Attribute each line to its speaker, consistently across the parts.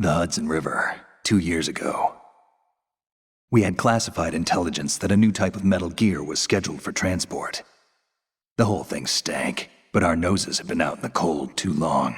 Speaker 1: The Hudson River, 2 years ago. We had classified intelligence that a new type of metal gear was scheduled for transport. The whole thing stank, but our noses had been out in the cold too long.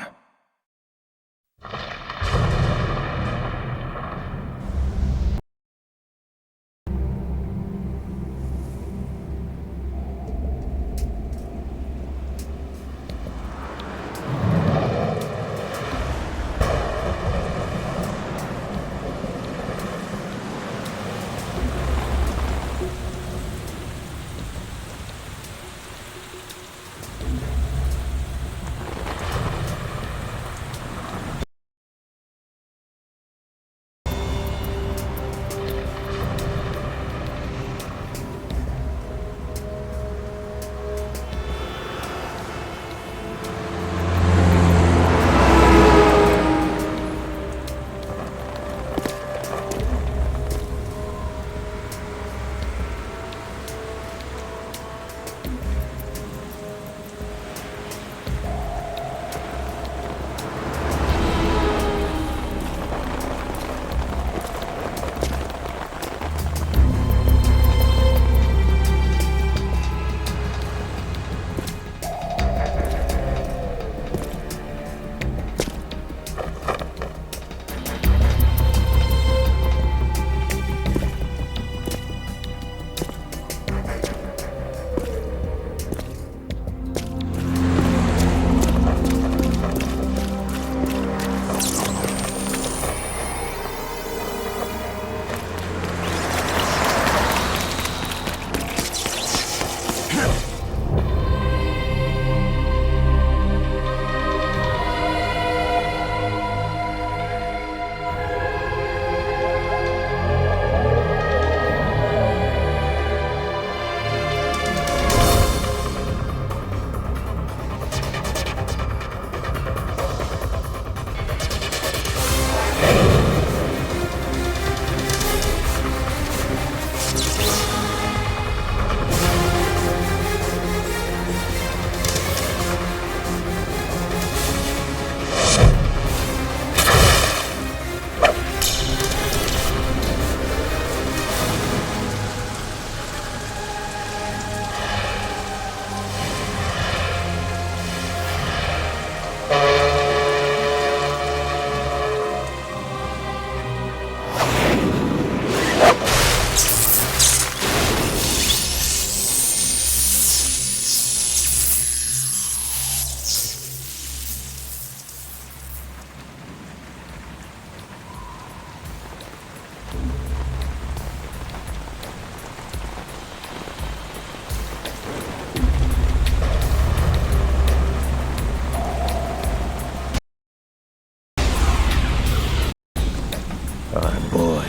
Speaker 2: Our boy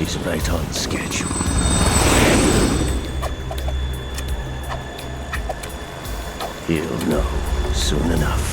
Speaker 2: is right on schedule. He'll know soon enough.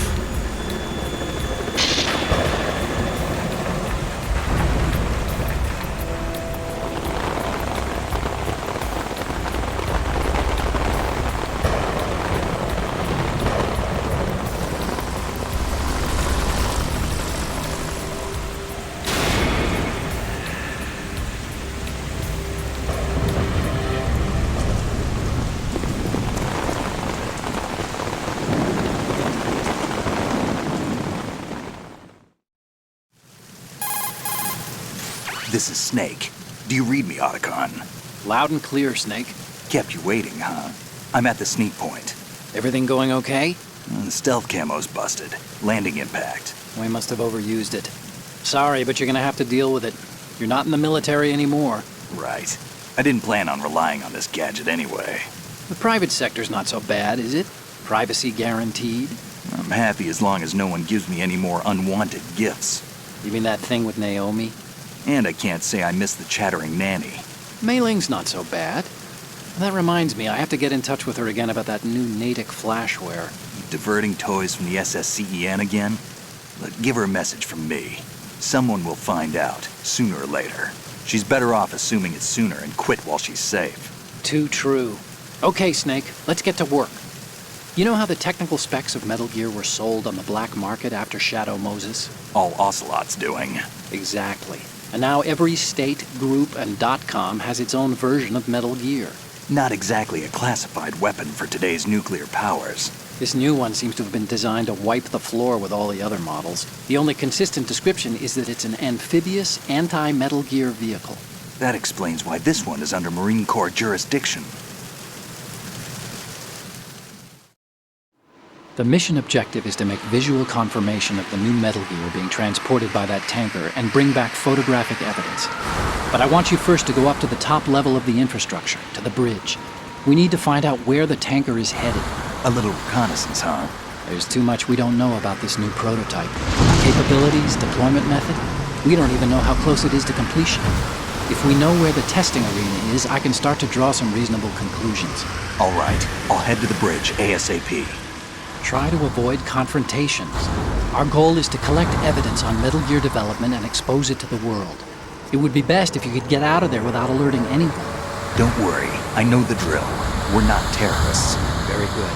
Speaker 1: This is Snake. Do you read me, Otacon?
Speaker 3: Loud and clear, Snake.
Speaker 1: Kept you waiting, huh? I'm at the sneak point.
Speaker 3: Everything going okay?
Speaker 1: The stealth camo's busted. Landing impact.
Speaker 3: We must have overused it. Sorry, but you're gonna have to deal with it. You're not in the military anymore.
Speaker 1: Right. I didn't plan on relying on this gadget anyway.
Speaker 3: The private sector's not so bad, is it? Privacy guaranteed?
Speaker 1: I'm happy as long as no one gives me any more unwanted gifts.
Speaker 3: You mean that thing with Naomi?
Speaker 1: And I can't say I miss the chattering nanny.
Speaker 3: Mei Ling's not so bad. That reminds me, I have to get in touch with her again about that new Natick flashware.
Speaker 1: Diverting toys from the SSCEN again? Look, give her a message from me. Someone will find out, sooner or later. She's better off assuming it's sooner and quit while she's safe.
Speaker 3: Too true. Okay, Snake, let's get to work. You know how the technical specs of Metal Gear were sold on the black market after Shadow Moses?
Speaker 1: All Ocelot's doing.
Speaker 3: Exactly. And now every state, group, and .com has its own version of Metal Gear.
Speaker 1: Not exactly a classified weapon for today's nuclear powers.
Speaker 3: This new one seems to have been designed to wipe the floor with all the other models. The only consistent description is that it's an amphibious, anti-Metal Gear vehicle.
Speaker 1: That explains why this one is under Marine Corps jurisdiction.
Speaker 3: The mission objective is to make visual confirmation of the new Metal Gear being transported by that tanker and bring back photographic evidence. But I want you first to go up to the top level of the infrastructure, to the bridge. We need to find out where the tanker is headed.
Speaker 1: A little reconnaissance, huh?
Speaker 3: There's too much we don't know about this new prototype. Capabilities, deployment method. We don't even know how close it is to completion. If we know where the testing arena is, I can start to draw some reasonable conclusions.
Speaker 1: All right, I'll head to the bridge ASAP.
Speaker 3: Try to avoid confrontations. Our goal is to collect evidence on Metal Gear development and expose it to the world. It would be best if you could get out of there without alerting anyone.
Speaker 1: Don't worry, I know the drill. We're not terrorists.
Speaker 3: Very good.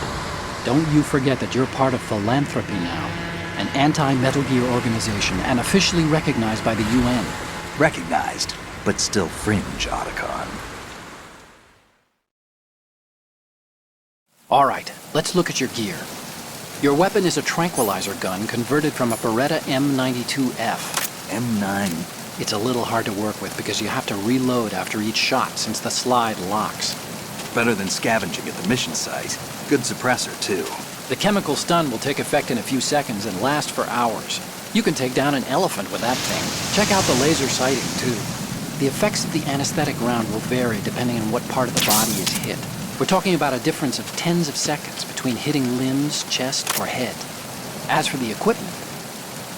Speaker 3: Don't you forget that you're part of Philanthropy now, an anti-Metal Gear organization and officially recognized by the UN.
Speaker 1: Recognized, but still fringe, Otacon.
Speaker 3: All right, let's look at your gear. Your weapon is a tranquilizer gun converted from a Beretta M92F.
Speaker 1: M9.
Speaker 3: It's a little hard to work with because you have to reload after each shot since the slide locks.
Speaker 1: Better than scavenging at the mission site. Good suppressor, too.
Speaker 3: The chemical stun will take effect in a few seconds and last for hours. You can take down an elephant with that thing. Check out the laser sighting, too. The effects of the anesthetic round will vary depending on what part of the body is hit. We're talking about a difference of tens of seconds between hitting limbs, chest, or head. As for the equipment...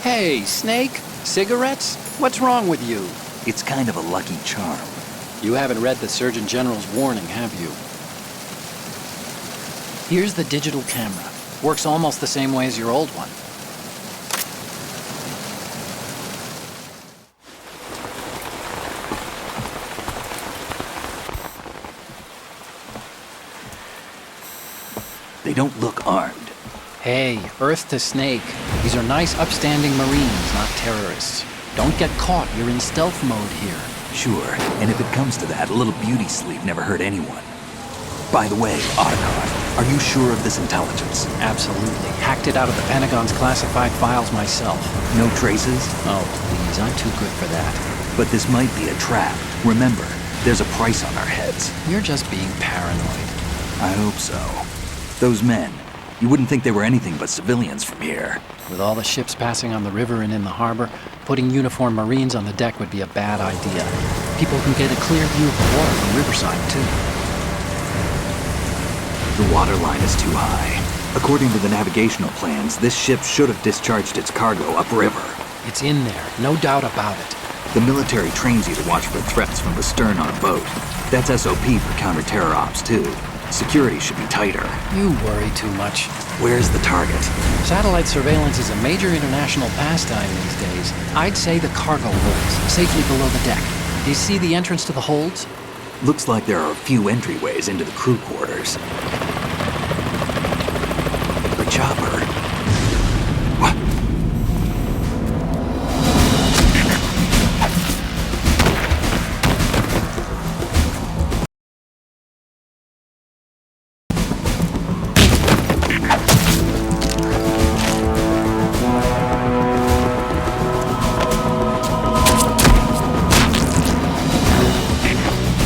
Speaker 3: Hey, Snake! Cigarettes? What's wrong with you?
Speaker 1: It's kind of a lucky charm.
Speaker 3: You haven't read the Surgeon General's warning, have you? Here's the digital camera. Works almost the same way as your old one.
Speaker 1: They don't look armed.
Speaker 3: Hey, Earth to Snake. These are nice, upstanding Marines, not terrorists. Don't get caught. You're in stealth mode here.
Speaker 1: Sure, and if it comes to that, a little beauty sleep never hurt anyone. By the way, Otacon, are you sure of this intelligence?
Speaker 3: Absolutely. Hacked it out of the Pentagon's classified files myself.
Speaker 1: No traces?
Speaker 3: Oh, please, I'm too good for that.
Speaker 1: But this might be a trap. Remember, there's a price on our heads.
Speaker 3: You're just being paranoid.
Speaker 1: I hope so. Those men, you wouldn't think they were anything but civilians from here.
Speaker 3: With all the ships passing on the river and in the harbor, putting uniformed Marines on the deck would be a bad idea. People can get a clear view of the water from Riverside, too.
Speaker 1: The water line is too high. According to the navigational plans, this ship should have discharged its cargo upriver.
Speaker 3: It's in there, no doubt about it.
Speaker 1: The military trains you to watch for threats from the stern on a boat. That's SOP for counter-terror ops, too. Security should be tighter.
Speaker 3: You worry too much.
Speaker 1: Where's the target?
Speaker 3: Satellite surveillance is a major international pastime these days. I'd say the cargo holds, safely below the deck. Do you see the entrance to the holds?
Speaker 1: Looks like there are a few entryways into the crew quarters. The chopper. What?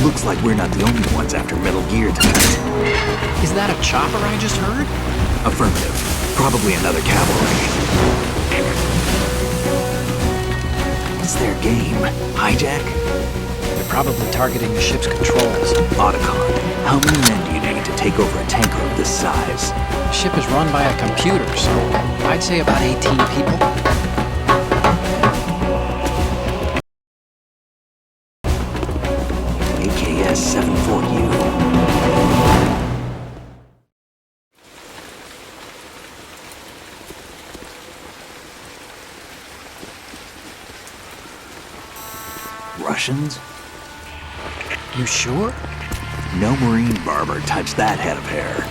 Speaker 1: Looks like we're not the only ones after Metal Gear tonight.
Speaker 3: Is that a chopper I just heard?
Speaker 1: Affirmative. Probably another cavalry. What's their game? Hijack?
Speaker 3: They're probably targeting the ship's controls.
Speaker 1: Otacon, how many men do you need to take over a tanker of this size?
Speaker 3: The ship is run by a computer, so I'd say about 18 people.
Speaker 1: AKS 74U. Russians?
Speaker 3: You sure?
Speaker 1: No Marine barber touched that head of hair.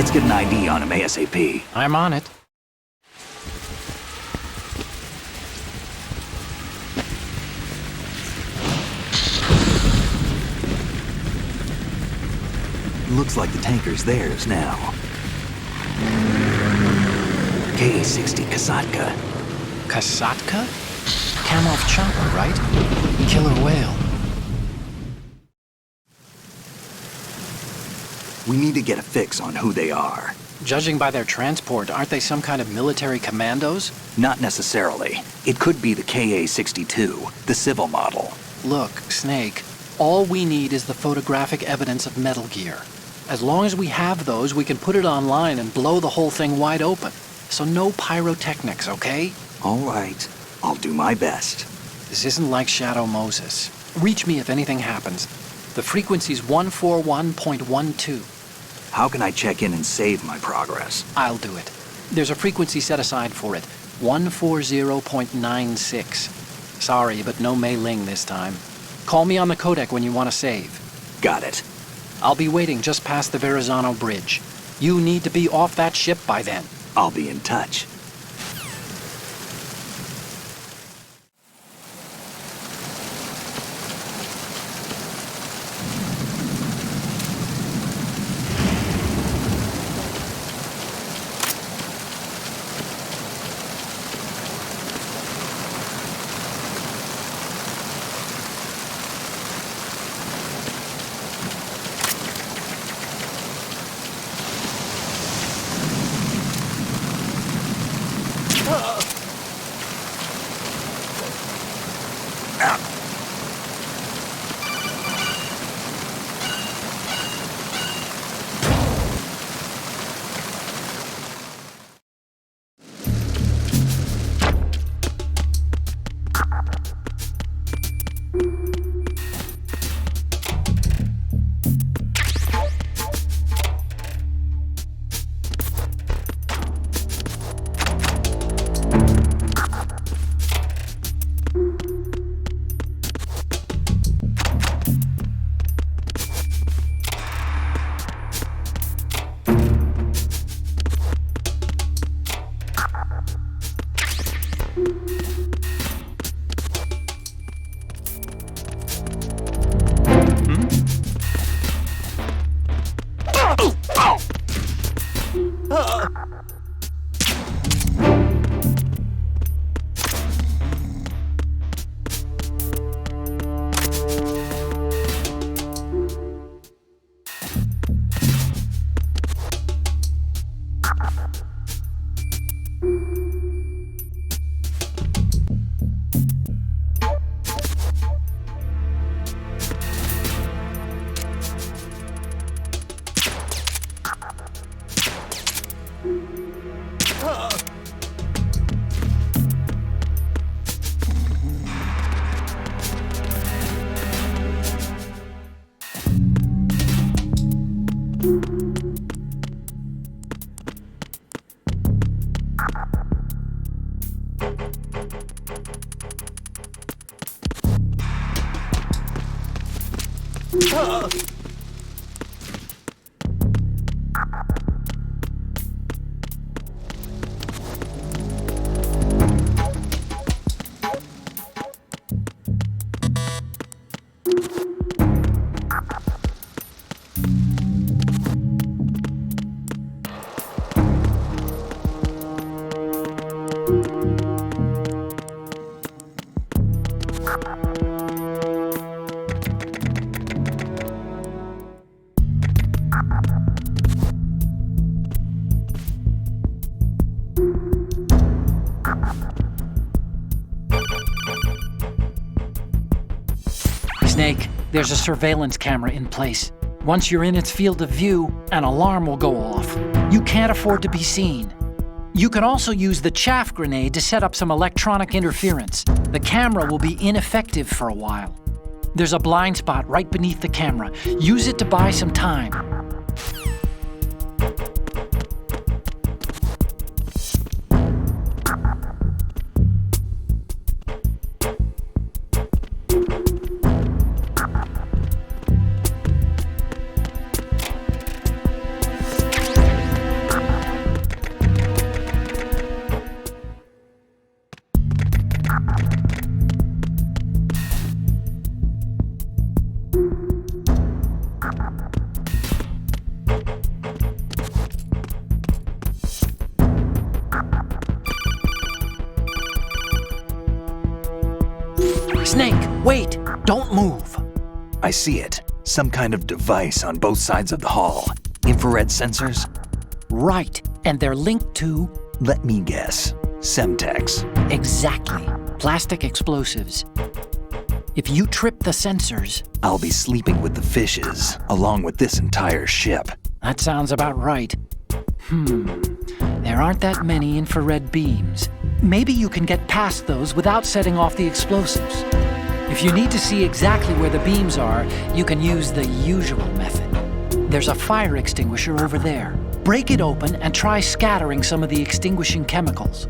Speaker 1: Let's get an ID on him ASAP.
Speaker 3: I'm on it.
Speaker 1: Looks like the tanker's theirs now. KA-60 Kasatka.
Speaker 3: Kasatka? Kamov chopper, right? Killer whale.
Speaker 1: We need to get a fix on who they are.
Speaker 3: Judging by their transport, aren't they some kind of military commandos?
Speaker 1: Not necessarily. It could be the KA-62, the civil model.
Speaker 3: Look, Snake, all we need is the photographic evidence of Metal Gear. As long as we have those, we can put it online and blow the whole thing wide open. So no pyrotechnics, okay?
Speaker 1: All right. I'll do my best.
Speaker 3: This isn't like Shadow Moses. Reach me if anything happens. The frequency's 141.12.
Speaker 1: How can I check in and save my progress?
Speaker 3: I'll do it. There's a frequency set aside for it. 140.96. Sorry, but no Mei Ling this time. Call me on the codec when you want to save.
Speaker 1: Got it.
Speaker 3: I'll be waiting just past the Verrazano Bridge. You need to be off that ship by then.
Speaker 1: I'll be in touch.
Speaker 3: Snake, there's a surveillance camera in place. Once you're in its field of view, an alarm will go off. You can't afford to be seen. You can also use the chaff grenade to set up some electronic interference. The camera will be ineffective for a while. There's a blind spot right beneath the camera. Use it to buy some time. Snake, wait! Don't move!
Speaker 1: I see it. Some kind of device on both sides of the hall. Infrared sensors?
Speaker 3: Right, and they're linked to...
Speaker 1: Let me guess. Semtex.
Speaker 3: Exactly. Plastic explosives. If you trip the sensors...
Speaker 1: I'll be sleeping with the fishes, along with this entire ship.
Speaker 3: That sounds about right. There aren't that many infrared beams. Maybe you can get past those without setting off the explosives. If you need to see exactly where the beams are, you can use the usual method. There's a fire extinguisher over there. Break it open and try scattering some of the extinguishing chemicals.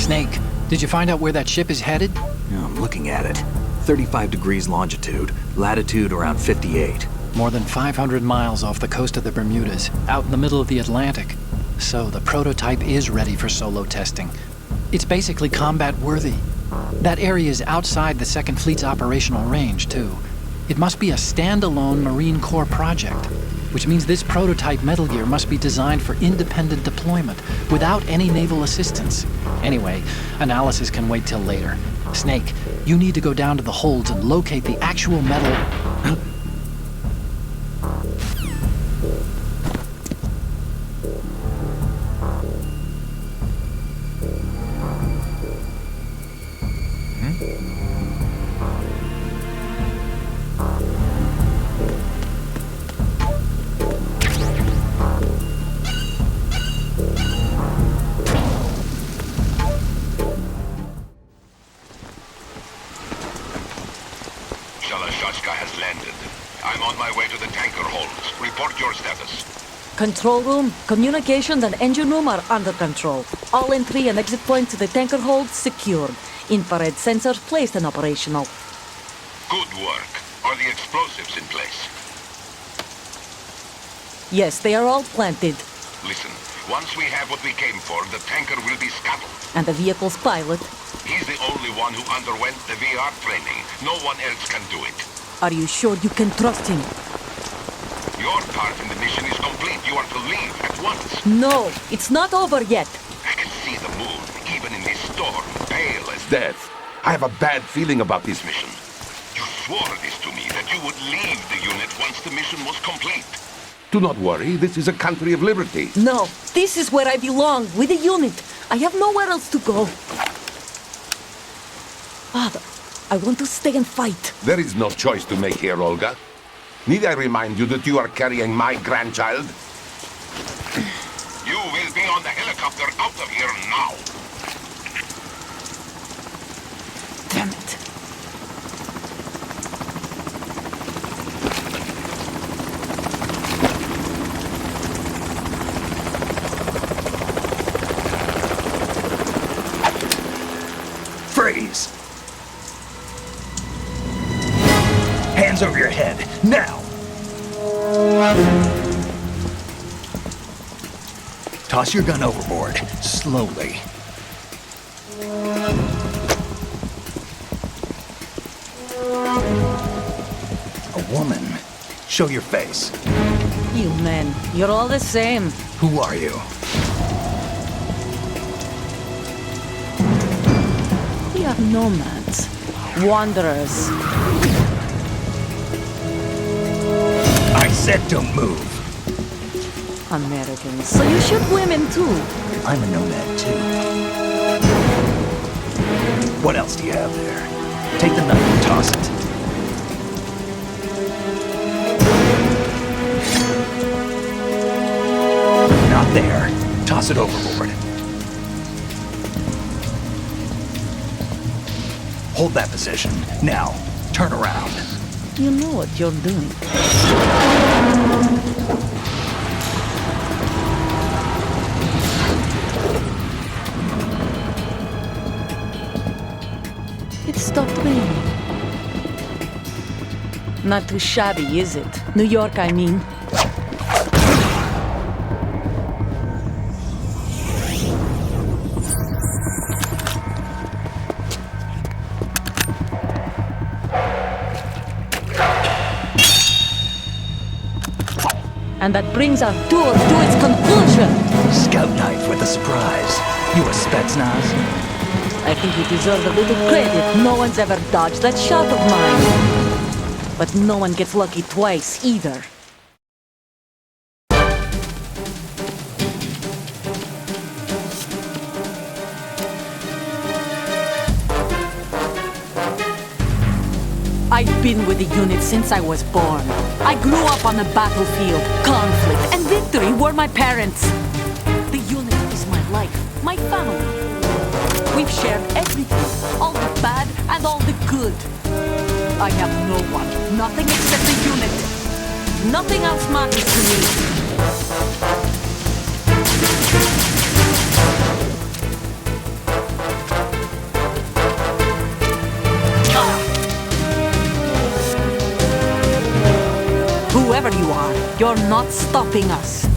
Speaker 3: Snake, did you find out where that ship is headed?
Speaker 1: Yeah, I'm looking at it. 35 degrees longitude, latitude around 58.
Speaker 3: More than 500 miles off the coast of the Bermudas, out in the middle of the Atlantic. So the prototype is ready for solo testing. It's basically combat-worthy. That area is outside the Second Fleet's operational range, too. It must be a standalone Marine Corps project, which means this prototype Metal Gear must be designed for independent deployment, without any naval assistance. Anyway, analysis can wait till later. Snake, you need to go down to the holds and locate the actual metal...
Speaker 4: Shalashaska has landed. I'm on my way to the tanker holds. Report your status.
Speaker 5: Control room, communications and engine room are under control. All entry and exit points to the tanker hold secured. Infrared sensors placed and operational.
Speaker 4: Good work. Are the explosives in place?
Speaker 5: Yes, they are all planted.
Speaker 4: Listen, once we have what we came for, the tanker will be scuttled.
Speaker 5: And the vehicle's pilot.
Speaker 4: He's the only one who underwent the VR training. No one else can do it.
Speaker 5: Are you sure you can trust him?
Speaker 4: Your part in the mission is complete. You are to leave at once.
Speaker 5: No, it's not over yet.
Speaker 4: I can see the moon, even in this storm, pale as death. I have a bad feeling about this mission. You swore this to me, that you would leave the unit once the mission was complete. Do not worry, this is a country of liberty.
Speaker 5: No, this is where I belong, with the unit. I have nowhere else to go. Father, I want to stay and fight.
Speaker 4: There is no choice to make here, Olga. Need I remind you that you are carrying my grandchild? You will be on the helicopter out of here now.
Speaker 5: Damn it.
Speaker 1: Freeze! Hands over your head, now! Toss your gun overboard, slowly. A woman. Show your face.
Speaker 5: You men, you're all the same.
Speaker 1: Who are you?
Speaker 5: We are nomads, wanderers.
Speaker 1: I said don't move.
Speaker 5: Americans, so you shoot women too.
Speaker 1: I'm a nomad too. What else do you have there? Take the knife and toss it. Not there. Toss it overboard. Hold that position. Now, turn around.
Speaker 5: You know what you're doing. It stopped raining. Not too shabby, is it? New York, I mean. And that brings our tour to its conclusion.
Speaker 1: Scout knife with a surprise. You a Spetsnaz?
Speaker 5: I think you deserve a little credit. No one's ever dodged that shot of mine. But no one gets lucky twice, either. I've been with the unit since I was born. I grew up on the battlefield. Conflict and victory were my parents. The unit is my life, my family. We've shared everything, all the bad and all the good. I have no one, nothing except the unit. Nothing else matters to me. Whoever you are, you're not stopping us.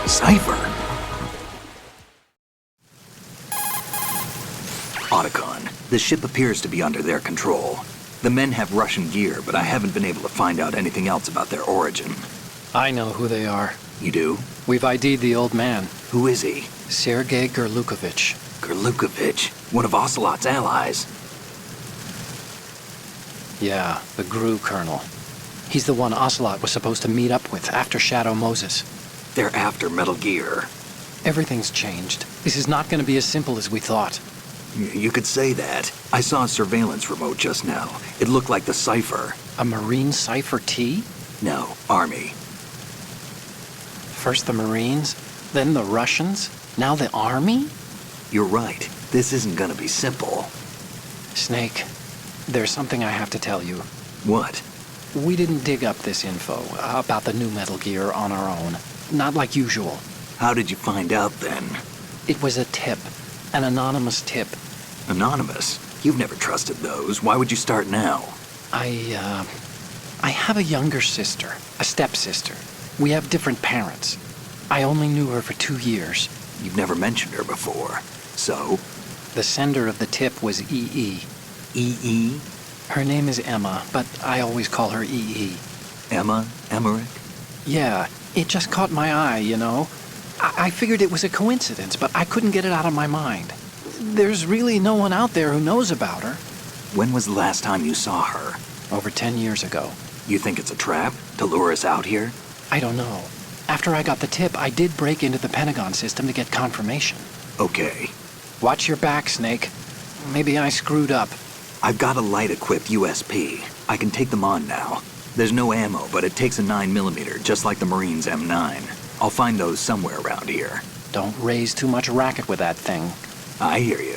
Speaker 1: Cipher? Otacon, the ship appears to be under their control. The men have Russian gear, but I haven't been able to find out anything else about their origin.
Speaker 3: I know who they are.
Speaker 1: You do?
Speaker 3: We've ID'd the old man,
Speaker 1: Who is he?
Speaker 3: Sergei Gerlukovich.
Speaker 1: Gerlukovich, one of Ocelot's allies.
Speaker 3: Yeah, the GRU colonel. He's the one Ocelot was supposed to meet up with after Shadow Moses.
Speaker 1: They're after Metal Gear.
Speaker 3: Everything's changed. This is not going to be as simple as we thought.
Speaker 1: You could say that. I saw a surveillance remote just now. It looked like the Cipher.
Speaker 3: A Marine Cipher T?
Speaker 1: No, Army.
Speaker 3: First the Marines, then the Russians, now the Army?
Speaker 1: You're right. This isn't gonna be simple.
Speaker 3: Snake, there's something I have to tell you.
Speaker 1: What?
Speaker 3: We didn't dig up this info about the new Metal Gear on our own. Not like usual.
Speaker 1: How did you find out then?
Speaker 3: It was a tip. An anonymous tip.
Speaker 1: Anonymous? You've never trusted those. Why would you start now?
Speaker 3: I have a younger sister, a stepsister. We have different parents. I only knew her for 2 years.
Speaker 1: You've never mentioned her before. So?
Speaker 3: The sender of the tip was EE.
Speaker 1: EE?
Speaker 3: Her name is Emma, but I always call her EE.
Speaker 1: Emma? Emmerich?
Speaker 3: Yeah, it just caught my eye, you know? I figured it was a coincidence, but I couldn't get it out of my mind. There's really no one out there who knows about her.
Speaker 1: When was the last time you saw her?
Speaker 3: Over 10 years ago.
Speaker 1: You think it's a trap? To lure us out here?
Speaker 3: I don't know. After I got the tip, I did break into the Pentagon system to get confirmation.
Speaker 1: Okay.
Speaker 3: Watch your back, Snake. Maybe I screwed up.
Speaker 1: I've got a light-equipped USP. I can take them on now. There's no ammo, but it takes a 9mm, just like the Marines' M9. I'll find those somewhere around here.
Speaker 3: Don't raise too much racket with that thing.
Speaker 1: I hear you.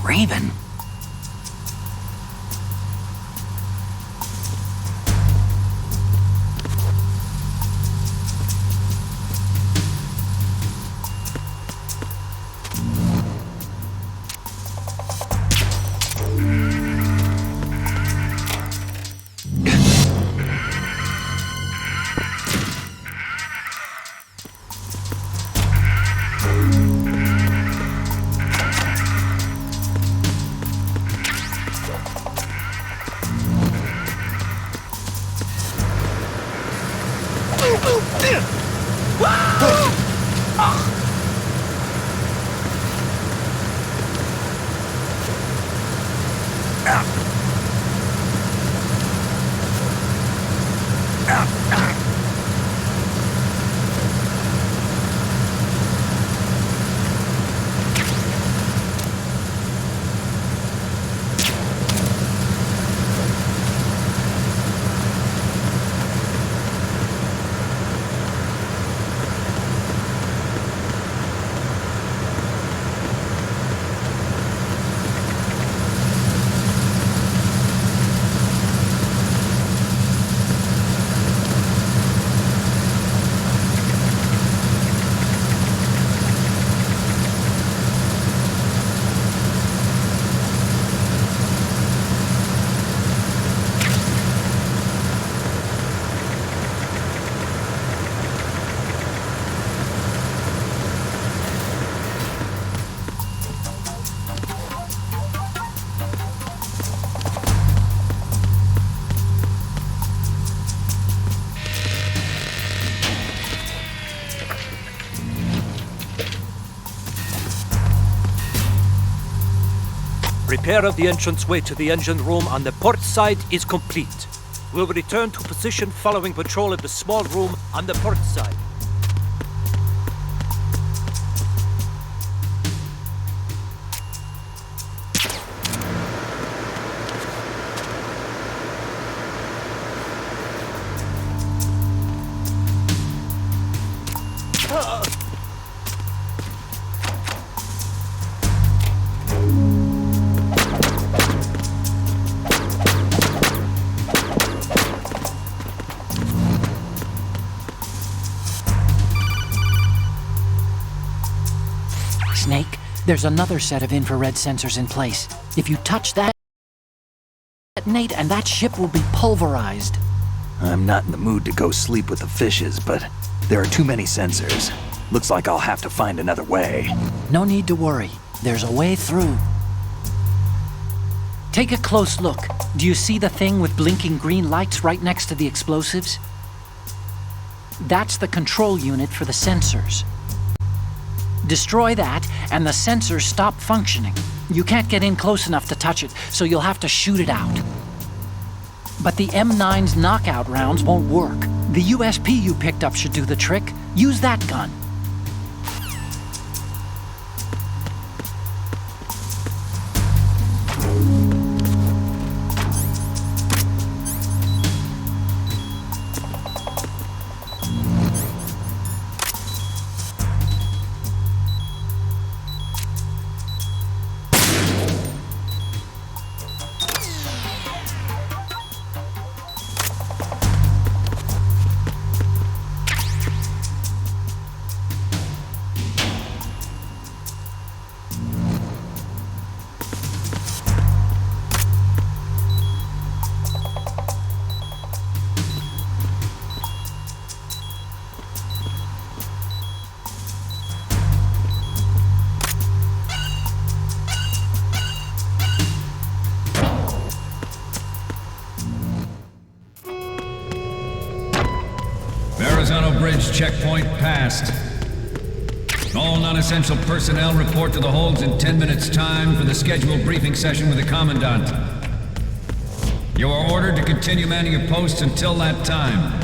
Speaker 1: Raven.
Speaker 6: Repair of the entranceway to the engine room on the port side is complete. We'll return to position following patrol of the small room on the port side.
Speaker 3: Snake, there's another set of infrared sensors in place. If you touch that, detonate and that ship will be pulverized.
Speaker 1: I'm not in the mood to go sleep with the fishes, but there are too many sensors. Looks like I'll have to find another way.
Speaker 3: No need to worry. There's a way through. Take a close look. Do you see the thing with blinking green lights right next to the explosives? That's the control unit for the sensors. Destroy that, and the sensors stop functioning. You can't get in close enough to touch it, so you'll have to shoot it out. But the M9's knockout rounds won't work. The USP you picked up should do the trick. Use that gun.
Speaker 7: Verrazano Bridge checkpoint passed. All non-essential personnel report to the holds in 10 minutes' time for the scheduled briefing session with the Commandant. You are ordered to continue manning your posts until that time.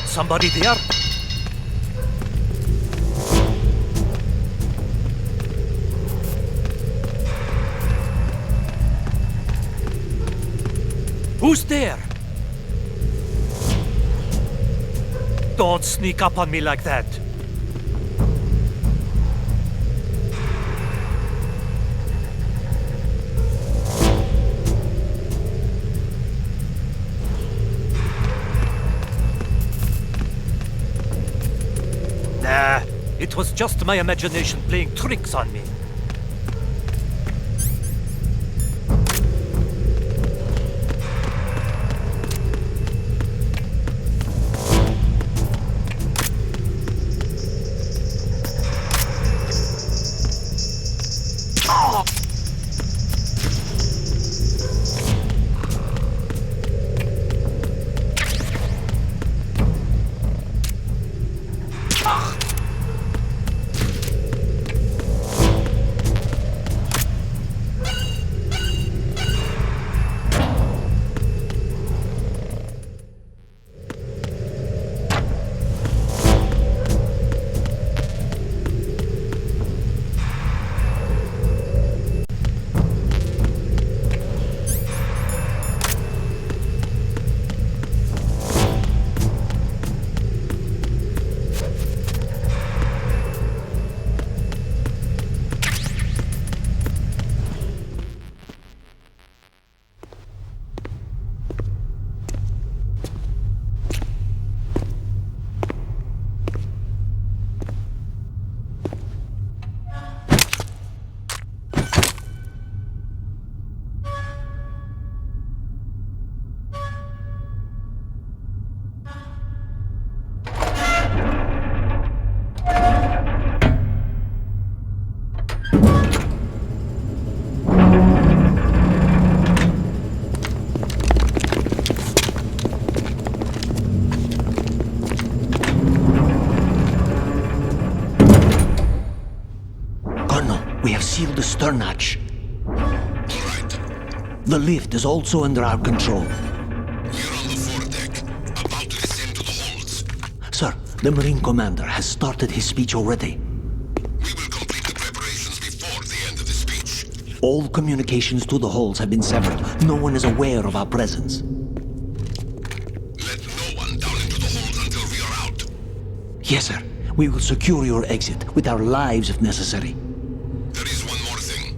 Speaker 6: Somebody there? Who's there? Don't sneak up on me like that. Nah, it was just my imagination playing tricks on me.
Speaker 2: seal the stern hatch.
Speaker 4: All right.
Speaker 2: The lift is also under our control.
Speaker 4: We're on the foredeck, about to descend to the holds.
Speaker 2: Sir, the Marine Commander has started his speech already.
Speaker 4: We will complete the preparations before the end of the speech.
Speaker 2: All communications to the holds have been severed. No one is aware of our presence.
Speaker 4: Let no one down into the holds until we are out.
Speaker 2: Yes, sir. We will secure your exit with our lives if necessary.
Speaker 4: There is one more thing.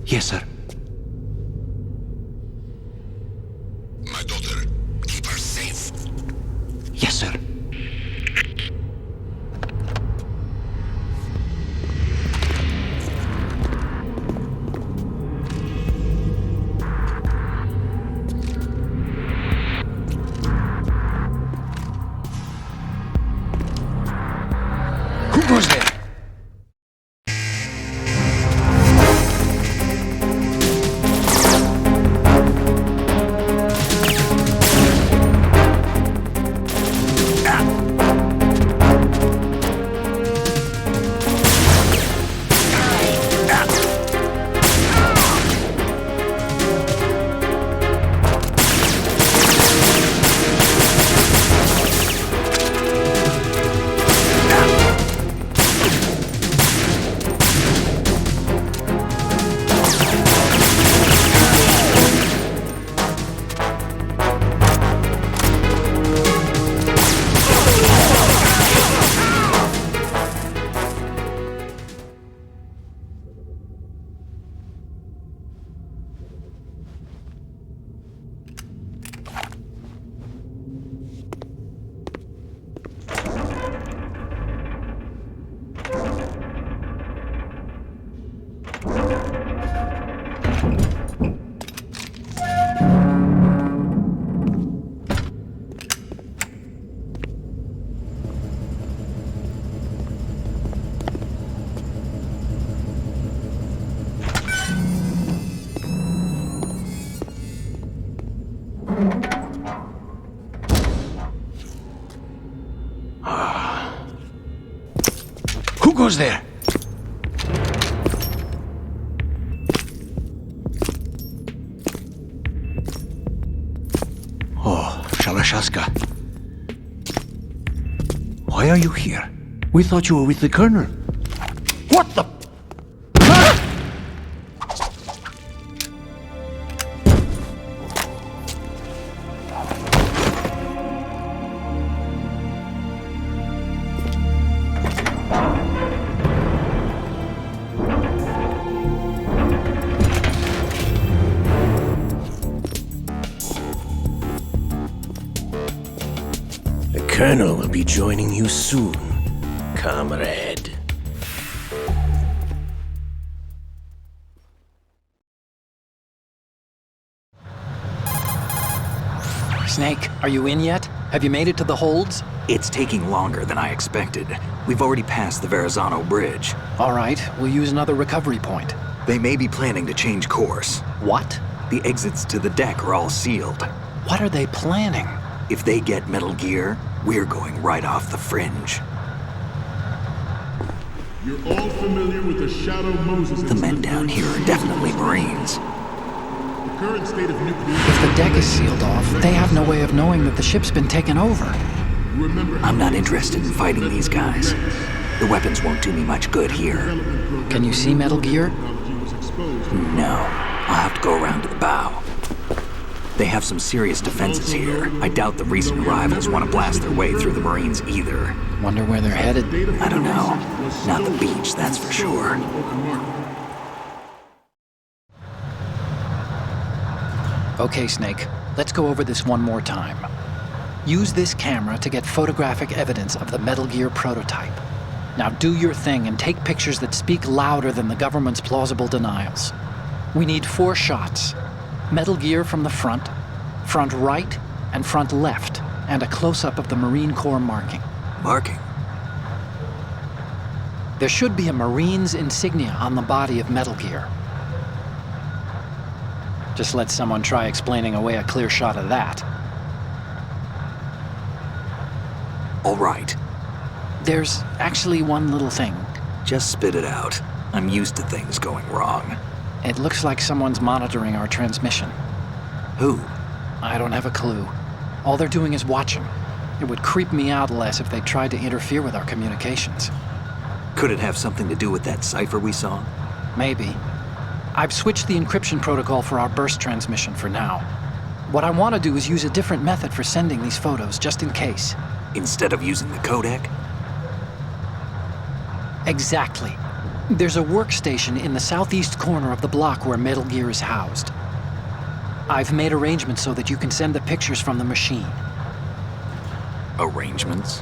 Speaker 2: Yes, sir.
Speaker 4: My daughter, keep her safe.
Speaker 2: Yes, sir. Who goes there? Who goes there? Oh, Shalashaska. Why are you here? We thought you were with the Colonel. What the? The Colonel will be joining you soon, comrade.
Speaker 3: Snake, are you in yet? Have you made it to the holds?
Speaker 1: It's taking longer than I expected. We've already passed the Verrazano Bridge.
Speaker 3: All right, we'll use another recovery point.
Speaker 1: They may be planning to change course.
Speaker 3: What?
Speaker 1: The exits to the deck are all sealed.
Speaker 3: What are they planning?
Speaker 1: If they get Metal Gear, we're going right off the fringe.
Speaker 8: You're all familiar with the Shadow Moses
Speaker 1: The men
Speaker 8: incident
Speaker 1: down
Speaker 8: during
Speaker 1: here are
Speaker 8: the
Speaker 1: definitely Marines.
Speaker 8: The current state of nuclear...
Speaker 3: If the deck is sealed off, they have no way of knowing that the ship's been taken over.
Speaker 8: Remember how
Speaker 1: I'm not interested in fighting these guys. The weapons won't do me much good here.
Speaker 3: Can you see Metal Gear?
Speaker 8: technology was exposed.
Speaker 1: No, I'll have to go around to the bow. They have some serious defenses here. I doubt the recent arrivals want to blast their way through the Marines either.
Speaker 3: Wonder where they're headed.
Speaker 1: I don't know. Not the beach, that's for sure.
Speaker 3: Okay, Snake, let's go over this one more time. Use this camera to get photographic evidence of the Metal Gear prototype. Now do your thing and take pictures that speak louder than the government's plausible denials. We need 4 shots. Metal Gear from the front right, and front left, and a close-up of the Marine Corps marking.
Speaker 1: Marking?
Speaker 3: There should be a Marine's insignia on the body of Metal Gear. Just let someone try explaining away a clear shot of that.
Speaker 1: All right.
Speaker 3: There's actually one little thing.
Speaker 1: Just spit it out. I'm used to things going wrong.
Speaker 3: It looks like someone's monitoring our transmission.
Speaker 1: Who?
Speaker 3: I don't have a clue. All they're doing is watching. It would creep me out less if they tried to interfere with our communications.
Speaker 1: Could it have something to do with that cipher we saw?
Speaker 3: Maybe. I've switched the encryption protocol for our burst transmission for now. What I want to do is use a different method for sending these photos, just in case.
Speaker 1: Instead of using the codec?
Speaker 3: Exactly. There's a workstation in the southeast corner of the block where Metal Gear is housed. I've made arrangements so that you can send the pictures from the machine.
Speaker 1: Arrangements?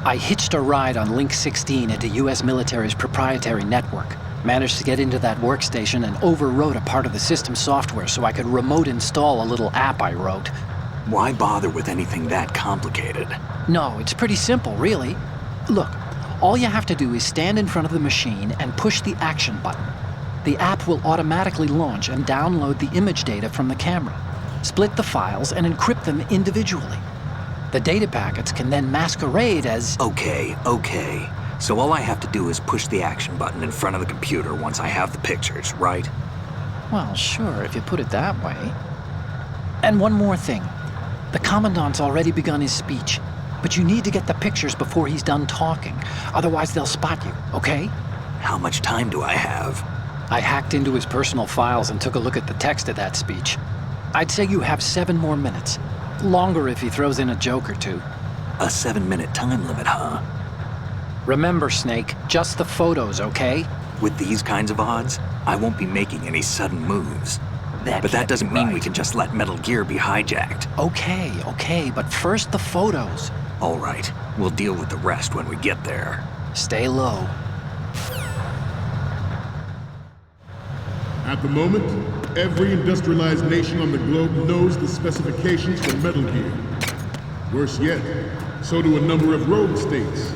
Speaker 3: I hitched a ride on Link 16 into US military's proprietary network. Managed to get into that workstation and overwrote a part of the system software so I could remote install a little app I wrote.
Speaker 1: Why bother with anything that complicated?
Speaker 3: No, it's pretty simple, really. Look, all you have to do is stand in front of the machine and push the action button. The app will automatically launch and download the image data from the camera, split the files, and encrypt them individually. The data packets can then masquerade as...
Speaker 1: Okay. So all I have to do is push the action button in front of the computer once I have the pictures, right?
Speaker 3: Well, sure, if you put it that way. And one more thing. The Commandant's already begun his speech, but you need to get the pictures before he's done talking. Otherwise, they'll spot you, okay?
Speaker 1: How much time do I have?
Speaker 3: I hacked into his personal files and took a look at the text of that speech. I'd say you have 7 more minutes. Longer if he throws in a joke or two.
Speaker 1: A 7-minute time limit, huh?
Speaker 3: Remember, Snake, just the photos, okay?
Speaker 1: With these kinds of odds, I won't be making any sudden moves. But that doesn't mean we can just let Metal Gear be hijacked.
Speaker 3: Okay, but first the photos.
Speaker 1: All right, we'll deal with the rest when we get there.
Speaker 3: Stay low.
Speaker 8: At the moment, every industrialized nation on the globe knows the specifications for Metal Gear. Worse yet, so do a number of rogue states.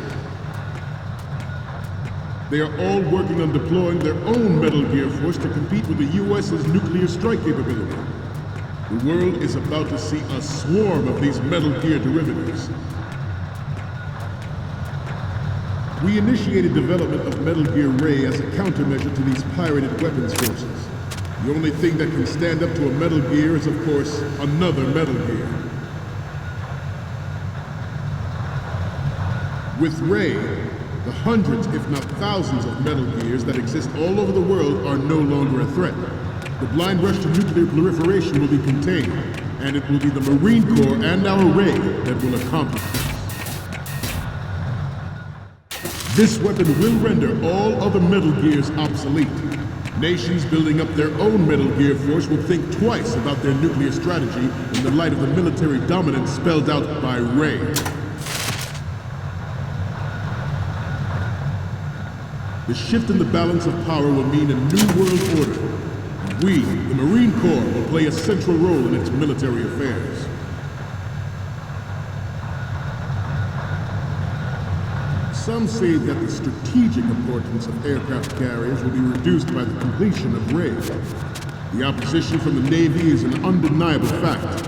Speaker 8: They are all working on deploying their own Metal Gear force to compete with the U.S.'s nuclear strike capability. The world is about to see a swarm of these Metal Gear derivatives. We initiated development of Metal Gear Ray as a countermeasure to these pirated weapons forces. The only thing that can stand up to a Metal Gear is, of course, another Metal Gear. With Ray, the hundreds, if not thousands, of Metal Gears that exist all over the world are no longer a threat. The blind rush to nuclear proliferation will be contained, and it will be the Marine Corps and our Ray that will accomplish this. This weapon will render all other Metal Gears obsolete. Nations building up their own Metal Gear force will think twice about their nuclear strategy in the light of the military dominance spelled out by Ray. The shift in the balance of power will mean a new world order. And we, the Marine Corps, will play a central role in its military affairs. Some say that the strategic importance of aircraft carriers will be reduced by the completion of Ray. The opposition from the Navy is an undeniable fact.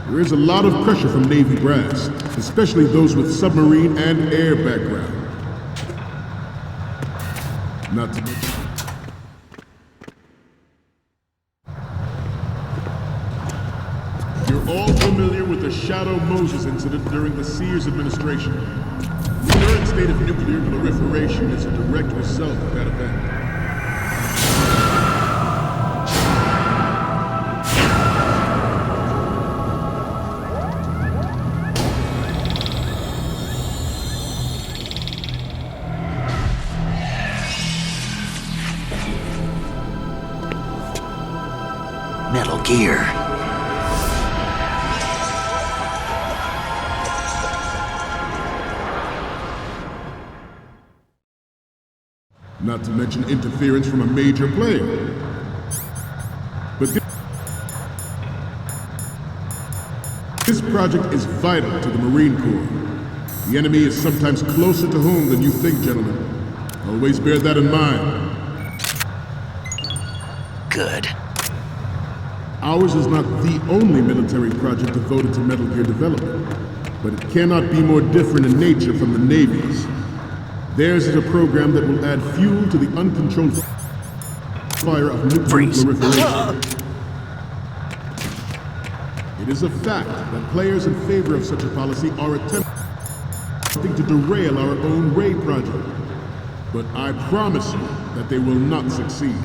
Speaker 8: There is a lot of pressure from Navy brass, especially those with submarine and air background. Not to mention... You're all familiar with the Shadow Moses incident during the Sears administration. The current state of nuclear proliferation is a direct result of that event.
Speaker 1: Metal Gear.
Speaker 8: Not to mention interference from a major player. But this project is vital to the Marine Corps. The enemy is sometimes closer to home than you think, gentlemen. Always bear that in mind.
Speaker 1: Good.
Speaker 8: Ours is not the only military project devoted to Metal Gear development, but it cannot be more different in nature from the Navy's. Theirs is a program that will add fuel to the uncontrolled... amplifier of nuclear proliferation. It is a fact that players in favor of such a policy are attempting to derail our own Ray project. But I promise you that they will not succeed.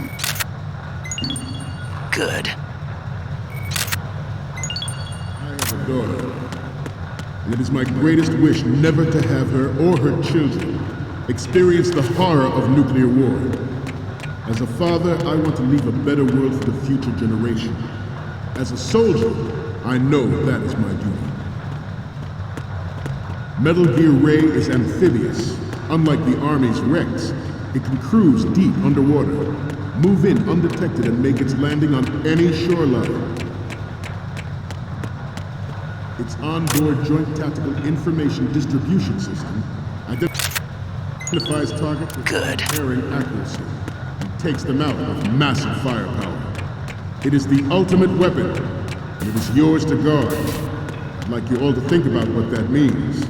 Speaker 2: Good.
Speaker 8: I have a daughter, and it is my greatest wish never to have her or her children experience the horror of nuclear war. As a father, I want to leave a better world for the future generation. As a soldier, I know that is my duty. Metal Gear Ray is amphibious. Unlike the Army's Rex, it can cruise deep underwater, move in undetected and make its landing on any shoreline. Its onboard Joint Tactical Information Distribution System identifies targets with unerring accuracy and takes them out with massive firepower. It is the ultimate weapon, and it is yours to guard. I'd like you all to think about what that means.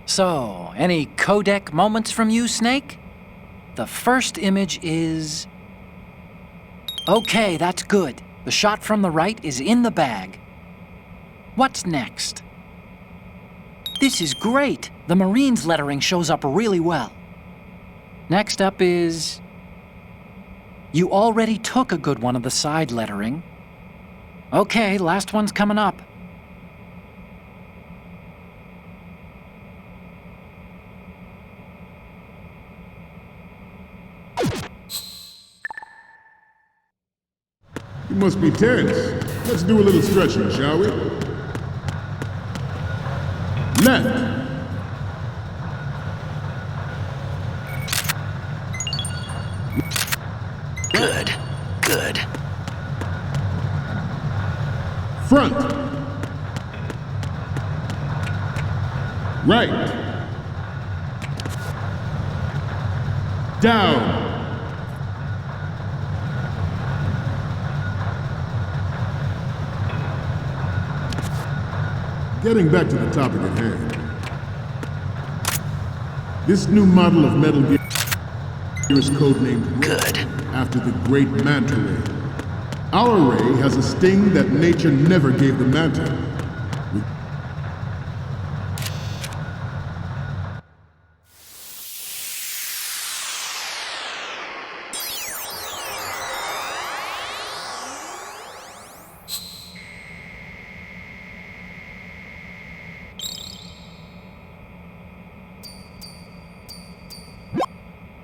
Speaker 3: So, any codec moments from you, Snake? The first image is... Okay, that's good. The shot from the right is in the bag. What's next? This is great. The Marines lettering shows up really well. Next up is... You already took a good one of the side lettering. Okay, last one's coming up.
Speaker 8: You must be tense. Let's do a little stretching, shall we? Left.
Speaker 2: Good. Good.
Speaker 8: Front. Right. Down. Getting back to the topic at hand. This new model of Metal Gear is codenamed
Speaker 2: Good.
Speaker 8: after the great Manta Ray. Our Ray has a sting that nature never gave the Manta.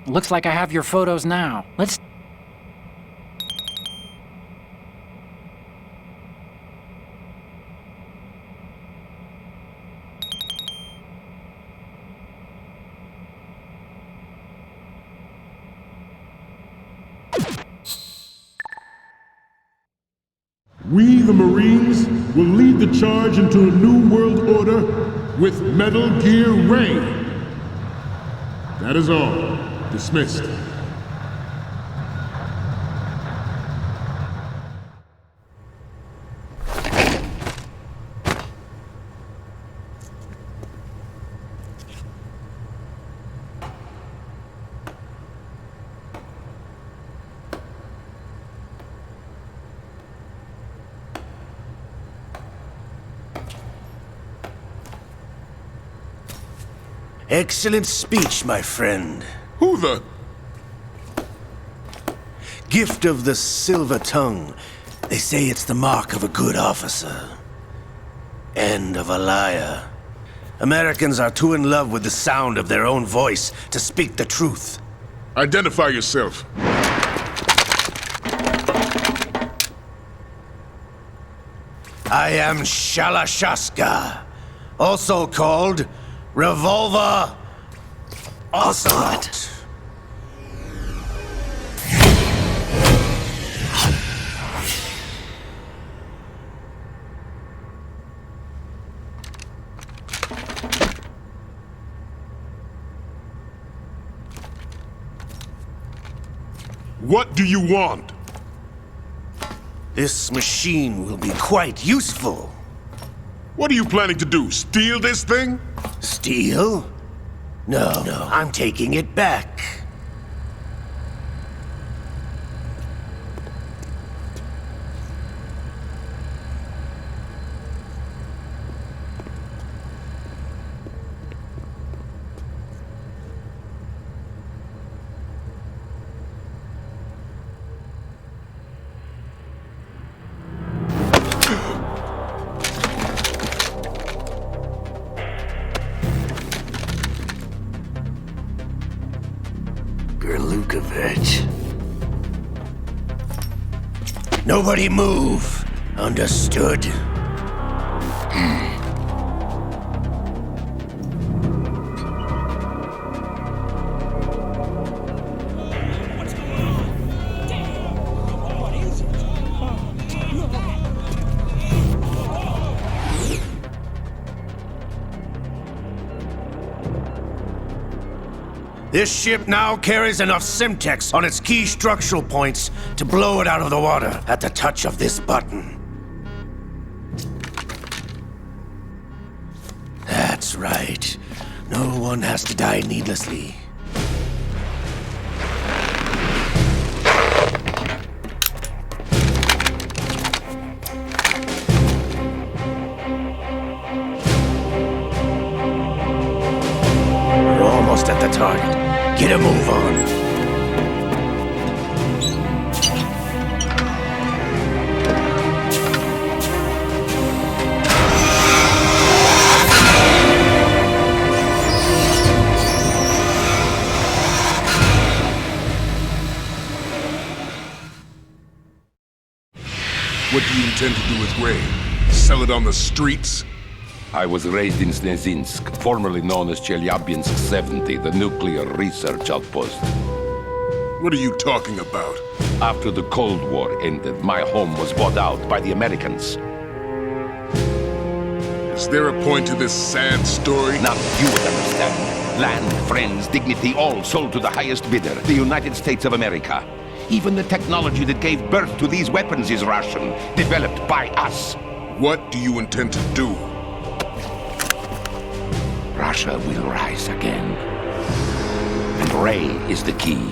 Speaker 3: Looks like I have your photos now. Let's...
Speaker 8: We, the Marines, will lead the charge into a new world order with Metal Gear Ray. That is all. Dismissed.
Speaker 2: Excellent speech, my friend.
Speaker 8: Who the...
Speaker 2: Gift of the silver tongue. They say it's the mark of a good officer. And of a liar. Americans are too in love with the sound of their own voice to speak the truth.
Speaker 8: Identify yourself.
Speaker 2: I am Shalashaska, also called Revolver Ocelot.
Speaker 8: What do you want?
Speaker 2: This machine will be quite useful.
Speaker 8: What are you planning to do? Steal this thing?
Speaker 2: Steal? No, I'm taking it back. Nobody move. Understood? This ship now carries enough Simtex on its key structural points to blow it out of the water at the touch of this button. That's right. No one has to die needlessly. We're almost at the target. Get a move on.
Speaker 8: What do you intend to do with Ray? Sell it on the streets?
Speaker 4: I was raised in Snezinsk, formerly known as Chelyabinsk 70, the nuclear research outpost.
Speaker 8: What are you talking about?
Speaker 4: After the Cold War ended, my home was bought out by the Americans.
Speaker 8: Is there a point to this sad story?
Speaker 4: None you would understand. Land, friends, dignity, all sold to the highest bidder, the United States of America. Even the technology that gave birth to these weapons is Russian, developed by us.
Speaker 8: What do you intend to do?
Speaker 4: Russia will rise again. And Ray is the key.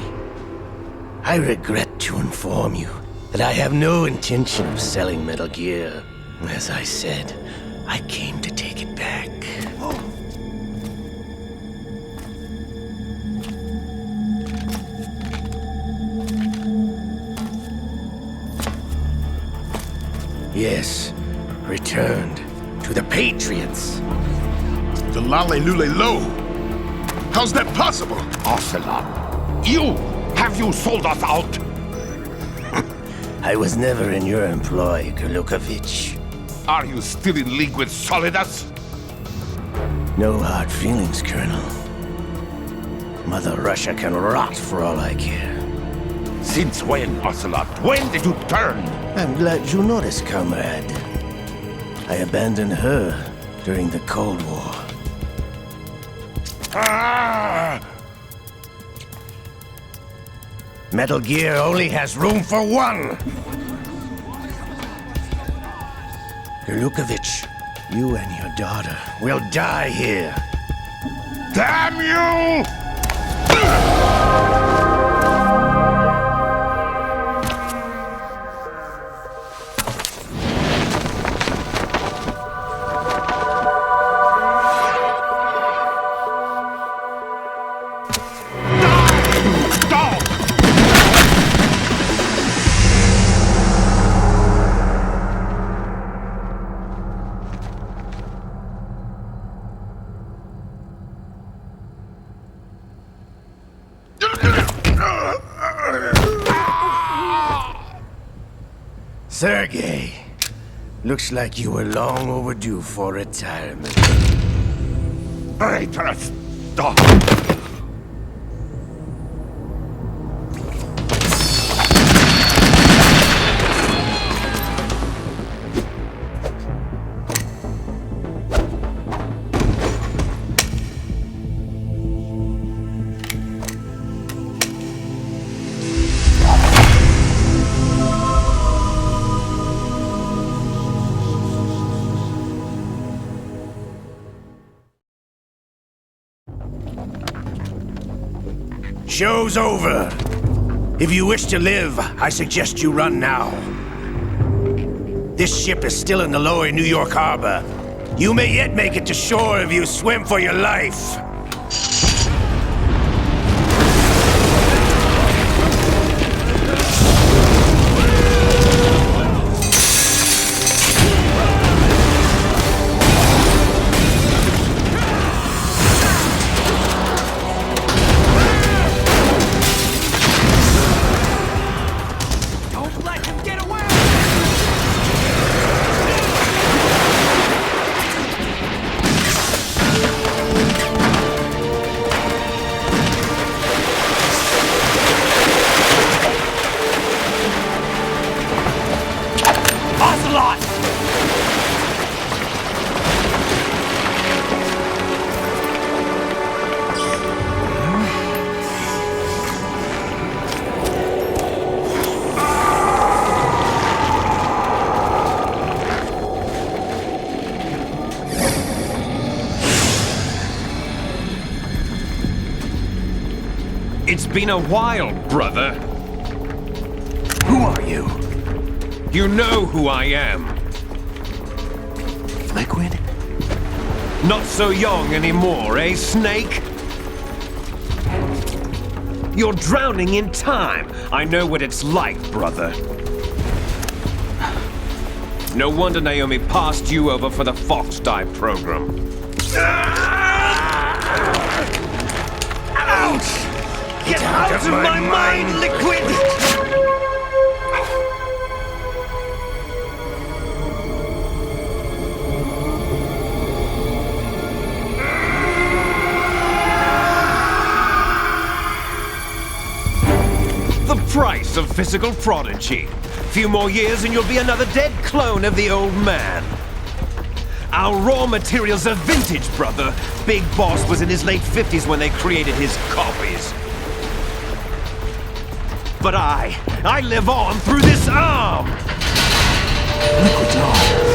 Speaker 2: I regret to inform you that I have no intention of selling Metal Gear. As I said, I came to take it back. Yes, returned to the Patriots.
Speaker 8: The Lale Lule Lo? How's that possible?
Speaker 4: Ocelot, have you sold us out?
Speaker 2: I was never in your employ, Golukovich.
Speaker 4: Are you still in league with Solidus?
Speaker 2: No hard feelings, Colonel. Mother Russia can rot for all I care.
Speaker 4: Since when, Ocelot? When did you turn?
Speaker 2: I'm glad you noticed, comrade. I abandoned her during the Cold War.
Speaker 4: Ah!
Speaker 2: Metal Gear only has room for one! Golukovich, you and your daughter will die here.
Speaker 4: Damn you!
Speaker 2: Sergei, looks like you were long overdue for retirement.
Speaker 4: Traitorous dog!
Speaker 2: Show's over. If you wish to live, I suggest you run now. This ship is still in the lower New York harbor. You may yet make it to shore if you swim for your life.
Speaker 9: It's been a while, brother.
Speaker 1: Who are you?
Speaker 9: You know who I am.
Speaker 1: Liquid?
Speaker 9: Not so young anymore, eh, Snake? You're drowning in time. I know what it's like, brother. No wonder Naomi passed you over for the Fox Dive program. Ouch! Get out of my mind, Liquid! The price of physical prodigy. Few more years and you'll be another dead clone of the old man. Our raw materials are vintage, brother. Big Boss was in his late 50s when they created his copies. But I live on through this arm!
Speaker 1: Liquid's on.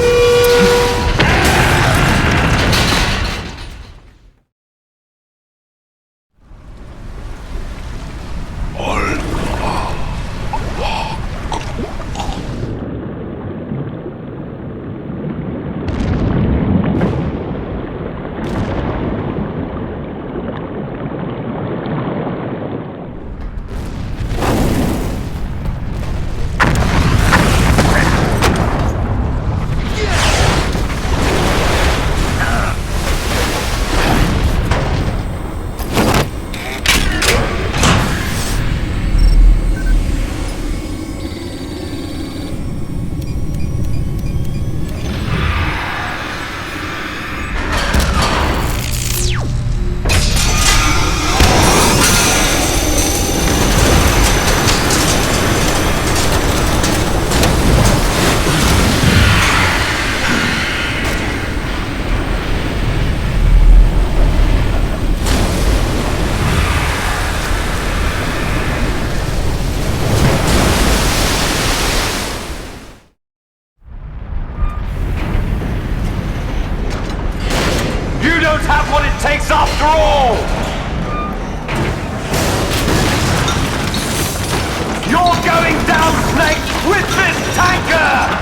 Speaker 9: Have what it takes after all! You're going down, Snake, with this tanker!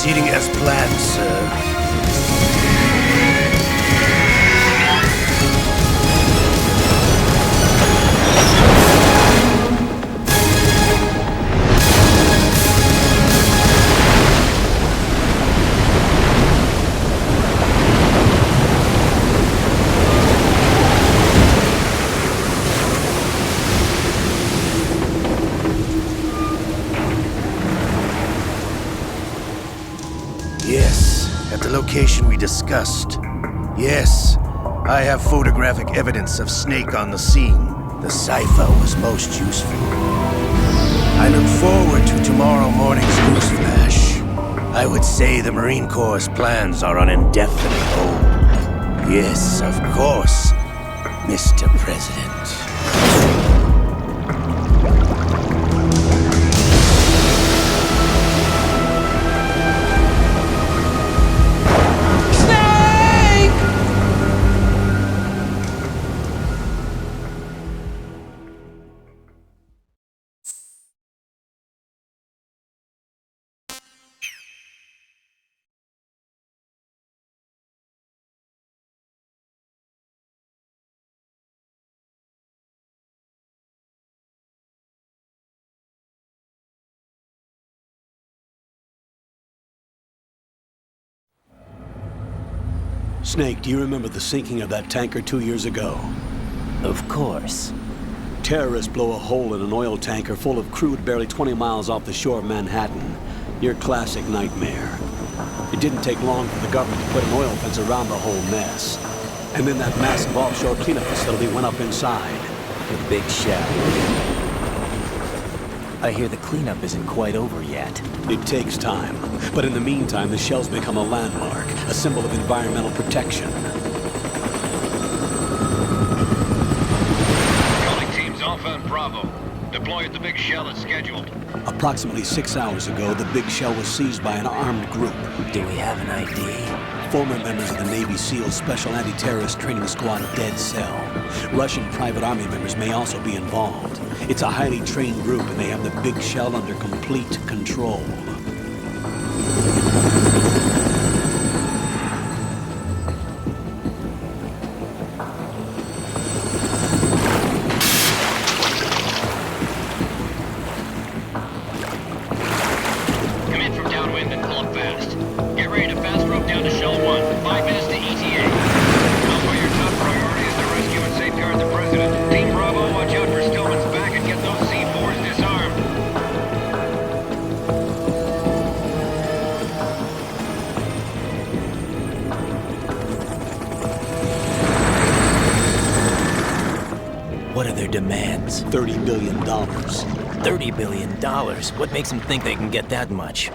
Speaker 2: proceeding as planned, sir. Yes, at the location we discussed. Yes, I have photographic evidence of Snake on the scene. The cipher was most useful. I look forward to tomorrow morning's news flash. I would say the Marine Corps' plans are on indefinite hold. Yes, of course, Mr. President.
Speaker 10: Snake, do you remember the sinking of that tanker 2 years ago?
Speaker 11: Of course.
Speaker 10: Terrorists blow a hole in an oil tanker full of crude barely 20 miles off the shore of Manhattan. Your classic nightmare. It didn't take long for the government to put an oil fence around the whole mess. And then that massive offshore cleanup facility went up inside.
Speaker 11: The big shell. I hear the cleanup isn't quite over yet.
Speaker 10: It takes time. But in the meantime, the shell's become a landmark, a symbol of environmental protection.
Speaker 12: Calling teams Alpha and Bravo. Deploy at the big shell as scheduled.
Speaker 10: Approximately 6 hours ago, the big shell was seized by an armed group.
Speaker 11: Do we have an ID?
Speaker 10: Former members of the Navy SEALs Special Anti-Terrorist Training Squad Dead Cell. Russian private army members may also be involved. It's a highly trained group, and they have the big shell under complete control.
Speaker 12: Come in from downwind and pull up fast. Get ready to fast rope down to Shell 1. 5 minutes to ETA. Alpha, your top priority is to rescue and safeguard the President. Team Bravo, watch out for Stillman's back and get those C4s disarmed.
Speaker 11: What are their demands?
Speaker 10: $30 billion.
Speaker 11: $30 billion? What makes them think they can get that much?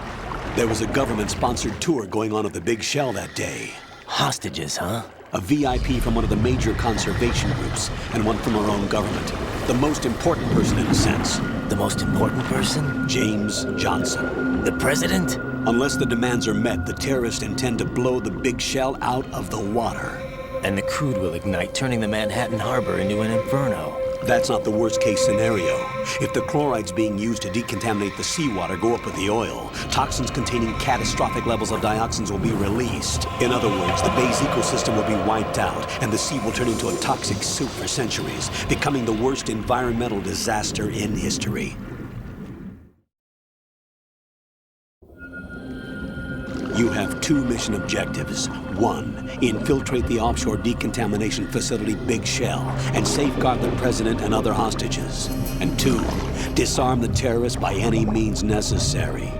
Speaker 10: There was a government-sponsored tour going on at the big shell that day.
Speaker 11: Hostages, huh?
Speaker 10: A VIP from one of the major conservation groups, and one from our own government. The most important person in a sense.
Speaker 11: The most important person?
Speaker 10: James Johnson.
Speaker 11: The President?
Speaker 10: Unless the demands are met, the terrorists intend to blow the big shell out of the water.
Speaker 11: And the crude will ignite, turning the Manhattan Harbor into an inferno.
Speaker 10: That's not the worst-case scenario. If the chlorides being used to decontaminate the seawater go up with the oil, toxins containing catastrophic levels of dioxins will be released. In other words, the bay's ecosystem will be wiped out, and the sea will turn into a toxic soup for centuries, becoming the worst environmental disaster in history. You have 2 mission objectives. 1, infiltrate the offshore decontamination facility Big Shell and safeguard the President and other hostages. And 2, disarm the terrorists by any means necessary.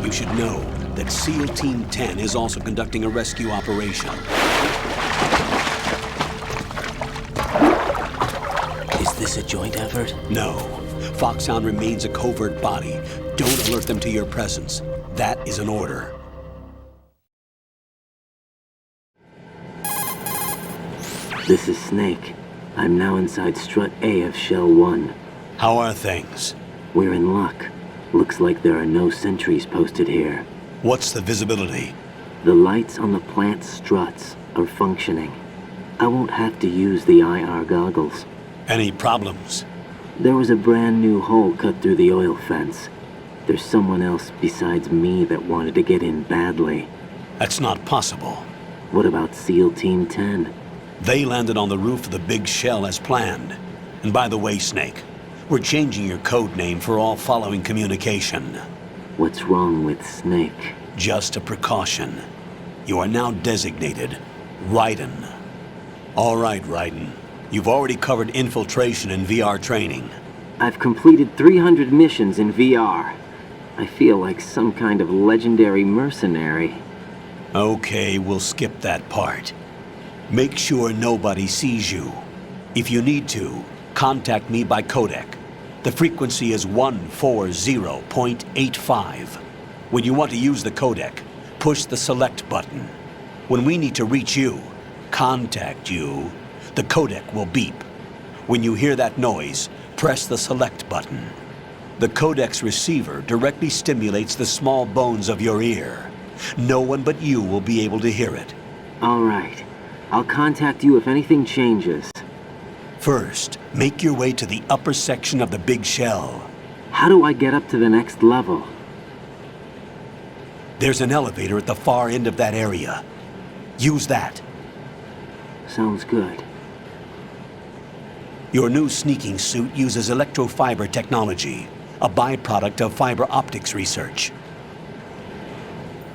Speaker 10: You should know that SEAL Team 10 is also conducting a rescue operation.
Speaker 11: Is this a joint effort?
Speaker 10: No. Foxhound remains a covert body. Don't alert them to your presence. That is an order.
Speaker 13: This is Snake. I'm now inside Strut A of Shell 1.
Speaker 10: How are things?
Speaker 13: We're in luck. Looks like there are no sentries posted here.
Speaker 10: What's the visibility?
Speaker 13: The lights on the plant struts are functioning. I won't have to use the IR goggles.
Speaker 10: Any problems?
Speaker 13: There was a brand new hole cut through the oil fence. There's someone else besides me that wanted to get in badly.
Speaker 10: That's not possible.
Speaker 13: What about SEAL Team 10?
Speaker 10: They landed on the roof of the big shell as planned. And by the way, Snake, we're changing your code name for all following communication.
Speaker 13: What's wrong with Snake?
Speaker 10: Just a precaution. You are now designated Raiden. All right, Raiden. You've already covered infiltration and VR training.
Speaker 13: I've completed 300 missions in VR. I feel like some kind of legendary mercenary.
Speaker 10: Okay, we'll skip that part. Make sure nobody sees you. If you need to, contact me by codec. The frequency is 140.85. When you want to use the codec, push the select button. When we need to reach you, contact you, the codec will beep. When you hear that noise, press the select button. The codec's receiver directly stimulates the small bones of your ear. No one but you will be able to hear it.
Speaker 13: All right. I'll contact you if anything changes.
Speaker 10: First, make your way to the upper section of the big shell.
Speaker 13: How do I get up to the next level?
Speaker 10: There's an elevator at the far end of that area. Use that.
Speaker 13: Sounds good.
Speaker 10: Your new sneaking suit uses electrofiber technology, a byproduct of fiber optics research.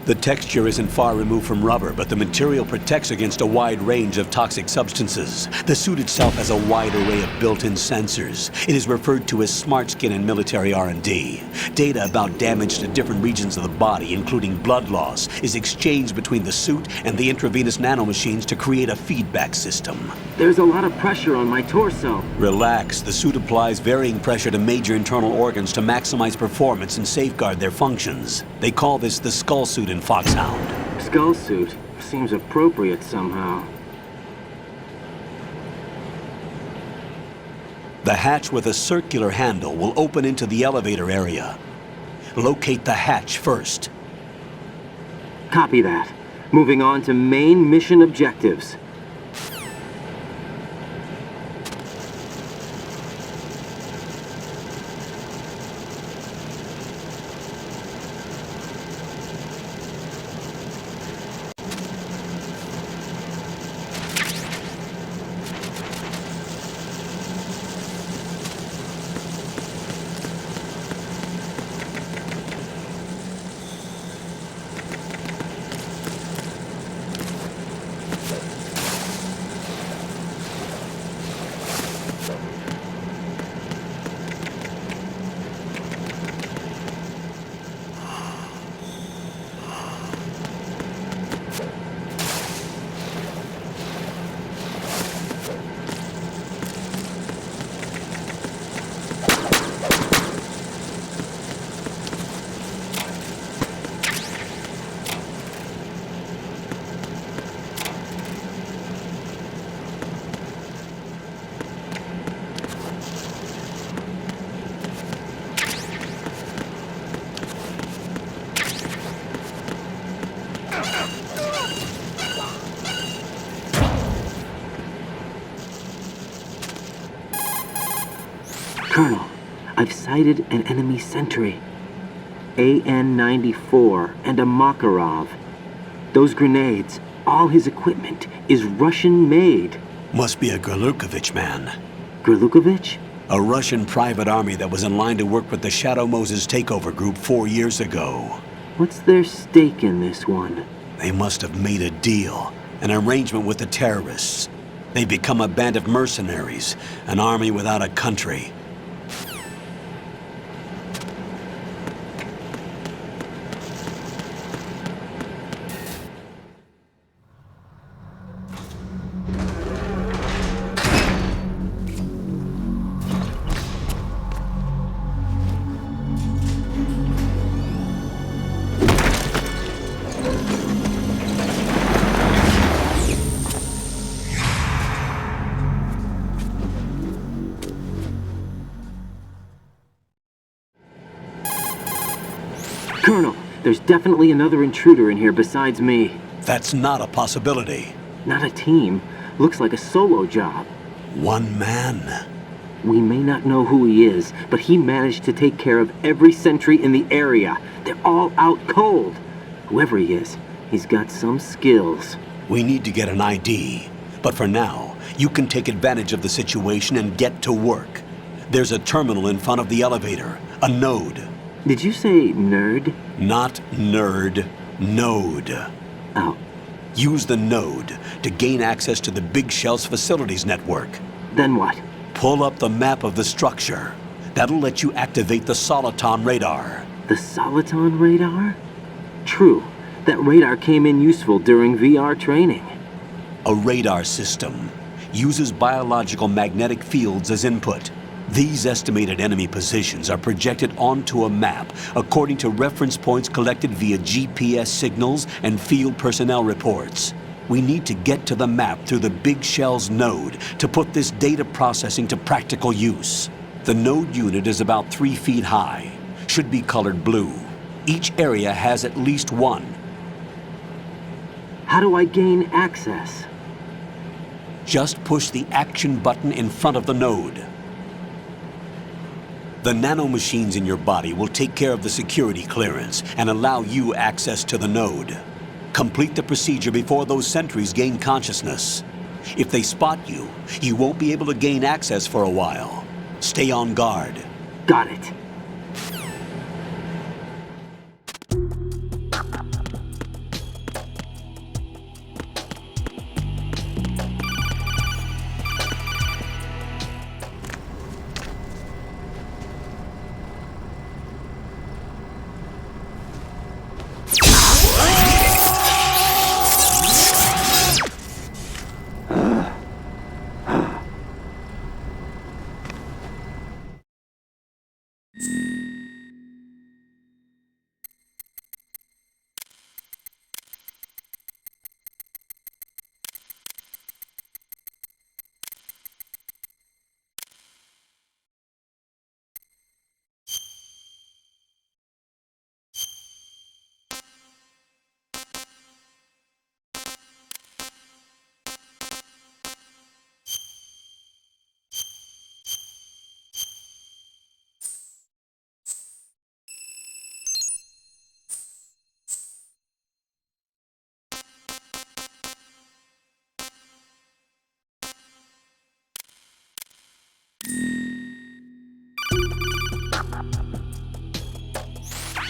Speaker 10: The texture isn't far removed from rubber, but the material protects against a wide range of toxic substances. The suit itself has a wide array of built-in sensors. It is referred to as smart skin in military R&D. Data about damage to different regions of the body, including blood loss, is exchanged between the suit and the intravenous nanomachines to create a feedback system.
Speaker 13: There's a lot of pressure on my torso.
Speaker 10: Relax. The suit applies varying pressure to major internal organs to maximize performance and safeguard their functions. They call this the skull suit in Foxhound.
Speaker 13: Skull suit seems appropriate somehow.
Speaker 10: The hatch with a circular handle will open into the elevator area. Locate the hatch first.
Speaker 13: Copy that. Moving on to main mission objectives. Colonel, I've sighted an enemy sentry. AN-94 and a Makarov. Those grenades, all his equipment, is Russian-made.
Speaker 10: Must be a Gerlukovich man.
Speaker 13: Gerlukovich?
Speaker 10: A Russian private army that was in line to work with the Shadow Moses takeover group 4 years ago.
Speaker 13: What's their stake in this one?
Speaker 10: They must have made a deal, an arrangement with the terrorists. They've become a band of mercenaries, an army without a country.
Speaker 13: Colonel, there's definitely another intruder in here besides me.
Speaker 10: That's not a possibility.
Speaker 13: Not a team. Looks like a solo job.
Speaker 10: One man.
Speaker 13: We may not know who he is, but he managed to take care of every sentry in the area. They're all out cold. Whoever he is, he's got some skills.
Speaker 10: We need to get an ID. But for now, you can take advantage of the situation and get to work. There's a terminal in front of the elevator. A node.
Speaker 13: Did you say nerd?
Speaker 10: Not nerd. Node.
Speaker 13: Oh.
Speaker 10: Use the node to gain access to the Big Shell's facilities network.
Speaker 13: Then what?
Speaker 10: Pull up the map of the structure. That'll let you activate the Soliton radar.
Speaker 13: The Soliton radar? True. That radar came in useful during VR training.
Speaker 10: A radar system uses biological magnetic fields as input. These estimated enemy positions are projected onto a map according to reference points collected via GPS signals and field personnel reports. We need to get to the map through the Big Shell's node to put this data processing to practical use. The node unit is about 3 feet high, should be colored blue. Each area has at least one.
Speaker 13: How do I gain access?
Speaker 10: Just push the action button in front of the node. The nanomachines in your body will take care of the security clearance and allow you access to the node. Complete the procedure before those sentries gain consciousness. If they spot you, you won't be able to gain access for a while. Stay on guard.
Speaker 13: Got it.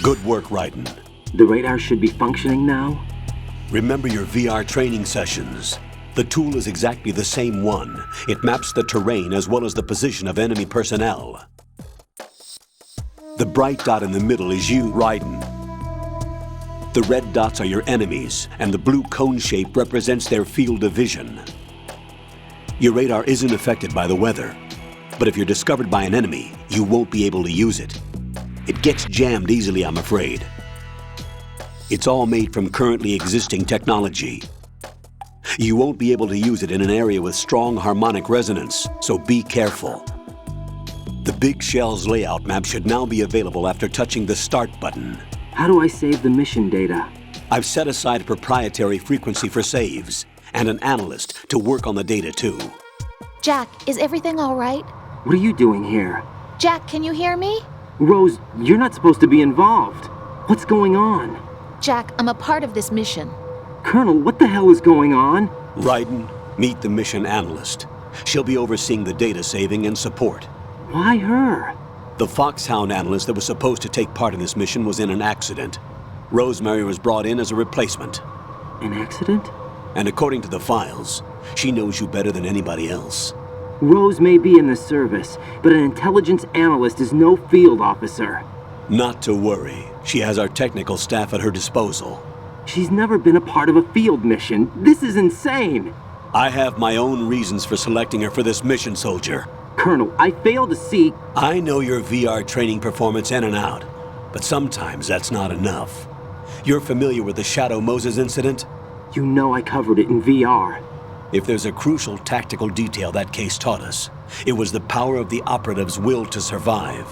Speaker 10: Good work, Raiden.
Speaker 13: The radar should be functioning now?
Speaker 10: Remember your VR training sessions. The tool is exactly the same one. It maps the terrain as well as the position of enemy personnel. The bright dot in the middle is you, Raiden. The red dots are your enemies, and the blue cone shape represents their field of vision. Your radar isn't affected by the weather, but if you're discovered by an enemy, you won't be able to use it. It gets jammed easily, I'm afraid. It's all made from currently existing technology. You won't be able to use it in an area with strong harmonic resonance, so be careful. The Big Shell's layout map should now be available after touching the Start button.
Speaker 13: How do I save the mission data?
Speaker 10: I've set aside a proprietary frequency for saves, and an analyst to work on the data too.
Speaker 14: Jack, is everything all right?
Speaker 13: What are you doing here?
Speaker 14: Jack, can you hear me?
Speaker 13: Rose, you're not supposed to be involved. What's going on?
Speaker 14: Jack, I'm a part of this mission.
Speaker 13: Colonel, what the hell is going on?
Speaker 10: Raiden, meet the mission analyst. She'll be overseeing the data saving and support.
Speaker 13: Why her?
Speaker 10: The Foxhound analyst that was supposed to take part in this mission was in an accident. Rosemary was brought in as a replacement.
Speaker 13: An accident?
Speaker 10: And according to the files, she knows you better than anybody else.
Speaker 13: Rose may be in the service, but an intelligence analyst is no field officer.
Speaker 10: Not to worry. She has our technical staff at her disposal.
Speaker 13: She's never been a part of a field mission. This is insane!
Speaker 10: I have my own reasons for selecting her for this mission, soldier.
Speaker 13: Colonel, I fail to see...
Speaker 10: I know your VR training performance in and out, but sometimes that's not enough. You're familiar with the Shadow Moses incident?
Speaker 13: You know I covered it in VR.
Speaker 10: If there's a crucial tactical detail that case taught us, it was the power of the operative's will to survive.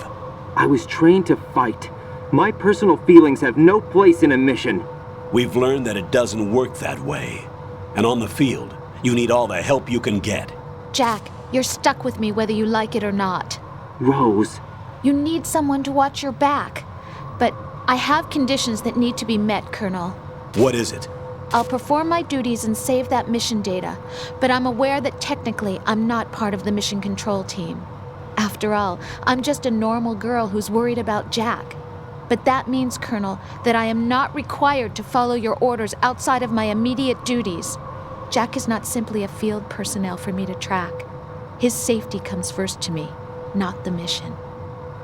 Speaker 13: I was trained to fight. My personal feelings have no place in a mission.
Speaker 10: We've learned that it doesn't work that way. And on the field, You need all the help you can get.
Speaker 14: Jack, you're stuck with me whether you like it or not.
Speaker 13: Rose.
Speaker 14: You need someone to watch your back. But I have conditions that need to be met, Colonel.
Speaker 10: What is it?
Speaker 14: I'll perform my duties and save that mission data, but I'm aware that technically I'm not part of the mission control team. After all, I'm just a normal girl who's worried about Jack. But that means, Colonel, that I am not required to follow your orders outside of my immediate duties. Jack is not simply a field personnel for me to track. His safety comes first to me, not the mission.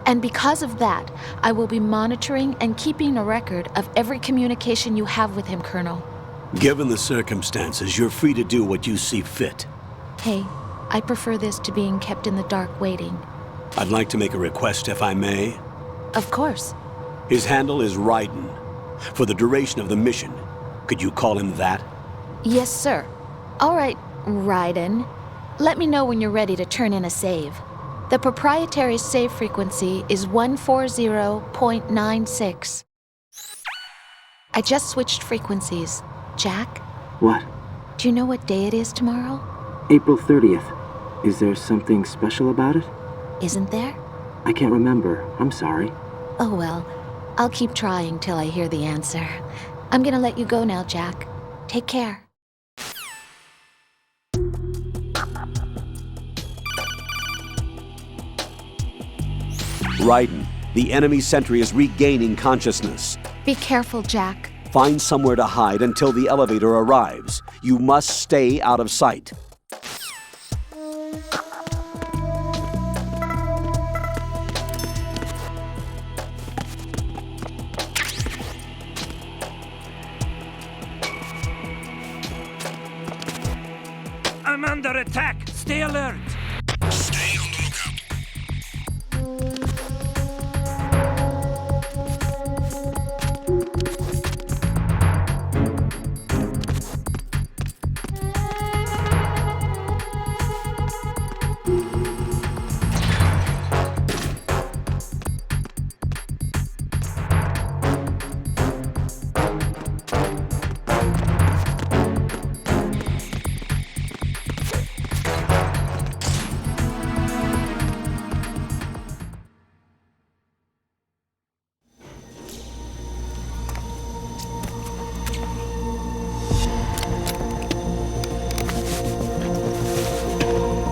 Speaker 14: And because of that, I will be monitoring and keeping a record of every communication you have with him, Colonel.
Speaker 10: Given the circumstances, you're free to do what you see fit.
Speaker 14: Hey, I prefer this to being kept in the dark waiting.
Speaker 10: I'd like to make a request, if I may.
Speaker 14: Of course.
Speaker 10: His handle is Raiden. For the duration of the mission, could you call him that?
Speaker 14: Yes, sir. All right, Raiden. Let me know when you're ready to turn in a save. The proprietary save frequency is 140.96. I just switched frequencies. Jack?
Speaker 13: What?
Speaker 14: Do you know what day it is tomorrow?
Speaker 13: April 30th. Is there something special about it?
Speaker 14: Isn't there?
Speaker 13: I can't remember. I'm sorry.
Speaker 14: Oh well, I'll keep trying till I hear the answer. I'm gonna let you go now, Jack. Take care.
Speaker 10: Raiden, the enemy sentry is regaining consciousness.
Speaker 14: Be careful, Jack.
Speaker 10: Find somewhere to hide until the elevator arrives. You must stay out of sight.
Speaker 6: I'm under attack! Stay alert!
Speaker 2: Stay on the lookout.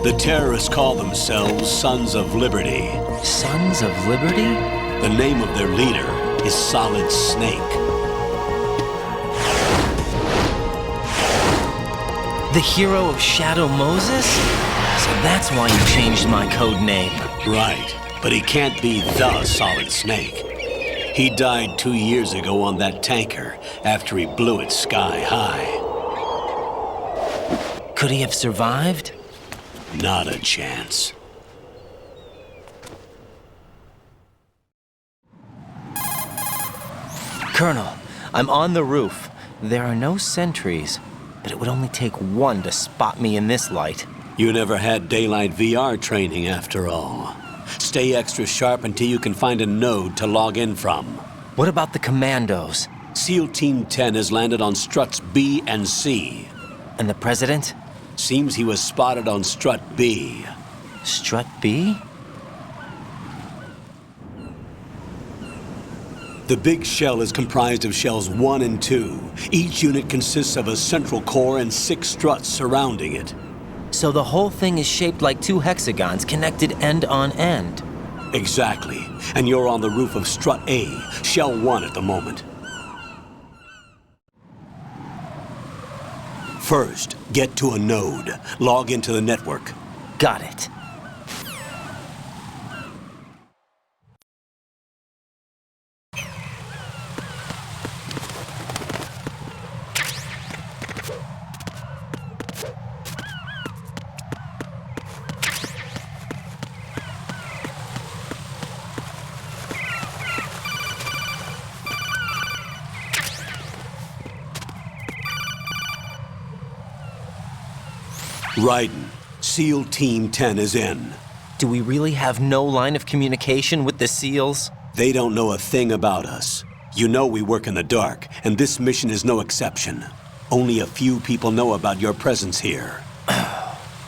Speaker 2: The terrorists call themselves Sons of Liberty.
Speaker 11: Sons of Liberty?
Speaker 10: The name of their leader is Solid Snake.
Speaker 11: The hero of Shadow Moses? So that's why you changed my code name.
Speaker 10: Right, but he can't be the Solid Snake. He died 2 years ago on that tanker after he blew it sky high.
Speaker 11: Could he have survived?
Speaker 10: Not a chance.
Speaker 11: Colonel, I'm on the roof. There are no sentries, but it would only take one to spot me in this light.
Speaker 10: You never had daylight VR training after all. Stay extra sharp until you can find a node to log in from.
Speaker 11: What about the commandos?
Speaker 10: SEAL Team 10 has landed on struts B and C.
Speaker 11: And the president?
Speaker 10: Seems he was spotted on strut B.
Speaker 11: Strut B?
Speaker 10: The big shell is comprised of shells 1 and 2. Each unit consists of a central core and 6 struts surrounding it.
Speaker 11: So the whole thing is shaped like 2 hexagons connected end on end.
Speaker 10: Exactly. And you're on the roof of strut A, shell 1 at the moment. First, get to a node. Log into the network.
Speaker 11: Got it.
Speaker 10: Raiden, SEAL Team 10 is in.
Speaker 11: Do we really have no line of communication with the SEALs?
Speaker 10: They don't know a thing about us. You know we work in the dark, and this mission is no exception. Only a few people know about your presence here.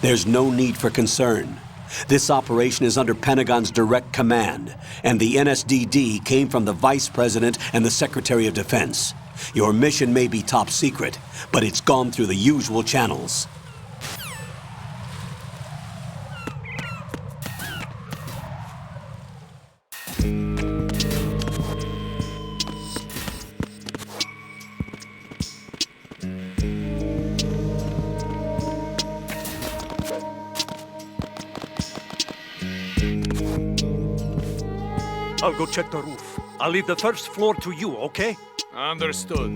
Speaker 10: There's no need for concern. This operation is under Pentagon's direct command, and the NSDD came from the Vice President and the Secretary of Defense. Your mission may be top secret, but it's gone through the usual channels.
Speaker 6: I'll go check the roof. I'll leave the first floor to you, okay?
Speaker 15: Understood.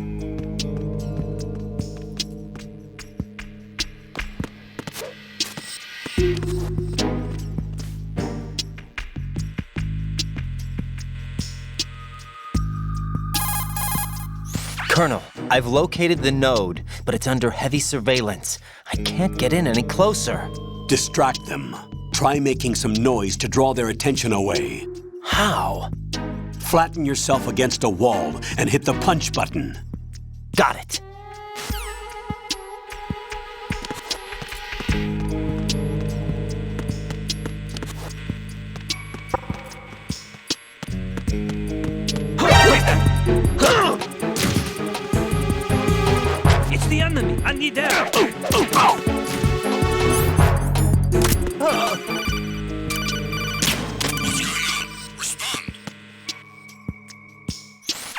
Speaker 11: Colonel, I've located the node, but it's under heavy surveillance. I can't get in any closer.
Speaker 10: Distract them. Try making some noise to draw their attention away.
Speaker 11: How?
Speaker 10: Flatten yourself against a wall and hit the punch button.
Speaker 11: Got it.
Speaker 6: It's the enemy. I need air.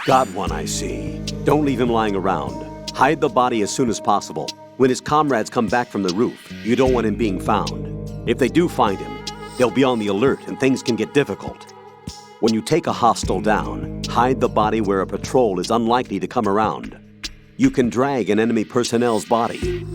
Speaker 10: Got one, I see. Don't leave him lying around. Hide the body as soon as possible. When his comrades come back from the roof, you don't want him being found. If they do find him, they'll be on the alert and things can get difficult. When you take a hostile down, hide the body where a patrol is unlikely to come around. You can drag an enemy personnel's body.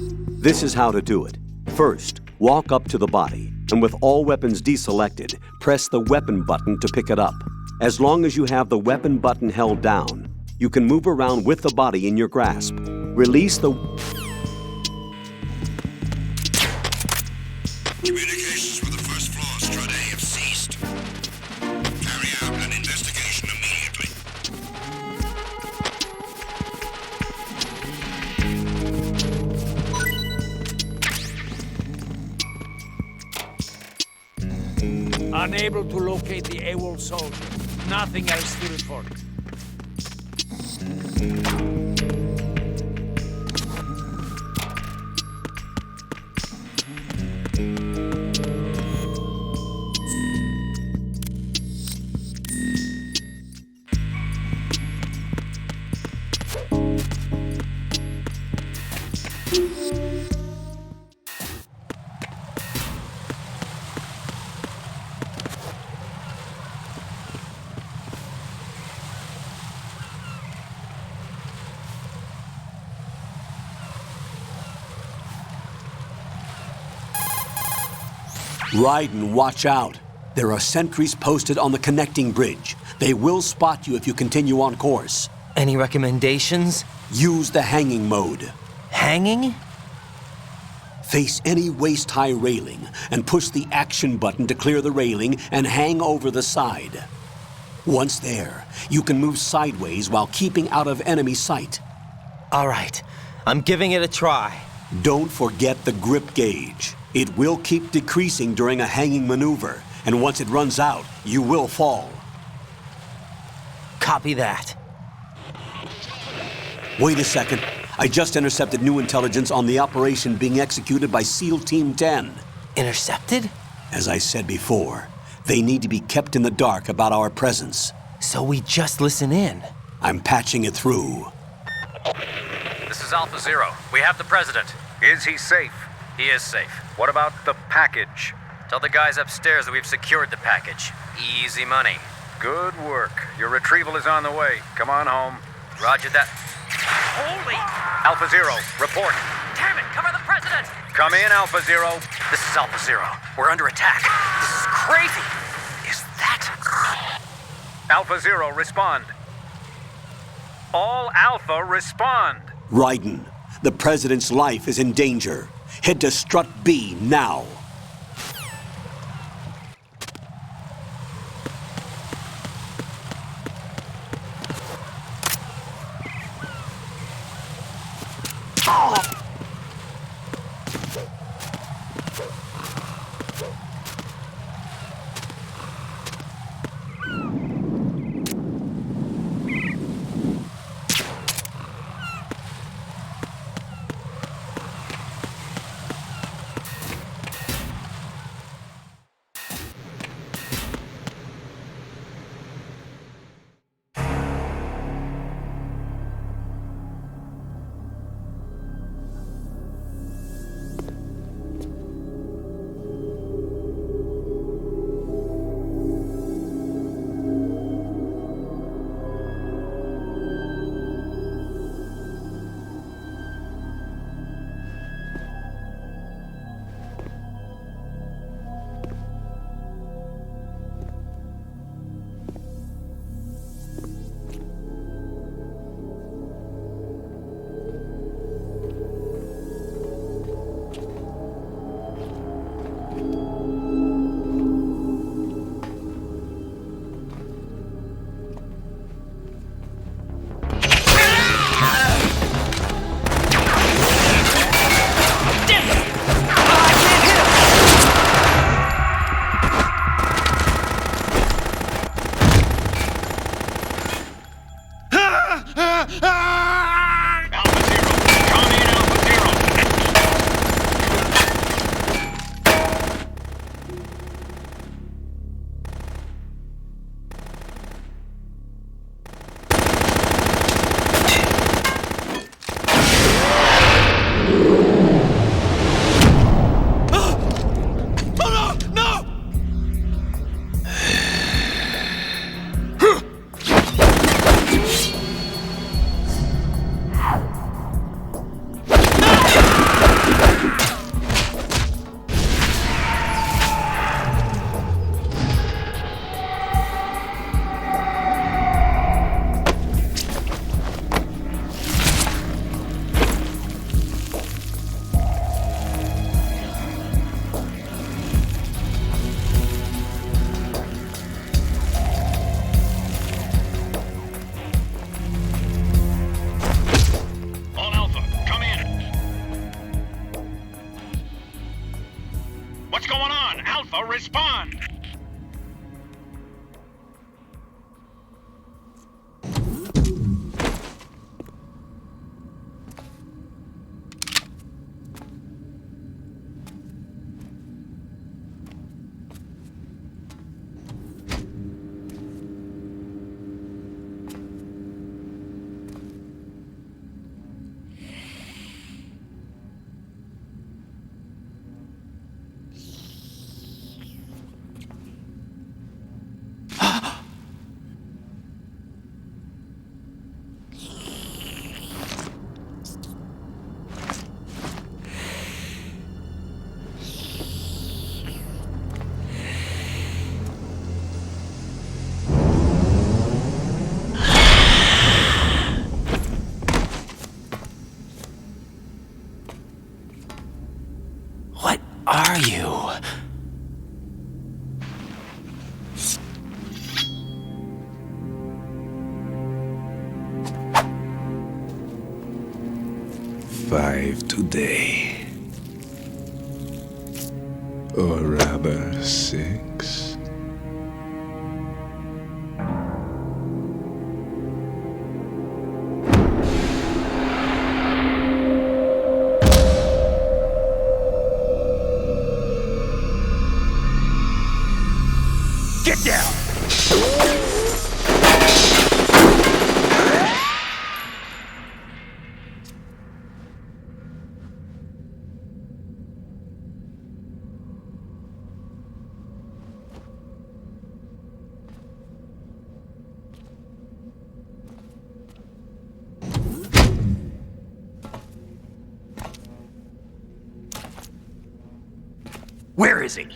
Speaker 10: This is how to do it. First, walk up to the body, and with all weapons deselected, press the weapon button to pick it up. As long as you have the weapon button held down, you can move around with the body in your grasp. Release the...
Speaker 16: Communications with the first floor, Strut A, have ceased. Carry out an investigation immediately.
Speaker 6: Unable to locate the AWOL soldier. Nothing else to report.
Speaker 10: Raiden, watch out. There are sentries posted on the connecting bridge. They will spot you if you continue on course.
Speaker 11: Any recommendations?
Speaker 10: Use the hanging mode.
Speaker 11: Hanging?
Speaker 10: Face any waist-high railing and push the action button to clear the railing and hang over the side. Once there, you can move sideways while keeping out of enemy sight.
Speaker 11: All right, I'm giving it a try.
Speaker 10: Don't forget the grip gauge. It will keep decreasing during a hanging maneuver, and once it runs out, you will fall.
Speaker 11: Copy that.
Speaker 10: Wait a second. I just intercepted new intelligence on the operation being executed by SEAL Team 10.
Speaker 11: Intercepted?
Speaker 10: As I said before, they need to be kept in the dark about our presence.
Speaker 11: So we just listen in?
Speaker 10: I'm patching it through.
Speaker 17: This is Alpha Zero. We have the president. Is he safe? He is safe. What about the package? Tell the guys upstairs that we've secured the package. Easy money. Good work. Your retrieval is on the way. Come on home. Roger that. Holy! Alpha Zero, report. Damn it, cover the president! Come in, Alpha Zero. This is Alpha Zero. We're under attack. This is crazy. Is that... Alpha Zero, respond. All Alpha, respond.
Speaker 10: Raiden, the president's life is in danger. Head to Strut B now.
Speaker 12: Respond!
Speaker 11: What are you?
Speaker 15: Five today. Or rather, 6.
Speaker 9: Get down!
Speaker 2: Where is he?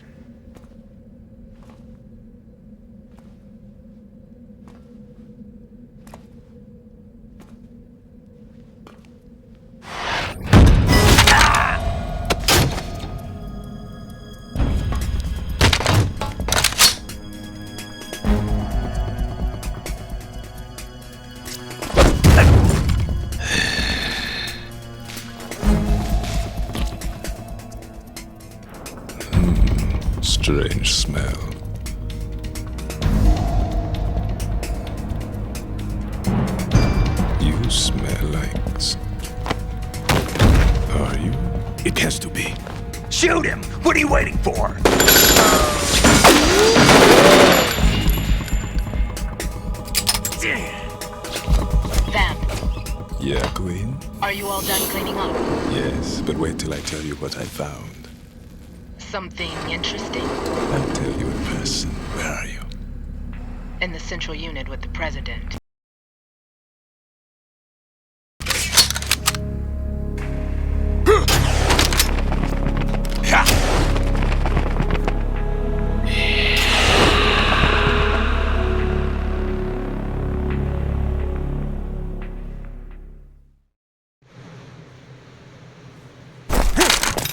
Speaker 15: strange smell. You smell like... Are you?
Speaker 1: It has to be. Shoot him! What are you waiting for?
Speaker 18: Vamp,
Speaker 15: Yeah, Queen?
Speaker 18: are you all done cleaning up?
Speaker 15: Yes, but wait till I tell you what I found.
Speaker 18: Something interesting?
Speaker 15: I'll tell you in person. Where are you?
Speaker 18: In the central unit with the president.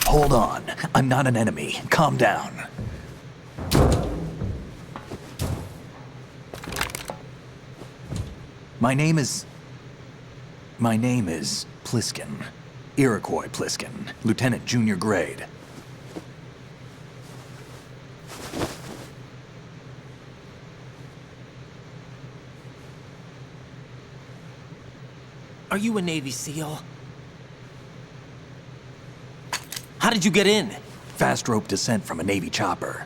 Speaker 1: Hold on. I'm not an enemy. Calm down. My name is Pliskin. Iroquois Pliskin. Lieutenant Junior Grade.
Speaker 11: Are you a Navy SEAL? How did you get in?
Speaker 1: Fast rope descent from a Navy chopper.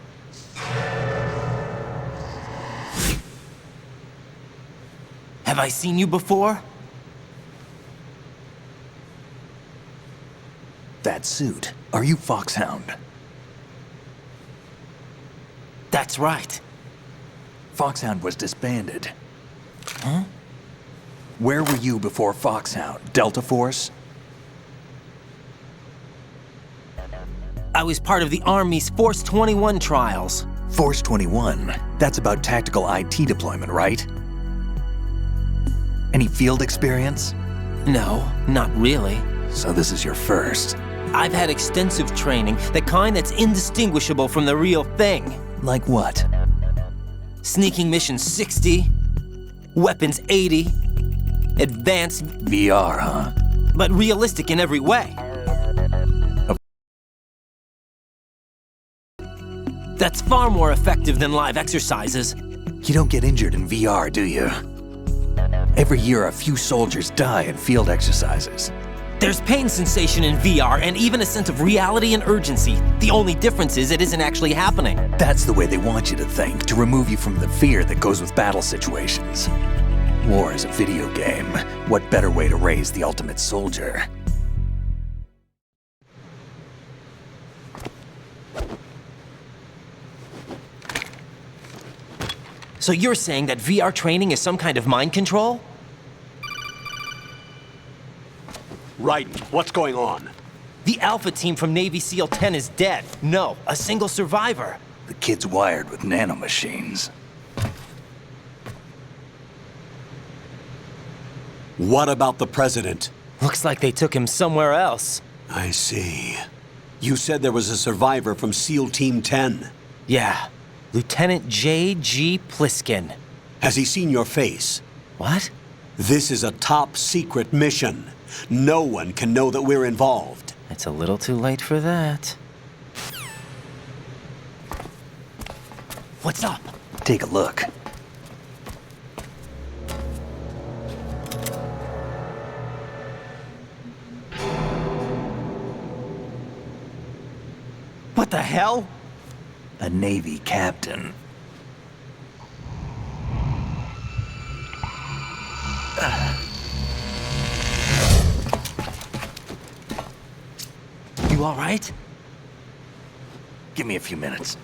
Speaker 11: Have I seen you before?
Speaker 1: That suit. Are you Foxhound?
Speaker 11: That's right.
Speaker 1: Foxhound was disbanded.
Speaker 11: Huh?
Speaker 1: Where were you before Foxhound? Delta Force?
Speaker 11: I was part of the Army's Force 21 trials.
Speaker 1: Force 21? That's about tactical IT deployment, right? Any field experience?
Speaker 11: No, not really.
Speaker 1: So this is your first.
Speaker 11: I've had extensive training, the kind that's indistinguishable from the real thing.
Speaker 1: Like what?
Speaker 11: Sneaking mission 60, weapons 80, advanced...
Speaker 1: VR, huh?
Speaker 11: But realistic in every way. That's far more effective than live exercises.
Speaker 1: You don't get injured in VR, do you? Every year, a few soldiers die in field exercises.
Speaker 11: There's pain sensation in VR and even a sense of reality and urgency. The only difference is it isn't actually happening.
Speaker 1: That's the way they want you to think, to remove you from the fear that goes with battle situations. War is a video game. What better way to raise the ultimate soldier?
Speaker 11: So you're saying that VR training is some kind of mind control?
Speaker 10: Raiden, what's going on?
Speaker 11: The Alpha team from Navy SEAL 10 is dead. No, a single survivor.
Speaker 1: The kid's wired with nanomachines.
Speaker 10: What about the president?
Speaker 11: Looks like they took him somewhere else.
Speaker 10: I see. You said there was a survivor from SEAL Team 10.
Speaker 11: Yeah. Lieutenant J.G. Pliskin.
Speaker 10: Has he seen your face?
Speaker 11: What?
Speaker 10: This is a top secret mission. No one can know that we're involved.
Speaker 11: It's a little too late for that. What's up?
Speaker 1: Take a look.
Speaker 11: What the hell?
Speaker 1: A Navy captain.
Speaker 11: You all right?
Speaker 1: Give me a few minutes.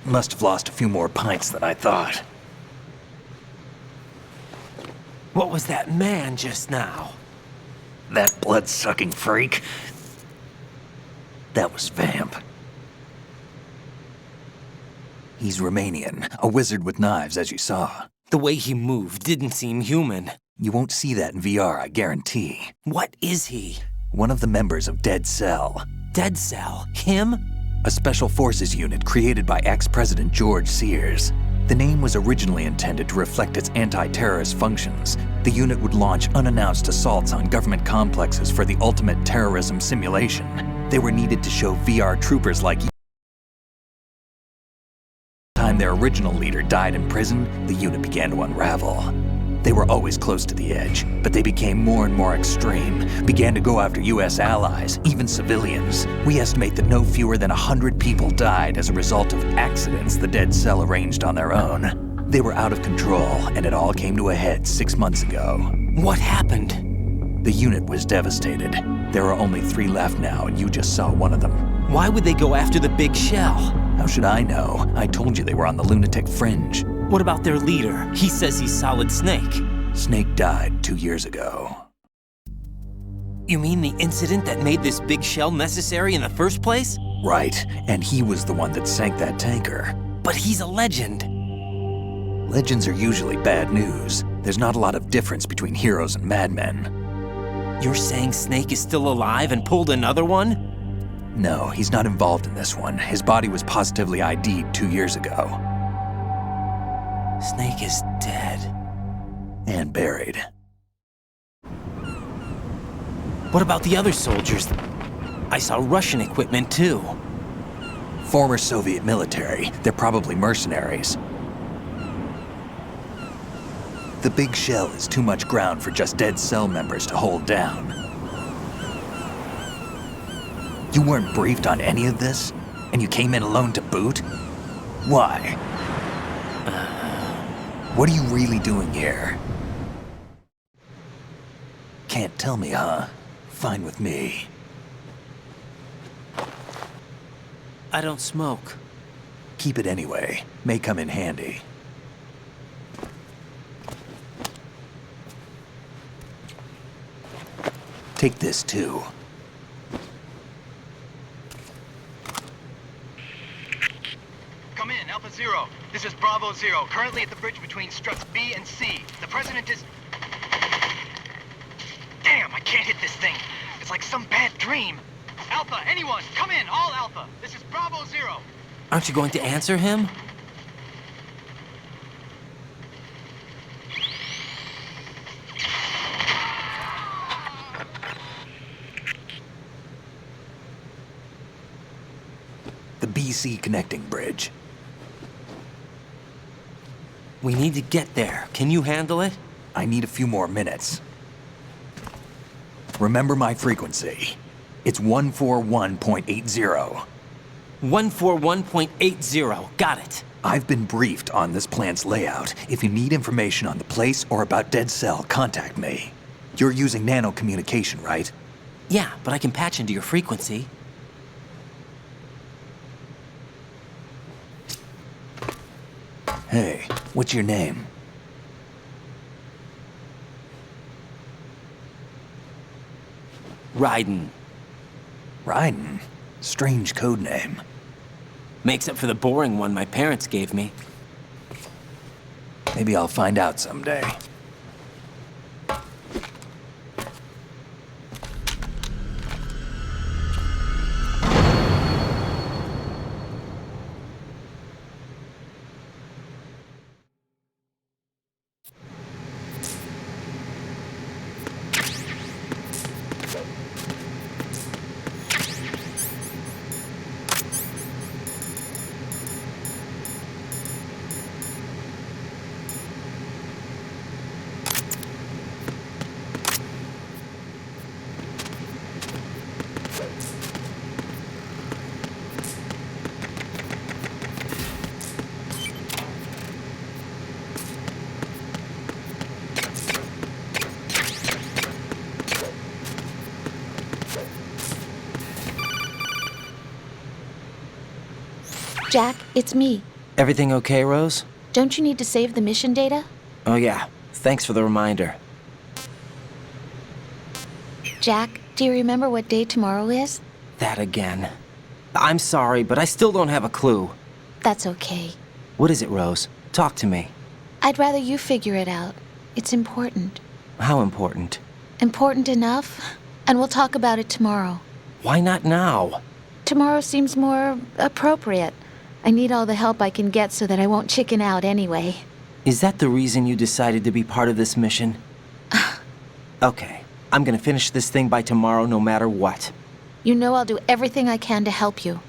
Speaker 1: Must have lost a few more pints than I thought.
Speaker 11: What was that man just now?
Speaker 1: That blood-sucking freak? That was Vamp. He's Romanian, a wizard with knives, as you saw.
Speaker 11: The way he moved didn't seem human.
Speaker 1: You won't see that in VR, I guarantee.
Speaker 11: What is he?
Speaker 1: One of the members of Dead Cell.
Speaker 11: Dead Cell? Him?
Speaker 1: A special forces unit created by ex-President George Sears. The name was originally intended to reflect its anti-terrorist functions. The unit would launch unannounced assaults on government complexes for the ultimate terrorism simulation. They were needed to show VR troopers like time their original leader died in prison, the unit began to unravel. They were always close to the edge, but they became more and more extreme, began to go after US allies, even civilians. We estimate that no fewer than 100 people died as a result of accidents the Dead Cell arranged on their own. They were out of control, and it all came to a head 6 months ago.
Speaker 11: What happened?
Speaker 1: The unit was devastated. There are only 3 left now, and you just saw one of them.
Speaker 11: Why would they go after the big shell?
Speaker 1: How should I know? I told you they were on the lunatic fringe.
Speaker 11: What about their leader? He says he's Solid Snake.
Speaker 1: Snake died 2 years ago.
Speaker 11: You mean the incident that made this big shell necessary in the first place?
Speaker 1: Right, and he was the one that sank that tanker.
Speaker 11: But he's a legend.
Speaker 1: Legends are usually bad news. There's not a lot of difference between heroes and madmen.
Speaker 11: You're saying Snake is still alive and pulled another one?
Speaker 1: No, he's not involved in this one. His body was positively ID'd 2 years ago.
Speaker 11: Snake is dead.
Speaker 1: And buried.
Speaker 11: What about the other soldiers? I saw Russian equipment too.
Speaker 1: Former Soviet military. They're probably mercenaries. The big shell is too much ground for just Dead Cell members to hold down. You weren't briefed on any of this? And you came in alone to boot? Why? What are you really doing here? Can't tell me, huh? Fine with me.
Speaker 11: I don't smoke.
Speaker 1: Keep it anyway. May come in handy. Take this too.
Speaker 12: Come in, Alpha Zero. This is Bravo Zero, currently at the bridge between struts B and C. The President is... Damn, I can't hit this thing. It's like some bad dream. Alpha, anyone, come in, all Alpha. This is Bravo Zero.
Speaker 11: Aren't you going to answer him?
Speaker 1: The BC connecting bridge.
Speaker 11: We need to get there. Can you handle it?
Speaker 1: I need a few more minutes. Remember my frequency. It's 141.80.
Speaker 11: 141.80. Got it.
Speaker 1: I've been briefed on this plant's layout. If you need information on the place or about Dead Cell, contact me. You're using nano communication, right?
Speaker 11: Yeah, but I can patch into your frequency.
Speaker 1: Hey, what's your name?
Speaker 11: Raiden.
Speaker 1: Raiden? Strange code name.
Speaker 11: Makes up for the boring one my parents gave me.
Speaker 1: Maybe I'll find out someday.
Speaker 14: Jack, it's me.
Speaker 11: Everything okay, Rose?
Speaker 14: Don't you need to save the mission data?
Speaker 11: Oh yeah, thanks for the reminder.
Speaker 14: Jack, do you remember what day tomorrow is?
Speaker 11: That again. I'm sorry, but I still don't have a clue.
Speaker 14: That's okay.
Speaker 11: What is it, Rose? Talk to me.
Speaker 14: I'd rather you figure it out. It's important.
Speaker 11: How important?
Speaker 14: Important enough, and we'll talk about it tomorrow.
Speaker 11: Why not now?
Speaker 14: Tomorrow seems more appropriate. I need all the help I can get so that I won't chicken out anyway.
Speaker 11: Is that the reason you decided to be part of this mission? Okay, I'm gonna finish this thing by tomorrow no matter what.
Speaker 14: You know I'll do everything I can to help you.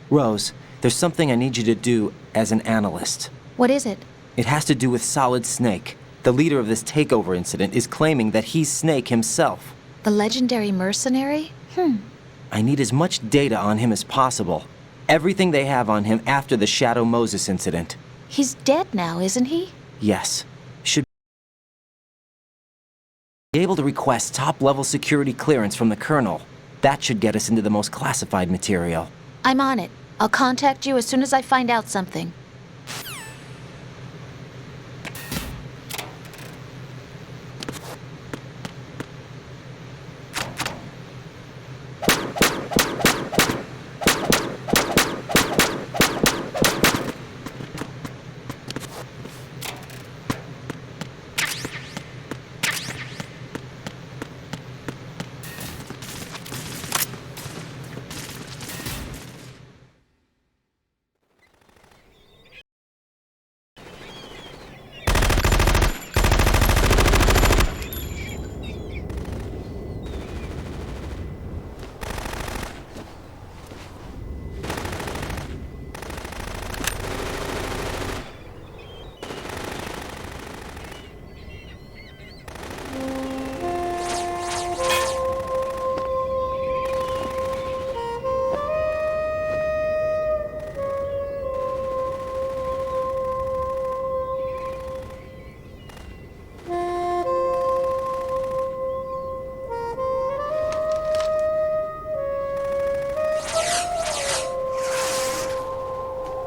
Speaker 11: Rose, There's something I need you to do as an analyst.
Speaker 14: What is it?
Speaker 11: It has to do with Solid Snake. The leader of this takeover incident is claiming that he's Snake himself.
Speaker 14: The legendary mercenary?
Speaker 11: I need as much data on him as possible. Everything they have on him after the Shadow Moses incident.
Speaker 14: He's dead now, isn't he?
Speaker 11: Yes. Should be able to request top-level security clearance from the Colonel. That should get us into the most classified material.
Speaker 14: I'm on it. I'll contact you as soon as I find out something.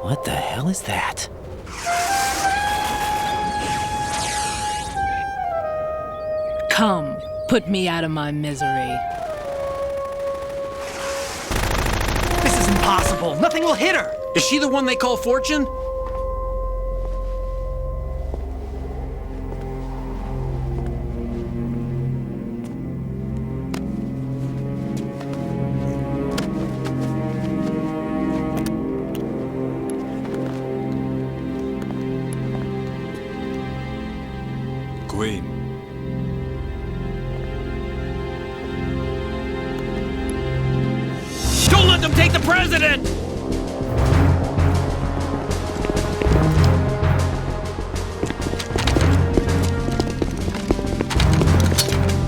Speaker 11: What the hell is that?
Speaker 19: Come, put me out of my misery.
Speaker 3: This is impossible. Nothing will hit her. Is she the one they call Fortune?
Speaker 15: Queen.
Speaker 3: Don't let them take the president!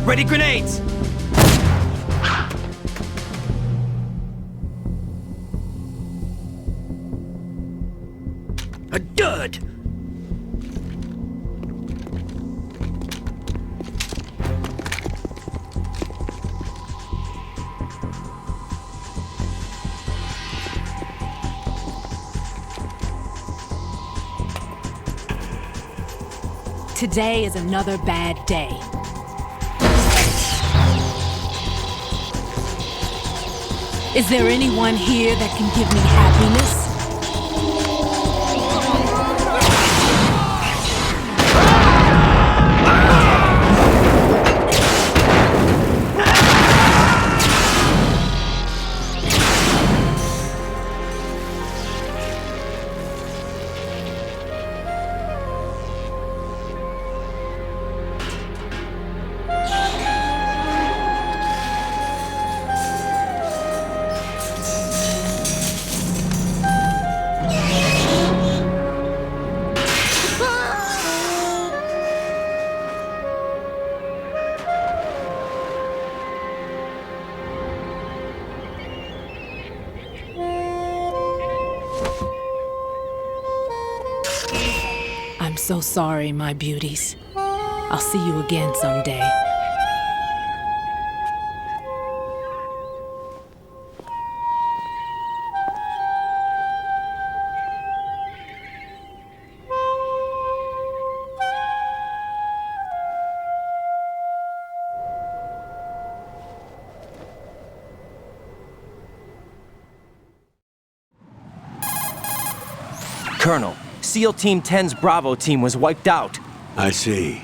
Speaker 3: Ready grenades! A dud!
Speaker 19: Today is another bad day. Is there anyone here that can give me happiness? I'm so sorry, my beauties. I'll see you again someday.
Speaker 11: Colonel, SEAL Team 10's Bravo team was wiped out.
Speaker 10: I see.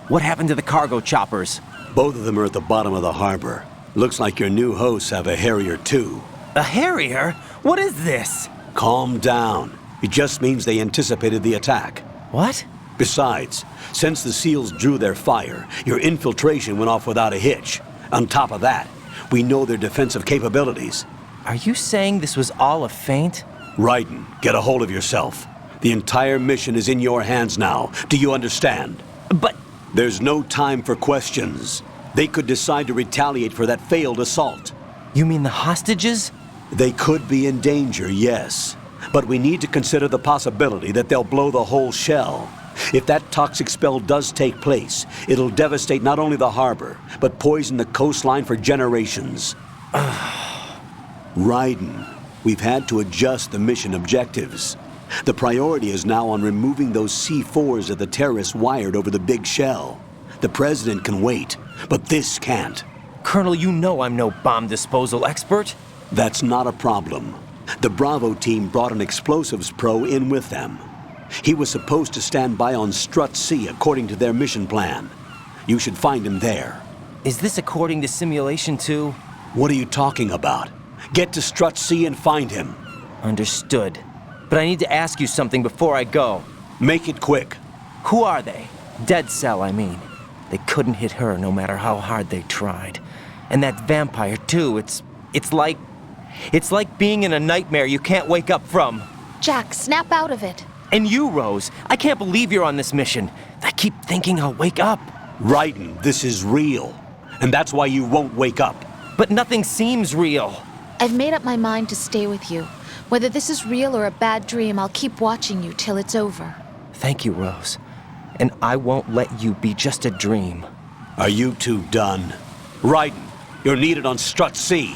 Speaker 11: What happened to the cargo choppers?
Speaker 10: Both of them are at the bottom of the harbor. Looks like your new hosts have a Harrier too.
Speaker 11: A Harrier? What is this?
Speaker 10: Calm down. It just means they anticipated the attack.
Speaker 11: What?
Speaker 10: Besides, since the SEALs drew their fire, your infiltration went off without a hitch. On top of that, we know their defensive capabilities.
Speaker 11: Are you saying this was all a feint?
Speaker 10: Raiden, get a hold of yourself. The entire mission is in your hands now. Do you understand?
Speaker 11: But...
Speaker 10: There's no time for questions. They could decide to retaliate for that failed assault.
Speaker 11: You mean the hostages?
Speaker 10: They could be in danger, yes. But we need to consider the possibility that they'll blow the whole shell. If that toxic spell does take place, it'll devastate not only the harbor, but poison the coastline for generations. Raiden, we've had to adjust the mission objectives. The priority is now on removing those C4s that the terrorists wired over the big shell. The President can wait, but this can't.
Speaker 11: Colonel, you know I'm no bomb disposal expert.
Speaker 10: That's not a problem. The Bravo team brought an explosives pro in with them. He was supposed to stand by on Strut C according to their mission plan. You should find him there.
Speaker 11: Is this according to Simulation 2?
Speaker 10: What are you talking about? Get to Strut C and find him.
Speaker 11: Understood. But I need to ask you something before I go.
Speaker 10: Make it quick.
Speaker 11: Who are they? Dead Cell, I mean. They couldn't hit her no matter how hard they tried. And that vampire, too, it's like being in a nightmare you can't wake up from.
Speaker 14: Jack, snap out of it.
Speaker 11: And you, Rose, I can't believe you're on this mission. I keep thinking I'll wake up.
Speaker 10: Raiden, this is real. And that's why you won't wake up.
Speaker 11: But nothing seems real.
Speaker 14: I've made up my mind to stay with you. Whether this is real or a bad dream, I'll keep watching you till it's over.
Speaker 11: Thank you, Rose. And I won't let you be just a dream.
Speaker 10: Are you two done? Raiden, you're needed on Strut C.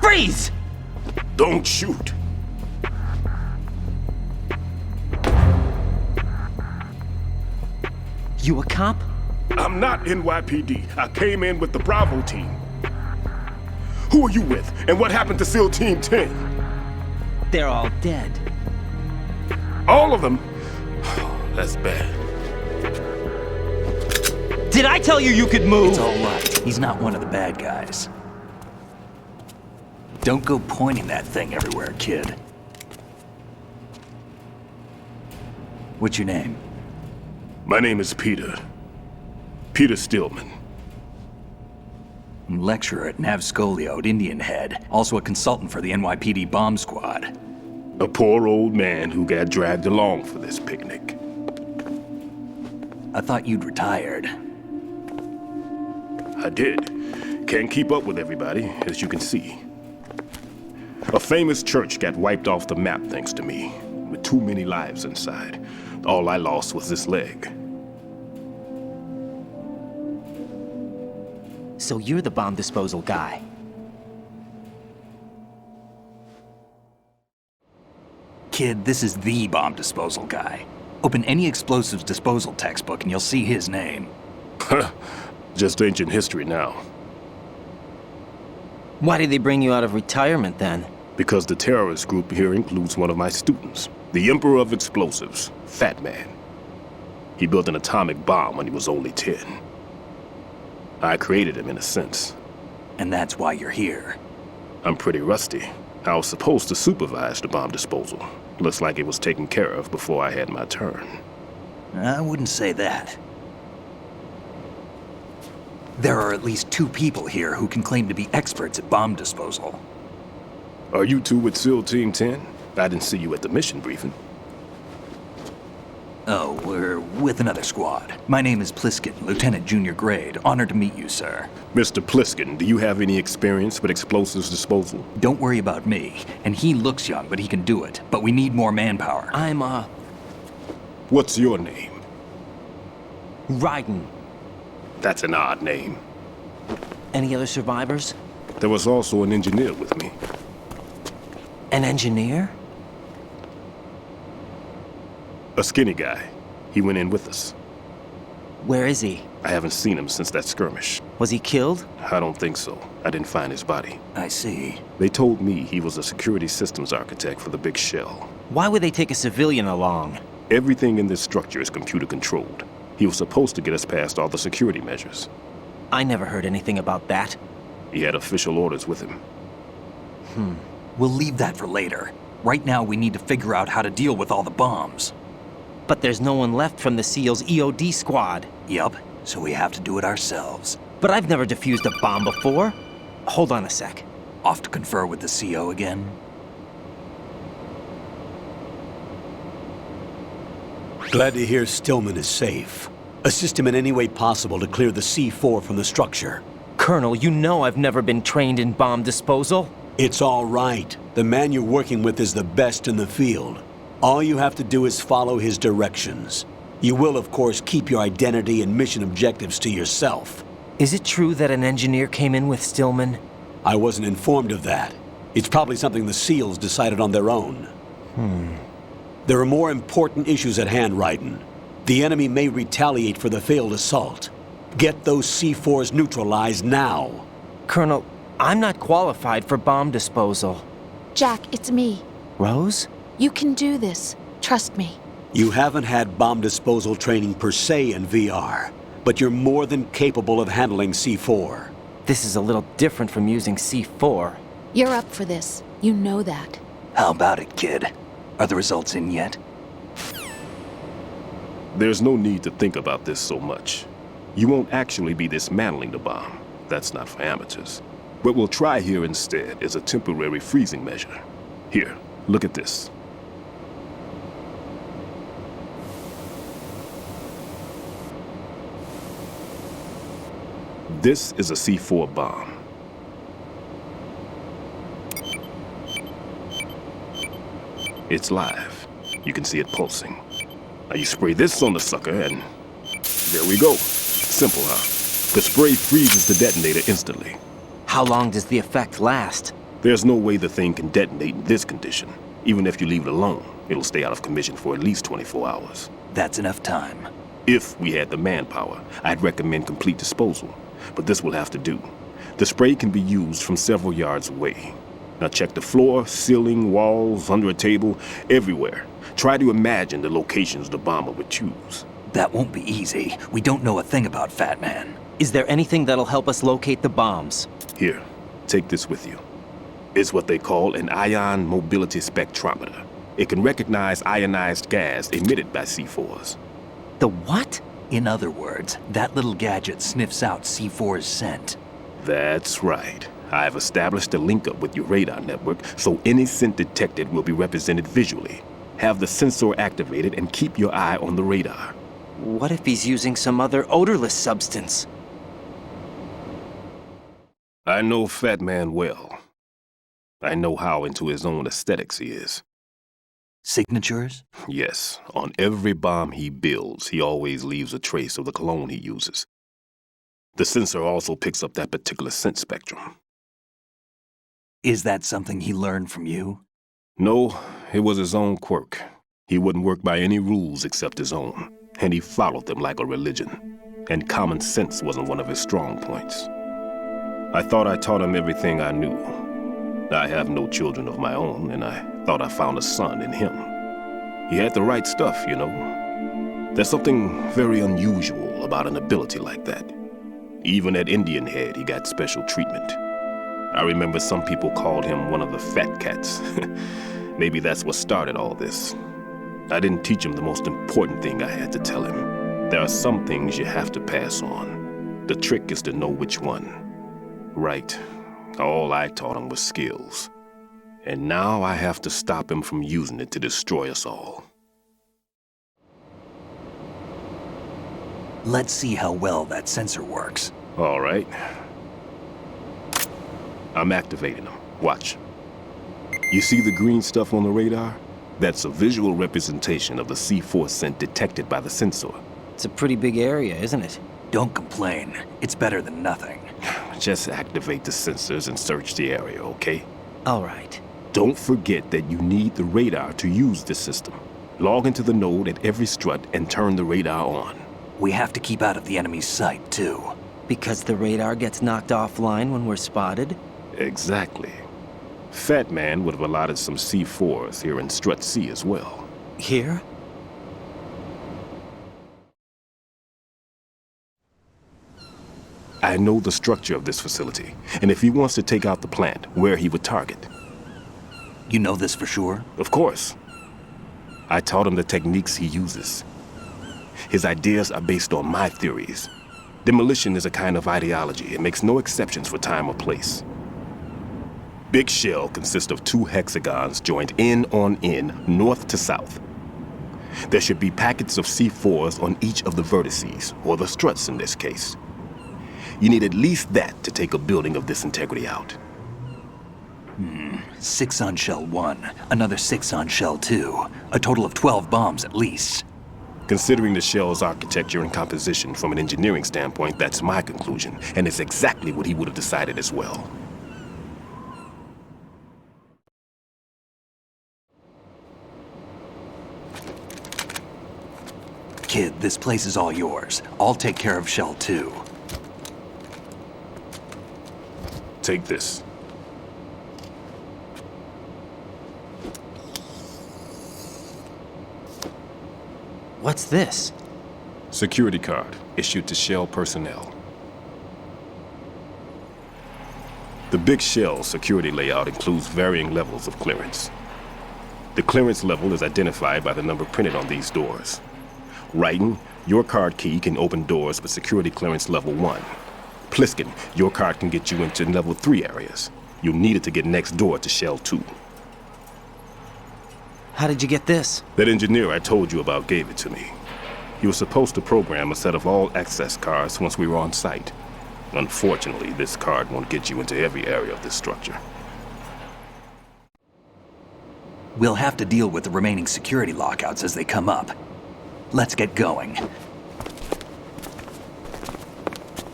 Speaker 11: Freeze!
Speaker 16: Don't shoot.
Speaker 11: You a cop?
Speaker 16: I'm not NYPD. I came in with the Bravo team. Who are you with? And what happened to SEAL Team 10?
Speaker 11: They're all dead.
Speaker 16: All of them? That's bad.
Speaker 11: Did I tell you could move?
Speaker 1: It's all right. He's not one of the bad guys. Don't go pointing that thing everywhere, kid. What's your name?
Speaker 16: My name is Peter. Peter Stillman.
Speaker 1: I'm lecturer at Navscolio at Indian Head, also a consultant for the NYPD bomb squad.
Speaker 16: A poor old man who got dragged along for this picnic.
Speaker 1: I thought you'd retired.
Speaker 16: I did. Can't keep up with everybody, as you can see. A famous church got wiped off the map thanks to me, with too many lives inside. All I lost was this leg.
Speaker 11: So you're the bomb disposal guy.
Speaker 1: Kid, this is the bomb disposal guy. Open any explosives disposal textbook and you'll see his name.
Speaker 16: Just ancient history now.
Speaker 11: Why did they bring you out of retirement then?
Speaker 16: Because the terrorist group here includes one of my students, the Emperor of Explosives, Fat Man. He built an atomic bomb when he was only 10. I created him in a sense.
Speaker 1: And that's why you're here.
Speaker 16: I'm pretty rusty. I was supposed to supervise the bomb disposal. Looks like it was taken care of before I had my turn.
Speaker 1: I wouldn't say that. There are at least 2 people here who can claim to be experts at bomb disposal.
Speaker 16: Are you two with SEAL Team 10? I didn't see you at the mission briefing.
Speaker 1: Oh, we're with another squad. My name is Pliskin, Lieutenant Junior Grade. Honored to meet you, sir.
Speaker 16: Mr. Pliskin, do you have any experience with explosives disposal?
Speaker 1: Don't worry about me. And he looks young, but he can do it. But we need more manpower.
Speaker 16: What's your name?
Speaker 11: Raiden.
Speaker 16: That's an odd name.
Speaker 11: Any other survivors?
Speaker 16: There was also an engineer with me.
Speaker 11: An engineer?
Speaker 16: A skinny guy. He went in with us.
Speaker 11: Where is he?
Speaker 16: I haven't seen him since that skirmish.
Speaker 11: Was he killed?
Speaker 16: I don't think so. I didn't find his body.
Speaker 1: I see.
Speaker 16: They told me he was a security systems architect for the big shell.
Speaker 11: Why would they take a civilian along?
Speaker 16: Everything in this structure is computer controlled. He was supposed to get us past all the security measures.
Speaker 11: I never heard anything about that.
Speaker 16: He had official orders with him.
Speaker 1: We'll leave that for later. Right now, we need to figure out how to deal with all the bombs.
Speaker 11: But there's no one left from the SEAL's EOD squad.
Speaker 1: Yup, so we have to do it ourselves.
Speaker 11: But I've never defused a bomb before. Hold on a sec.
Speaker 1: Off to confer with the CO again?
Speaker 10: Glad to hear Stillman is safe. Assist him in any way possible to clear the C4 from the structure.
Speaker 11: Colonel, you know I've never been trained in bomb disposal.
Speaker 10: It's all right. The man you're working with is the best in the field. All you have to do is follow his directions. You will, of course, keep your identity and mission objectives to yourself.
Speaker 11: Is it true that an engineer came in with Stillman?
Speaker 10: I wasn't informed of that. It's probably something the SEALs decided on their own. There are more important issues at hand, Raiden. The enemy may retaliate for the failed assault. Get those C4s neutralized now.
Speaker 11: Colonel, I'm not qualified for bomb disposal.
Speaker 14: Jack, it's me.
Speaker 11: Rose?
Speaker 14: You can do this. Trust me.
Speaker 10: You haven't had bomb disposal training per se in VR, but you're more than capable of handling C4.
Speaker 11: This is a little different from using C4.
Speaker 14: You're up for this. You know that.
Speaker 1: How about it, kid? Are the results in yet?
Speaker 16: There's no need to think about this so much. You won't actually be dismantling the bomb. That's not for amateurs. What we'll try here instead is a temporary freezing measure. Here, look at this. This is a C4 bomb. It's live. You can see it pulsing. Now you spray this on the sucker and there we go. Simple, huh? The spray freezes the detonator instantly.
Speaker 11: How long does the effect last?
Speaker 16: There's no way the thing can detonate in this condition. Even if you leave it alone, it'll stay out of commission for at least 24 hours.
Speaker 1: That's enough time.
Speaker 16: If we had the manpower, I'd recommend complete disposal. But this will have to do. The spray can be used from several yards away. Now check the floor, ceiling, walls, under a table, everywhere. Try to imagine the locations the bomber would choose.
Speaker 1: That won't be easy. We don't know a thing about Fat Man.
Speaker 11: Is there anything that'll help us locate the bombs?
Speaker 16: Here, take this with you. It's what they call an ion mobility spectrometer. It can recognize ionized gas emitted by C4s.
Speaker 11: The what?
Speaker 1: In other words, that little gadget sniffs out C4's scent.
Speaker 16: That's right. I've established a link-up with your radar network, so any scent detected will be represented visually. Have the sensor activated and keep your eye on the radar.
Speaker 11: What if he's using some other odorless substance?
Speaker 16: I know Fat Man well. I know how into his own aesthetics he is.
Speaker 1: Signatures?
Speaker 16: Yes, on every bomb he builds, he always leaves a trace of the cologne he uses. The sensor also picks up that particular scent spectrum.
Speaker 1: Is that something he learned from you?
Speaker 16: No, it was his own quirk. He wouldn't work by any rules except his own, and he followed them like a religion. And common sense wasn't one of his strong points. I thought I taught him everything I knew. I have no children of my own, and I thought I found a son in him. He had the right stuff, you know. There's something very unusual about an ability like that. Even at Indian Head, he got special treatment. I remember some people called him one of the fat cats. Maybe that's what started all this. I didn't teach him the most important thing I had to tell him. There are some things you have to pass on. The trick is to know which one. Right. All I taught him was skills. And now I have to stop him from using it to destroy us all.
Speaker 1: Let's see how well that sensor works.
Speaker 16: All right. I'm activating them. Watch. You see the green stuff on the radar? That's a visual representation of the C4 scent detected by the sensor.
Speaker 11: It's a pretty big area, isn't it?
Speaker 1: Don't complain. It's better than nothing.
Speaker 16: Just activate the sensors and search the area, okay?
Speaker 11: All right.
Speaker 16: Don't forget that you need the radar to use this system. Log into the node at every strut and turn the radar on.
Speaker 1: We have to keep out of the enemy's sight, too.
Speaker 11: Because the radar gets knocked offline when we're spotted?
Speaker 16: Exactly. Fat Man would have allotted some C4s here in Strut C as well.
Speaker 11: Here?
Speaker 16: I know the structure of this facility, and if he wants to take out the plant, where he would target.
Speaker 1: You know this for sure?
Speaker 16: Of course. I taught him the techniques he uses. His ideas are based on my theories. Demolition is a kind of ideology. It makes no exceptions for time or place. Big Shell consists of 2 hexagons joined end on end, north to south. There should be packets of C4s on each of the vertices, or the struts in this case. You need at least that to take a building of this integrity out.
Speaker 1: 6 on Shell 1, another 6 on Shell 2. A total of 12 bombs at least.
Speaker 16: Considering the shell's architecture and composition from an engineering standpoint, that's my conclusion, and it's exactly what he would have decided as well.
Speaker 1: Kid, this place is all yours. I'll take care of Shell 2.
Speaker 16: Take this.
Speaker 11: What's this?
Speaker 16: Security card issued to Shell personnel. The Big Shell security layout includes varying levels of clearance. The clearance level is identified by the number printed on these doors. Raiden, your card key can open doors with security clearance level 1. Pliskin, your card can get you into level 3 areas. You'll need it to get next door to Shell 2.
Speaker 11: How did you get this?
Speaker 16: That engineer I told you about gave it to me. He was supposed to program a set of all-access cards once we were on site. Unfortunately, this card won't get you into every area of this structure.
Speaker 1: We'll have to deal with the remaining security lockouts as they come up. Let's get going.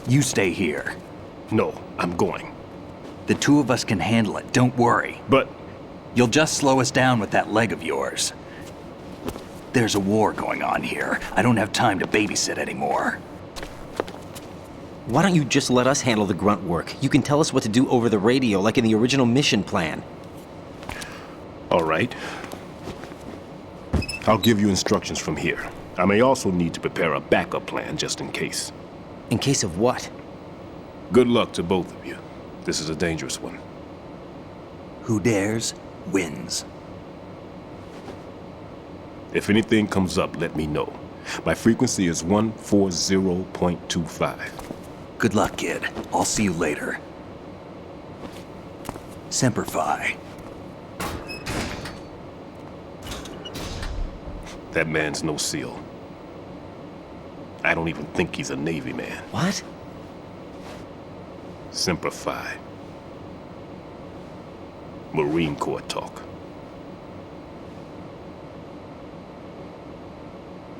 Speaker 1: You stay here.
Speaker 16: No, I'm going.
Speaker 1: The 2 of us can handle it, don't worry.
Speaker 16: But...
Speaker 1: You'll just slow us down with that leg of yours. There's a war going on here. I don't have time to babysit anymore.
Speaker 11: Why don't you just let us handle the grunt work? You can tell us what to do over the radio, like in the original mission plan.
Speaker 16: All right. I'll give you instructions from here. I may also need to prepare a backup plan just in case.
Speaker 11: In case of what?
Speaker 16: Good luck to both of you. This is a dangerous one.
Speaker 1: Who dares, wins.
Speaker 16: If anything comes up, let me know. My frequency is 140.25.
Speaker 1: Good luck, kid. I'll see you later. Semper Fi.
Speaker 16: That man's no SEAL. I don't even think he's a Navy man.
Speaker 11: What?
Speaker 16: Semper Fi. Marine Corps talk.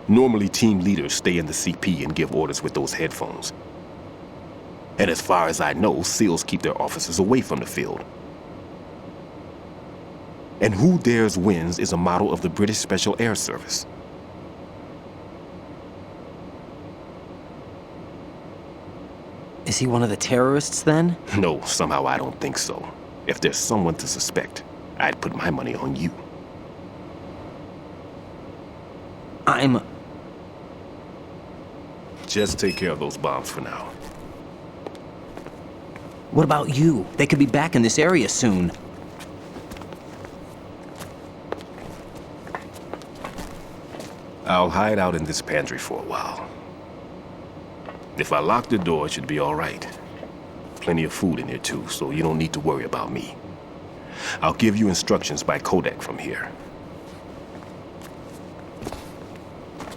Speaker 16: Normally, team leaders stay in the CP and give orders with those headphones. And as far as I know, SEALs keep their officers away from the field. And Who Dares Wins is a model of the British Special Air Service.
Speaker 11: Is he one of the terrorists, then?
Speaker 16: No, somehow I don't think so. If there's someone to suspect, I'd put my money on you. Just take care of those bombs for now.
Speaker 11: What about you? They could be back in this area soon.
Speaker 16: I'll hide out in this pantry for a while. If I lock the door, it should be all right. Plenty of food in here too, so you don't need to worry about me. I'll give you instructions by codec from here.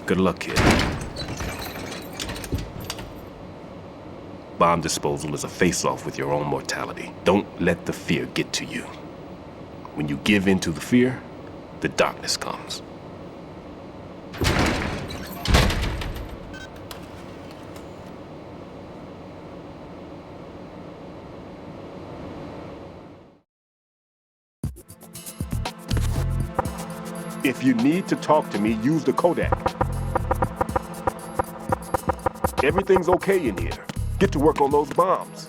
Speaker 16: Good luck, kid. Bomb disposal is a face-off with your own mortality. Don't let the fear get to you. When you give in to the fear, the darkness comes. If you need to talk to me, use the Kodak. Everything's okay in here. Get to work on those bombs.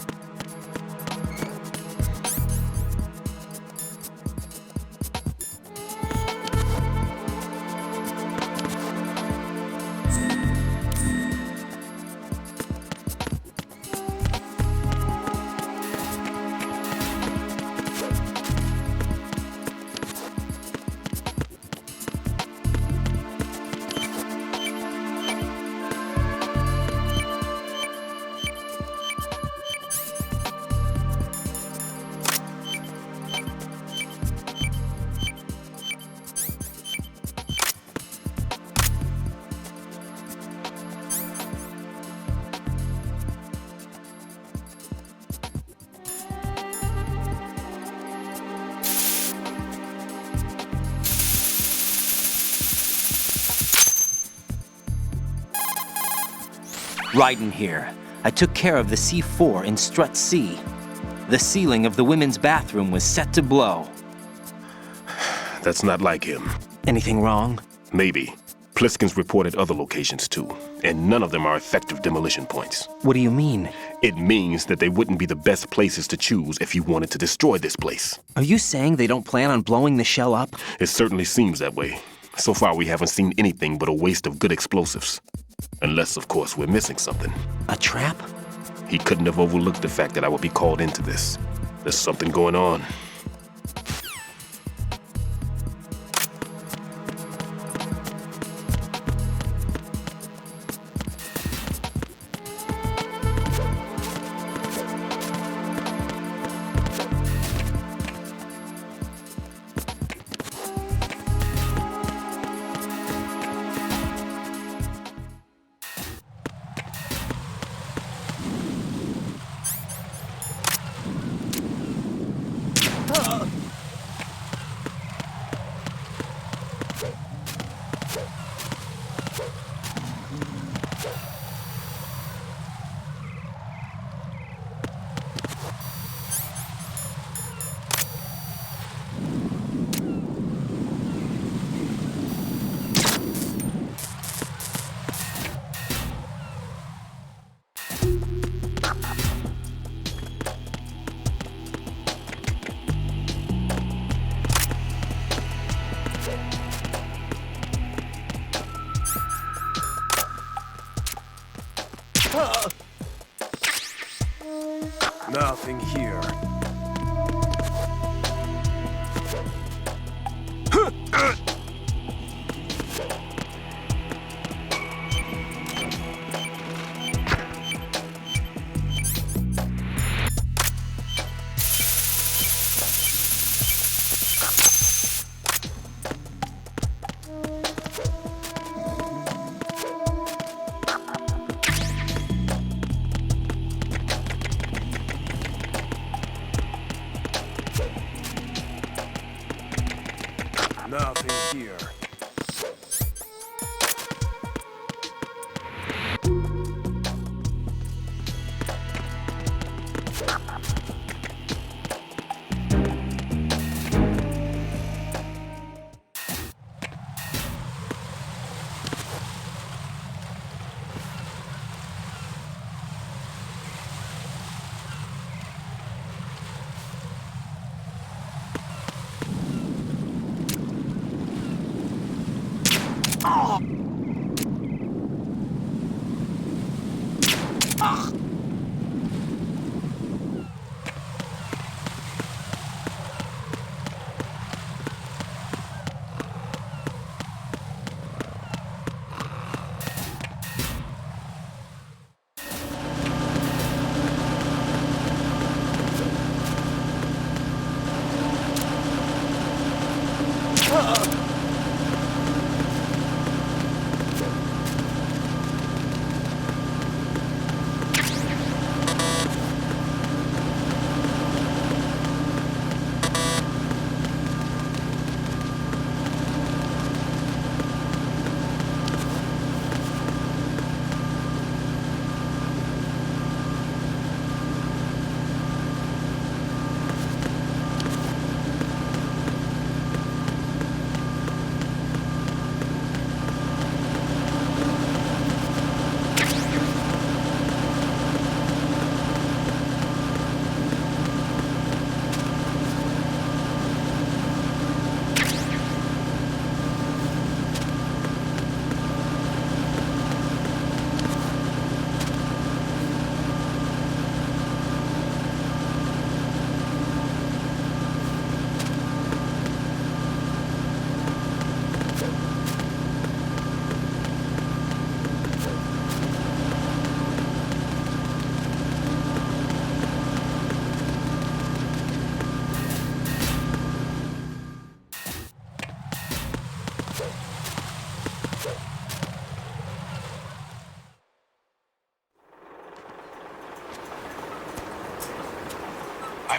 Speaker 11: Raiden here. I took care of the C4 in Strut C. The ceiling of the women's bathroom was set to blow.
Speaker 16: That's not like him.
Speaker 11: Anything wrong?
Speaker 16: Maybe. Pliskin's reported other locations too, and none of them are effective demolition points.
Speaker 11: What do you mean?
Speaker 16: It means that they wouldn't be the best places to choose if you wanted to destroy this place.
Speaker 11: Are you saying they don't plan on blowing the shell up?
Speaker 16: It certainly seems that way. So far, we haven't seen anything but a waste of good explosives. Unless, of course, we're missing something.
Speaker 11: A trap?
Speaker 16: He couldn't have overlooked the fact that I would be called into this. There's something going on.
Speaker 9: Nothing here. Nothing here.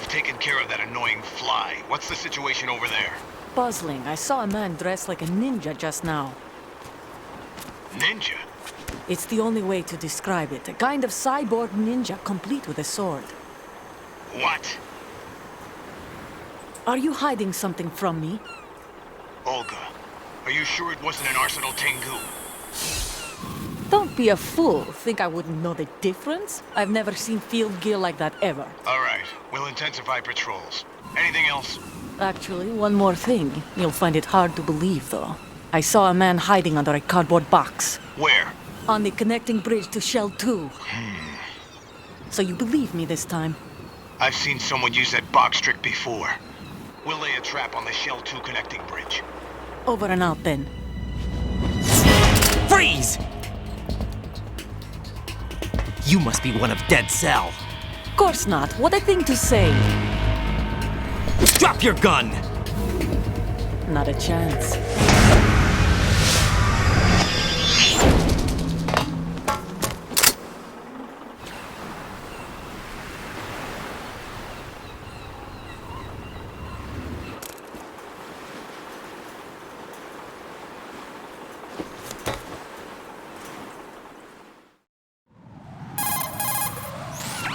Speaker 4: I've taken care of that annoying fly. What's the situation over there?
Speaker 5: Puzzling. I saw a man dressed like a ninja just now.
Speaker 4: Ninja?
Speaker 5: It's the only way to describe it. A kind of cyborg ninja, complete with a sword.
Speaker 4: What?
Speaker 5: Are you hiding something from me?
Speaker 4: Olga, are you sure it wasn't an Arsenal Tengu?
Speaker 5: Don't be a fool. Think I wouldn't know the difference? I've never seen field gear like that ever.
Speaker 4: All right, we'll intensify patrols. Anything else?
Speaker 5: Actually, one more thing. You'll find it hard to believe, though. I saw a man hiding under a cardboard box.
Speaker 4: Where?
Speaker 5: On the connecting bridge to Shell 2. So you believe me this time?
Speaker 4: I've seen someone use that box trick before. We'll lay a trap on the Shell 2 connecting bridge.
Speaker 5: Over and out, then.
Speaker 11: Freeze! You must be one of Dead Cell.
Speaker 5: Of course not. What a thing to say.
Speaker 11: Drop your gun!
Speaker 5: Not a chance.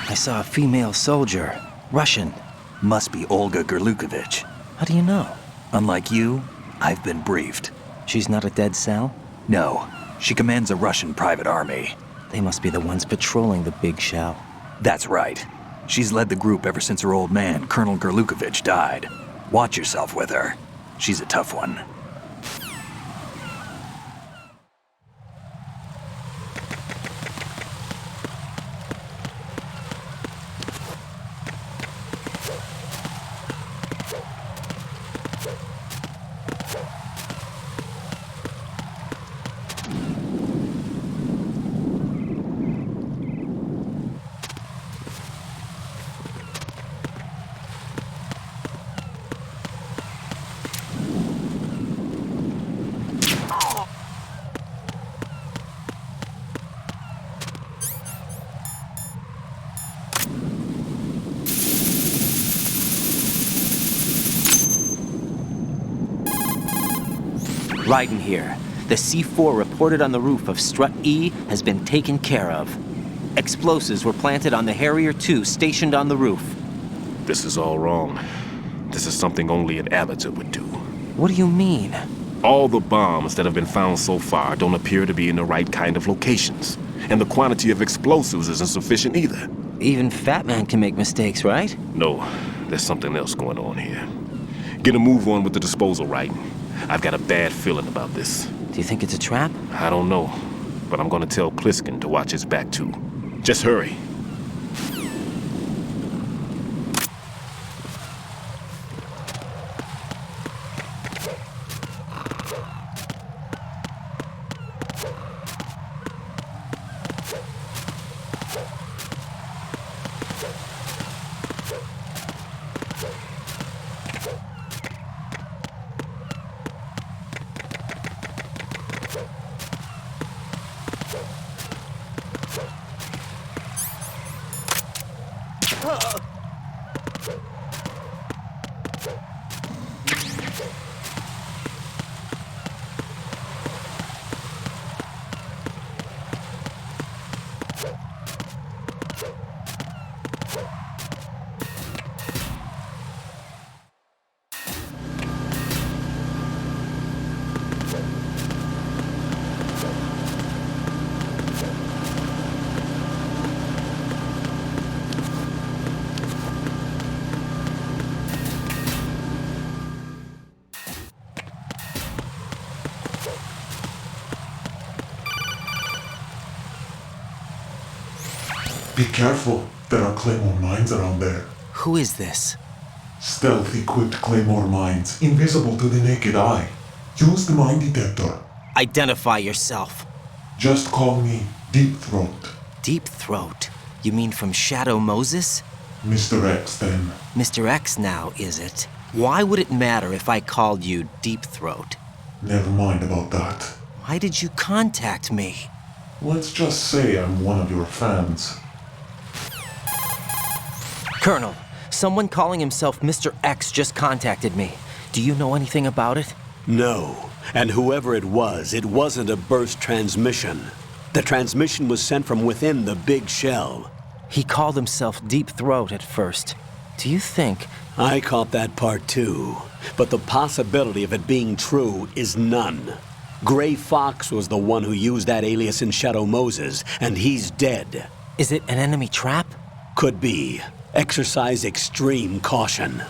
Speaker 1: I saw a female soldier. Russian. Must be Olga Gerlukovich.
Speaker 11: How do you know?
Speaker 1: Unlike you, I've been briefed.
Speaker 11: She's not a Dead Cell?
Speaker 1: No. She commands a Russian private army.
Speaker 11: They must be the ones patrolling the big shell.
Speaker 1: That's right. She's led the group ever since her old man, Colonel Gerlukovich, died. Watch yourself with her. She's a tough one.
Speaker 11: Raiden here. The C4 reported on the roof of Strut E has been taken care of. Explosives were planted on the Harrier 2 stationed on the roof.
Speaker 16: This is all wrong. This is something only an amateur would do.
Speaker 11: What do you mean?
Speaker 16: All the bombs that have been found so far don't appear to be in the right kind of locations. And the quantity of explosives isn't sufficient either.
Speaker 11: Even Fat Man can make mistakes, right?
Speaker 16: No, there's something else going on here. Get a move on with the disposal, Raiden. I've got a bad feeling about this.
Speaker 11: Do you think it's a trap?
Speaker 16: I don't know, but I'm gonna tell Pliskin to watch his back too. Just hurry.
Speaker 20: Be careful, there are Claymore mines around there.
Speaker 11: Who is this?
Speaker 20: Stealth-equipped Claymore mines, invisible to the naked eye. Use the mine detector.
Speaker 11: Identify yourself.
Speaker 20: Just call me Deep Throat.
Speaker 11: Deep Throat? You mean from Shadow Moses?
Speaker 20: Mr. X, then.
Speaker 11: Mr. X now, is it? Why would it matter if I called you Deep Throat?
Speaker 20: Never mind about that.
Speaker 11: Why did you contact me?
Speaker 20: Let's just say I'm one of your fans.
Speaker 11: Colonel, Someone calling himself Mr. X just contacted me. Do you know anything about it?
Speaker 10: No. And whoever it wasn't a burst transmission. The transmission was sent from within the big shell.
Speaker 11: He called himself Deep Throat at first. Do you think...
Speaker 10: I caught that part too. But the possibility of it being true is none. Gray Fox was the one who used that alias in Shadow Moses, and he's dead.
Speaker 11: Is it an enemy trap?
Speaker 10: Could be. Exercise extreme caution.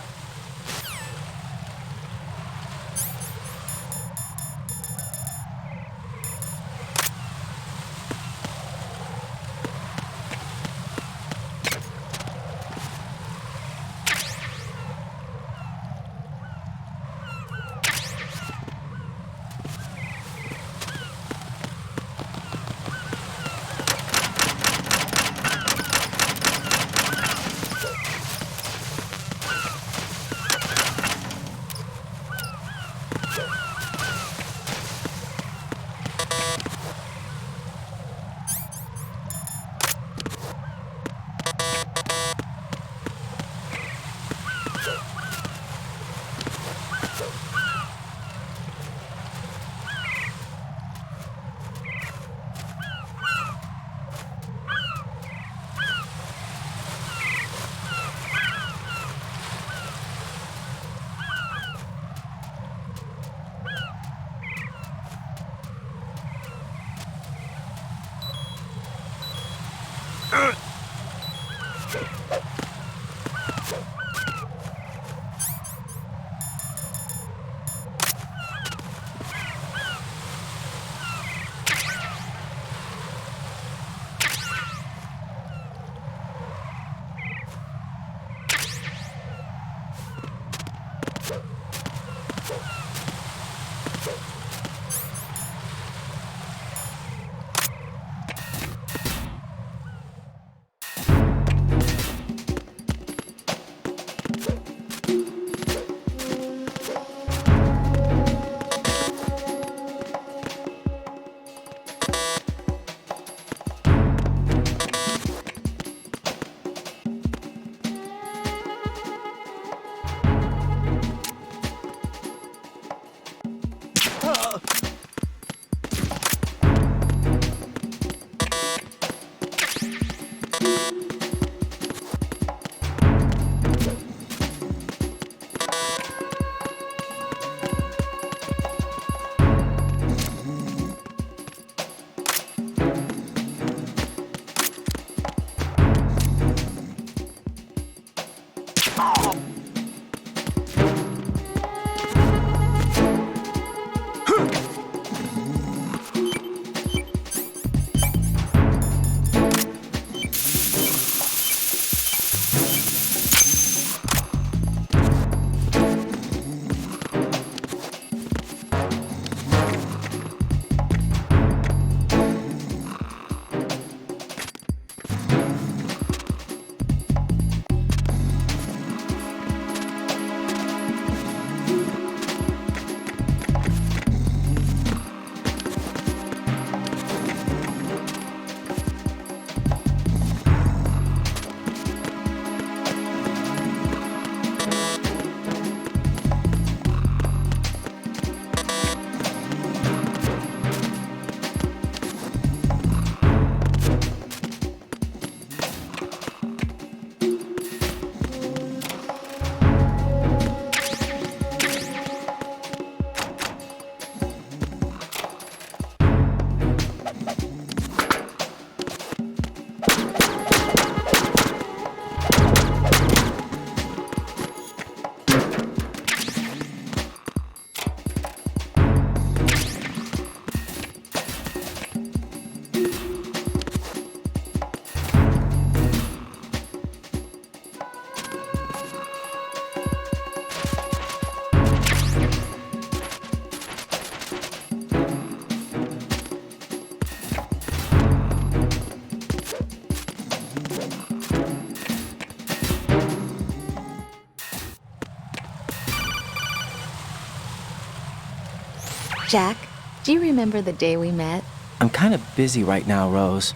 Speaker 14: Jack, do you remember the day we met?
Speaker 11: I'm kind of busy right now, Rose.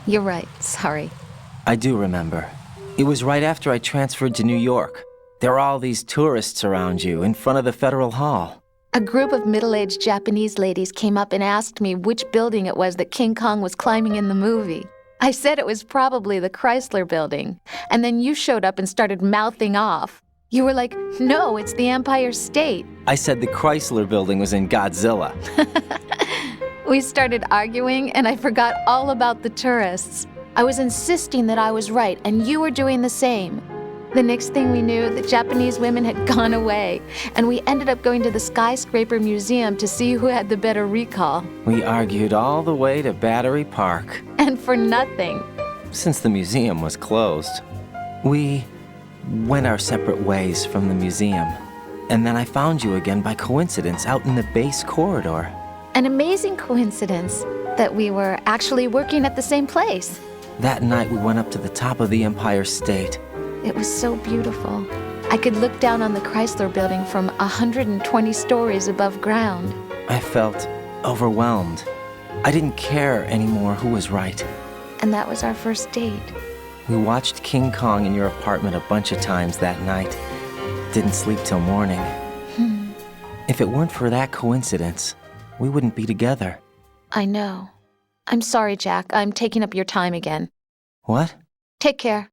Speaker 14: You're right, sorry.
Speaker 11: I do remember. It was right after I transferred to New York. There are all these tourists around you in front of the Federal Hall.
Speaker 14: A group of middle-aged Japanese ladies came up and asked me which building it was that King Kong was climbing in the movie. I said it was probably the Chrysler Building, and then you showed up and started mouthing off. You were like, no, it's the Empire State.
Speaker 11: I said the Chrysler Building was in Godzilla.
Speaker 14: We started arguing, and I forgot all about the tourists. I was insisting that I was right, and you were doing the same. The next thing we knew, the Japanese women had gone away, and we ended up going to the Skyscraper Museum to see who had the better recall.
Speaker 11: We argued all the way to Battery Park.
Speaker 14: And for nothing.
Speaker 11: Since the museum was closed, we went our separate ways from the museum. And then I found you again by coincidence out in the base corridor.
Speaker 14: An amazing coincidence that we were actually working at the same place.
Speaker 11: That night we went up to the top of the Empire State.
Speaker 14: It was so beautiful. I could look down on the Chrysler Building from 120 stories above ground.
Speaker 11: I felt overwhelmed. I didn't care anymore who was right.
Speaker 14: And that was our first date.
Speaker 11: We watched King Kong in your apartment a bunch of times that night. Didn't sleep till morning. If it weren't for that coincidence, we wouldn't be together.
Speaker 14: I know. I'm sorry, Jack. I'm taking up your time again.
Speaker 11: What?
Speaker 14: Take care.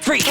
Speaker 11: Freeze!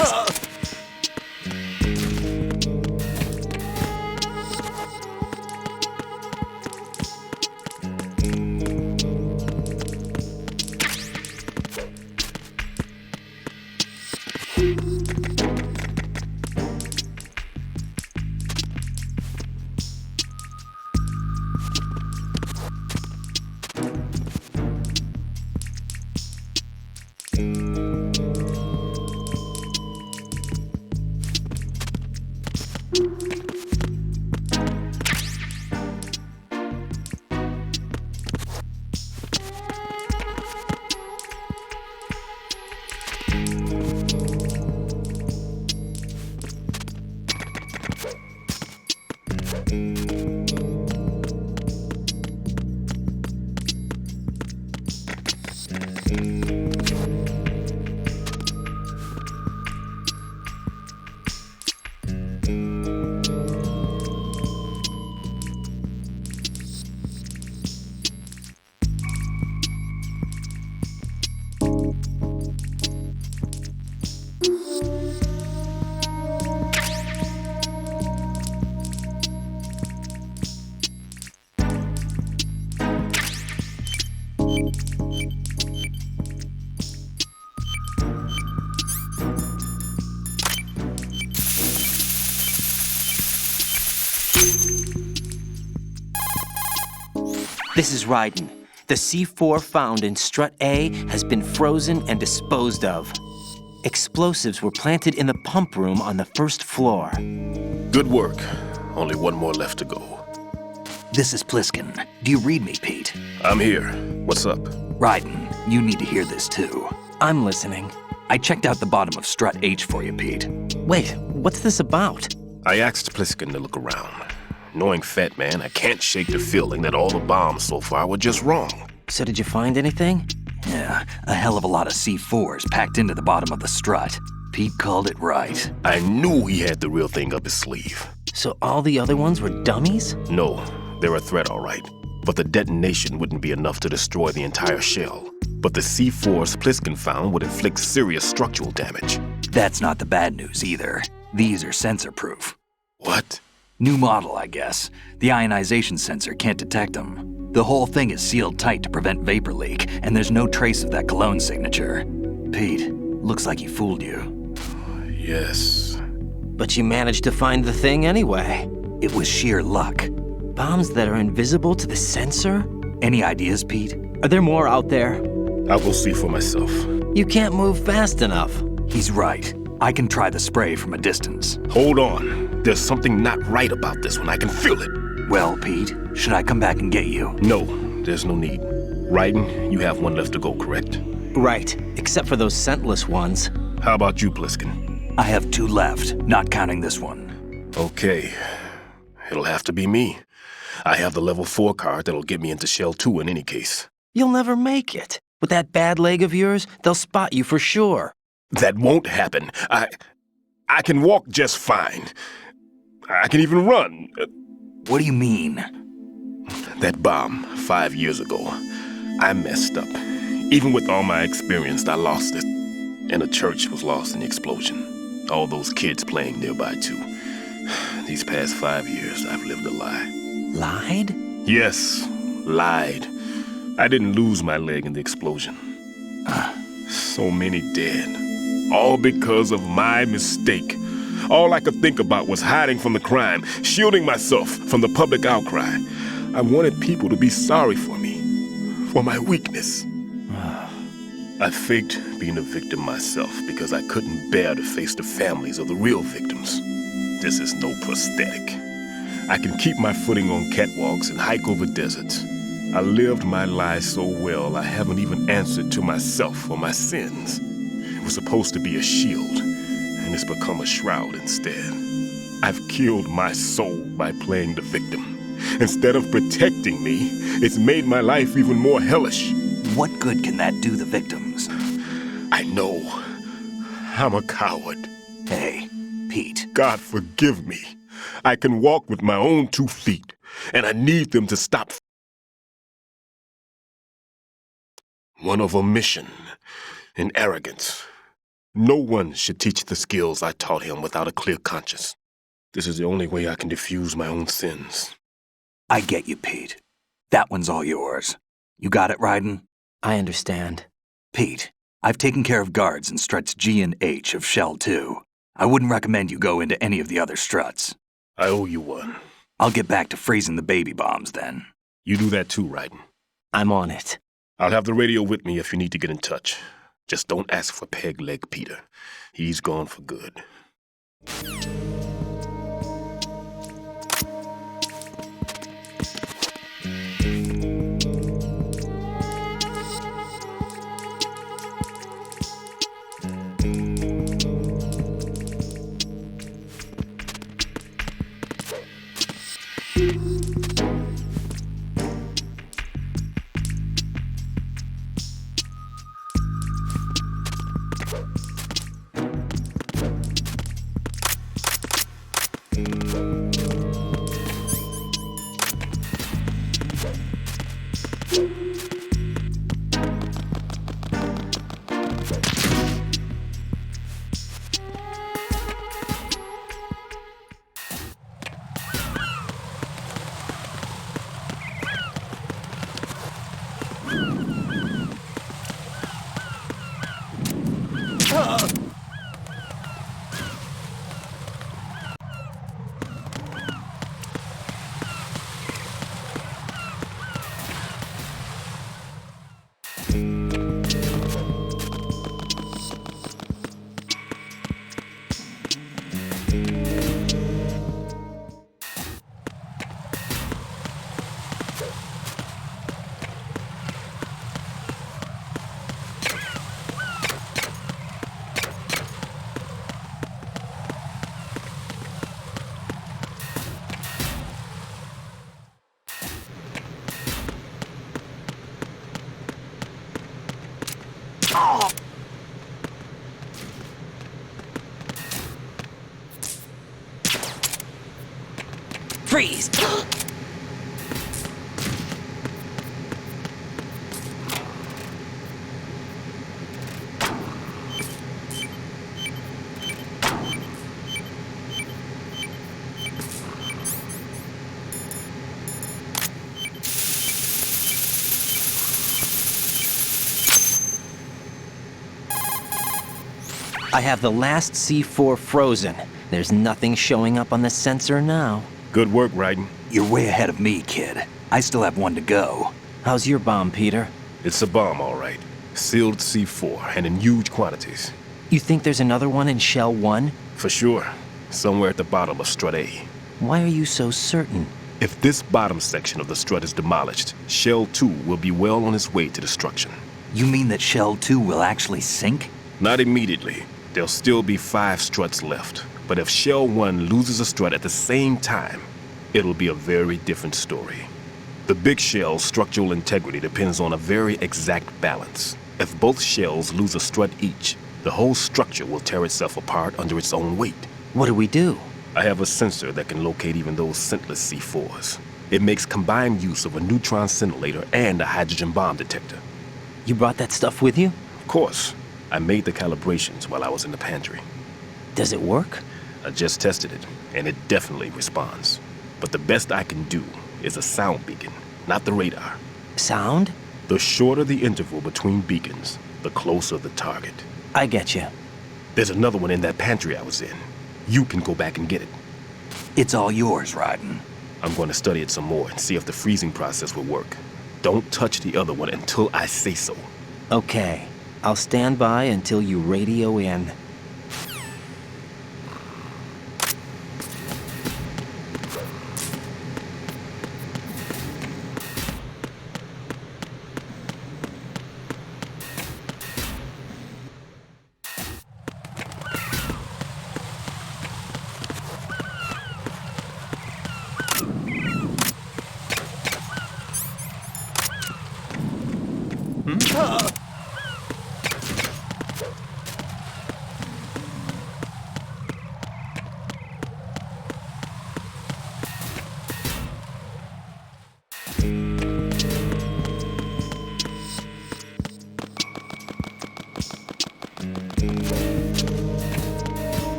Speaker 11: This is Raiden. The C4 found in Strut A has been frozen and disposed of. Explosives were planted in the pump room on the first floor.
Speaker 16: Good work. Only one more left to go.
Speaker 1: This is Pliskin. Do you read me, Pete?
Speaker 16: I'm here. What's up?
Speaker 1: Raiden, you need to hear this too.
Speaker 11: I'm listening.
Speaker 1: I checked out the bottom of Strut H for you, Pete.
Speaker 11: Wait, what's this about?
Speaker 16: I asked Pliskin to look around. Knowing Fat Man, I can't shake the feeling that all the bombs so far were just wrong.
Speaker 11: So did you find anything?
Speaker 1: Yeah, a hell of a lot of C4s packed into the bottom of the strut. Pete called it right.
Speaker 16: I knew he had the real thing up his sleeve.
Speaker 11: So all the other ones were dummies?
Speaker 16: No, they're a threat, all right. But the detonation wouldn't be enough to destroy the entire shell. But the C4s Pliskin found would inflict serious structural damage.
Speaker 1: That's not the bad news either. These are sensor-proof.
Speaker 16: What?
Speaker 1: New model, I guess. The ionization sensor can't detect them. The whole thing is sealed tight to prevent vapor leak, and there's no trace of that cologne signature. Pete, looks like he fooled you.
Speaker 16: Yes.
Speaker 11: But you managed to find the thing anyway.
Speaker 1: It was sheer luck.
Speaker 11: Bombs that are invisible to the sensor?
Speaker 1: Any ideas, Pete?
Speaker 11: Are there more out there?
Speaker 16: I'll go see for myself.
Speaker 11: You can't move fast enough.
Speaker 1: He's right. I can try the spray from a distance.
Speaker 16: Hold on. There's something not right about this one. I can feel it.
Speaker 1: Well, Pete, should I come back and get you?
Speaker 16: No, there's no need. Raiden, you have one left to go, correct?
Speaker 11: Right, except for those scentless ones.
Speaker 16: How about you, Pliskin?
Speaker 1: I have 2 left, not counting this one.
Speaker 16: Okay. It'll have to be me. I have the level 4 card that'll get me into Shell 2 in any case.
Speaker 11: You'll never make it. With that bad leg of yours, they'll spot you for sure.
Speaker 16: That won't happen. I can walk just fine. I can even run.
Speaker 1: What do you mean?
Speaker 16: That bomb 5 years ago. I messed up. Even with all my experience, I lost it. And the church was lost in the explosion. All those kids playing nearby, too. These past 5 years, I've lived a lie.
Speaker 11: Lied?
Speaker 16: Yes, lied. I didn't lose my leg in the explosion. So many dead. All because of my mistake. All I could think about was hiding from the crime, shielding myself from the public outcry. I wanted people to be sorry for me, for my weakness. I faked being a victim myself because I couldn't bear to face the families of the real victims. This is no prosthetic. I can keep my footing on catwalks and hike over deserts. I lived my lie so well I haven't even answered to myself for my sins. It was supposed to be a shield, and it's become a shroud instead. I've killed my soul by playing the victim. Instead of protecting me, it's made my life even more hellish.
Speaker 1: What good can that do the victims?
Speaker 16: I know. I'm a coward.
Speaker 1: Hey, Pete.
Speaker 16: God forgive me. I can walk with my own 2 feet, and I need them to stop. One of omission and arrogance. No one should teach the skills I taught him without a clear conscience. This is the only way I can diffuse my own sins.
Speaker 1: I get you, Pete. That one's all yours. You got it, Raiden?
Speaker 11: I understand.
Speaker 1: Pete, I've taken care of guards in struts G and H of Shell 2. I wouldn't recommend you go into any of the other struts.
Speaker 16: I owe you one.
Speaker 1: I'll get back to freezing the baby bombs then.
Speaker 16: You do that too, Raiden.
Speaker 11: I'm on it.
Speaker 16: I'll have the radio with me if you need to get in touch. Just don't ask for Peg Leg Peter. He's gone for good.
Speaker 11: Freeze! I have the last C4 frozen. There's nothing showing up on the sensor now.
Speaker 16: Good work, Raiden.
Speaker 1: You're way ahead of me, kid. I still have one to go.
Speaker 11: How's your bomb, Peter?
Speaker 16: It's a bomb, all right. Sealed C4, and in huge quantities.
Speaker 11: You think there's another one in Shell 1?
Speaker 16: For sure. Somewhere at the bottom of Strut A.
Speaker 11: Why are you so certain?
Speaker 16: If this bottom section of the strut is demolished, Shell 2 will be well on its way to destruction.
Speaker 1: You mean that Shell 2 will actually sink?
Speaker 16: Not immediately. There'll still be 5 struts left. But if Shell 1 loses a strut at the same time, it'll be a very different story. The big shell's structural integrity depends on a very exact balance. If both shells lose a strut each, the whole structure will tear itself apart under its own weight.
Speaker 11: What do we do?
Speaker 16: I have a sensor that can locate even those scentless C4s. It makes combined use of a neutron scintillator and a hydrogen bomb detector.
Speaker 11: You brought that stuff with you?
Speaker 16: Of course. I made the calibrations while I was in the pantry.
Speaker 11: Does it work?
Speaker 16: I just tested it, and it definitely responds. But the best I can do is a sound beacon, not the radar.
Speaker 11: Sound?
Speaker 16: The shorter the interval between beacons, the closer the target.
Speaker 11: I get you.
Speaker 16: There's another one in that pantry I was in. You can go back and get it.
Speaker 1: It's all yours, Raiden.
Speaker 16: I'm going to study it some more and see if the freezing process will work. Don't touch the other one until I say so.
Speaker 11: Okay. I'll stand by until you radio in.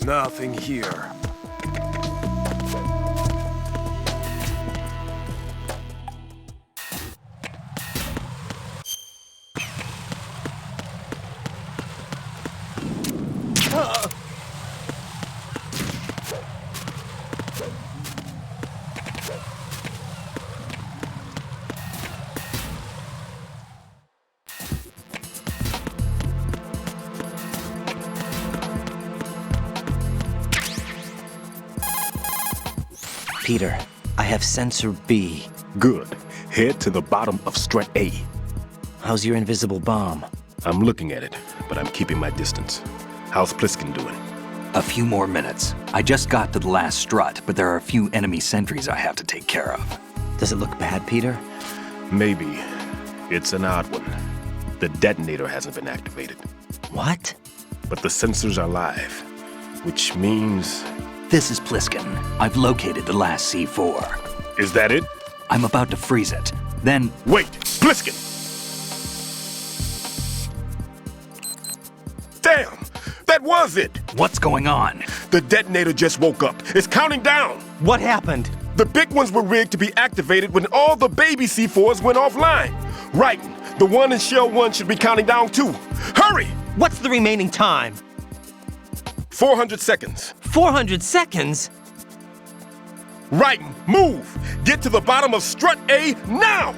Speaker 16: Nothing here.
Speaker 11: Peter, I have sensor B.
Speaker 16: Good. Head to the bottom of strut A.
Speaker 11: How's your invisible bomb?
Speaker 16: I'm looking at it, but I'm keeping my distance. How's Pliskin doing?
Speaker 1: A few more minutes. I just got to the last strut, but there are a few enemy sentries I have to take care of.
Speaker 11: Does it look bad, Peter?
Speaker 16: Maybe. It's an odd one. The detonator hasn't been activated.
Speaker 11: What?
Speaker 16: But the sensors are live, which means...
Speaker 1: This is Pliskin. I've located the last C4.
Speaker 16: Is that it?
Speaker 1: I'm about to freeze it. Then...
Speaker 16: Wait! Pliskin! Damn! That was it!
Speaker 1: What's going on?
Speaker 16: The detonator just woke up. It's counting down!
Speaker 11: What happened?
Speaker 16: The big ones were rigged to be activated when all the baby C4s went offline. Right. The one in Shell 1 should be counting down too. Hurry!
Speaker 11: What's the remaining time?
Speaker 16: 400 seconds.
Speaker 11: 400 seconds?
Speaker 16: Right. Move! Get to the bottom of strut A now!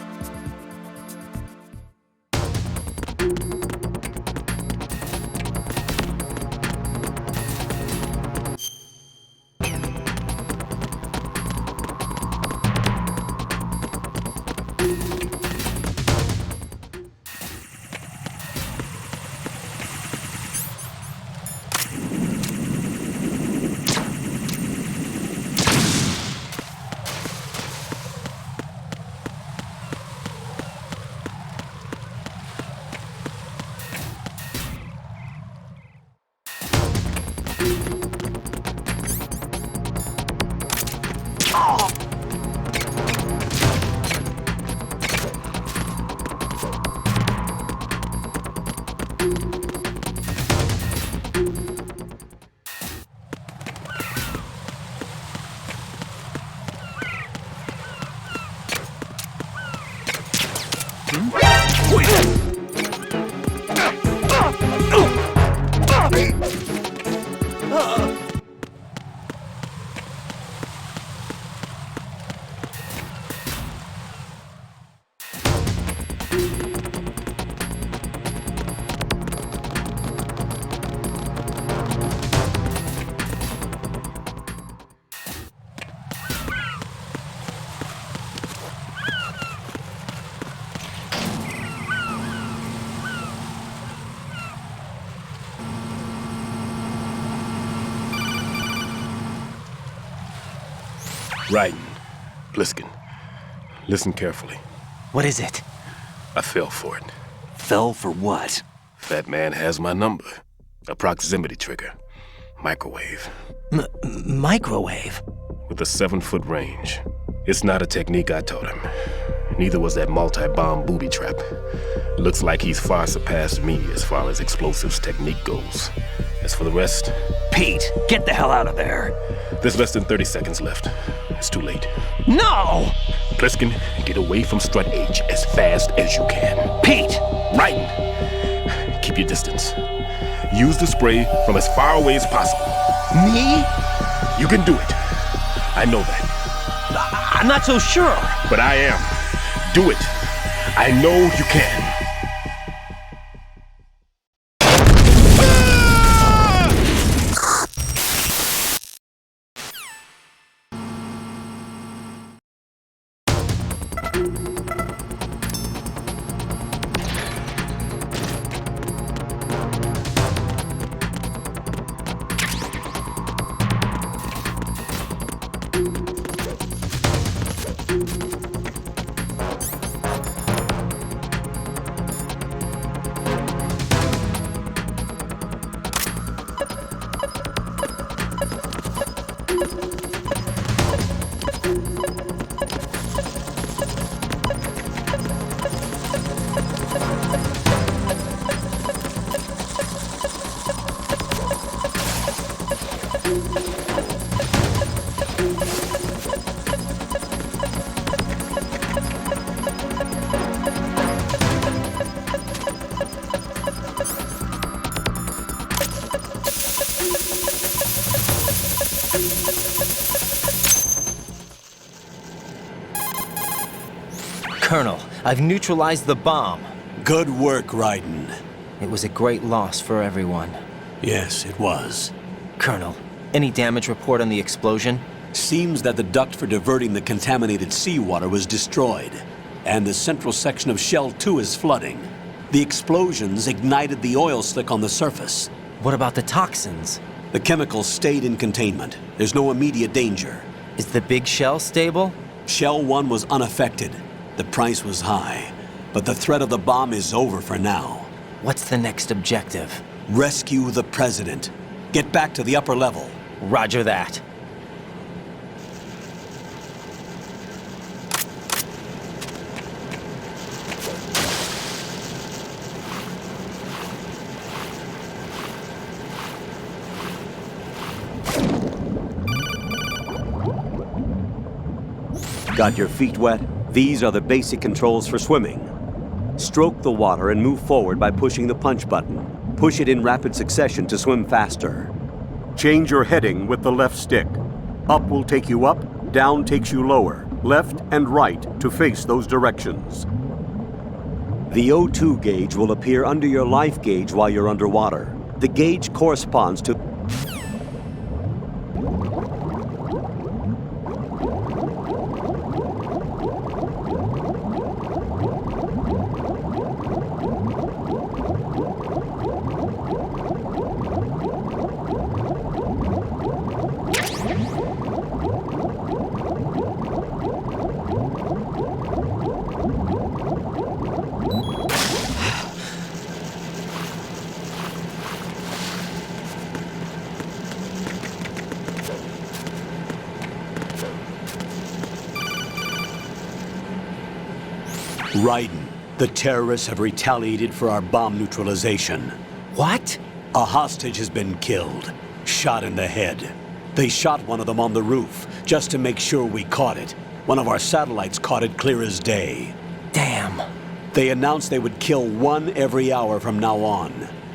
Speaker 16: Raiden, Pliskin, listen carefully.
Speaker 11: What is it?
Speaker 16: I fell for it.
Speaker 1: Fell for what?
Speaker 16: Fat man has my number. A proximity trigger. Microwave.
Speaker 11: Microwave?
Speaker 16: With a 7-foot range. It's not a technique I taught him. Neither was that multi-bomb booby trap. Looks like he's far surpassed me as far as explosives technique goes. As for the rest...
Speaker 1: Pete, get the hell out of there.
Speaker 16: There's less than 30 seconds left. It's too late.
Speaker 11: No!
Speaker 16: Pliskin, get away from strut H as fast as you can.
Speaker 11: Pete!
Speaker 16: Raiden, keep your distance. Use the spray from as far away as possible.
Speaker 11: Me?
Speaker 16: You can do it. I know that.
Speaker 11: I'm not so sure.
Speaker 16: But I am. Do it. I know you can.
Speaker 11: Colonel, I've neutralized the bomb.
Speaker 10: Good work, Raiden.
Speaker 11: It was a great loss for everyone.
Speaker 10: Yes, it was.
Speaker 11: Colonel, any damage report on the explosion?
Speaker 10: Seems that the duct for diverting the contaminated seawater was destroyed, and the central section of Shell 2 is flooding. The explosions ignited the oil slick on the surface.
Speaker 11: What about the toxins?
Speaker 10: The chemicals stayed in containment. There's no immediate danger.
Speaker 11: Is the big shell stable?
Speaker 10: Shell 1 was unaffected. The price was high, but the threat of the bomb is over for now.
Speaker 11: What's the next objective?
Speaker 10: Rescue the President. Get back to the upper level.
Speaker 11: Roger that.
Speaker 19: Got your feet wet? These are the basic controls for swimming. Stroke the water and move forward by pushing the punch button. Push it in rapid succession to swim faster. Change your heading with the left stick. Up will take you up, down takes you lower, left and right to face those directions. The O2 gauge will appear under your life gauge while you're underwater. The gauge corresponds to
Speaker 10: Raiden, the terrorists have retaliated for our bomb neutralization.
Speaker 11: What?
Speaker 10: A hostage has been killed, shot in the head. They shot one of them on the roof, just to make sure we caught it. One of our satellites caught it clear as day.
Speaker 11: Damn.
Speaker 10: They announced they would kill one every hour from now on.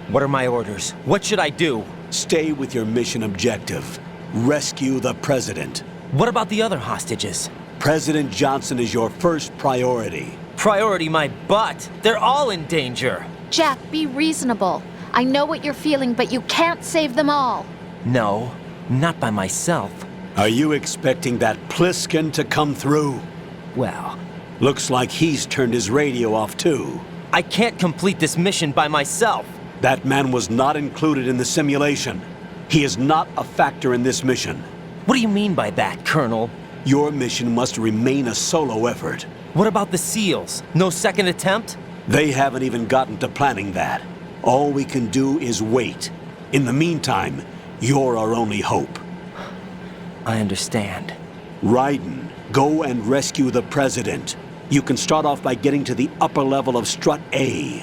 Speaker 11: What are my orders? What should I do?
Speaker 10: Stay with your mission objective. Rescue the President.
Speaker 11: What about the other hostages?
Speaker 10: President Johnson is your first priority.
Speaker 11: Priority my butt. They're all in danger.
Speaker 14: Jack, be reasonable. I know what you're feeling, but you can't save them all.
Speaker 11: No, not by myself.
Speaker 10: Are you expecting that Pliskin to come through?
Speaker 11: Well,
Speaker 10: looks like he's turned his radio off too.
Speaker 11: I can't complete this mission by myself.
Speaker 10: That man was not included in the simulation. He is not a factor in this mission.
Speaker 11: What do you mean by that, Colonel?
Speaker 10: Your mission must remain a solo effort.
Speaker 11: What about the SEALs? No second attempt?
Speaker 10: They haven't even gotten to planning that. All we can do is wait. In the meantime, you're our only hope.
Speaker 11: I understand.
Speaker 10: Raiden, go and rescue the President. You can start off by getting to the upper level of Strut A.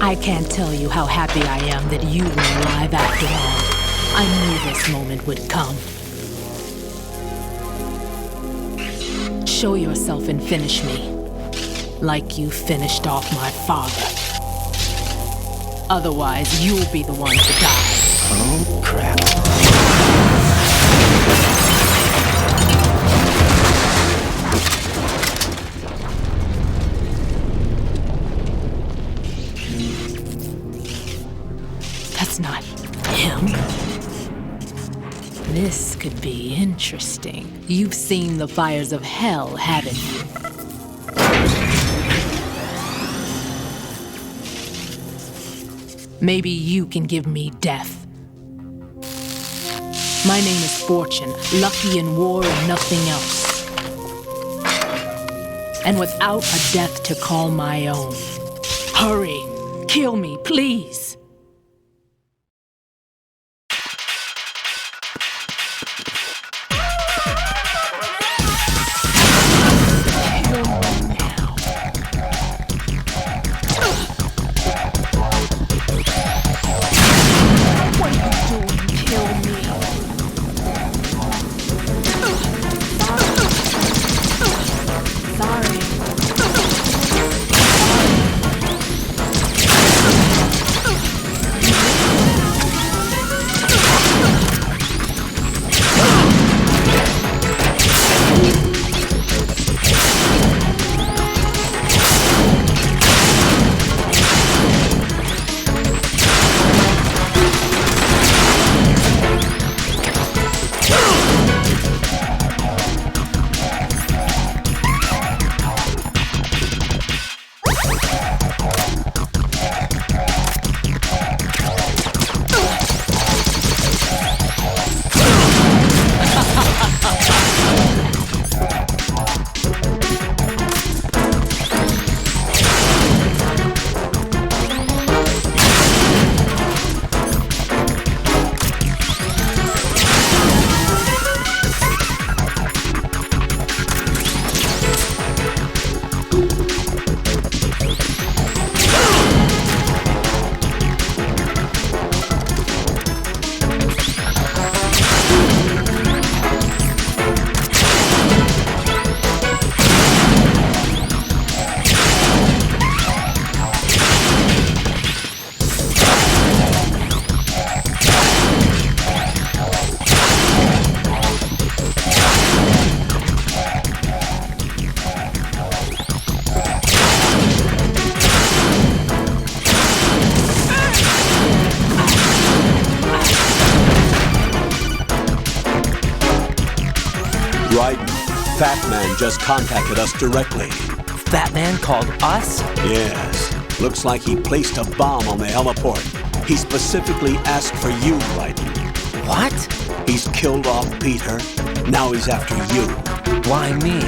Speaker 5: I can't tell you how happy I am that you were alive after all. I knew this moment would come. Show yourself and finish me, like you finished off my father. Otherwise, you'll be the one to die.
Speaker 11: Oh, crap.
Speaker 5: That's not him. This could be interesting. You've seen the fires of hell, haven't you? Maybe you can give me death. My name is Fortune, lucky in war and nothing else. And without a death to call my own. Hurry, kill me, please.
Speaker 19: Raiden, Fat Man just contacted us directly.
Speaker 11: Fat Man called us?
Speaker 19: Yes. Looks like he placed a bomb on the heliport. He specifically asked for you, Raiden.
Speaker 11: What?
Speaker 19: He's killed off Peter. Now he's after you.
Speaker 11: Why me?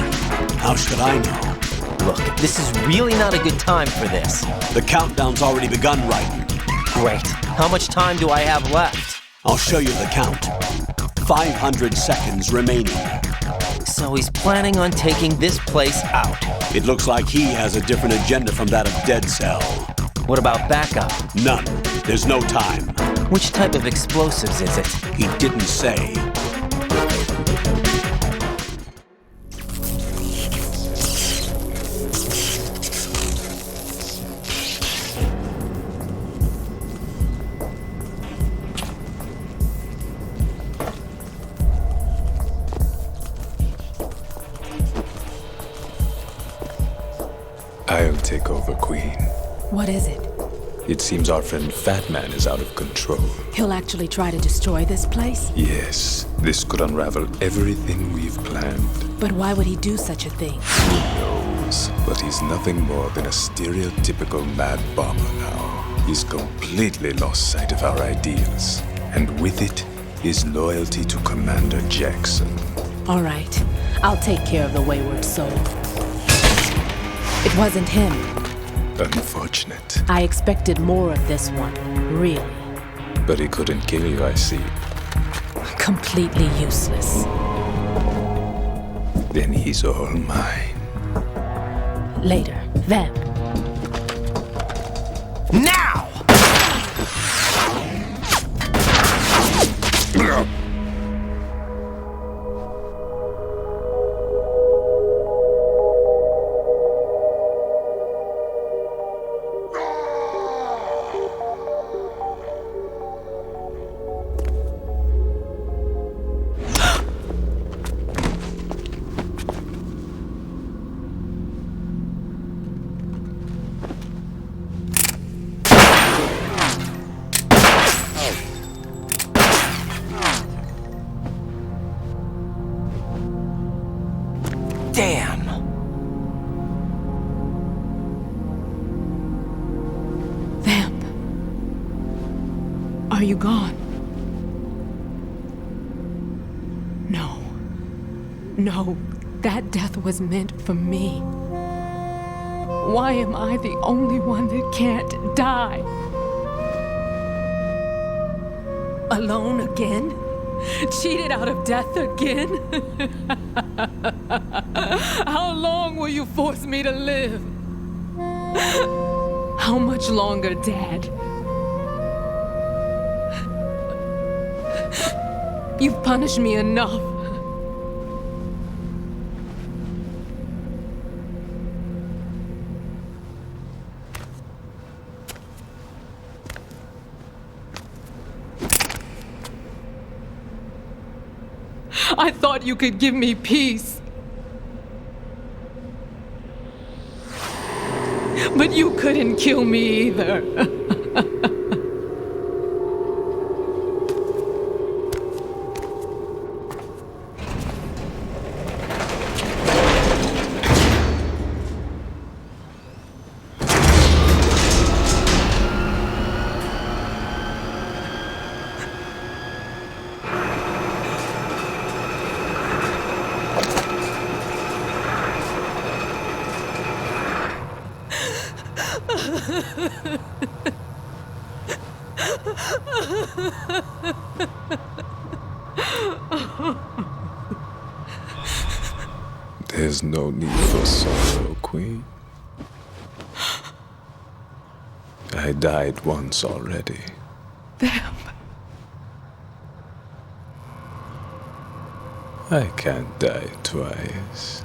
Speaker 19: How should I know?
Speaker 11: Look, this is really not a good time for this.
Speaker 19: The countdown's already begun, Raiden.
Speaker 11: Great. How much time do I have left?
Speaker 19: I'll show you the count. 500 seconds remaining.
Speaker 11: So he's planning on taking this place out.
Speaker 19: It looks like he has a different agenda from that of Dead Cell.
Speaker 11: What about backup?
Speaker 19: None. There's no time.
Speaker 11: Which type of explosives is it?
Speaker 19: He didn't say.
Speaker 15: I'll take over, Queen.
Speaker 5: What is it?
Speaker 15: It seems our friend Fat Man is out of control.
Speaker 5: He'll actually try to destroy this place?
Speaker 15: Yes, this could unravel everything we've planned.
Speaker 5: But why would he do such a thing?
Speaker 15: Who knows? But he's nothing more than a stereotypical mad bomber now. He's completely lost sight of our ideals. And with it, his loyalty to Commander Jackson.
Speaker 5: All right. I'll take care of the wayward soul. It wasn't him.
Speaker 15: Unfortunate.
Speaker 5: I expected more of this one, really.
Speaker 15: But he couldn't kill you, I see.
Speaker 5: Completely useless.
Speaker 15: Then he's all mine.
Speaker 5: Later, then.
Speaker 11: Now! Damn!
Speaker 19: Vamp. Are you gone? No. No, that death was meant for me. Why am I the only one that can't die? Alone again? Cheated out of death again? How long will you force me to live? How much longer, Dad? You've punished me enough. I thought you could give me peace. But you couldn't kill me either.
Speaker 15: There's no need for sorrow, Queen. I died once already.
Speaker 19: Vamp.
Speaker 15: I can't die twice.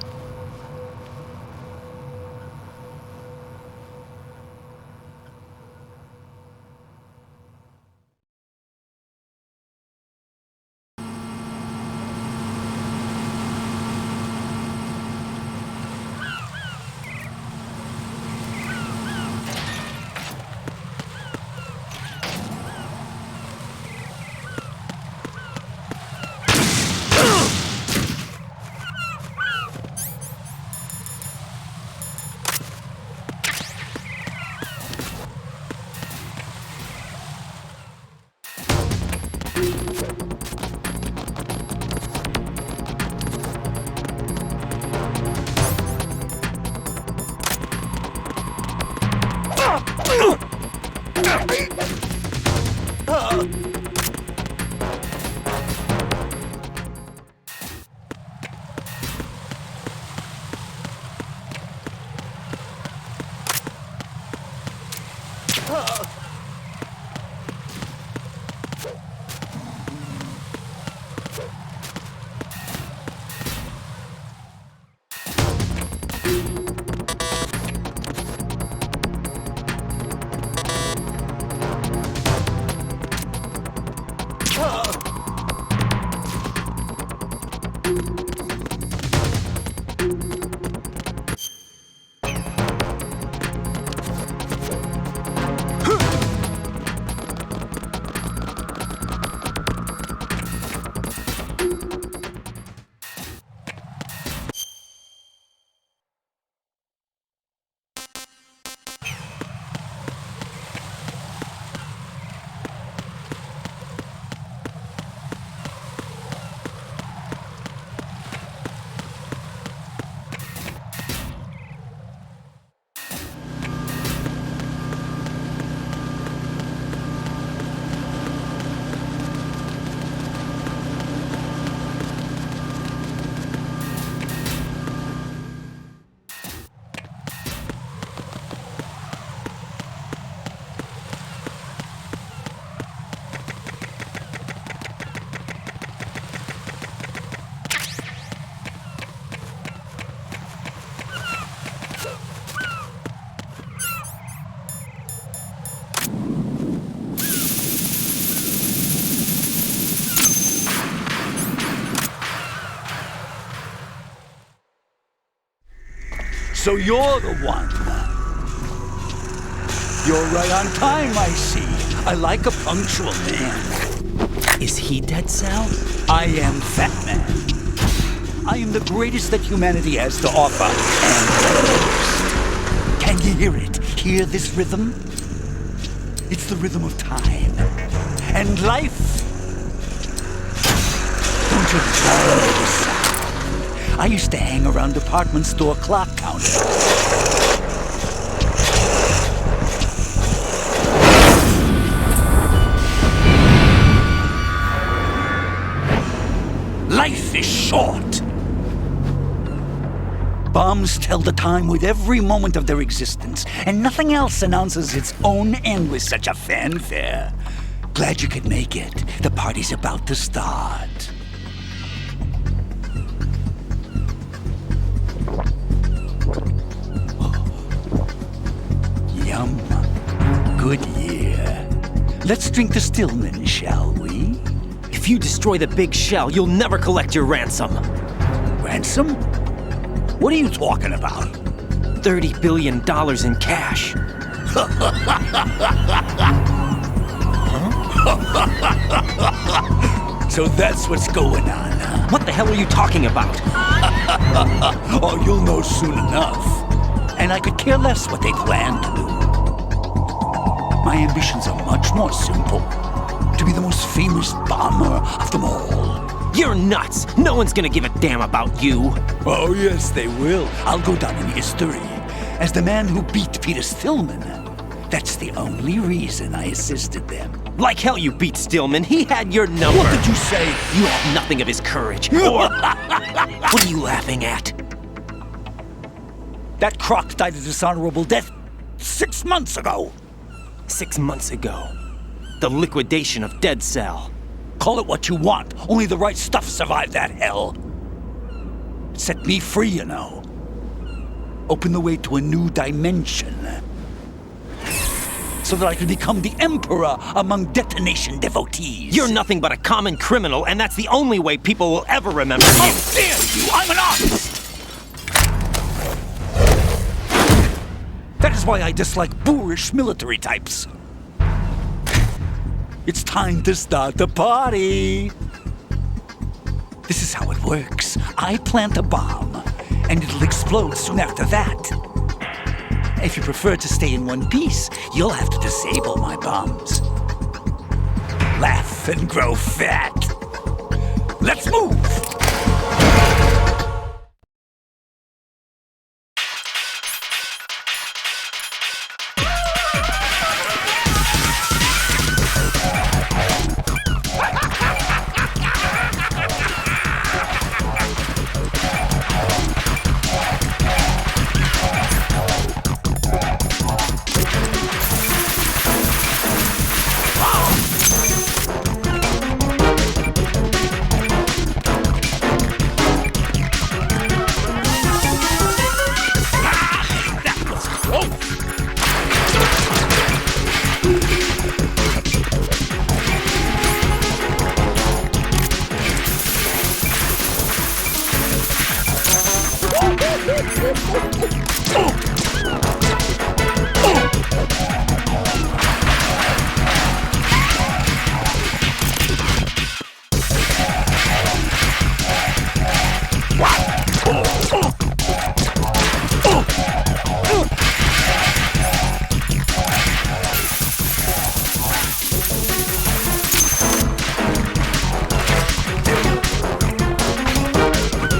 Speaker 21: So you're the one. You're right on time, I see. I like a punctual man.
Speaker 11: Is he Dead Cell?
Speaker 21: I am Fat Man. I am the greatest that humanity has to offer, and can you hear it? Hear this rhythm? It's the rhythm of time and life. Don't you love this sound? I used to hang around department store clock counters. Life is short. Bombs tell the time with every moment of their existence, and nothing else announces its own end with such a fanfare. Glad you could make it. The party's about to start. Yum. Good year. Let's drink the Stillman, shall we?
Speaker 11: If you destroy the big shell, you'll never collect your ransom.
Speaker 21: Ransom? What are you talking about?
Speaker 11: $30 billion in cash.
Speaker 21: So that's what's going on, huh?
Speaker 11: What the hell are you talking about?
Speaker 21: Oh, you'll know soon enough. And I could care less what they plan to do. My ambitions are much more simple. To be the most famous bomber of them all.
Speaker 11: You're nuts! No one's gonna give a damn about you!
Speaker 21: Oh, yes, they will. I'll go down in history as the man who beat Peter Stillman. That's the only reason I assisted them.
Speaker 11: Like hell you beat Stillman. He had your number.
Speaker 21: What did you say?
Speaker 11: You have nothing of his courage. Or... What are you laughing at?
Speaker 21: That croc died a dishonorable death 6 months ago.
Speaker 11: 6 months ago. The liquidation of Dead Cell.
Speaker 21: Call it what you want. Only the right stuff survived that hell. It set me free, you know. Opened the way to a new dimension. So that I could become the emperor among detonation devotees.
Speaker 11: You're nothing but a common criminal, and that's the only way people will ever remember you.
Speaker 21: How dare you! I'm an artist! That is why I dislike boorish military types. It's time to start the party. This is how it works. I plant a bomb, and it'll explode soon after that. If you prefer to stay in one piece, you'll have to disable my bombs. Laugh and grow fat. Let's move!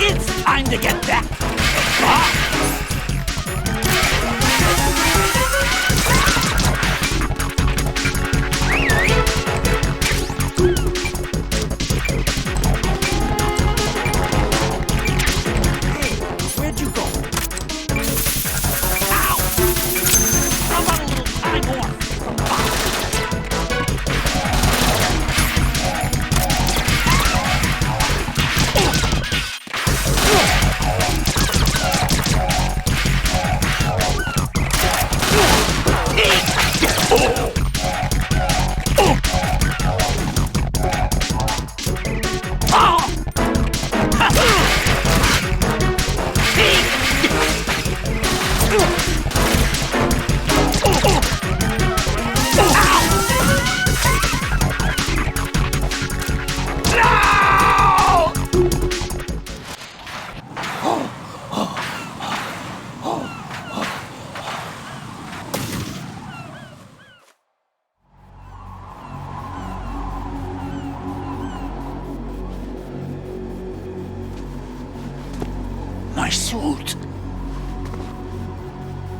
Speaker 21: It's time to get back. Where'd you go? Ow! How about a little time off from My suit.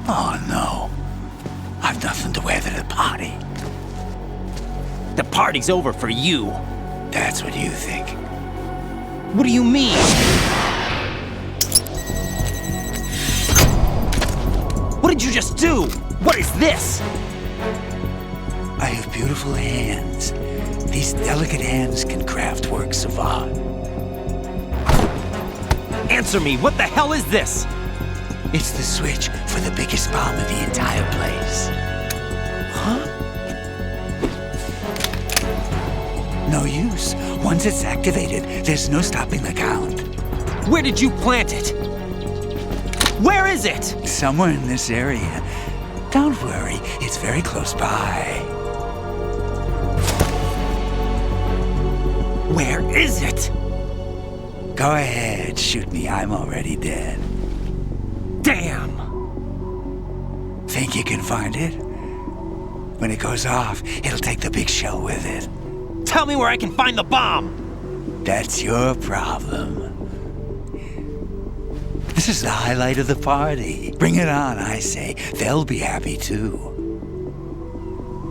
Speaker 21: Oh no. I've nothing to wear to the party.
Speaker 11: The party's over for you.
Speaker 21: That's what you think.
Speaker 11: What do you mean? What did you just do? What is this?
Speaker 21: I have beautiful hands. These delicate hands can craft works of art.
Speaker 11: Answer me, what the hell is this?
Speaker 21: It's the switch for the biggest bomb in the entire place.
Speaker 11: Huh?
Speaker 21: No use. Once it's activated, there's no stopping the count.
Speaker 11: Where did you plant it? Where is it?
Speaker 21: Somewhere in this area. Don't worry, it's very close by.
Speaker 11: Where is it?
Speaker 21: Go ahead, shoot me. I'm already dead.
Speaker 11: Damn!
Speaker 21: Think you can find it? When it goes off, it'll take the big shell with it.
Speaker 11: Tell me where I can find the bomb!
Speaker 21: That's your problem. This is the highlight of the party. Bring it on, I say. They'll be happy too.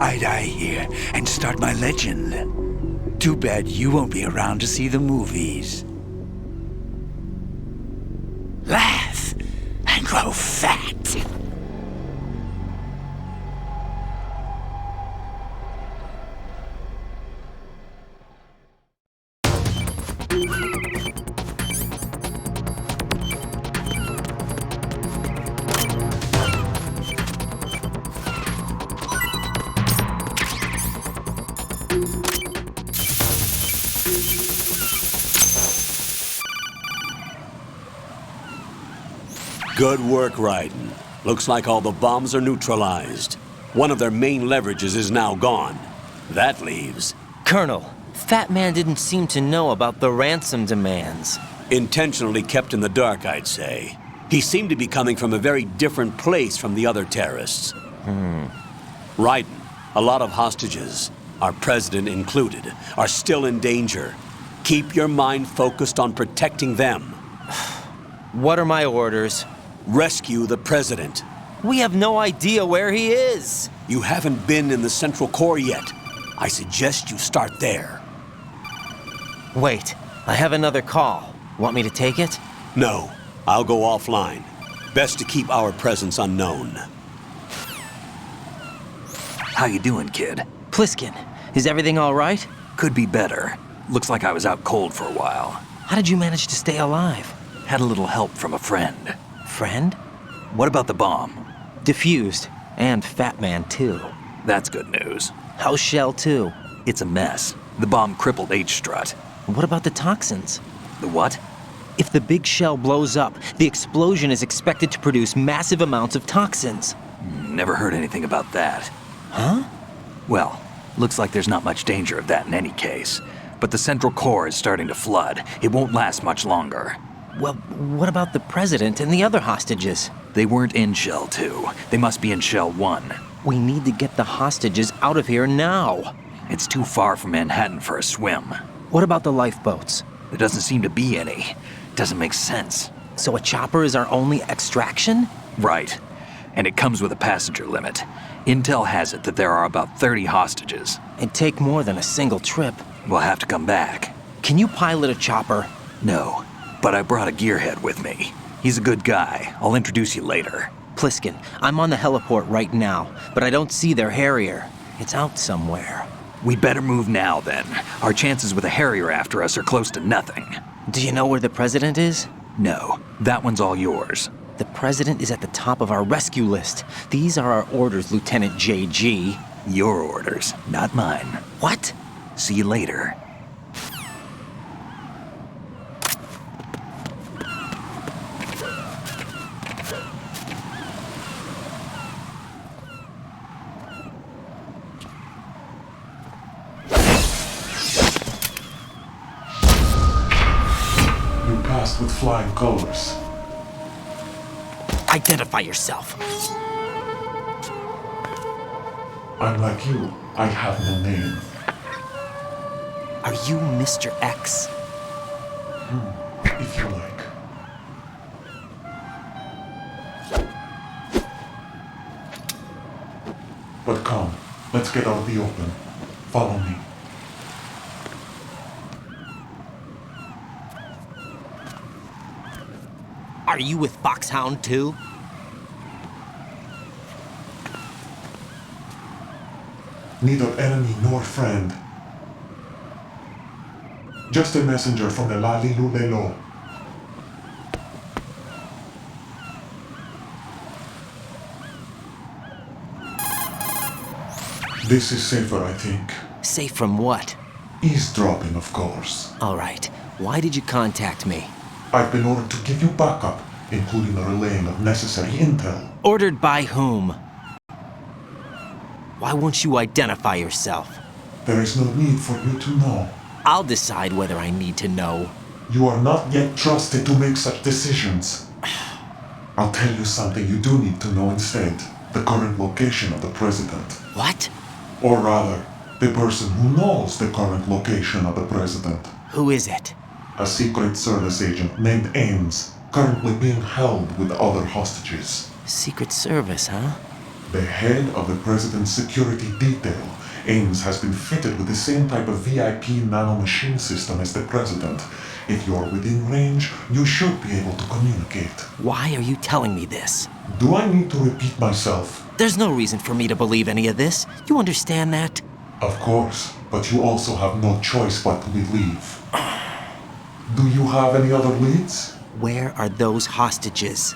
Speaker 21: I die here and start my legend. Too bad you won't be around to see the movies. Laugh and grow fat.
Speaker 10: Good work, Raiden. Looks like all the bombs are neutralized. One of their main leverages is now gone. That leaves...
Speaker 11: Colonel, Fat Man didn't seem to know about the ransom demands.
Speaker 10: Intentionally kept in the dark, I'd say. He seemed to be coming from a very different place from the other terrorists. Raiden, a lot of hostages, our president included, are still in danger. Keep your mind focused on protecting them.
Speaker 11: What are my orders?
Speaker 10: Rescue the president.
Speaker 11: We have no idea where he is.
Speaker 10: You haven't been in the Central Core yet. I suggest you start there.
Speaker 11: Wait, I have another call. Want me to take it?
Speaker 10: No, I'll go offline. Best to keep our presence unknown.
Speaker 1: How you doing, kid?
Speaker 11: Pliskin, is everything all right?
Speaker 1: Could be better. Looks like I was out cold for a while.
Speaker 11: How did you manage to stay alive?
Speaker 1: Had a little help from a friend.
Speaker 11: Friend?
Speaker 1: What about the bomb?
Speaker 11: Diffused. And Fat Man, too.
Speaker 1: That's good news.
Speaker 11: How's Shell, too?
Speaker 1: It's a mess. The bomb crippled H-Strut.
Speaker 11: What about the toxins?
Speaker 1: The what?
Speaker 11: If the big shell blows up, the explosion is expected to produce massive amounts of toxins.
Speaker 1: Never heard anything about that.
Speaker 11: Huh?
Speaker 1: Well, looks like there's not much danger of that in any case. But the Central Core is starting to flood. It won't last much longer.
Speaker 11: Well, what about the president and the other hostages?
Speaker 1: They weren't in Shell 2. They must be in Shell 1.
Speaker 11: We need to get the hostages out of here now.
Speaker 1: It's too far from Manhattan for a swim.
Speaker 11: What about the lifeboats?
Speaker 1: There doesn't seem to be any. Doesn't make sense.
Speaker 11: So a chopper is our only extraction?
Speaker 1: Right. And it comes with a passenger limit. Intel has it that there are about 30 hostages.
Speaker 11: It'd take more than a single trip.
Speaker 1: We'll have to come back.
Speaker 11: Can you pilot a chopper?
Speaker 1: No, but I brought a gearhead with me. He's a good guy. I'll introduce you later.
Speaker 11: Pliskin, I'm on the heliport right now, but I don't see their Harrier. It's out somewhere.
Speaker 1: We'd better move now, then. Our chances with a Harrier after us are close to nothing.
Speaker 11: Do you know where the president is?
Speaker 1: No, that one's all yours.
Speaker 11: The president is at the top of our rescue list. These are our orders, Lieutenant JG.
Speaker 1: Your orders, not mine.
Speaker 11: What?
Speaker 1: See you later.
Speaker 20: You passed with flying colors.
Speaker 11: Identify yourself.
Speaker 20: I'm like you. I have no name.
Speaker 11: Are you Mr. X?
Speaker 20: If you like. But come, let's get out of the open. Follow me.
Speaker 11: Are you with Foxhound too?
Speaker 20: Neither enemy nor friend. Just a messenger from the Lalilulelo. This is safer, I think.
Speaker 11: Safe from what?
Speaker 20: Eavesdropping, of course.
Speaker 11: All right. Why did you contact me?
Speaker 20: I've been ordered to give you backup, including the relaying of necessary intel.
Speaker 11: Ordered by whom? Why won't you identify yourself?
Speaker 20: There is no need for you to know.
Speaker 11: I'll decide whether I need to know.
Speaker 20: You are not yet trusted to make such decisions. I'll tell you something you do need to know instead. The current location of the president.
Speaker 11: What?
Speaker 20: Or rather, the person who knows the current location of the president.
Speaker 11: Who is it?
Speaker 20: A Secret Service agent named Ames, currently being held with other hostages.
Speaker 11: Secret Service, huh?
Speaker 20: The head of the president's security detail, Ames, has been fitted with the same type of VIP nanomachine system as the president. If you're within range, you should be able to communicate.
Speaker 11: Why are you telling me this?
Speaker 20: Do I need to repeat myself?
Speaker 11: There's no reason for me to believe any of this. You understand that?
Speaker 20: Of course, but you also have no choice but to believe. Do you have any other leads?
Speaker 11: Where are those hostages?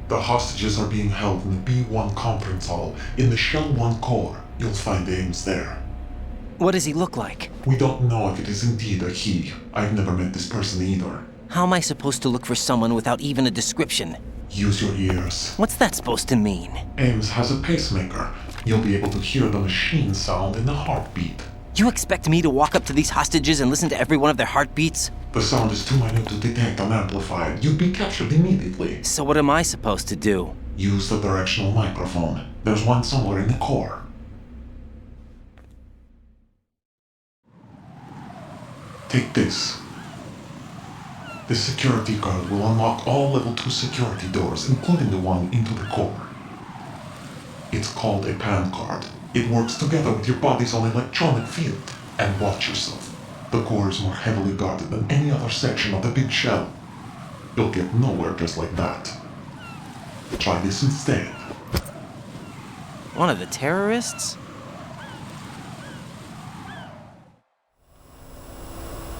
Speaker 20: The hostages are being held in the B1 conference hall in the Shell 1 core. You'll find Ames there.
Speaker 11: What does he look like?
Speaker 20: We don't know if it is indeed a he. I've never met this person either.
Speaker 11: How am I supposed to look for someone without even a description?
Speaker 20: Use your ears.
Speaker 11: What's that supposed to mean?
Speaker 20: Ames has a pacemaker. You'll be able to hear the machine sound in the heartbeat.
Speaker 11: You expect me to walk up to these hostages and listen to every one of their heartbeats?
Speaker 20: The sound is too minute to detect and amplify. You'd be captured immediately.
Speaker 11: So what am I supposed to do?
Speaker 20: Use the directional microphone. There's one somewhere in the core. Take this. The security card will unlock all level 2 security doors, including the one into the core. It's called a PAN card. It works together with your body's own electronic field. And watch yourself. The core is more heavily guarded than any other section of the big shell. You'll get nowhere just like that. Try this instead.
Speaker 11: One of the terrorists?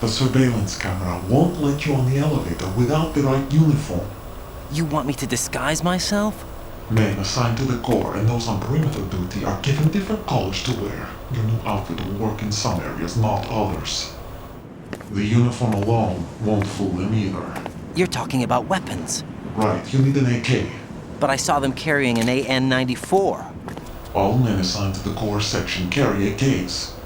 Speaker 20: The surveillance camera won't let you on the elevator without the right uniform.
Speaker 11: You want me to disguise myself?
Speaker 20: Men assigned to the core and those on perimeter duty are given different colors to wear. Your new outfit will work in some areas, not others. The uniform alone won't fool them either.
Speaker 11: You're talking about weapons.
Speaker 20: Right, you need an AK.
Speaker 11: But I saw them carrying an AN-94.
Speaker 20: All men assigned to the core section carry AKs.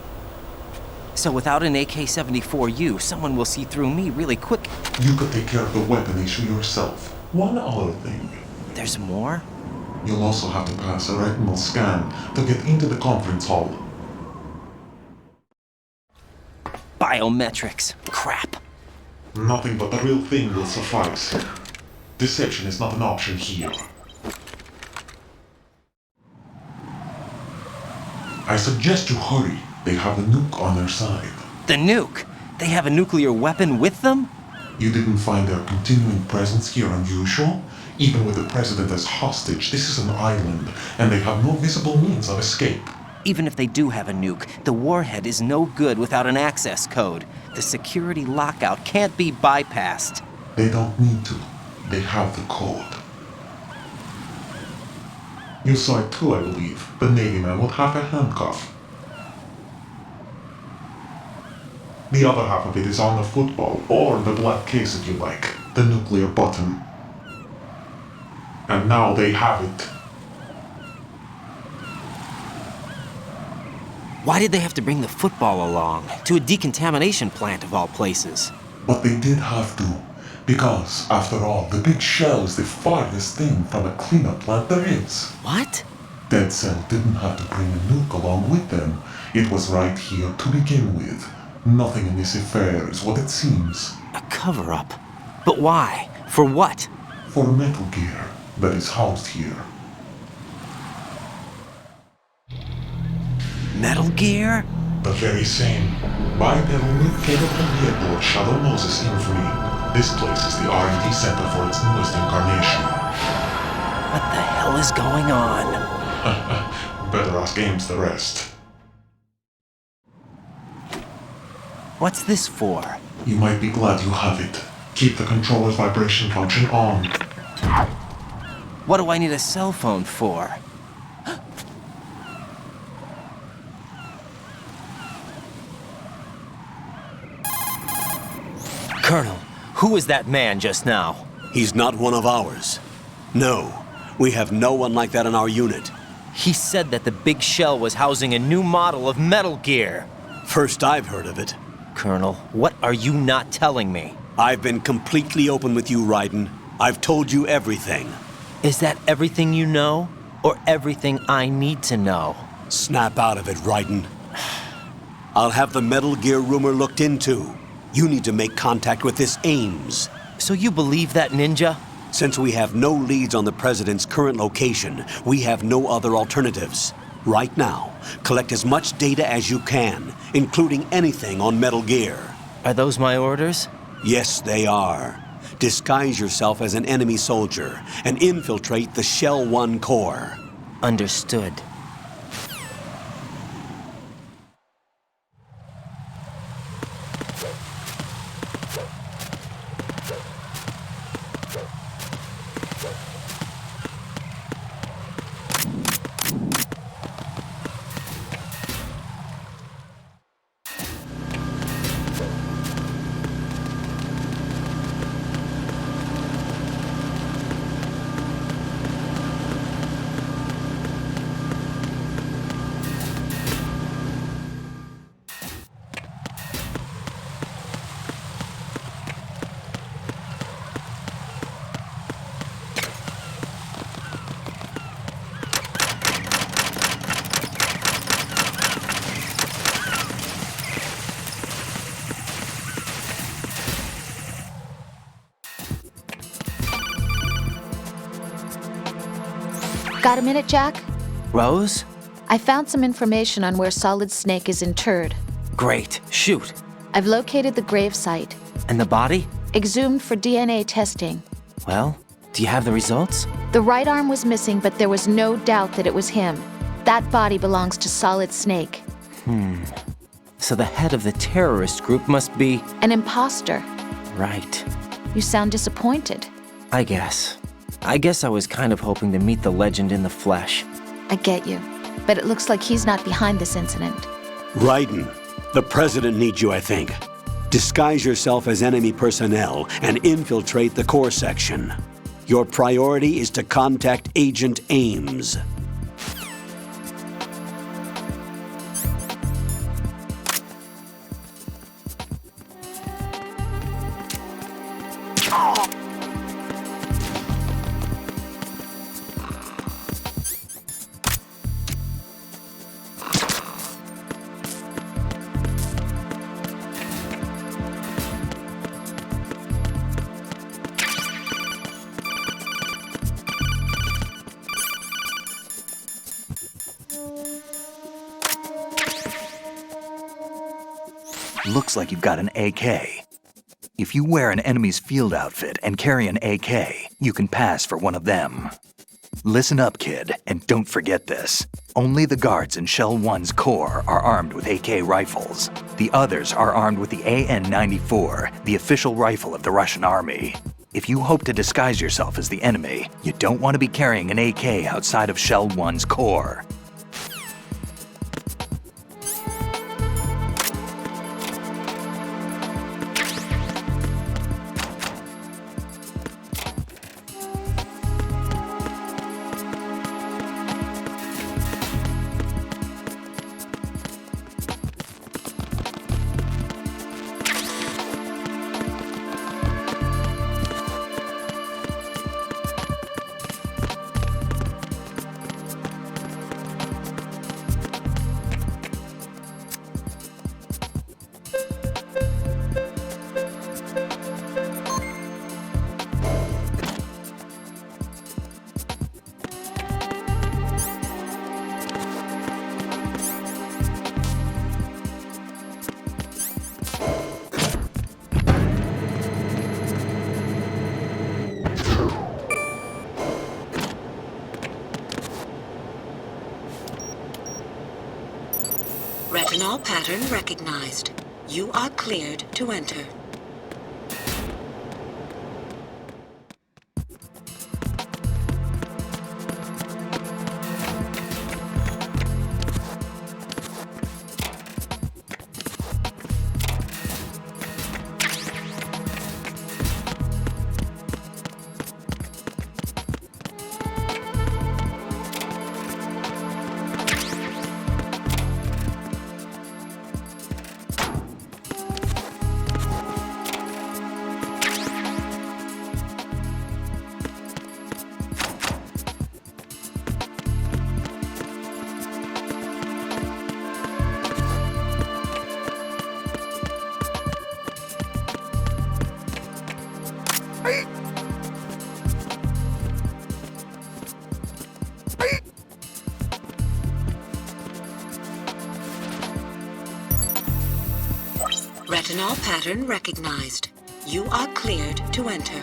Speaker 11: So without an AK-74U, someone will see through me really quick.
Speaker 20: You could take care of the weapon issue yourself. One other thing.
Speaker 11: There's more?
Speaker 20: You'll also have to pass a retinal scan to get into the conference hall.
Speaker 11: Biometrics. Crap.
Speaker 20: Nothing but the real thing will suffice. Deception is not an option here. I suggest you hurry. They have the nuke on their side.
Speaker 11: The nuke? They have a nuclear weapon with them?
Speaker 20: You didn't find their continuing presence here unusual? Even with the president as hostage, this is an island, and they have no visible means of escape.
Speaker 11: Even if they do have a nuke, the warhead is no good without an access code. The security lockout can't be bypassed.
Speaker 20: They don't need to. They have the code. You saw it too, I believe. The Navy man with half a handcuff. The other half of it is on the football, or the black case if you like. The nuclear button. And now they have it.
Speaker 11: Why did they have to bring the football along? To a decontamination plant of all places.
Speaker 20: But they did have to. Because, after all, the big shell is the farthest thing from a cleanup plant there is.
Speaker 11: What?
Speaker 20: Dead Cell didn't have to bring a nuke along with them. It was right here to begin with. Nothing in this affair is what it seems.
Speaker 11: A cover-up? But why? For what?
Speaker 20: For Metal Gear that is housed here.
Speaker 11: Metal Gear?
Speaker 20: The very same. Bipedal capable vehicle of Shadow Moses Infamy. This place is the R&D center for its newest incarnation.
Speaker 11: What the hell is going on?
Speaker 20: Better ask Ames the rest.
Speaker 11: What's this for?
Speaker 20: You might be glad you have it. Keep the controller's vibration function on.
Speaker 11: What do I need a cell phone for? Colonel, who was that man just now?
Speaker 10: He's not one of ours. No, we have no one like that in our unit.
Speaker 11: He said that the big shell was housing a new model of Metal Gear.
Speaker 10: First I've heard of it.
Speaker 11: Colonel, what are you not telling me?
Speaker 10: I've been completely open with you, Raiden. I've told you everything.
Speaker 11: Is that everything you know? Or everything I need to know?
Speaker 10: Snap out of it, Raiden. I'll have the Metal Gear rumor looked into. You need to make contact with this Ames.
Speaker 11: So you believe that ninja?
Speaker 10: Since we have no leads on the President's current location, we have no other alternatives. Right now, collect as much data as you can, including anything on Metal Gear.
Speaker 11: Are those my orders?
Speaker 10: Yes, they are. Disguise yourself as an enemy soldier and infiltrate the Shell 1 core.
Speaker 11: Understood.
Speaker 14: Got a minute, Jack?
Speaker 11: Rose?
Speaker 14: I found some information on where Solid Snake is interred.
Speaker 11: Great. Shoot.
Speaker 14: I've located the gravesite.
Speaker 11: And the body?
Speaker 14: Exhumed for DNA testing.
Speaker 11: Well, do you have the results?
Speaker 14: The right arm was missing, but there was no doubt that it was him. That body belongs to Solid Snake.
Speaker 11: So the head of the terrorist group must be...
Speaker 14: An imposter.
Speaker 11: Right.
Speaker 14: You sound disappointed.
Speaker 11: I guess I was kind of hoping to meet the legend in the flesh.
Speaker 14: I get you. But it looks like he's not behind this incident.
Speaker 10: Raiden, the President needs you, I think. Disguise yourself as enemy personnel and infiltrate the core section. Your priority is to contact Agent Ames.
Speaker 1: Looks like you've got an AK. If you wear an enemy's field outfit and carry an AK, you can pass for one of them. Listen up, kid, and don't forget this. Only the guards in Shell 1's core are armed with AK rifles. The others are armed with the AN-94, the official rifle of the Russian army. If you hope to disguise yourself as the enemy, you don't want to be carrying an AK outside of Shell 1's core.
Speaker 7: Retinol pattern recognized. You are cleared to enter. Retinol pattern recognized. You are cleared to enter.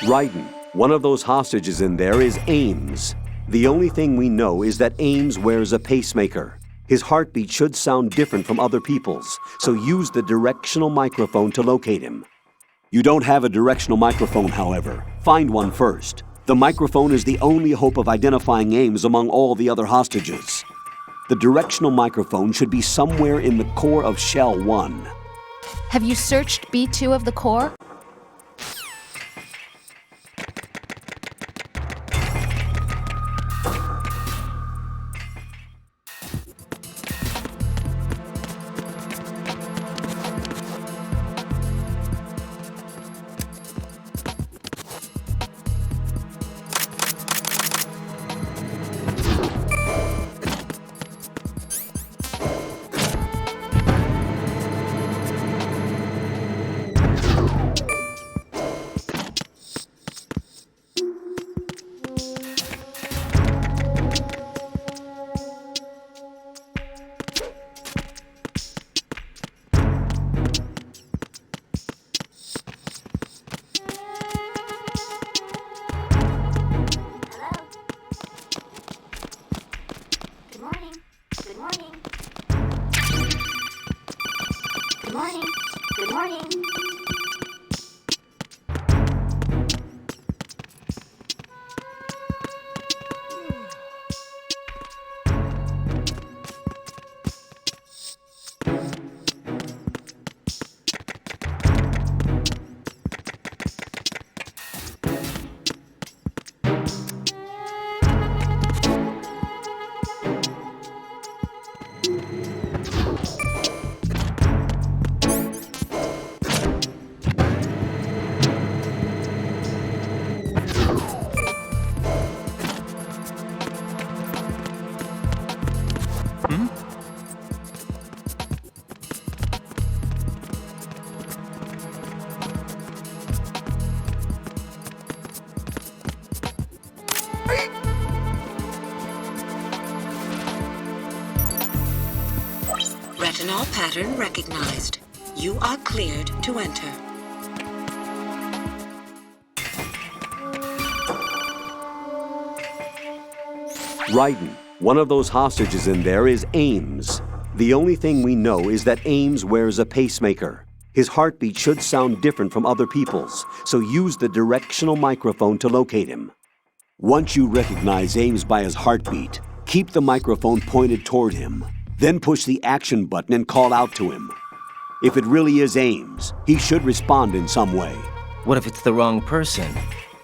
Speaker 19: Raiden, one of those hostages in there is Ames. The only thing we know is that Ames wears a pacemaker. His heartbeat should sound different from other people's, so use the directional microphone to locate him. You don't have a directional microphone, however. Find one first. The microphone is the only hope of identifying Ames among all the other hostages. The directional microphone should be somewhere in the core of Shell 1.
Speaker 14: Have you searched B2 of the core?
Speaker 7: Retinol pattern recognized. You are cleared to enter.
Speaker 19: Raiden, one of those hostages in there is Ames. The only thing we know is that Ames wears a pacemaker. His heartbeat should sound different from other people's, so use the directional microphone to locate him. Once you recognize Ames by his heartbeat, keep the microphone pointed toward him. Then push the action button and call out to him. If it really is Ames, he should respond in some way.
Speaker 11: What if it's the wrong person?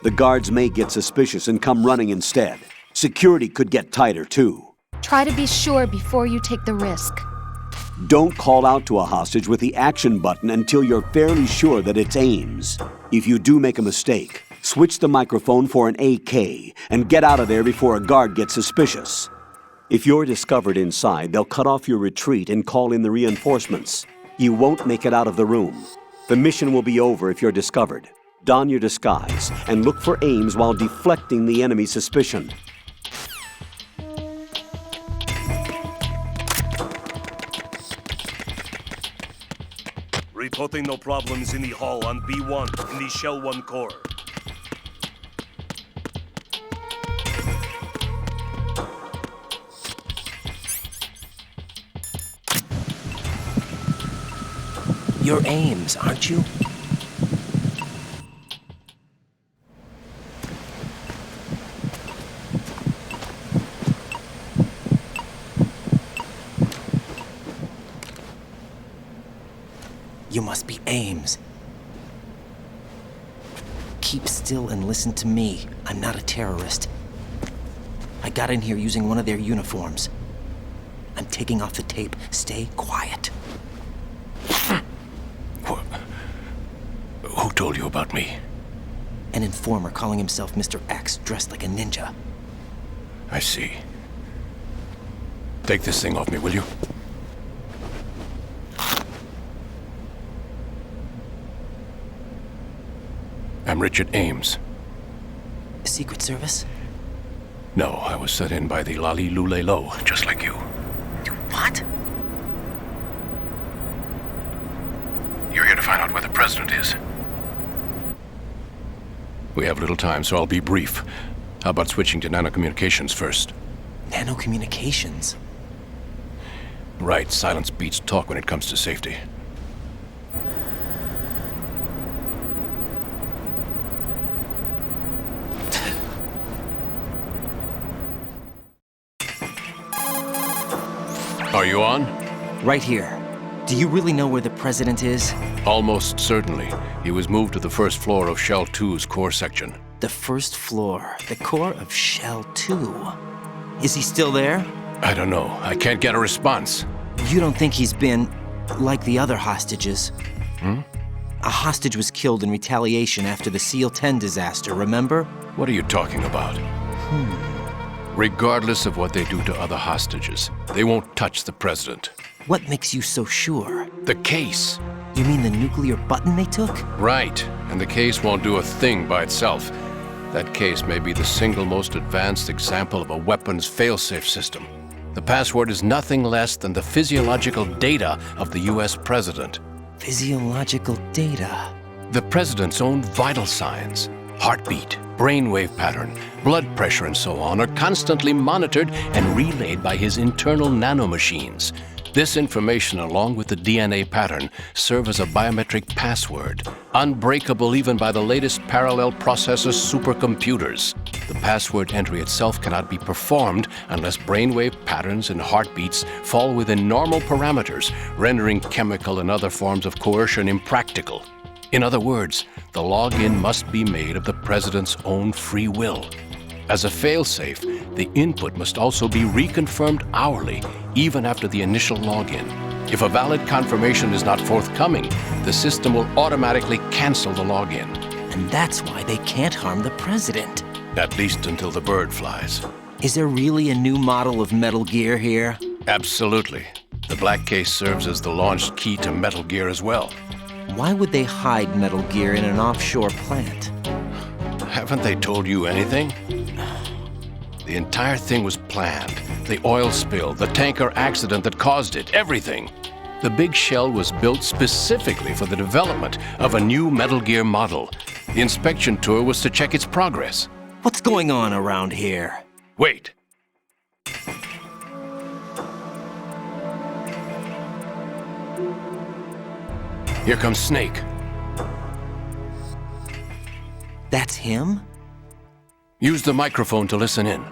Speaker 19: The guards may get suspicious and come running instead. Security could get tighter, too.
Speaker 14: Try to be sure before you take the risk.
Speaker 19: Don't call out to a hostage with the action button until you're fairly sure that it's Ames. If you do make a mistake, Switch the microphone for an AK and get out of there before a guard gets suspicious. If you're discovered inside, they'll cut off your retreat and call in the reinforcements. You won't make it out of the room. The mission will be over if you're discovered. Don your disguise and look for Ames while deflecting the enemy's suspicion.
Speaker 16: Reporting no problems in the hall on B1 in the Shell 1 core.
Speaker 11: You're Ames, aren't you? You must be Ames. Keep still and listen to me. I'm not a terrorist. I got in here using one of their uniforms. I'm taking off the tape. Stay quiet.
Speaker 16: Who told you about me?
Speaker 11: An informer calling himself Mr. X, dressed like a ninja.
Speaker 16: I see. Take this thing off me, will you? I'm Richard Ames.
Speaker 11: Secret Service?
Speaker 16: No, I was set in by the Lali Lule Lo, just like you.
Speaker 11: What?
Speaker 16: You're here to find out where the president is. We have little time, so I'll be brief. How about switching to nanocommunications first?
Speaker 11: Nanocommunications?
Speaker 16: Right, silence beats talk when it comes to safety. Are you on?
Speaker 11: Right here. Do you really know where the president is?
Speaker 16: Almost certainly. He was moved to the first floor of Shell 2's core section.
Speaker 11: The first floor, the core of Shell 2. Is he still there?
Speaker 16: I don't know. I can't get a response.
Speaker 11: You don't think he's been like the other hostages? A hostage was killed in retaliation after the SEAL 10 disaster, remember?
Speaker 16: What are you talking about? Regardless of what they do to other hostages, they won't touch the president.
Speaker 11: What makes you so sure?
Speaker 16: The case.
Speaker 11: You mean the nuclear button they took?
Speaker 16: Right, and the case won't do a thing by itself. That case may be the single most advanced example of a weapons failsafe system. The password is nothing less than the physiological data of the US president.
Speaker 11: Physiological data?
Speaker 16: The president's own vital signs, heartbeat, brainwave pattern, blood pressure, and so on, are constantly monitored and relayed by his internal nanomachines. This information, along with the DNA pattern, serve as a biometric password, unbreakable even by the latest parallel processor supercomputers. The password entry itself cannot be performed unless brainwave patterns and heartbeats fall within normal parameters, rendering chemical and other forms of coercion impractical. In other words, the login must be made of the president's own free will. As a failsafe, the input must also be reconfirmed hourly, even after the initial login. If a valid confirmation is not forthcoming, the system will automatically cancel the login.
Speaker 11: And that's why they can't harm the president.
Speaker 16: At least until the bird flies.
Speaker 11: Is there really a new model of Metal Gear here?
Speaker 16: Absolutely. The black case serves as the launch key to Metal Gear as well.
Speaker 11: Why would they hide Metal Gear in an offshore plant?
Speaker 16: Haven't they told you anything? The entire thing was planned. The oil spill, the tanker accident that caused it, everything. The big shell was built specifically for the development of a new Metal Gear model. The inspection tour was to check its progress.
Speaker 11: What's going on around here?
Speaker 16: Wait. Here comes Snake.
Speaker 11: That's him?
Speaker 16: Use the microphone to listen in.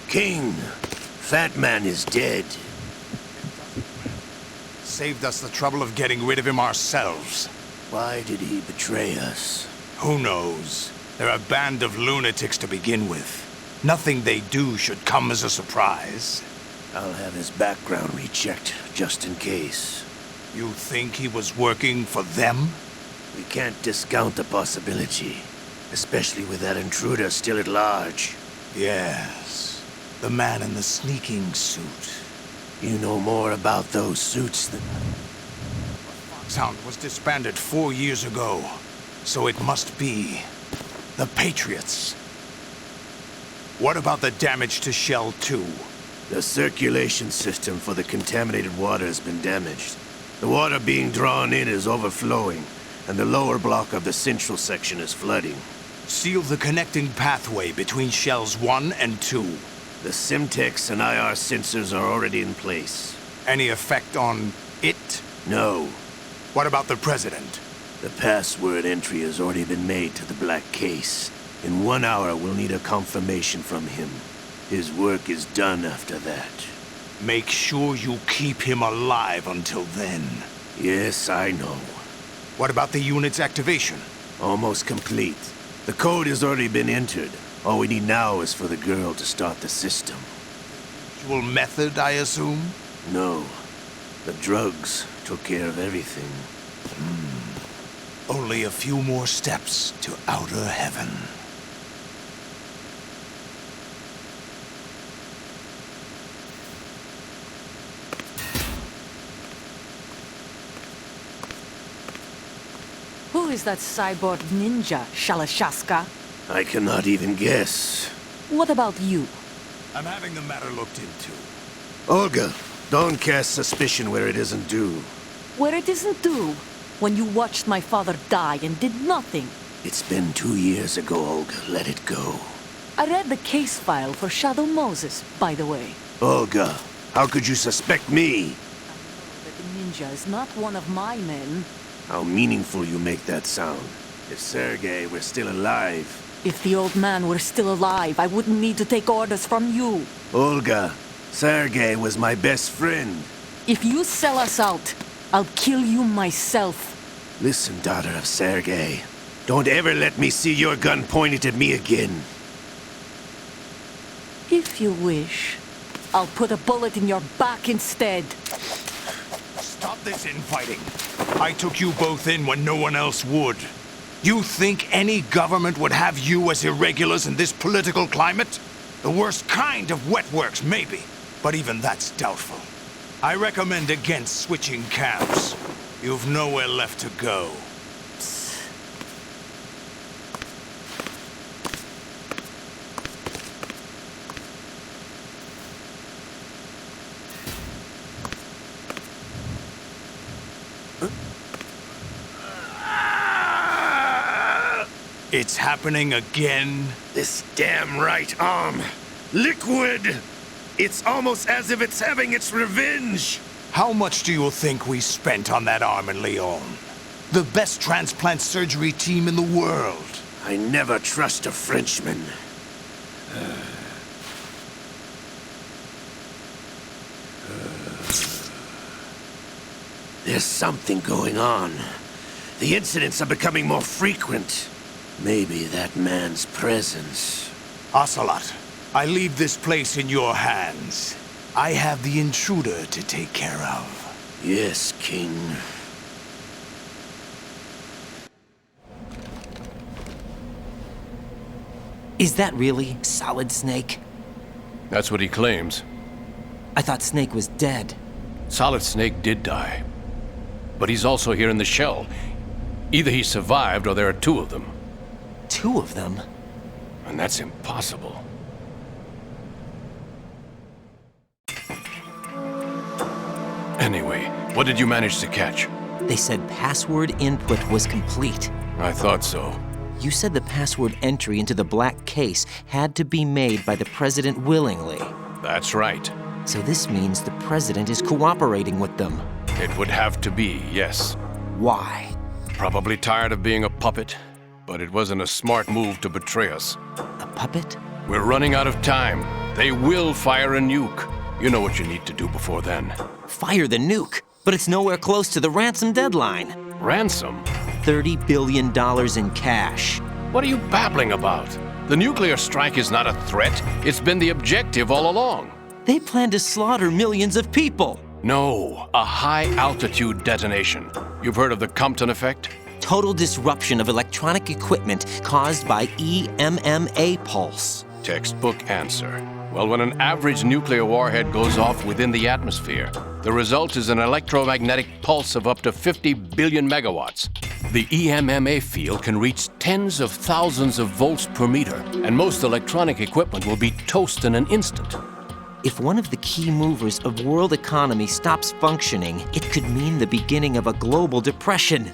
Speaker 2: King, Fat Man is dead.
Speaker 8: Saved us the trouble of getting rid of him ourselves.
Speaker 2: Why did he betray us?
Speaker 8: Who knows? They're a band of lunatics to begin with. Nothing they do should come as a surprise.
Speaker 2: I'll have his background rechecked, just in case.
Speaker 8: You think he was working for them?
Speaker 2: We can't discount the possibility, especially with that intruder still at large.
Speaker 8: Yes, the man in the sneaking suit.
Speaker 2: You know more about those suits than...
Speaker 8: Sound was disbanded 4 years ago, so it must be the Patriots. What about the damage to Shell 2?
Speaker 2: The circulation system for the contaminated water has been damaged. The water being drawn in is overflowing, and the lower block of the central section is flooding.
Speaker 8: Seal the connecting pathway between Shells 1 and 2.
Speaker 2: The Simtex and IR sensors are already in place.
Speaker 8: Any effect on it?
Speaker 2: No.
Speaker 8: What about the President?
Speaker 2: The password entry has already been made to the black case. In 1 hour, we'll need a confirmation from him. His work is done after that.
Speaker 8: Make sure you keep him alive until then.
Speaker 2: Yes, I know.
Speaker 8: What about the unit's activation?
Speaker 2: Almost complete. The code has already been entered. All we need now is for the girl to start the system.
Speaker 8: Usual method, I assume?
Speaker 2: No. The drugs took care of everything.
Speaker 8: Only a few more steps to outer heaven.
Speaker 5: Who is that cyborg ninja, Shalashaska?
Speaker 2: I cannot even guess.
Speaker 5: What about you?
Speaker 8: I'm having the matter looked into.
Speaker 2: Olga, don't cast suspicion where it isn't due.
Speaker 5: Where it isn't due? When you watched my father die and did nothing.
Speaker 2: It's been 2 years ago, Olga. Let it go.
Speaker 5: I read the case file for Shadow Moses, by the way.
Speaker 2: Olga, how could you suspect me?
Speaker 5: I know that the ninja is not one of my men.
Speaker 2: How meaningful you make that sound. If Sergei were still alive...
Speaker 5: If the old man were still alive, I wouldn't need to take orders from you.
Speaker 2: Olga, Sergei was my best friend.
Speaker 5: If you sell us out, I'll kill you myself.
Speaker 2: Listen, daughter of Sergei. Don't ever let me see your gun pointed at me again.
Speaker 5: If you wish, I'll put a bullet in your back instead.
Speaker 8: Stop this infighting. I took you both in when no one else would. You think any government would have you as irregulars in this political climate? The worst kind of wet works, maybe. But even that's doubtful. I recommend against switching camps. You've nowhere left to go. It's happening again?
Speaker 2: This damn right arm. Liquid! It's almost as if it's having its revenge.
Speaker 8: How much do you think we spent on that arm in Lyon? The best transplant surgery team in the world.
Speaker 2: I never trust a Frenchman. There's something going on. The incidents are becoming more frequent. Maybe that man's presence.
Speaker 8: Ocelot, I leave this place in your hands. I have the intruder to take care of.
Speaker 2: Yes, King.
Speaker 11: Is that really Solid Snake?
Speaker 16: That's what he claims.
Speaker 11: I thought Snake was dead.
Speaker 16: Solid Snake did die. But he's also here in the shell. Either he survived or there are two of them.
Speaker 11: Two of them?
Speaker 16: And that's impossible. Anyway, what did you manage to catch?
Speaker 11: They said password input was complete.
Speaker 16: I thought so.
Speaker 11: You said the password entry into the black case had to be made by the President willingly.
Speaker 16: That's right.
Speaker 11: So this means the President is cooperating with them.
Speaker 16: It would have to be, yes.
Speaker 11: Why?
Speaker 16: Probably tired of being a puppet, but it wasn't a smart move to betray us.
Speaker 11: A puppet?
Speaker 16: We're running out of time. They will fire a nuke. You know what you need to do before then.
Speaker 11: Fire the nuke? But it's nowhere close to the ransom deadline.
Speaker 16: Ransom?
Speaker 11: $30 billion in cash.
Speaker 16: What are you babbling about? The nuclear strike is not a threat. It's been the objective all along.
Speaker 11: They plan to slaughter millions of people.
Speaker 13: No, a high-altitude detonation. You've heard of the Compton effect?
Speaker 11: Total disruption of electronic equipment caused by EMMA pulse.
Speaker 13: Textbook answer. Well, when an average nuclear warhead goes off within the atmosphere, the result is an electromagnetic pulse of up to 50 billion megawatts. The EMMA field can reach tens of thousands of volts per meter, and most electronic equipment will be toast in an instant.
Speaker 11: If one of the key movers of world economy stops functioning, it could mean the beginning of a global depression.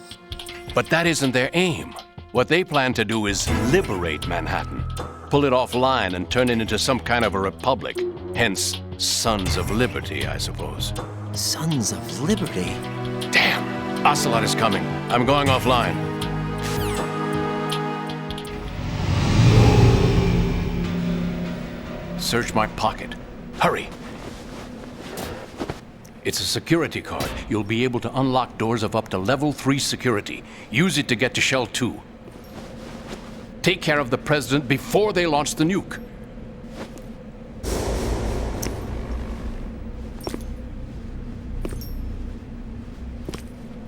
Speaker 13: But that isn't their aim. What they plan to do is liberate Manhattan. Pull it offline and turn it into some kind of a republic. Hence, Sons of Liberty, I suppose.
Speaker 11: Sons of Liberty?
Speaker 13: Damn! Ocelot is coming. I'm going offline. Search my pocket. Hurry! It's a security card. You'll be able to unlock doors of up to level 3 security. Use it to get to Shell 2. Take care of the president before they launch the nuke.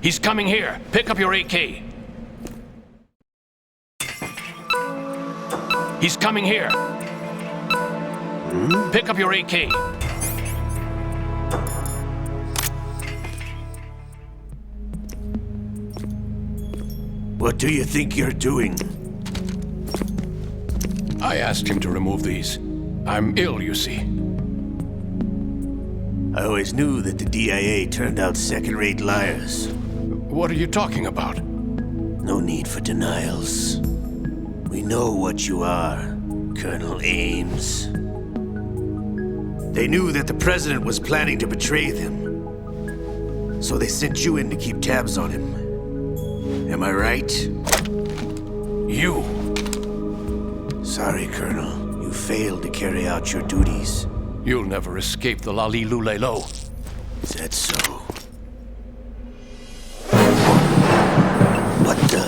Speaker 13: He's coming here. Pick up your AK. He's coming here. Pick up your AK.
Speaker 2: What do you think you're doing?
Speaker 13: I asked him to remove these. I'm ill, you see.
Speaker 2: I always knew that the DIA turned out second-rate liars.
Speaker 13: What are you talking about?
Speaker 2: No need for denials. We know what you are, Colonel Ames. They knew that the president was planning to betray them. So they sent you in to keep tabs on him. Am I right?
Speaker 13: You.
Speaker 2: Sorry, Colonel. You failed to carry out your duties.
Speaker 13: You'll never escape the Lali-Lulelo.
Speaker 2: Is that so? What the?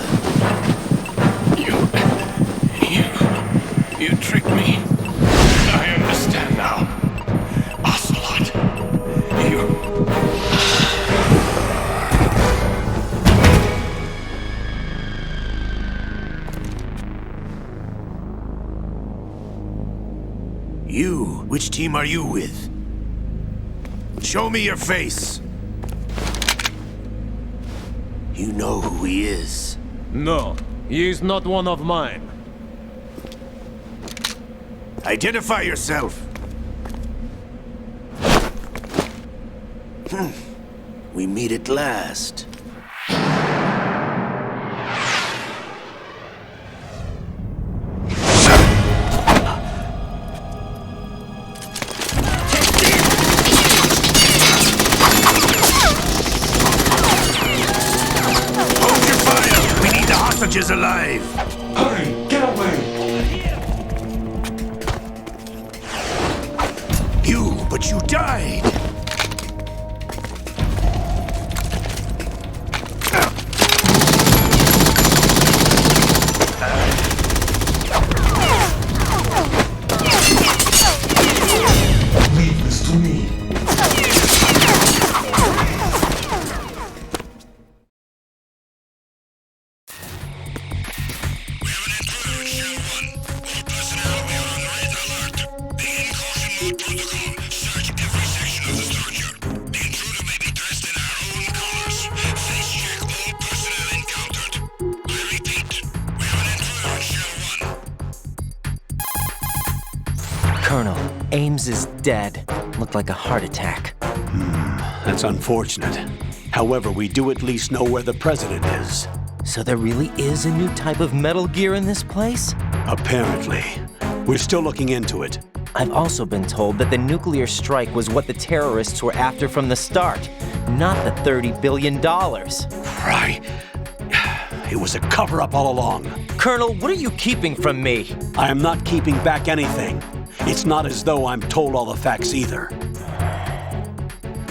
Speaker 13: You tricked me. I understand now. Ocelot.
Speaker 2: You? Which team are you with? Show me your face. You know who he is.
Speaker 9: No, he is not one of mine.
Speaker 2: Identify yourself. We meet at last. Is alive.
Speaker 20: Hurry, get away.
Speaker 2: But you died.
Speaker 20: Leave this to me.
Speaker 11: Colonel, Ames is dead. Looked like a heart attack.
Speaker 10: That's unfortunate. However, we do at least know where the president is.
Speaker 11: So there really is a new type of Metal Gear in this place?
Speaker 10: Apparently. We're still looking into it.
Speaker 11: I've also been told that the nuclear strike was what the terrorists were after from the start, not the $30 billion.
Speaker 10: Right. It was a cover-up all along.
Speaker 11: Colonel, what are you keeping from me?
Speaker 10: I am not keeping back anything. It's not as though I'm told all the facts either.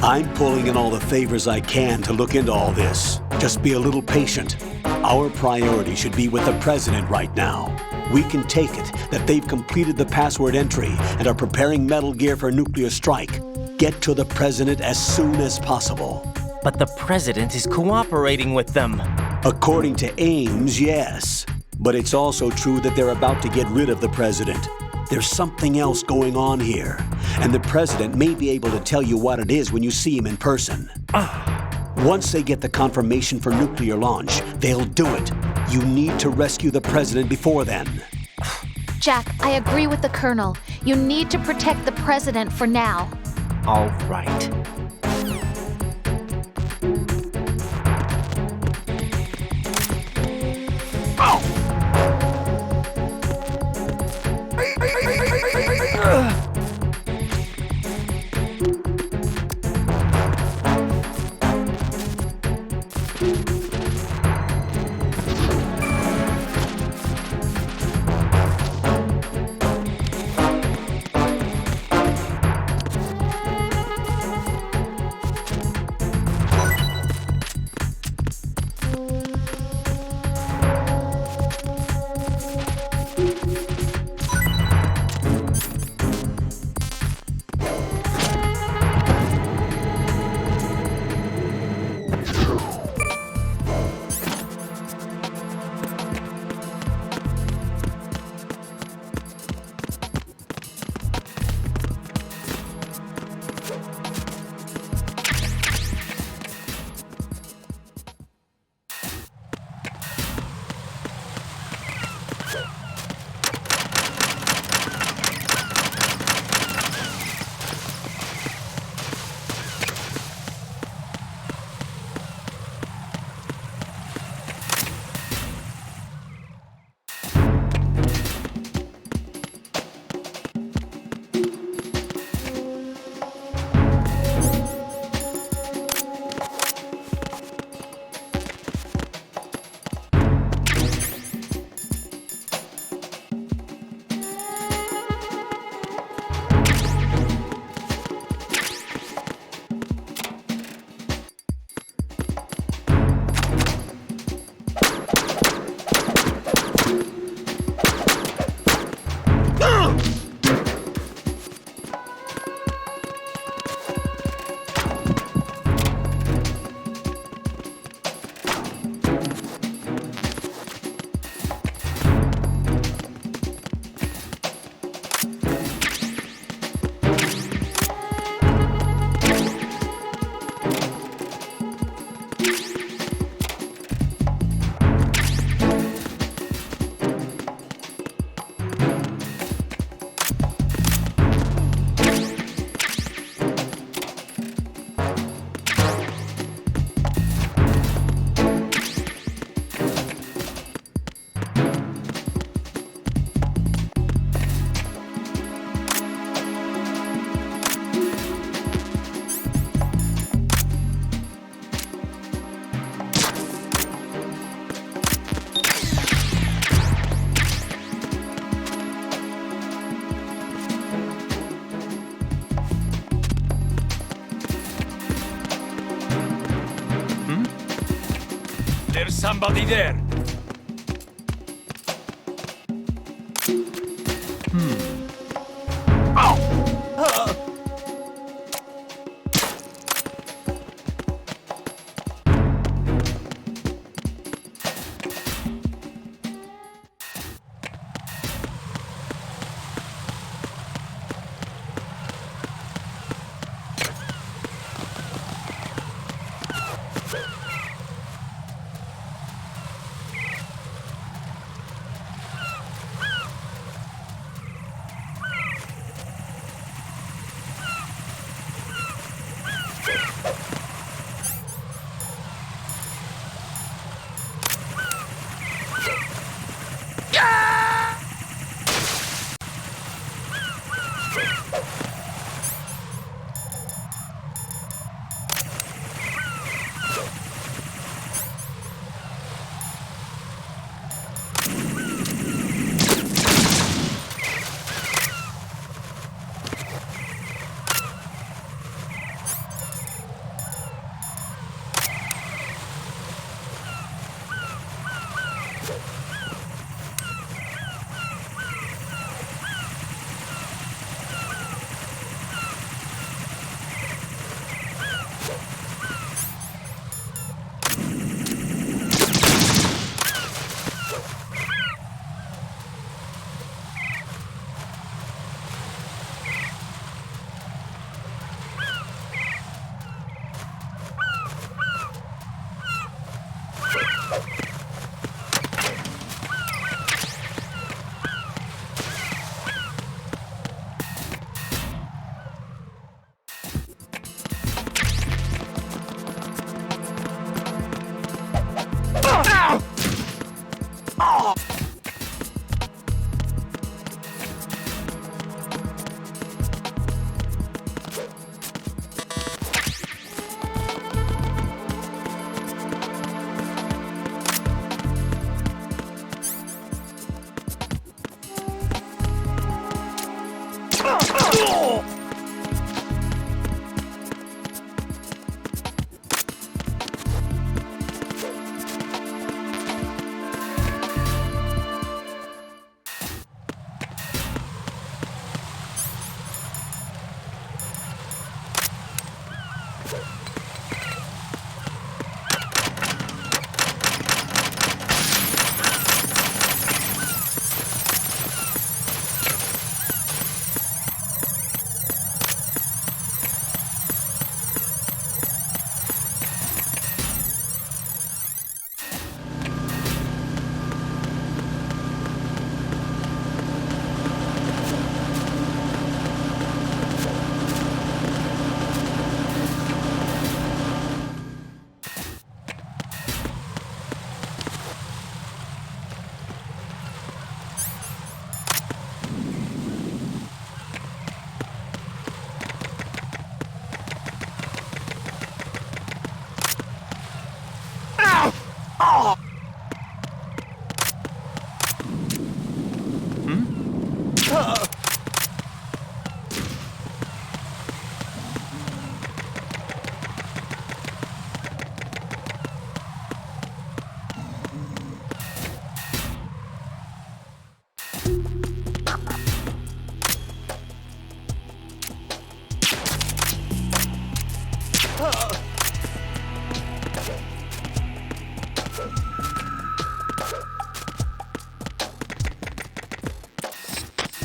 Speaker 10: I'm pulling in all the favors I can to look into all this. Just be a little patient. Our priority should be with the president right now. We can take it that they've completed the password entry and are preparing Metal Gear for nuclear strike. Get to the President as soon as possible.
Speaker 11: But the President is cooperating with them.
Speaker 10: According to Ames, yes. But it's also true that they're about to get rid of the President. There's something else going on here, and the President may be able to tell you what it is when you see him in person. Once they get the confirmation for nuclear launch, they'll do it. You need to rescue the President before then.
Speaker 14: Jack, I agree with the Colonel. You need to protect the President for now.
Speaker 11: All right.
Speaker 21: There's somebody there.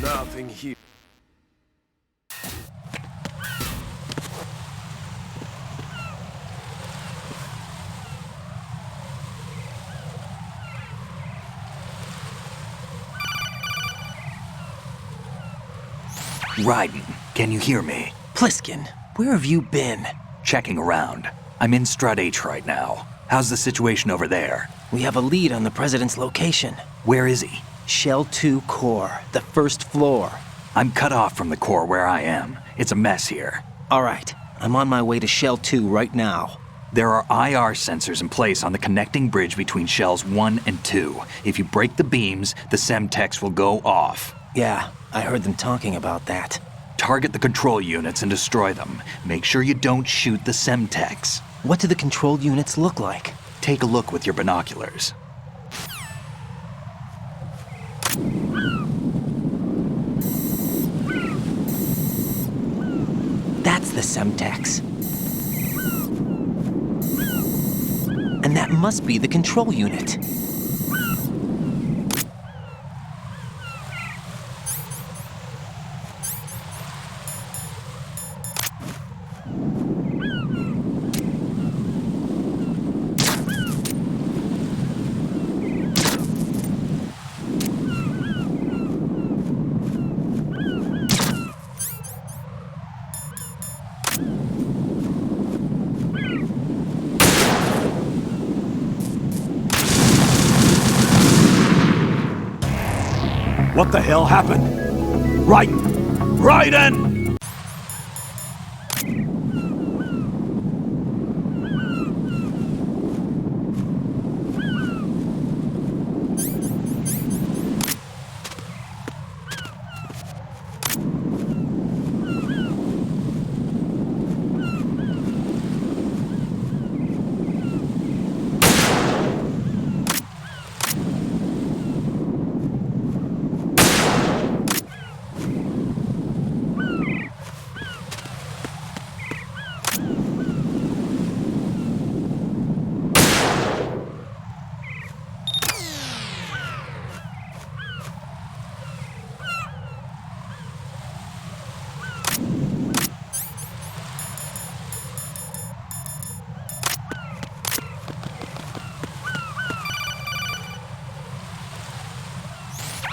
Speaker 9: Nothing here.
Speaker 1: Raiden, can you hear me?
Speaker 11: Pliskin, where have you been?
Speaker 1: Checking around. I'm in Strut H right now. How's the situation over there?
Speaker 11: We have a lead on the President's location.
Speaker 1: Where is he?
Speaker 11: Shell 2 core, the first floor.
Speaker 1: I'm cut off from the core where I am. It's a mess here.
Speaker 11: All right, I'm on my way to Shell 2 right now.
Speaker 1: There are IR sensors in place on the connecting bridge between Shells 1 and 2. If you break the beams, the Semtex will go off.
Speaker 11: Yeah, I heard them talking about that.
Speaker 1: Target the control units and destroy them. Make sure you don't shoot the Semtex.
Speaker 11: What do the control units look like?
Speaker 1: Take a look with your binoculars.
Speaker 11: That's the Semtex. And that must be the control unit.
Speaker 10: What the hell happened? Raiden! Raiden!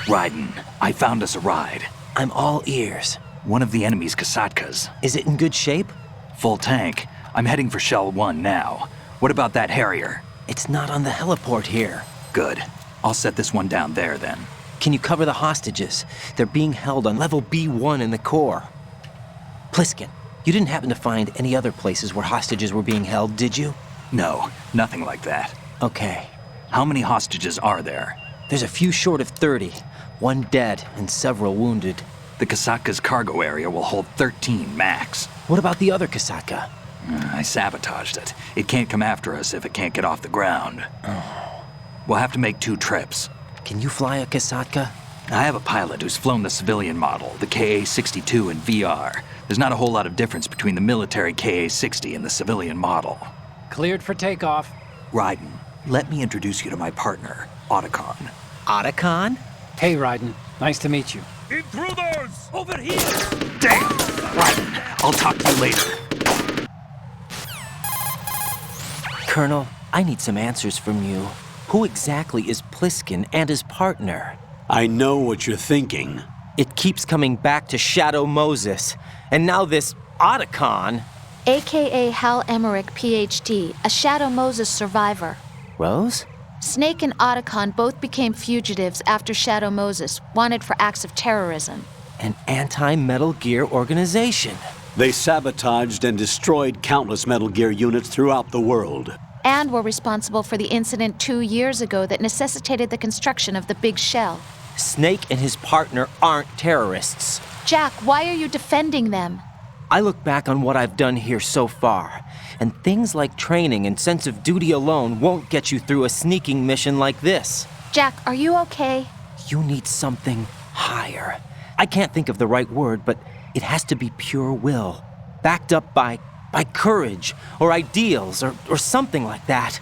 Speaker 1: Raiden, I found us a ride.
Speaker 11: I'm all ears.
Speaker 1: One of the enemy's Kasatkas.
Speaker 11: Is it in good shape?
Speaker 1: Full tank. I'm heading for Shell 1 now. What about that Harrier?
Speaker 11: It's not on the heliport here.
Speaker 1: Good. I'll set this one down there then.
Speaker 11: Can you cover the hostages? They're being held on level B1 in the core. Pliskin, you didn't happen to find any other places where hostages were being held, did you?
Speaker 1: No, nothing like that.
Speaker 11: Okay.
Speaker 1: How many hostages are there?
Speaker 11: There's a few short of 30. One dead and several wounded.
Speaker 1: The Kasatka's cargo area will hold 13 max.
Speaker 11: What about the other Kasatka?
Speaker 1: I sabotaged it. It can't come after us if it can't get off the ground. We'll have to make 2 trips.
Speaker 11: Can you fly a Kasatka?
Speaker 1: I have a pilot who's flown the civilian model, the KA-62 in VR. There's not a whole lot of difference between the military KA-60 and the civilian model.
Speaker 3: Cleared for takeoff.
Speaker 1: Raiden, let me introduce you to my partner, Otacon.
Speaker 11: Otacon?
Speaker 3: Hey, Raiden. Nice to meet you.
Speaker 21: Intruders! Over here!
Speaker 1: Damn! Raiden, I'll talk to you later.
Speaker 11: Colonel, I need some answers from you. Who exactly is Pliskin and his partner?
Speaker 10: I know what you're thinking.
Speaker 11: It keeps coming back to Shadow Moses. And now this Otacon.
Speaker 14: AKA Hal Emmerich, PhD, a Shadow Moses survivor.
Speaker 11: Rose?
Speaker 14: Snake and Otacon both became fugitives after Shadow Moses, wanted for acts of terrorism.
Speaker 11: An anti-Metal Gear organization.
Speaker 10: They sabotaged and destroyed countless Metal Gear units throughout the world.
Speaker 14: And were responsible for the incident 2 years ago that necessitated the construction of the Big Shell.
Speaker 11: Snake and his partner aren't terrorists.
Speaker 14: Jack, why are you defending them?
Speaker 11: I look back on what I've done here so far, and things like training and sense of duty alone won't get you through a sneaking mission like this.
Speaker 14: Jack, are you okay?
Speaker 11: You need something higher. I can't think of the right word, but it has to be pure will, backed up by courage or ideals or something like that.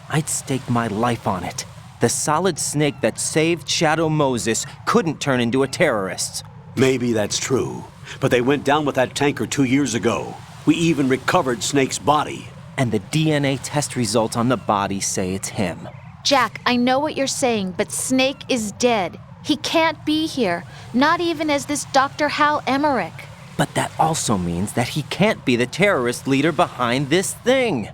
Speaker 11: I'd stake my life on it. The solid Snake that saved Shadow Moses couldn't turn into a terrorist.
Speaker 10: Maybe that's true, but they went down with that tanker 2 years ago. We even recovered Snake's body.
Speaker 11: And the DNA test results on the body say it's him.
Speaker 14: Jack, I know what you're saying, but Snake is dead. He can't be here, not even as this Dr. Hal Emmerich.
Speaker 11: But that also means that he can't be the terrorist leader behind this thing.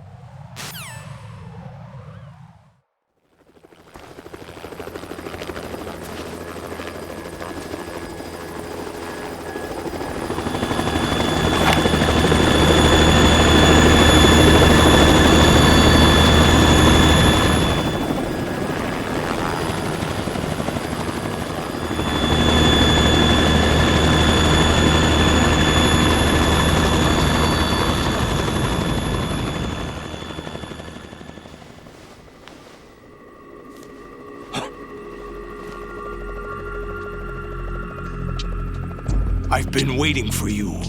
Speaker 8: I've been waiting for you.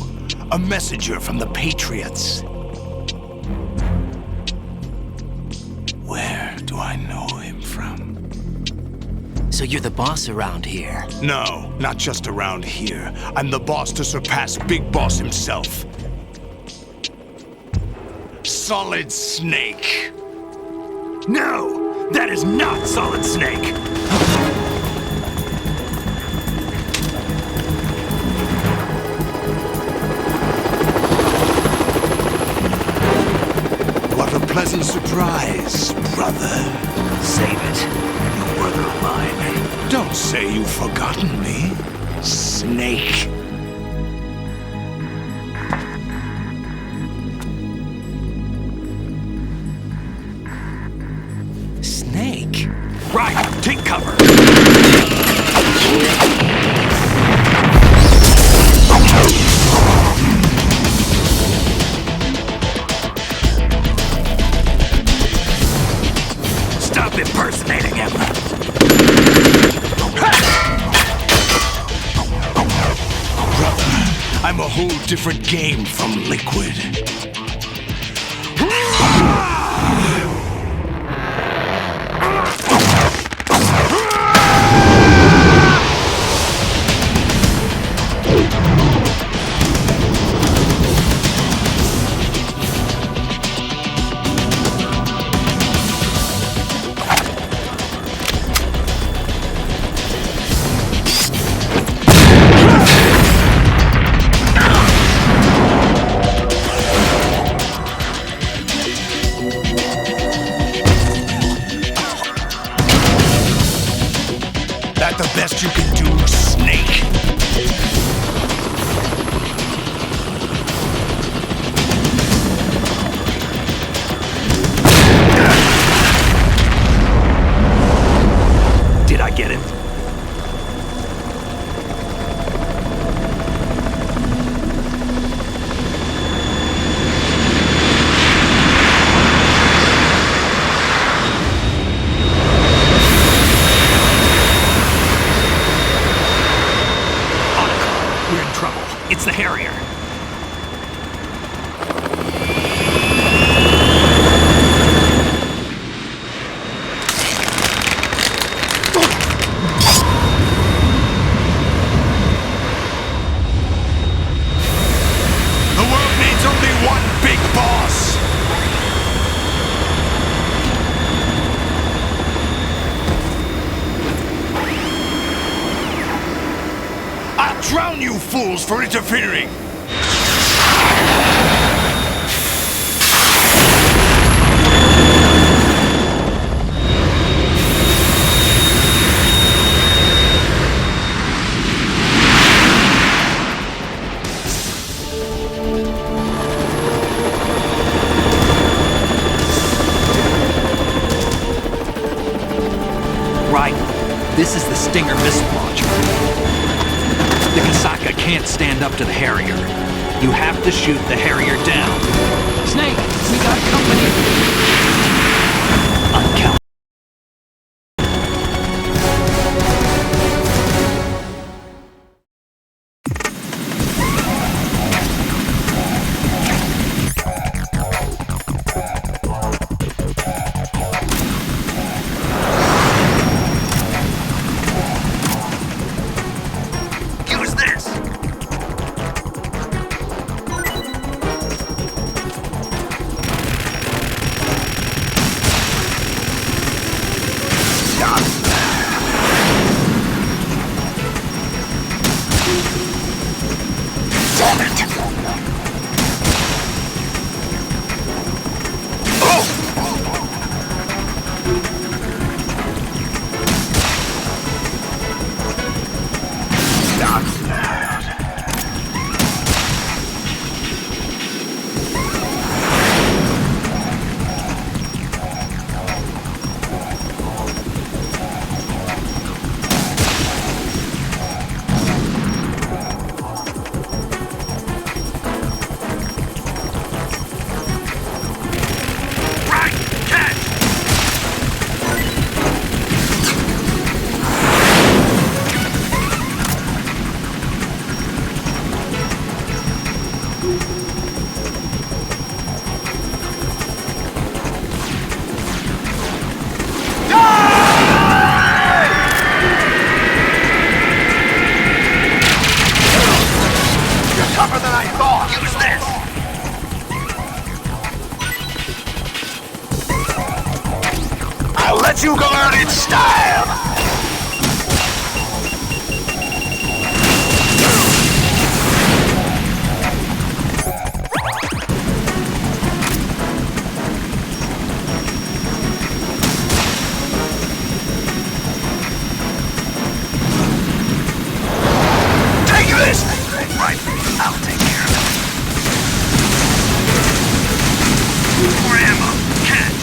Speaker 8: A messenger from the Patriots. Where do I know him from?
Speaker 11: So you're the boss around here?
Speaker 8: No, not just around here. I'm the boss to surpass Big Boss himself. Solid Snake.
Speaker 9: No! That is not Solid Snake!
Speaker 8: What a pleasant surprise, brother.
Speaker 9: Save it. You brother of mine.
Speaker 8: Don't say you've forgotten me, Snake.
Speaker 11: Snake?
Speaker 9: Right, take cover. Stop impersonating him.
Speaker 8: Brother, I'm a whole different game from Liquid. rules for interfering.
Speaker 21: Right. This is the Stinger missile launcher. The Kasaka can't stand up to the Harrier. You have to shoot the Harrier down.
Speaker 3: Snake, we got company.
Speaker 21: Uncountable.
Speaker 8: Use this! Damn it! Tougher than I thought! Use this! I'll let you go out in style! Take this! Right, I'll take care of it. More ammo. Catch.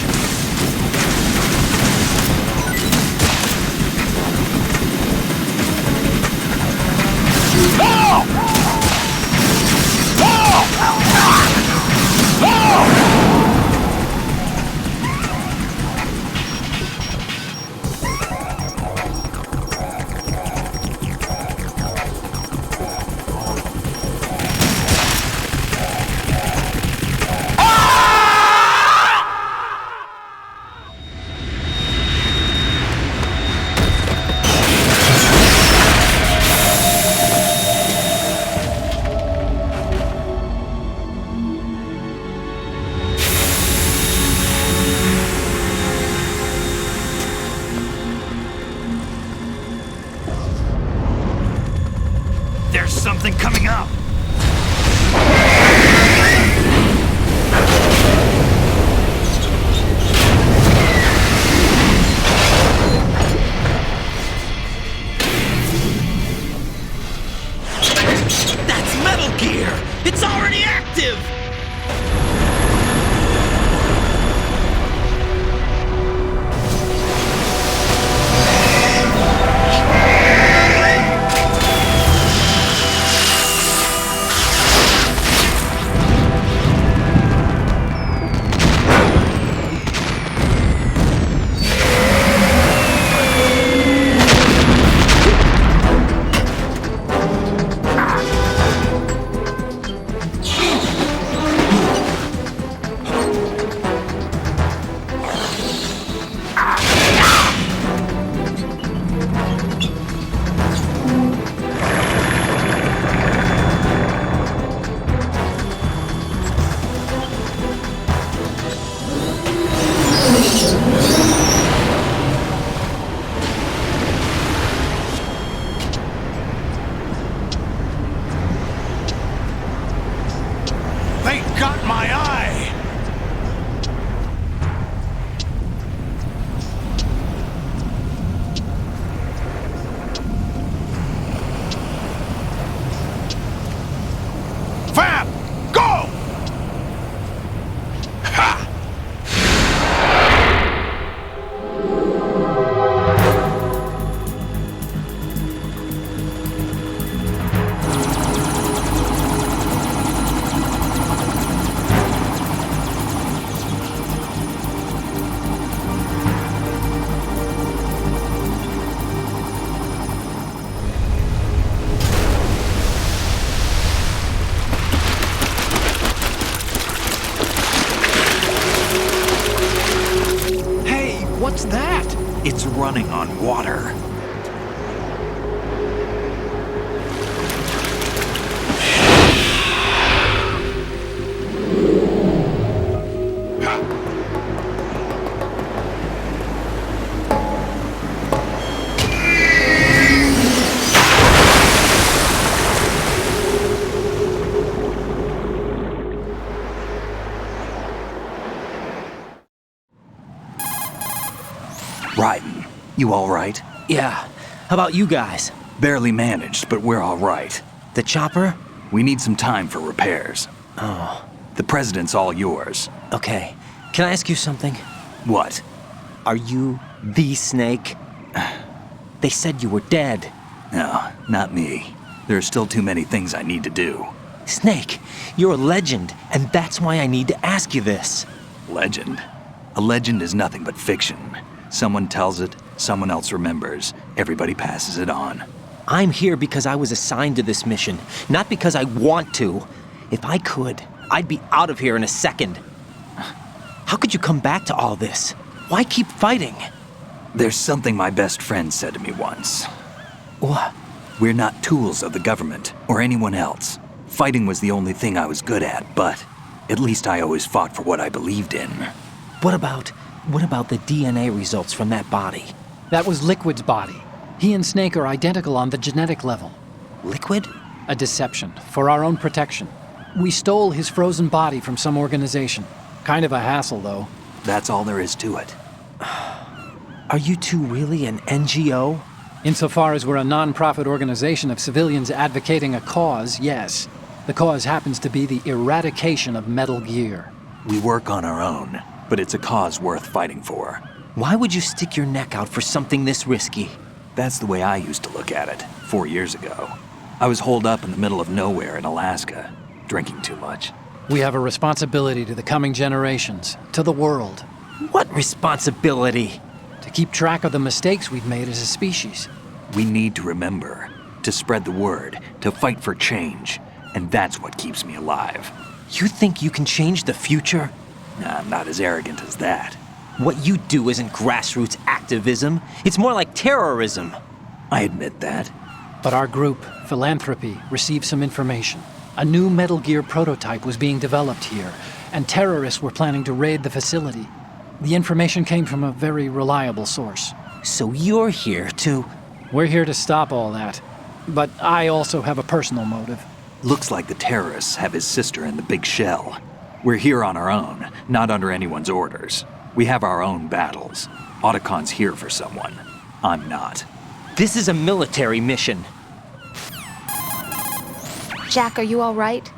Speaker 8: What's that?
Speaker 21: It's running on water.
Speaker 1: Raiden, you all right?
Speaker 11: Yeah. How about you guys?
Speaker 1: Barely managed, but we're all right.
Speaker 11: The chopper?
Speaker 1: We need some time for repairs.
Speaker 11: Oh.
Speaker 1: The president's all yours.
Speaker 11: Okay. Can I ask you something?
Speaker 1: What?
Speaker 11: Are you the Snake? They said you were dead.
Speaker 1: No, not me. There are still too many things I need to do.
Speaker 11: Snake, you're a legend, and that's why I need to ask you this.
Speaker 1: Legend? A legend is nothing but fiction. Someone tells it, someone else remembers, everybody passes it on.
Speaker 11: I'm here because I was assigned to this mission, not because I want to. If I could, I'd be out of here in a second. How could you come back to all this? Why keep fighting?
Speaker 1: There's something my best friend said to me once.
Speaker 11: What?
Speaker 1: We're not tools of the government or anyone else. Fighting was the only thing I was good at, but at least I always fought for what I believed in.
Speaker 11: What about the DNA results from that body?
Speaker 3: That was Liquid's body. He and Snake are identical on the genetic level.
Speaker 11: Liquid?
Speaker 3: A deception, for our own protection. We stole his frozen body from some organization. Kind of a hassle, though.
Speaker 1: That's all there is to it.
Speaker 11: Are you two really an NGO?
Speaker 3: Insofar as we're a non-profit organization of civilians advocating a cause, yes. The cause happens to be the eradication of Metal Gear.
Speaker 1: We work on our own, but it's a cause worth fighting for.
Speaker 11: Why would you stick your neck out for something this risky?
Speaker 1: That's the way I used to look at it, 4 years ago. I was holed up in the middle of nowhere in Alaska, drinking too much.
Speaker 3: We have a responsibility to the coming generations, to the world.
Speaker 11: What responsibility?
Speaker 3: To keep track of the mistakes we've made as a species.
Speaker 1: We need to remember, to spread the word, to fight for change, and that's what keeps me alive.
Speaker 11: You think you can change the future?
Speaker 1: Nah, I'm not as arrogant as that.
Speaker 11: What you do isn't grassroots activism. It's more like terrorism.
Speaker 1: I admit that.
Speaker 3: But our group, Philanthropy, received some information. A new Metal Gear prototype was being developed here, and terrorists were planning to raid the facility. The information came from a very reliable source.
Speaker 11: So you're here to...
Speaker 3: We're here to stop all that. But I also have a personal motive.
Speaker 1: Looks like the terrorists have his sister in the big shell. We're here on our own, not under anyone's orders. We have our own battles. Otacon's here for someone. I'm not.
Speaker 11: This is a military mission.
Speaker 14: Jack, are you all right?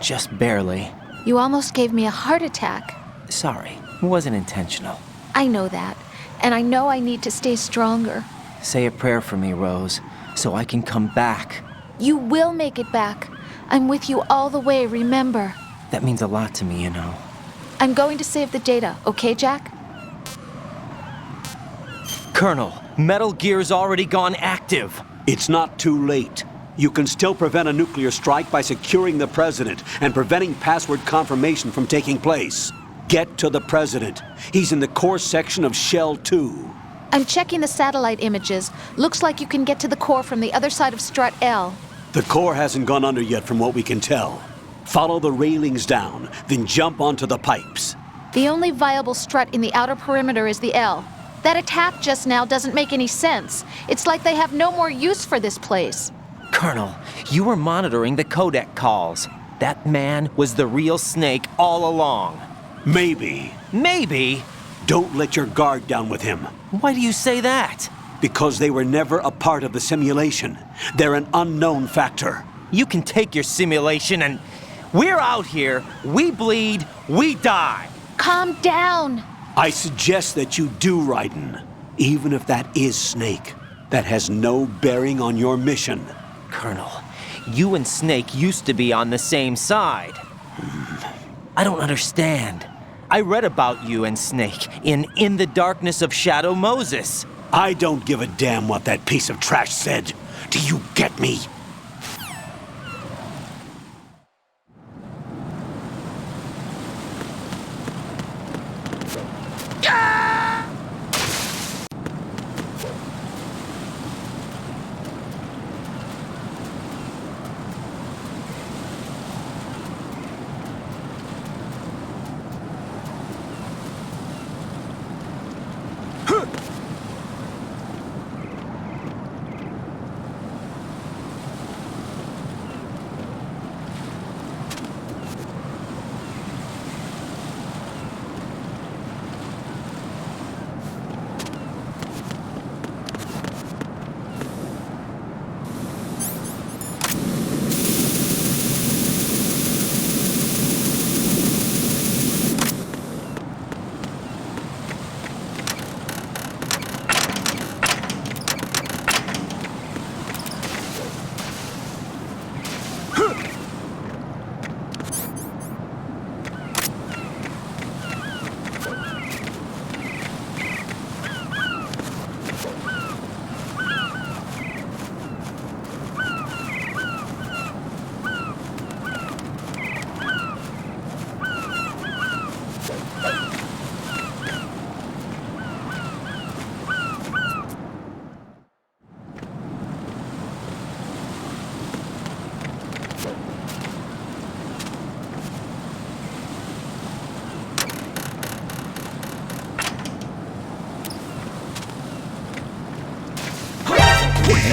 Speaker 11: Just barely.
Speaker 14: You almost gave me a heart attack.
Speaker 11: Sorry, it wasn't intentional.
Speaker 14: I know that, and I know I need to stay stronger.
Speaker 11: Say a prayer for me, Rose, so I can come back.
Speaker 14: You will make it back. I'm with you all the way, remember?
Speaker 11: That means a lot to me, you know.
Speaker 14: I'm going to save the data, okay, Jack?
Speaker 11: Colonel, Metal Gear's already gone active.
Speaker 10: It's not too late. You can still prevent a nuclear strike by securing the president and preventing password confirmation from taking place. Get to the president. He's in the core section of Shell 2.
Speaker 14: I'm checking the satellite images. Looks like you can get to the core from the other side of Strut L.
Speaker 10: The core hasn't gone under yet from what we can tell. Follow the railings down, then jump onto the pipes.
Speaker 14: The only viable strut in the outer perimeter is the L. That attack just now doesn't make any sense. It's like they have no more use for this place.
Speaker 11: Colonel, you were monitoring the codec calls. That man was the real Snake all along.
Speaker 10: Maybe.
Speaker 11: Maybe?
Speaker 10: Don't let your guard down with him.
Speaker 11: Why do you say that?
Speaker 10: Because they were never a part of the simulation. They're an unknown factor.
Speaker 11: You can take your simulation and... We're out here, we bleed, we die.
Speaker 14: Calm down.
Speaker 10: I suggest that you do, Raiden. Even if that is Snake. That has no bearing on your mission.
Speaker 11: Colonel, you and Snake used to be on the same side. I don't understand. I read about you and Snake in the Darkness of Shadow Moses.
Speaker 10: I don't give a damn what that piece of trash said. Do you get me?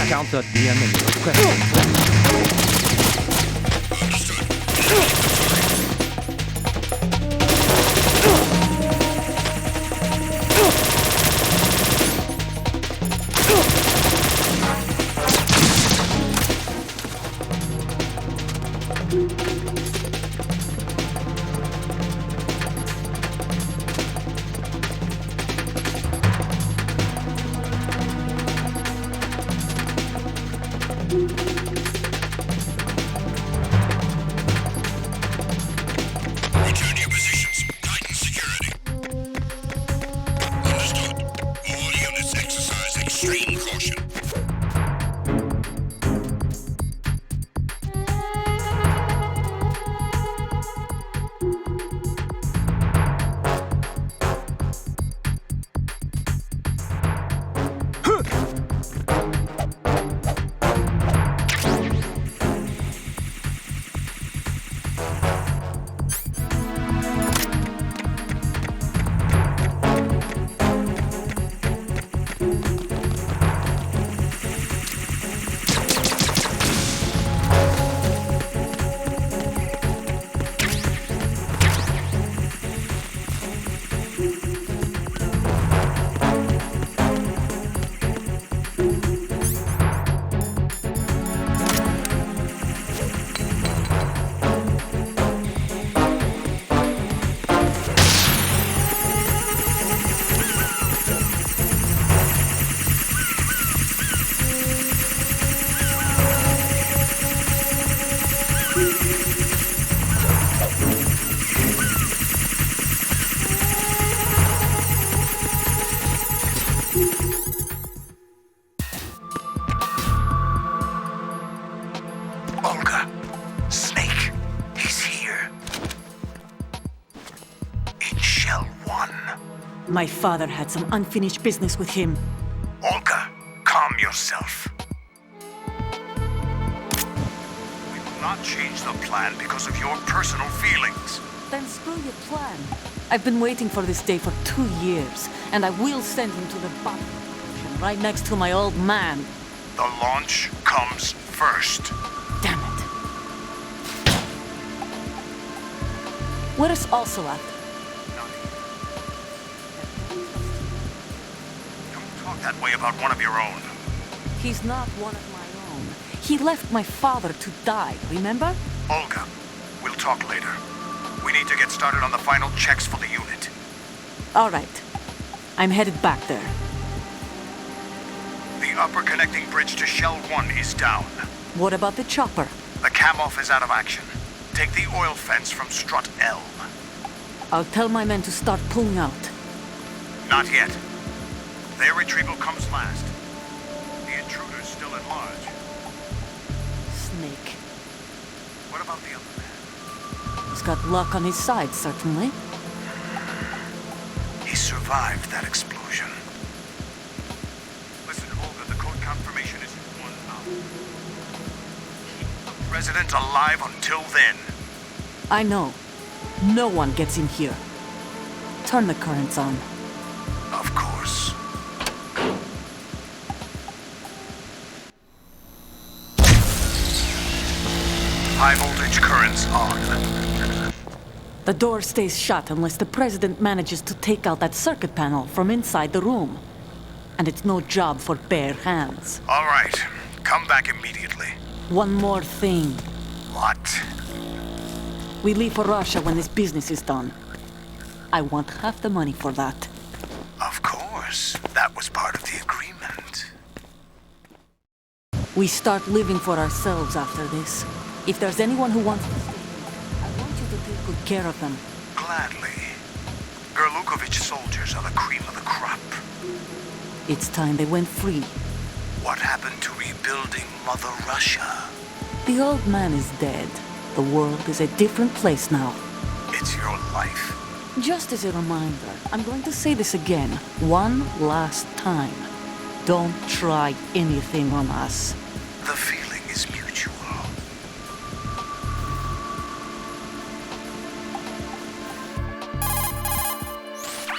Speaker 11: Check out the DM and request.
Speaker 4: Return to your positions. Tighten security. Understood. All units exercise extreme caution.
Speaker 8: Olga, Snake, he's here. In Shell 1.
Speaker 5: My father had some unfinished business with him.
Speaker 8: Olga, calm yourself. We will not change the plan because of your personal feelings.
Speaker 5: Then screw your plan. I've been waiting for this day for 2 years, and I will send him to the bottom right next to my old man.
Speaker 8: The launch comes first.
Speaker 5: Damn it. Where is Ocelot?
Speaker 8: Don't talk that way about one of your own.
Speaker 5: He's not one of my own. He left my father to die, remember?
Speaker 8: Olga, we'll talk later. We need to get started on the final checks for the unit.
Speaker 5: All right. I'm headed back there.
Speaker 8: The upper connecting bridge to Shell 1 is down.
Speaker 5: What about the chopper?
Speaker 8: The cam-off is out of action. Take the oil fence from strut L.
Speaker 5: I'll tell my men to start pulling out.
Speaker 8: Not yet. Their retrieval comes last. The intruder's still at large.
Speaker 5: Snake.
Speaker 8: What about the other man?
Speaker 5: He's got luck on his side, certainly.
Speaker 8: He survived that explosion. Listen, Olga, the code confirmation is in 1 hour. Keep the president alive until then.
Speaker 5: I know. No one gets in here. Turn the currents on.
Speaker 8: Of course. High voltage currents on.
Speaker 5: The door stays shut unless the president manages to take out that circuit panel from inside the room. And it's no job for bare hands.
Speaker 8: All right. Come back immediately.
Speaker 5: One more thing.
Speaker 8: What?
Speaker 5: We leave for Russia when this business is done. I want half the money for that.
Speaker 8: Of course. That was part of the agreement.
Speaker 5: We start living for ourselves after this. If there's anyone who wants to stay here, I want you to take good care of them.
Speaker 8: Gladly. Gerlukovich soldiers are the cream of the crop.
Speaker 5: It's time they went free.
Speaker 8: What happened to rebuilding Mother Russia?
Speaker 5: The old man is dead. The world is a different place now.
Speaker 8: It's your life.
Speaker 5: Just as a reminder, I'm going to say this again, one last time. Don't try anything on us.
Speaker 8: The feeling is mutual.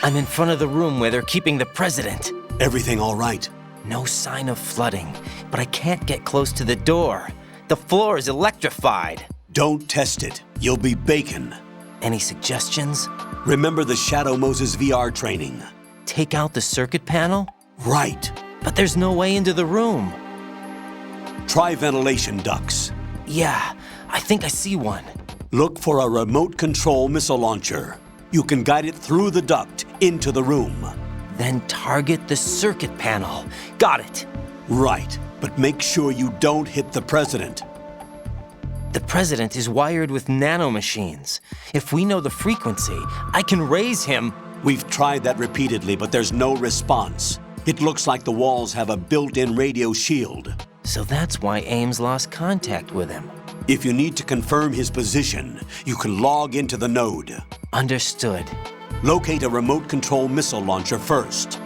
Speaker 11: I'm in front of the room where they're keeping the president.
Speaker 10: Everything all right?
Speaker 11: No sign of flooding. But I can't get close to the door. The floor is electrified.
Speaker 10: Don't test it. You'll be bacon.
Speaker 11: Any suggestions?
Speaker 10: Remember the Shadow Moses VR training.
Speaker 11: Take out the circuit panel?
Speaker 10: Right.
Speaker 11: But there's no way into the room.
Speaker 10: Try ventilation ducts.
Speaker 11: Yeah, I think I see one.
Speaker 10: Look for a remote control missile launcher. You can guide it through the duct into the room.
Speaker 11: Then target the circuit panel. Got it.
Speaker 10: Right, but make sure you don't hit the president.
Speaker 11: The president is wired with nanomachines. If we know the frequency, I can raise him.
Speaker 10: We've tried that repeatedly, but there's no response. It looks like the walls have a built-in radio shield.
Speaker 11: So that's why Ames lost contact with him.
Speaker 10: If you need to confirm his position, you can log into the node.
Speaker 11: Understood.
Speaker 10: Locate a remote control missile launcher first.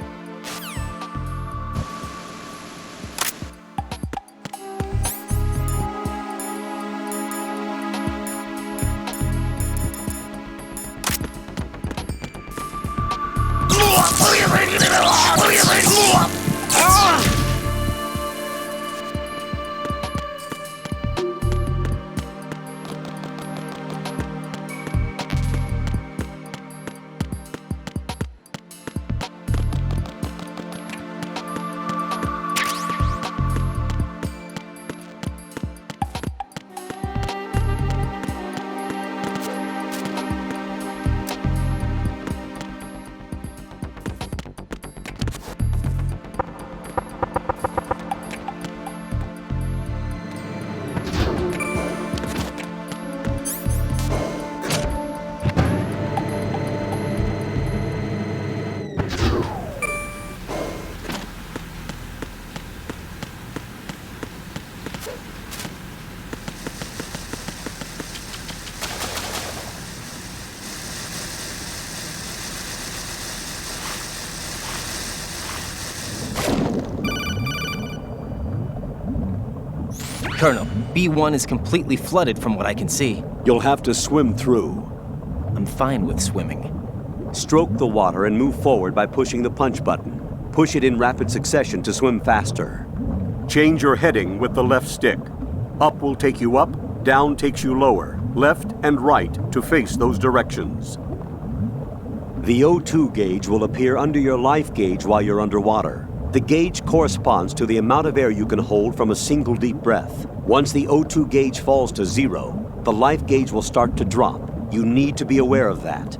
Speaker 11: Colonel, B1 is completely flooded from what I can see.
Speaker 10: You'll have to swim through.
Speaker 11: I'm fine with swimming.
Speaker 19: Stroke the water and move forward by pushing the punch button. Push it in rapid succession to swim faster. Change your heading with the left stick. Up will take you up, down takes you lower, left and right to face those directions. The O2 gauge will appear under your life gauge while you're underwater. The gauge corresponds to the amount of air you can hold from a single deep breath. Once the O2 gauge falls to 0, the life gauge will start to drop. You need to be aware of that.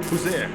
Speaker 6: Who's there?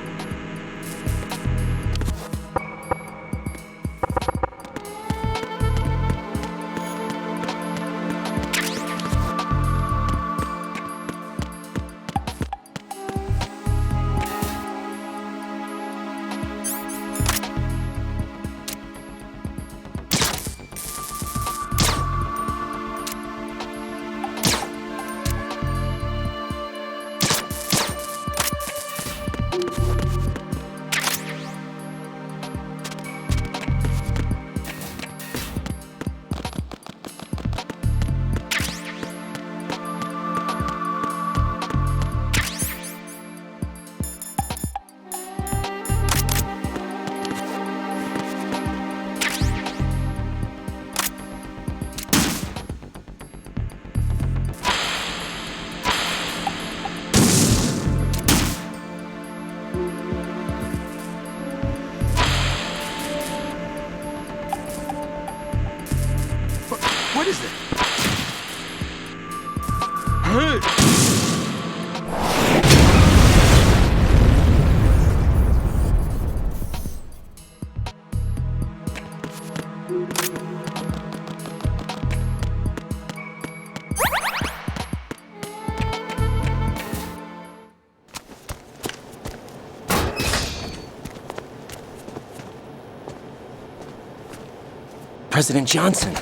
Speaker 11: President Johnson.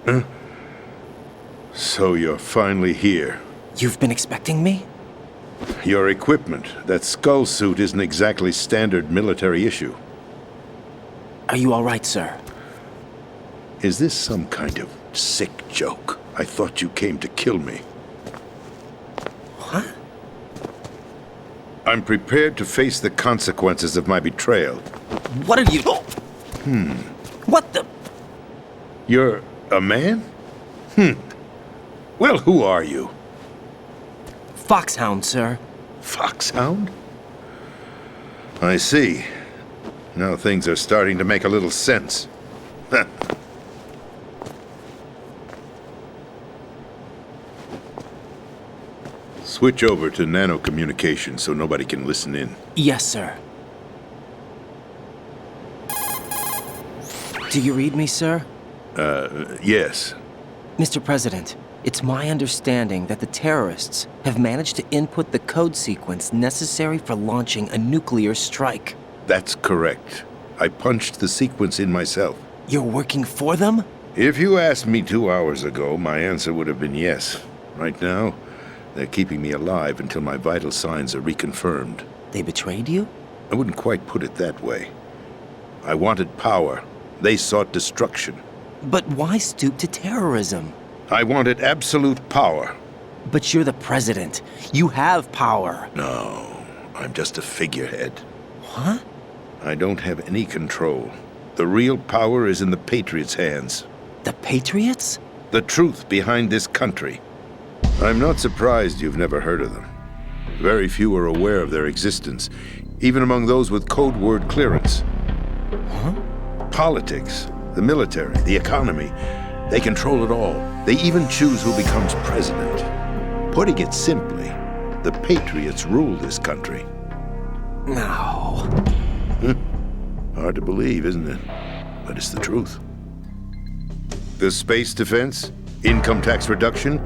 Speaker 4: Huh? So you're finally here.
Speaker 11: You've been expecting me?
Speaker 4: Your equipment, that skull suit, isn't exactly standard military issue.
Speaker 11: Are you all right, sir?
Speaker 4: Is this some kind of sick joke? I thought you came to kill me.
Speaker 11: What?
Speaker 4: I'm prepared to face the consequences of my betrayal.
Speaker 11: What are you... What the...
Speaker 4: You're a man? Well, who are you?
Speaker 11: Foxhound, sir.
Speaker 4: Foxhound? I see. Now things are starting to make a little sense. Switch over to nano-communication so nobody can listen in.
Speaker 11: Yes, sir. Do you read me, sir?
Speaker 4: Yes.
Speaker 11: Mr. President, it's my understanding that the terrorists have managed to input the code sequence necessary for launching a nuclear strike.
Speaker 4: That's correct. I punched the sequence in myself.
Speaker 11: You're working for them?
Speaker 4: If you asked me 2 hours ago, my answer would have been yes. Right now, they're keeping me alive until my vital signs are reconfirmed.
Speaker 11: They betrayed you?
Speaker 4: I wouldn't quite put it that way. I wanted power. They sought destruction.
Speaker 11: But why stoop to terrorism?
Speaker 4: I wanted absolute power.
Speaker 11: But you're the president. You have power.
Speaker 4: No, I'm just a figurehead.
Speaker 11: What?
Speaker 4: I don't have any control. The real power is in the Patriots' hands.
Speaker 11: The Patriots?
Speaker 4: The truth behind this country. I'm not surprised you've never heard of them. Very few are aware of their existence, even among those with code word clearance.
Speaker 11: Huh?
Speaker 4: Politics, the military, the economy, they control it all. They even choose who becomes president. Putting it simply, the Patriots rule this country.
Speaker 11: No.
Speaker 4: Hard to believe, isn't it? But it's the truth. The space defense, income tax reduction,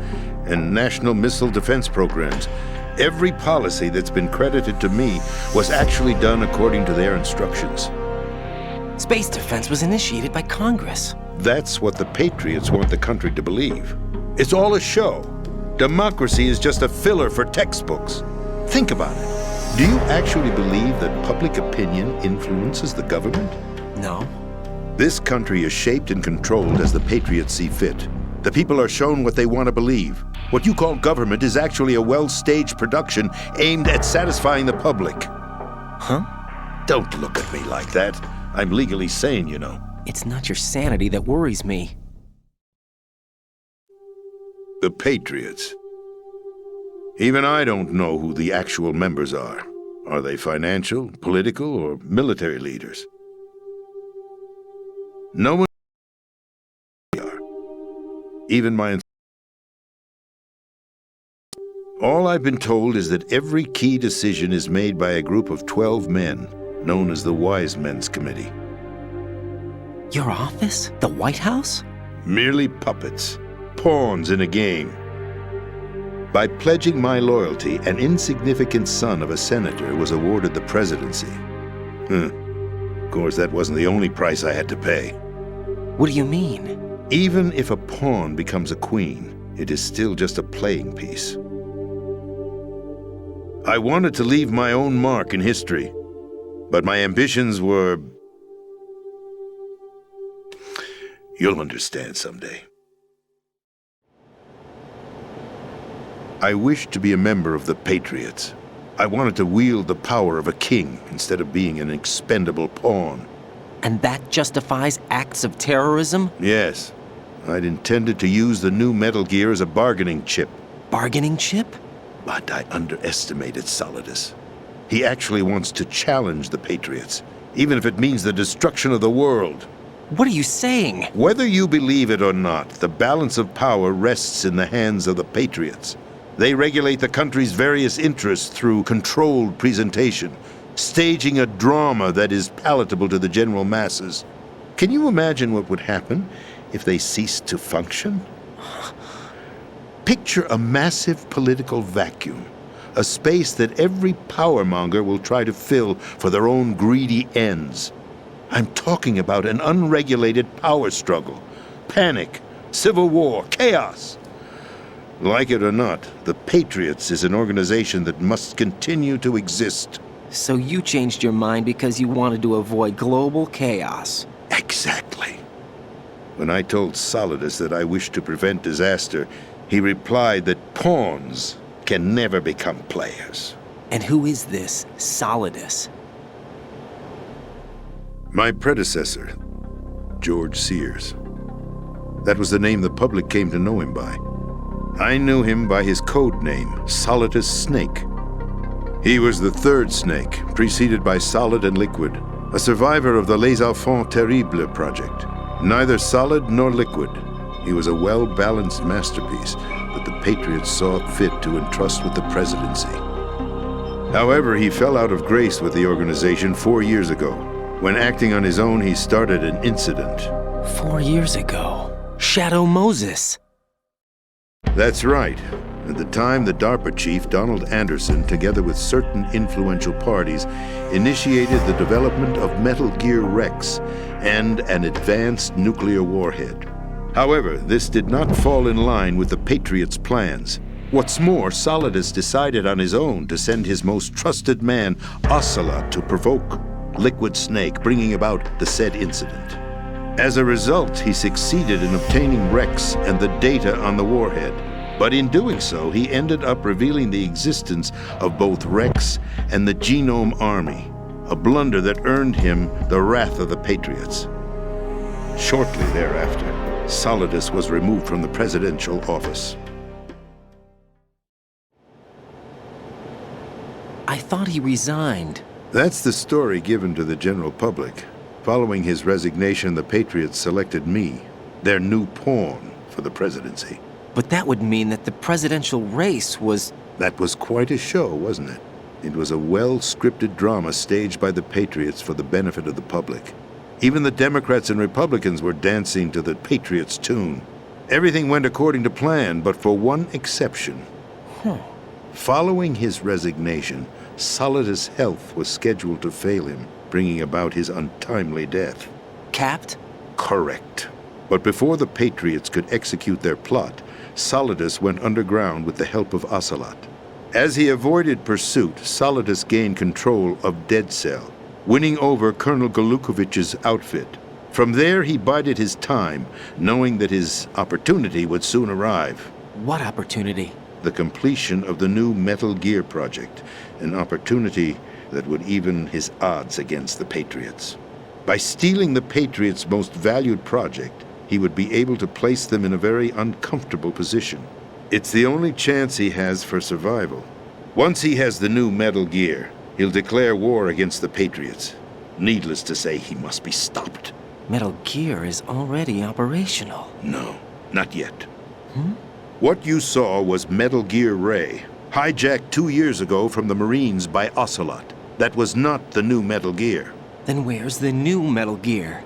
Speaker 4: and national missile defense programs. Every policy that's been credited to me was actually done according to their instructions.
Speaker 11: Space defense was initiated by Congress.
Speaker 4: That's what the Patriots want the country to believe. It's all a show. Democracy is just a filler for textbooks. Think about it. Do you actually believe that public opinion influences the government?
Speaker 11: No.
Speaker 4: This country is shaped and controlled as the Patriots see fit. The people are shown what they want to believe. What you call government is actually a well-staged production aimed at satisfying the public.
Speaker 11: Huh?
Speaker 4: Don't look at me like that. I'm legally sane, you know.
Speaker 11: It's not your sanity that worries me.
Speaker 4: The Patriots. Even I don't know who the actual members are. Are they financial, political, or military leaders? No one are. Even my... All I've been told is that every key decision is made by a group of 12 men, known as the Wise Men's Committee.
Speaker 11: Your office? The White House?
Speaker 4: Merely puppets, pawns in a game. By pledging my loyalty, an insignificant son of a senator was awarded the presidency. Of course, that wasn't the only price I had to pay.
Speaker 11: What do you mean?
Speaker 4: Even if a pawn becomes a queen, it is still just a playing piece. I wanted to leave my own mark in history, but my ambitions were... You'll understand someday. I wished to be a member of the Patriots. I wanted to wield the power of a king instead of being an expendable pawn.
Speaker 11: And that justifies acts of terrorism?
Speaker 4: Yes. I'd intended to use the new Metal Gear as a bargaining chip.
Speaker 11: Bargaining chip?
Speaker 4: But I underestimated Solidus. He actually wants to challenge the Patriots, even if it means the destruction of the world.
Speaker 11: What are you saying?
Speaker 4: Whether you believe it or not, the balance of power rests in the hands of the Patriots. They regulate the country's various interests through controlled presentation, staging a drama that is palatable to the general masses. Can you imagine what would happen if they ceased to function? Picture a massive political vacuum, a space that every powermonger will try to fill for their own greedy ends. I'm talking about an unregulated power struggle,
Speaker 17: panic, civil war, chaos. Like it or not, the Patriots is an organization that must continue to exist.
Speaker 11: So you changed your mind because you wanted to avoid global chaos.
Speaker 17: Exactly. When I told Solidus that I wished to prevent disaster, he replied that pawns can never become players.
Speaker 11: And who is this Solidus?
Speaker 17: My predecessor, George Sears. That was the name the public came to know him by. I knew him by his code name, Solidus Snake. He was the third snake, preceded by Solid and Liquid, a survivor of the Les Enfants Terribles project. Neither solid nor liquid, he was a well-balanced masterpiece that the Patriots saw fit to entrust with the presidency. However, he fell out of grace with the organization 4 years ago. When acting on his own, he started an incident.
Speaker 11: 4 years ago? Shadow Moses.
Speaker 17: That's right. At the time, the DARPA chief, Donald Anderson, together with certain influential parties, initiated the development of Metal Gear Rex and an advanced nuclear warhead. However, this did not fall in line with the Patriots' plans. What's more, Solidus decided on his own to send his most trusted man, Ocelot, to provoke Liquid Snake, bringing about the said incident. As a result, he succeeded in obtaining Rex and the data on the warhead. But in doing so, he ended up revealing the existence of both Rex and the Genome Army, a blunder that earned him the wrath of the Patriots. Shortly thereafter, Solidus was removed from the presidential office.
Speaker 11: I thought he resigned.
Speaker 17: That's the story given to the general public. Following his resignation, the Patriots selected me, their new pawn, for the presidency.
Speaker 11: But that would mean that the presidential race was...
Speaker 17: That was quite a show, wasn't it? It was a well-scripted drama staged by the Patriots for the benefit of the public. Even the Democrats and Republicans were dancing to the Patriots' tune. Everything went according to plan, but for one exception. Following his resignation, Solidus' health was scheduled to fail him, bringing about his untimely death.
Speaker 11: Capped?
Speaker 17: Correct. But before the Patriots could execute their plot, Solidus went underground with the help of Ocelot. As he avoided pursuit, Solidus gained control of Dead Cell, winning over Colonel Galukovich's outfit. From there, he bided his time, knowing that his opportunity would soon arrive.
Speaker 11: What opportunity?
Speaker 17: The completion of the new Metal Gear project, an opportunity that would even his odds against the Patriots. By stealing the Patriots' most valued project, he would be able to place them in a very uncomfortable position. It's the only chance he has for survival. Once he has the new Metal Gear, he'll declare war against the Patriots. Needless to say, he must be stopped.
Speaker 11: Metal Gear is already operational.
Speaker 17: No, not yet. What you saw was Metal Gear Ray, hijacked 2 years ago from the Marines by Ocelot. That was not the new Metal Gear.
Speaker 11: Then where's the new Metal Gear?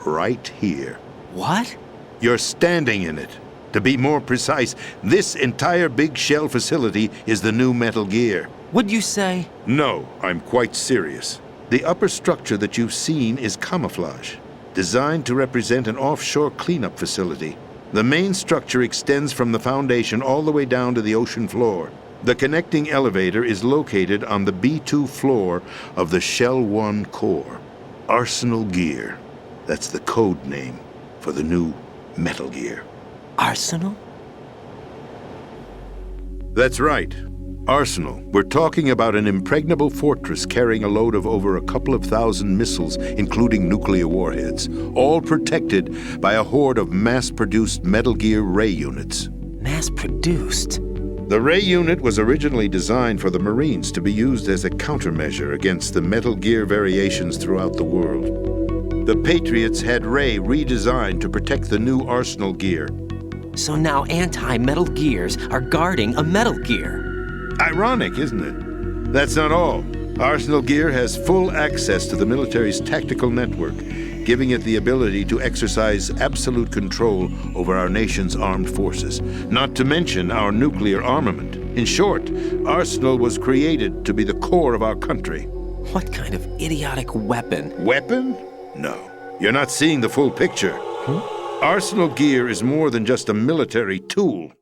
Speaker 17: Right here.
Speaker 11: What?
Speaker 17: You're standing in it. To be more precise, this entire big shell facility is the new Metal Gear.
Speaker 11: What'd you say?
Speaker 17: No, I'm quite serious. The upper structure that you've seen is camouflage, designed to represent an offshore cleanup facility. The main structure extends from the foundation all the way down to the ocean floor. The connecting elevator is located on the B2 floor of the Shell 1 core. Arsenal Gear. That's the code name for the new Metal Gear.
Speaker 11: Arsenal?
Speaker 17: That's right. Arsenal. We're talking about an impregnable fortress carrying a load of over a couple of thousand missiles, including nuclear warheads, all protected by a horde of mass-produced Metal Gear Ray units.
Speaker 11: Mass-produced?
Speaker 17: The Ray unit was originally designed for the Marines to be used as a countermeasure against the Metal Gear variations throughout the world. The Patriots had Ray redesigned to protect the new Arsenal Gear.
Speaker 11: So now anti-Metal Gears are guarding a Metal Gear.
Speaker 17: Ironic, isn't it? That's not all. Arsenal Gear has full access to the military's tactical network, giving it the ability to exercise absolute control over our nation's armed forces, not to mention our nuclear armament. In short, Arsenal was created to be the core of our country.
Speaker 11: What kind of idiotic weapon?
Speaker 17: Weapon? No. You're not seeing the full picture. Arsenal gear is more than just a military tool.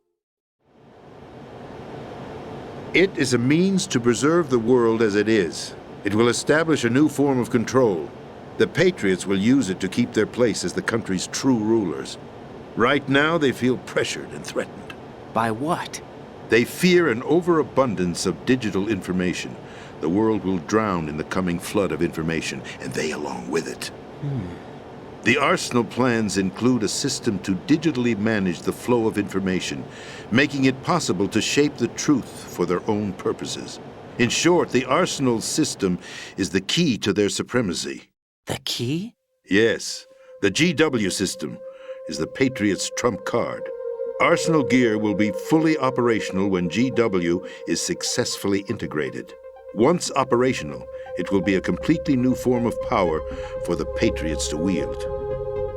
Speaker 17: It is a means to preserve the world as it is. It will establish a new form of control. The Patriots will use it to keep their place as the country's true rulers. Right now, they feel pressured and threatened.
Speaker 11: By what?
Speaker 17: They fear an overabundance of digital information. The world will drown in the coming flood of information, and they along with it. The Arsenal plans include a system to digitally manage the flow of information, making it possible to shape the truth for their own purposes. In short, the Arsenal system is the key to their supremacy.
Speaker 11: The key?
Speaker 17: Yes. The GW system is the Patriots' trump card. Arsenal gear will be fully operational when GW is successfully integrated. Once operational, it will be a completely new form of power for the Patriots to wield.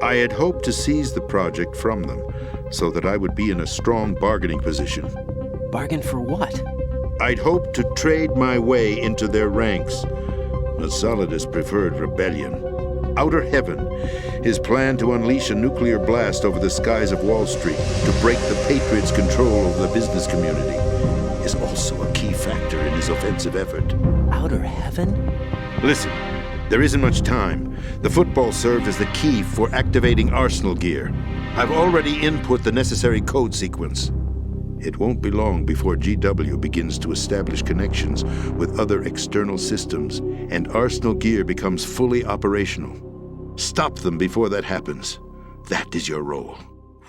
Speaker 17: I had hoped to seize the project from them so that I would be in a strong bargaining position.
Speaker 11: Bargain for what?
Speaker 17: I'd hoped to trade my way into their ranks. But Solidus preferred rebellion. Outer Heaven, his plan to unleash a nuclear blast over the skies of Wall Street to break the Patriots' control over the business community, is also a key factor in his offensive effort.
Speaker 11: Outer Heaven?
Speaker 17: Listen, there isn't much time. The football served as the key for activating Arsenal gear. I've already input the necessary code sequence. It won't be long before GW begins to establish connections with other external systems, and Arsenal gear becomes fully operational. Stop them before that happens. That is your role.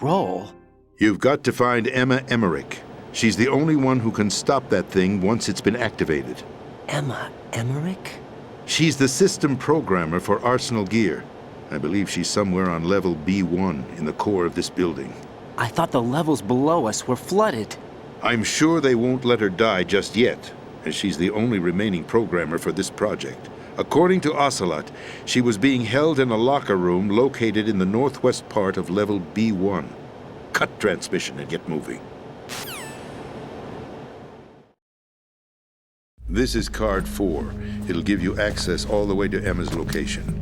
Speaker 11: Role?
Speaker 17: You've got to find Emma Emmerich. She's the only one who can stop that thing once it's been activated.
Speaker 11: Emma Emmerich?
Speaker 17: She's the system programmer for Arsenal gear. I believe she's somewhere on level B1 in the core of this building.
Speaker 11: I thought the levels below us were flooded.
Speaker 17: I'm sure they won't let her die just yet, as she's the only remaining programmer for this project. According to Ocelot, she was being held in a locker room located in the northwest part of level B1. Cut transmission and get moving. This is card 4. It'll give you access all the way to Emma's location.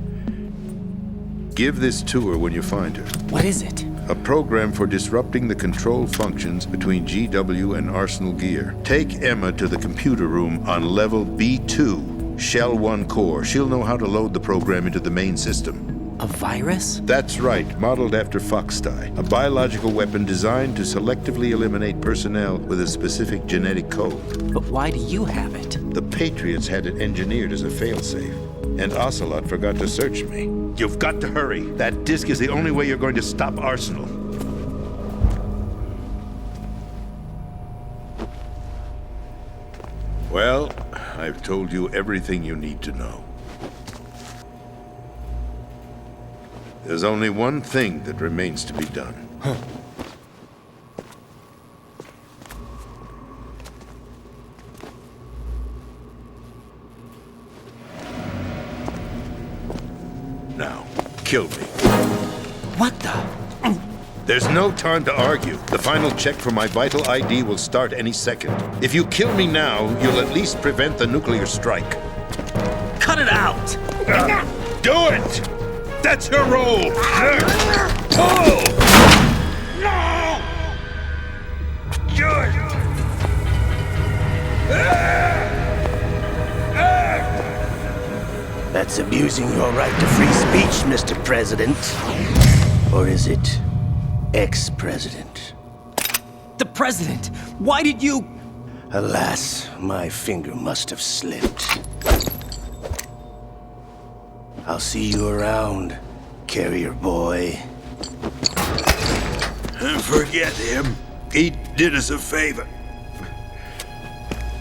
Speaker 17: Give this to her when you find her.
Speaker 11: What is it?
Speaker 17: A program for disrupting the control functions between GW and Arsenal gear. Take Emma to the computer room on level B2, Shell 1 core. She'll know how to load the program into the main system.
Speaker 11: A virus?
Speaker 17: That's right, modeled after Foxdie, a biological weapon designed to selectively eliminate personnel with a specific genetic code.
Speaker 11: But why do you have it?
Speaker 17: The Patriots had it engineered as a failsafe, and Ocelot forgot to search me. You've got to hurry. That disk is the only way you're going to stop Arsenal. Well, I've told you everything you need to know. There's only one thing that remains to be done. Now, kill me.
Speaker 11: What the?
Speaker 17: There's no time to argue. The final check for my vital ID will start any second. If you kill me now, you'll at least prevent the nuclear strike.
Speaker 11: Cut it out!
Speaker 17: Do it! That's your role! Pull! No! Do it!
Speaker 2: That's abusing your right to free speech, Mr. President. Or is it ex-president?
Speaker 11: The president! Why did you...
Speaker 2: Alas, my finger must have slipped. I'll see you around, carrier boy.
Speaker 17: Forget him. He did us a favor.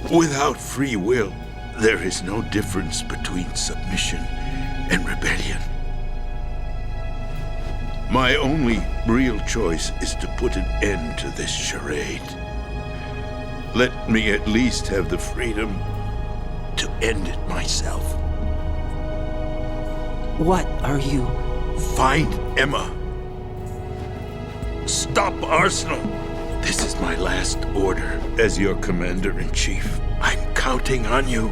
Speaker 17: Without free will, there is no difference between submission and rebellion. My only real choice is to put an end to this charade. Let me at least have the freedom to end it myself.
Speaker 11: What are you...
Speaker 17: Find Emma. Stop Arsenal. This is my last order as your commander-in-chief. I'm counting on you.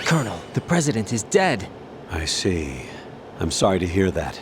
Speaker 11: Colonel, the president is dead.
Speaker 19: I see. I'm sorry to hear that.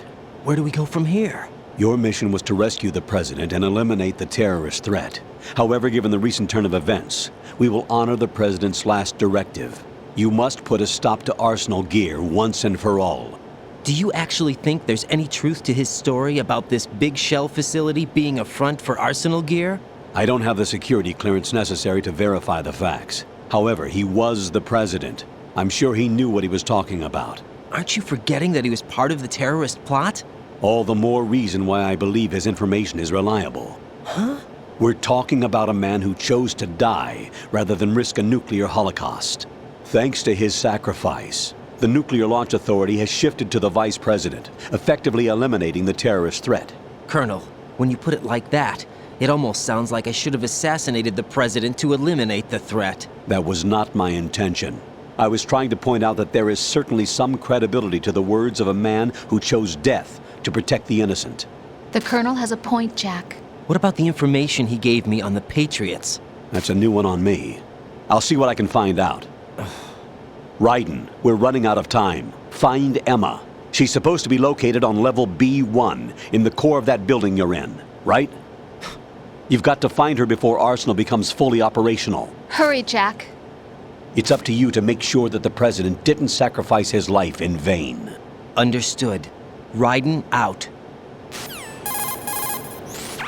Speaker 11: Where do we go from here?
Speaker 19: Your mission was to rescue the president and eliminate the terrorist threat. However, given the recent turn of events, we will honor the president's last directive. You must put a stop to Arsenal Gear once and for all.
Speaker 11: Do you actually think there's any truth to his story about this big shell facility being a front for Arsenal Gear?
Speaker 19: I don't have the security clearance necessary to verify the facts. However, he was the president. I'm sure he knew what he was talking about.
Speaker 11: Aren't you forgetting that he was part of the terrorist plot?
Speaker 19: All the more reason why I believe his information is reliable.
Speaker 11: Huh?
Speaker 19: We're talking about a man who chose to die rather than risk a nuclear holocaust. Thanks to his sacrifice, the Nuclear Launch Authority has shifted to the vice president, effectively eliminating the terrorist threat.
Speaker 11: Colonel, when you put it like that, it almost sounds like I should have assassinated the president to eliminate the threat.
Speaker 19: That was not my intention. I was trying to point out that there is certainly some credibility to the words of a man who chose death to protect the innocent.
Speaker 14: The Colonel has a point, Jack.
Speaker 11: What about the information he gave me on the Patriots?
Speaker 19: That's a new one on me. I'll see what I can find out. Raiden, we're running out of time. Find Emma. She's supposed to be located on level B1, in the core of that building you're in, right? You've got to find her before Arsenal becomes fully operational.
Speaker 14: Hurry, Jack.
Speaker 19: It's up to you to make sure that the president didn't sacrifice his life in vain.
Speaker 11: Understood. Raiden out.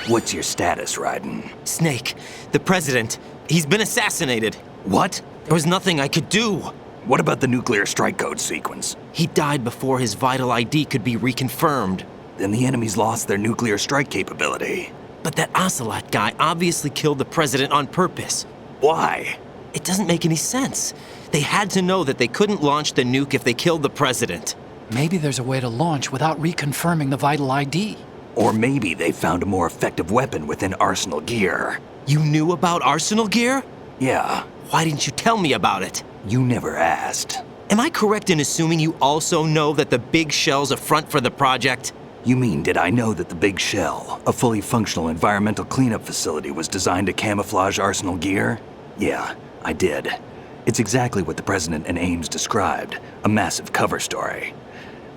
Speaker 1: What's your status, Raiden?
Speaker 11: Snake, the president, he's been assassinated.
Speaker 1: What?
Speaker 11: There was nothing I could do.
Speaker 1: What about the nuclear strike code sequence?
Speaker 11: He died before his vital ID could be reconfirmed.
Speaker 1: Then the enemy's lost their nuclear strike capability.
Speaker 11: But that Ocelot guy obviously killed the president on purpose.
Speaker 1: Why?
Speaker 11: It doesn't make any sense. They had to know that they couldn't launch the nuke if they killed the president.
Speaker 3: Maybe there's a way to launch without reconfirming the vital ID.
Speaker 1: Or maybe they found a more effective weapon within Arsenal Gear.
Speaker 11: You knew about Arsenal Gear?
Speaker 1: Yeah.
Speaker 11: Why didn't you tell me about it?
Speaker 1: You never asked.
Speaker 11: Am I correct in assuming you also know that the big shell's a front for the project?
Speaker 1: You mean, did I know that the Big Shell, a fully functional environmental cleanup facility, was designed to camouflage Arsenal Gear? Yeah, I did. It's exactly what the President and Ames described, a massive cover story.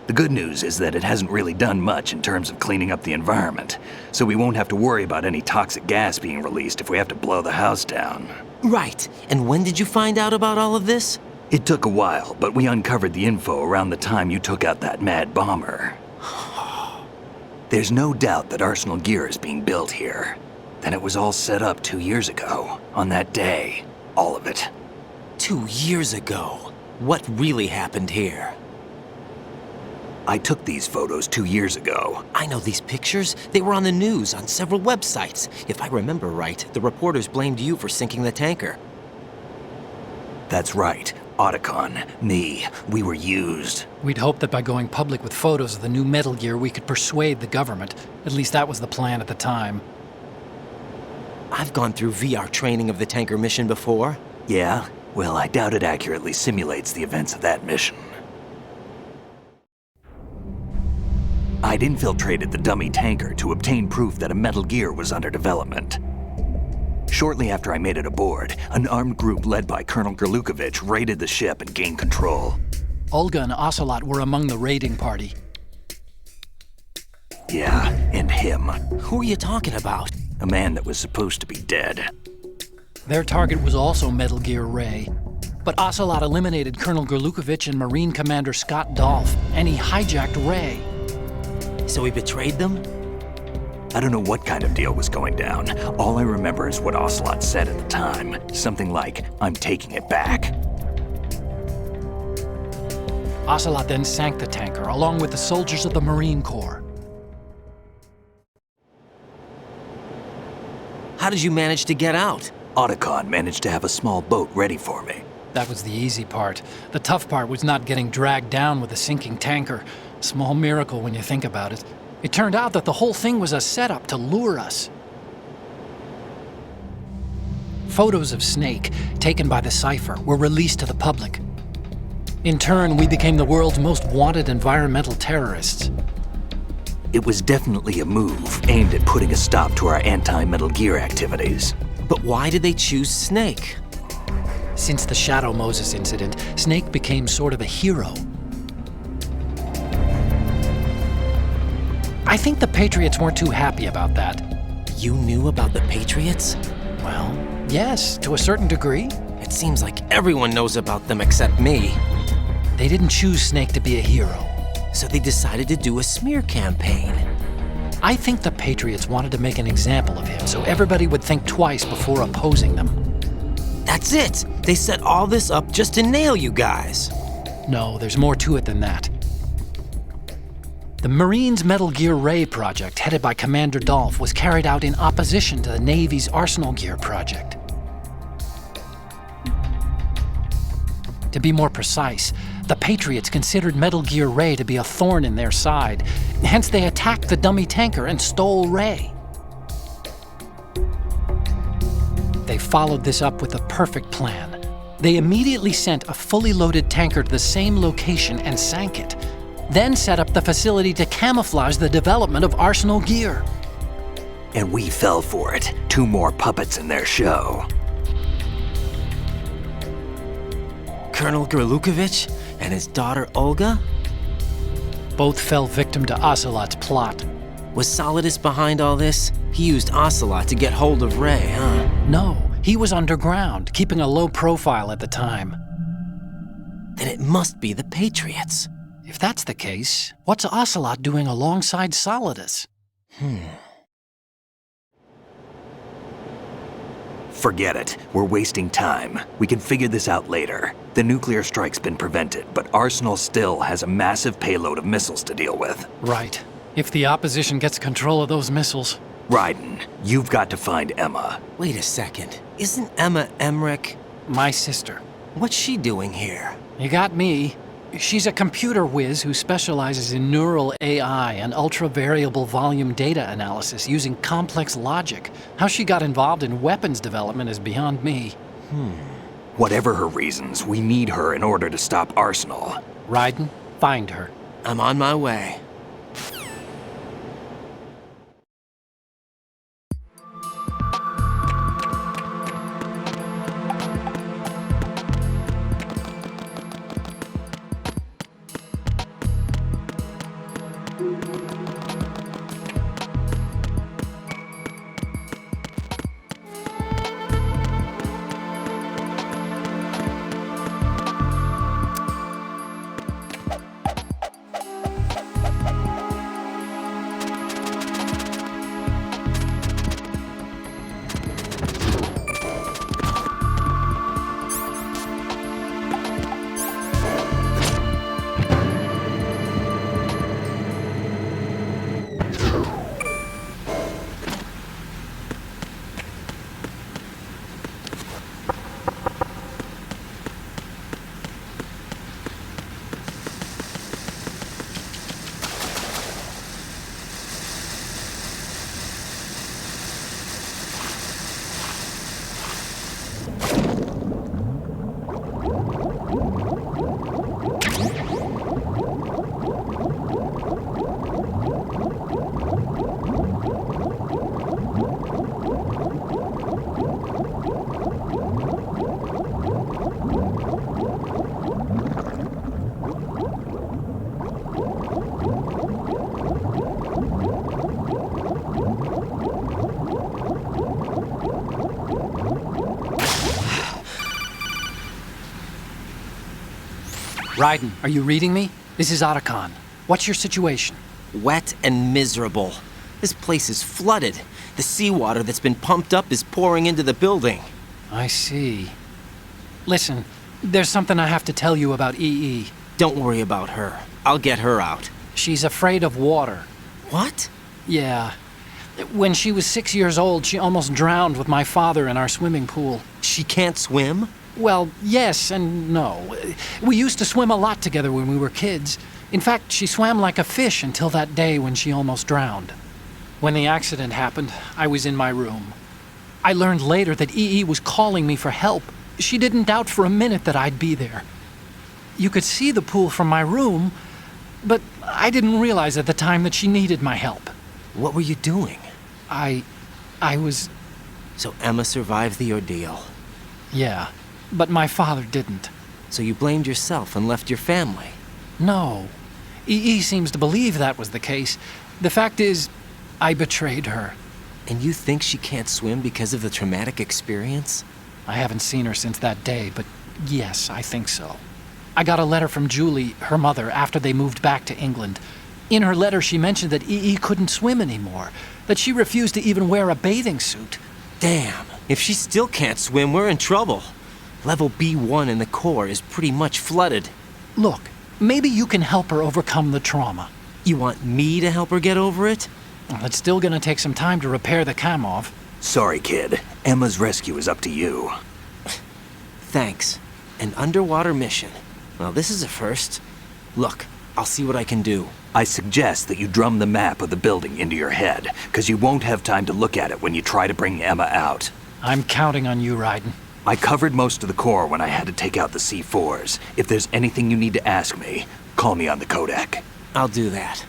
Speaker 1: The good news is that it hasn't really done much in terms of cleaning up the environment, so we won't have to worry about any toxic gas being released if we have to blow the house down.
Speaker 11: Right. And when did you find out about all of this?
Speaker 1: It took a while, but we uncovered the info around the time you took out that mad bomber. There's no doubt that Arsenal Gear is being built here. Then it was all set up 2 years ago, on that day. All of it.
Speaker 11: 2 years ago? What really happened here?
Speaker 1: I took these photos 2 years ago.
Speaker 11: I know these pictures. They were on the news, on several websites. If I remember right, the reporters blamed you for sinking the tanker.
Speaker 1: That's right. Otacon, me, we were used.
Speaker 3: We'd hoped that by going public with photos of the new Metal Gear, we could persuade the government. At least that was the plan at the time.
Speaker 11: I've gone through VR training of the tanker mission before.
Speaker 1: Yeah? Well, I doubt it accurately simulates the events of that mission. I'd infiltrated the dummy tanker to obtain proof that a Metal Gear was under development. Shortly after I made it aboard, an armed group led by Colonel Gerlukovich raided the ship and gained control.
Speaker 3: Olga and Ocelot were among the raiding party.
Speaker 1: Yeah, and him.
Speaker 11: Who are you talking about?
Speaker 1: A man that was supposed to be dead.
Speaker 3: Their target was also Metal Gear Ray. But Ocelot eliminated Colonel Gerlukovich and Marine Commander Scott Dolph, and he hijacked Ray.
Speaker 11: So he betrayed them?
Speaker 1: I don't know what kind of deal was going down. All I remember is what Ocelot said at the time. Something like, "I'm taking it back."
Speaker 3: Ocelot then sank the tanker, along with the soldiers of the Marine Corps.
Speaker 11: How did you manage to get out?
Speaker 1: Otacon managed to have a small boat ready for me.
Speaker 3: That was the easy part. The tough part was not getting dragged down with a sinking tanker. Small miracle when you think about it. It turned out that the whole thing was a setup to lure us. Photos of Snake, taken by the Cypher, were released to the public. In turn, we became the world's most wanted environmental terrorists.
Speaker 1: It was definitely a move aimed at putting a stop to our anti-Metal Gear activities.
Speaker 11: But why did they choose Snake?
Speaker 3: Since the Shadow Moses incident, Snake became sort of a hero. I think the Patriots weren't too happy about that.
Speaker 11: You knew about the Patriots?
Speaker 3: Well, yes, to a certain degree.
Speaker 11: It seems like everyone knows about them except me.
Speaker 3: They didn't choose Snake to be a hero.
Speaker 11: So they decided to do a smear campaign.
Speaker 3: I think the Patriots wanted to make an example of him so everybody would think twice before opposing them.
Speaker 11: That's it! They set all this up just to nail you guys.
Speaker 3: No, there's more to it than that. The Marines' Metal Gear Ray project, headed by Commander Dolph, was carried out in opposition to the Navy's Arsenal Gear project. To be more precise, the Patriots considered Metal Gear Ray to be a thorn in their side. Hence, they attacked the dummy tanker and stole Ray. They followed this up with a perfect plan. They immediately sent a fully loaded tanker to the same location and sank it. Then set up the facility to camouflage the development of Arsenal Gear.
Speaker 1: And we fell for it. 2 more puppets in their show.
Speaker 11: Colonel Gerlukovich and his daughter Olga?
Speaker 3: Both fell victim to Ocelot's plot.
Speaker 11: Was Solidus behind all this? He used Ocelot to get hold of Ray, huh?
Speaker 3: No, he was underground, keeping a low profile at the time.
Speaker 11: Then it must be the Patriots.
Speaker 3: If that's the case, what's Ocelot doing alongside Solidus?
Speaker 1: Forget it. We're wasting time. We can figure this out later. The nuclear strike's been prevented, but Arsenal still has a massive payload of missiles to deal with.
Speaker 3: Right. If the opposition gets control of those missiles.
Speaker 1: Raiden, you've got to find Emma.
Speaker 11: Wait a second. Isn't Emma Emmerich?
Speaker 3: My sister.
Speaker 11: What's she doing here?
Speaker 3: You got me. She's a computer whiz who specializes in neural AI and ultra-variable volume data analysis using complex logic. How she got involved in weapons development is beyond me.
Speaker 1: Whatever her reasons, we need her in order to stop Arsenal.
Speaker 3: Raiden, find her.
Speaker 11: I'm on my way.
Speaker 3: Raiden, are you reading me? This is Otacon. What's your situation?
Speaker 11: Wet and miserable. This place is flooded. The seawater that's been pumped up is pouring into the building.
Speaker 3: I see. Listen, there's something I have to tell you about EE.
Speaker 11: Don't worry about her. I'll get her out.
Speaker 3: She's afraid of water.
Speaker 11: What?
Speaker 3: Yeah. When she was 6 years old, she almost drowned with my father in our swimming pool.
Speaker 11: She can't swim?
Speaker 3: Well, yes and no. We used to swim a lot together when we were kids. In fact, she swam like a fish until that day when she almost drowned. When the accident happened, I was in my room. I learned later that EE was calling me for help. She didn't doubt for a minute that I'd be there. You could see the pool from my room, but I didn't realize at the time that she needed my help.
Speaker 11: What were you doing?
Speaker 3: I was...
Speaker 11: So Emma survived the ordeal.
Speaker 3: Yeah. but my father didn't.
Speaker 11: So you blamed yourself and left your family?
Speaker 3: No. E.E. seems to believe that was the case. The fact is, I betrayed her.
Speaker 11: And you think she can't swim because of the traumatic experience?
Speaker 3: I haven't seen her since that day, but yes, I think so. I got a letter from Julie, her mother, after they moved back to England. In her letter, she mentioned that E.E. couldn't swim anymore, that she refused to even wear a bathing suit.
Speaker 11: Damn, if she still can't swim, we're in trouble. Level B1 in the core is pretty much flooded.
Speaker 3: Look, maybe you can help her overcome the trauma.
Speaker 11: You want me to help her get over it?
Speaker 3: Well, it's still gonna take some time to repair the Kamov.
Speaker 1: Sorry, kid. Emma's rescue is up to you.
Speaker 11: Thanks. An underwater mission. Well, this is a first. Look, I'll see what I can do.
Speaker 1: I suggest that you drum the map of the building into your head, because you won't have time to look at it when you try to bring Emma out.
Speaker 3: I'm counting on you, Raiden.
Speaker 1: I covered most of the core when I had to take out the C4s. If there's anything you need to ask me, call me on the codec.
Speaker 11: I'll do that.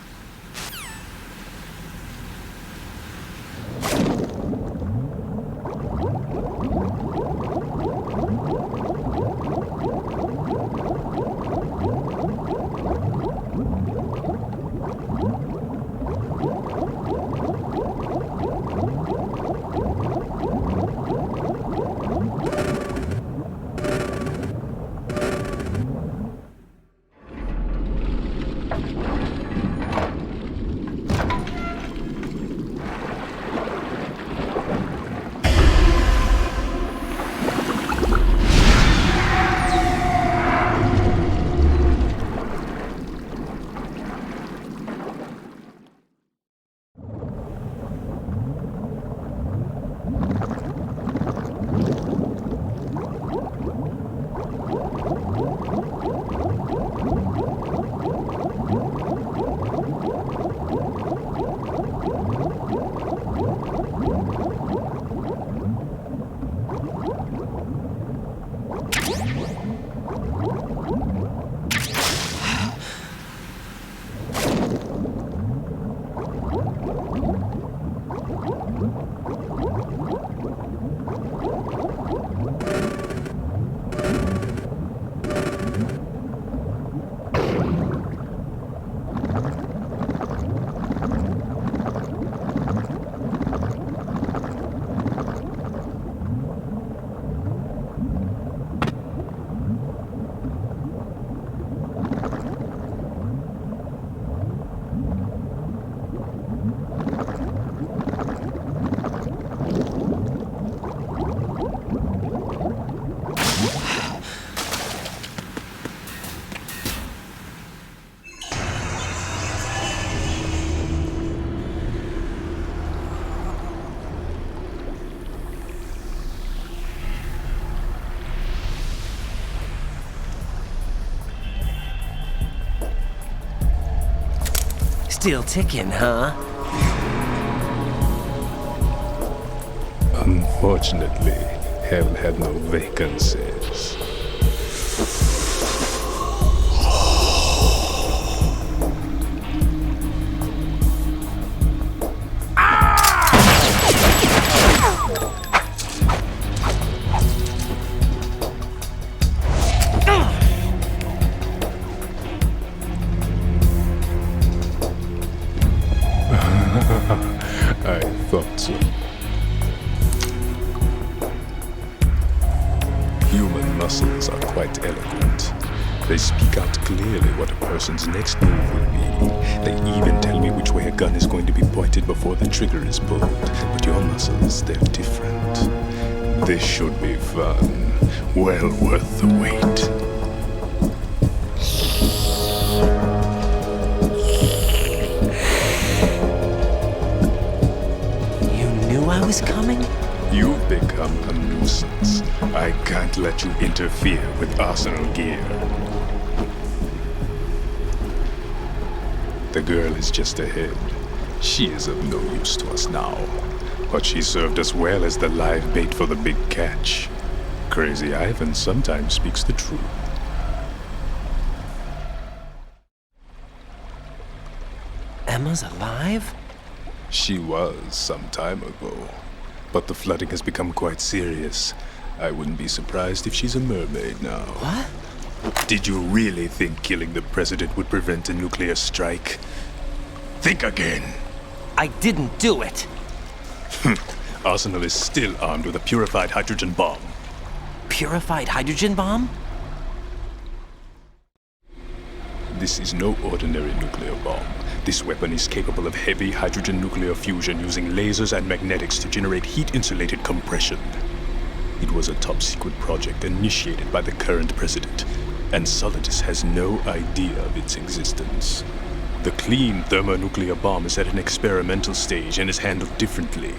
Speaker 11: Still ticking, huh?
Speaker 15: Unfortunately, hell had no vacancies. I thought so. Human muscles are quite eloquent. They speak out clearly what a person's next move will be. They even tell me which way a gun is going to be pointed before the trigger is pulled. But your muscles, they're different. This should be fun. Well worth the wait.
Speaker 11: I was coming?
Speaker 15: You've become a nuisance. I can't let you interfere with arsenal gear. The girl is just ahead. She is of no use to us now. But she served us well as the live bait for the big catch. Crazy Ivan sometimes speaks the truth.
Speaker 11: Emma's alive?
Speaker 15: She was some time ago, but the flooding has become quite serious. I wouldn't be surprised if she's a mermaid now.
Speaker 11: What?
Speaker 15: Did you really think killing the president would prevent a nuclear strike? Think again.
Speaker 11: I didn't do it.
Speaker 15: Arsenal is still armed with a purified hydrogen bomb.
Speaker 11: Purified hydrogen bomb?
Speaker 15: This is no ordinary nuclear bomb. This weapon is capable of heavy hydrogen nuclear fusion using lasers and magnetics to generate heat-insulated compression. It was a top-secret project initiated by the current president, and Solidus has no idea of its existence. The clean thermonuclear bomb is at an experimental stage and is handled differently.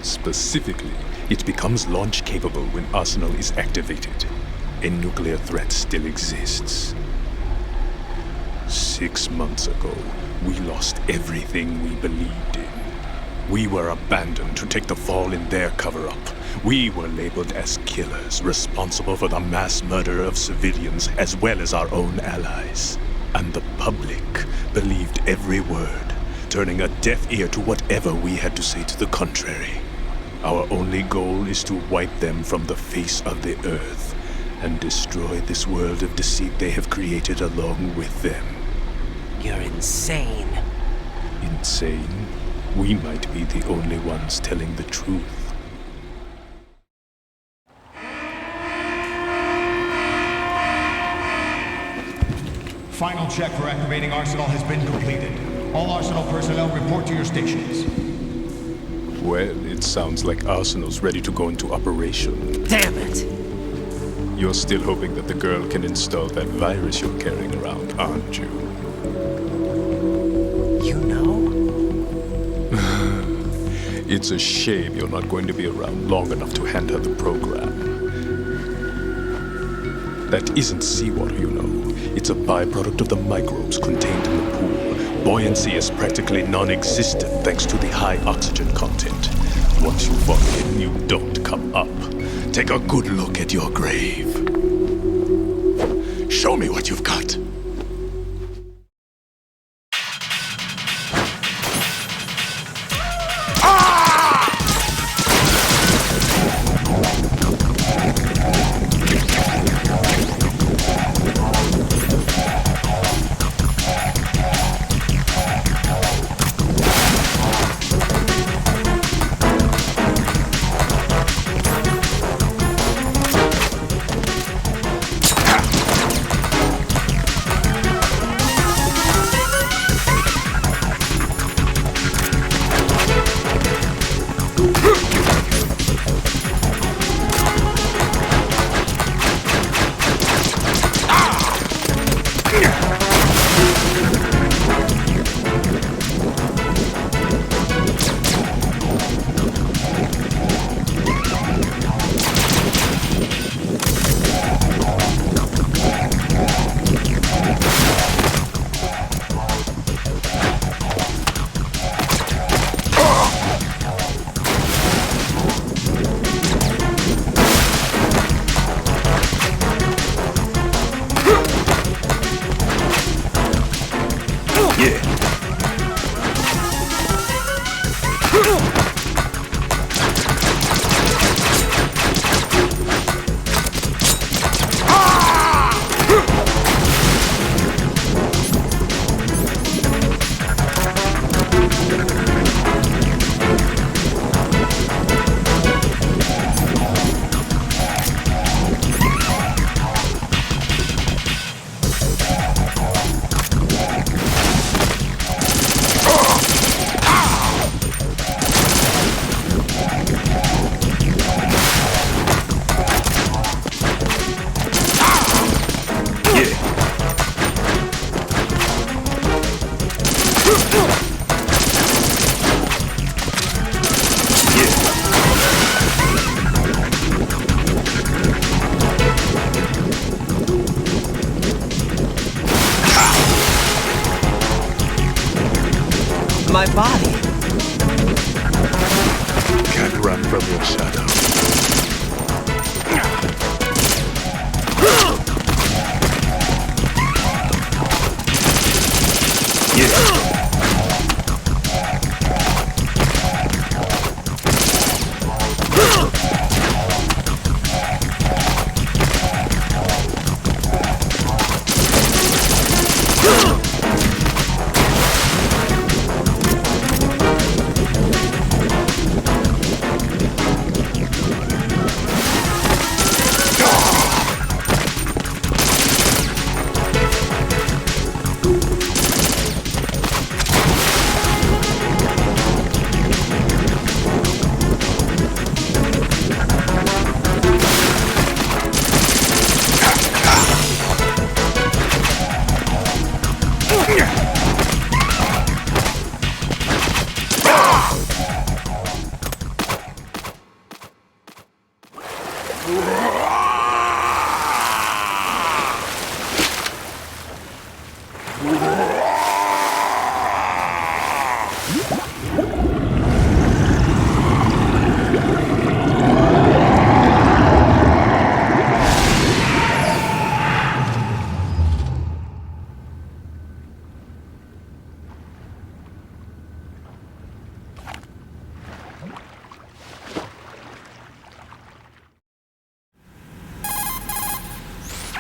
Speaker 15: Specifically, it becomes launch-capable when Arsenal is activated. A nuclear threat still exists. 6 months ago, we lost everything we believed in. We were abandoned to take the fall in their cover-up. We were labeled as killers, responsible for the mass murder of civilians as well as our own allies. And the public believed every word, turning a deaf ear to whatever we had to say to the contrary. Our only goal is to wipe them from the face of the earth and destroy this world of deceit they have created along with them.
Speaker 11: You're insane.
Speaker 15: Insane? We might be the only ones telling the truth.
Speaker 8: Final check for activating Arsenal has been completed. All Arsenal personnel report to your stations.
Speaker 15: Well, it sounds like Arsenal's ready to go into operation.
Speaker 11: Damn it!
Speaker 15: You're still hoping that the girl can install that virus you're carrying around, aren't you?
Speaker 11: You know?
Speaker 15: It's a shame you're not going to be around long enough to hand her the program. That isn't seawater, you know. It's a byproduct of the microbes contained in the pool. Buoyancy is practically non-existent thanks to the high oxygen content. Once you fall in, you don't come up. Take a good look at your grave. Show me what you've got.
Speaker 11: My body.
Speaker 15: Can't run from your shadow.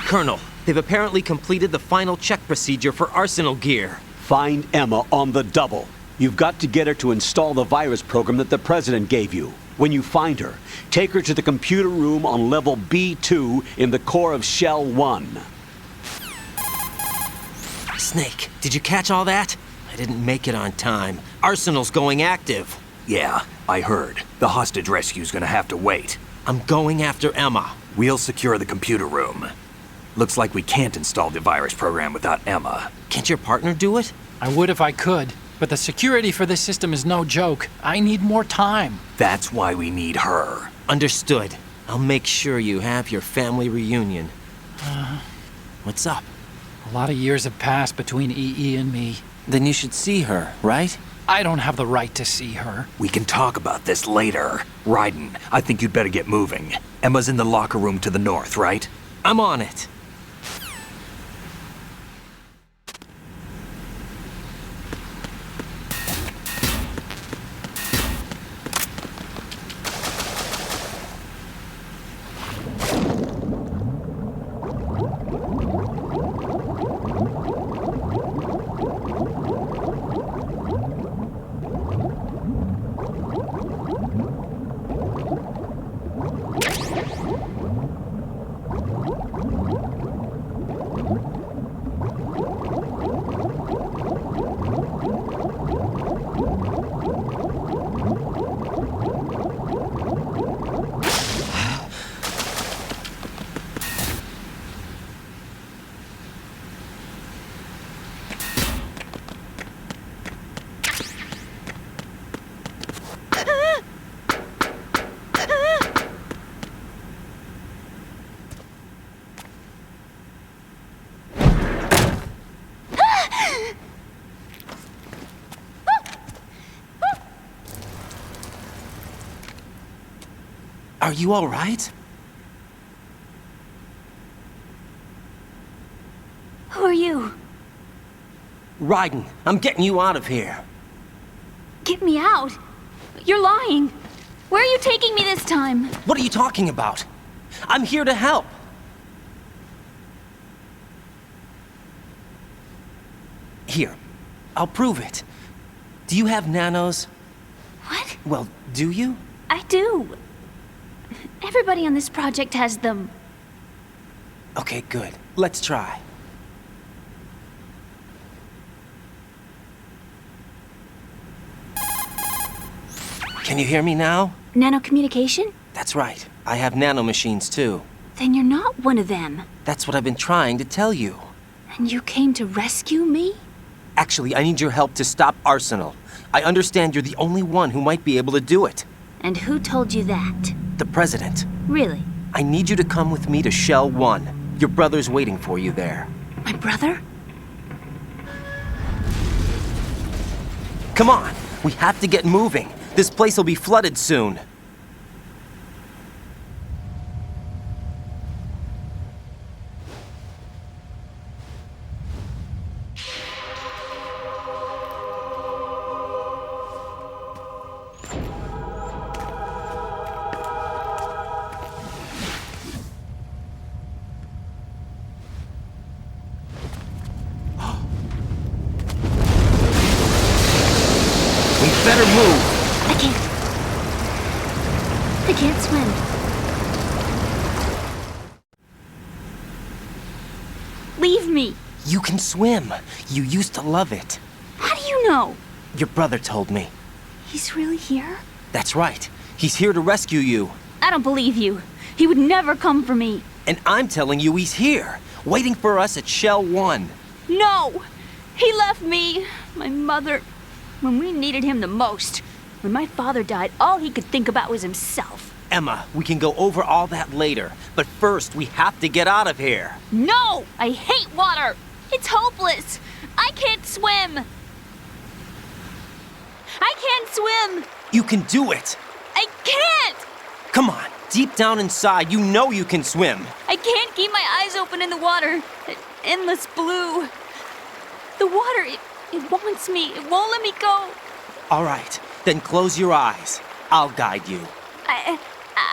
Speaker 11: Colonel, they've apparently completed the final check procedure for arsenal gear.
Speaker 19: Find Emma on the double. You've got to get her to install the virus program that the President gave you. When you find her, take her to the computer room on level B2 in the core of Shell 1.
Speaker 11: Snake, did you catch all that? I didn't make it on time. Arsenal's going active.
Speaker 1: Yeah, I heard. The hostage rescue's gonna have to wait.
Speaker 11: I'm going after Emma.
Speaker 1: We'll secure the computer room. Looks like we can't install the virus program without Emma.
Speaker 11: Can't your partner do it?
Speaker 3: I would if I could, but the security for this system is no joke. I need more time.
Speaker 1: That's why we need her.
Speaker 11: Understood. I'll make sure you have your family reunion. What's up?
Speaker 3: A lot of years have passed between EE and me.
Speaker 11: Then you should see her, right?
Speaker 3: I don't have the right to see her.
Speaker 1: We can talk about this later. Raiden, I think you'd better get moving. Emma's in the locker room to the north, right?
Speaker 11: I'm on it. Are you all right?
Speaker 18: Who are you?
Speaker 11: Raiden, I'm getting you out of here.
Speaker 18: Get me out. You're lying. Where are you taking me this time?
Speaker 11: What are you talking about? I'm here to help. Here, I'll prove it. Do you have nanos?
Speaker 18: What?
Speaker 11: Well, do you?
Speaker 18: I do. Everybody on this project has them.
Speaker 11: Okay, good. Let's try. Can you hear me now?
Speaker 18: Nanocommunication?
Speaker 11: That's right. I have nanomachines too.
Speaker 18: Then you're not one of them.
Speaker 11: That's what I've been trying to tell you.
Speaker 18: And you came to rescue me?
Speaker 11: Actually, I need your help to stop Arsenal. I understand you're the only one who might be able to do it.
Speaker 18: And who told you that?
Speaker 11: The President.
Speaker 18: Really?
Speaker 11: I need you to come with me to Shell 1. Your brother's waiting for you there.
Speaker 18: My brother?
Speaker 11: Come on! We have to get moving. This place will be flooded soon. Better move.
Speaker 18: I can't swim. Leave me.
Speaker 11: You can swim. You used to love it.
Speaker 18: How do you know?
Speaker 11: Your brother told me.
Speaker 18: He's really here?
Speaker 11: That's right. He's here to rescue you.
Speaker 18: I don't believe you. He would never come for me.
Speaker 11: And I'm telling you he's here, waiting for us at Shell 1.
Speaker 18: No! He left me, my mother, when we needed him the most. When my father died, all he could think about was himself.
Speaker 11: Emma, we can go over all that later, but first we have to get out of here.
Speaker 18: No! I hate water! It's hopeless! I can't swim! I can't swim!
Speaker 11: You can do it!
Speaker 18: I can't!
Speaker 11: Come on, deep down inside, you know you can swim.
Speaker 18: I can't keep my eyes open in the water. Endless blue. The water, it wants me. It won't let me go.
Speaker 11: All right, then close your eyes. I'll guide you.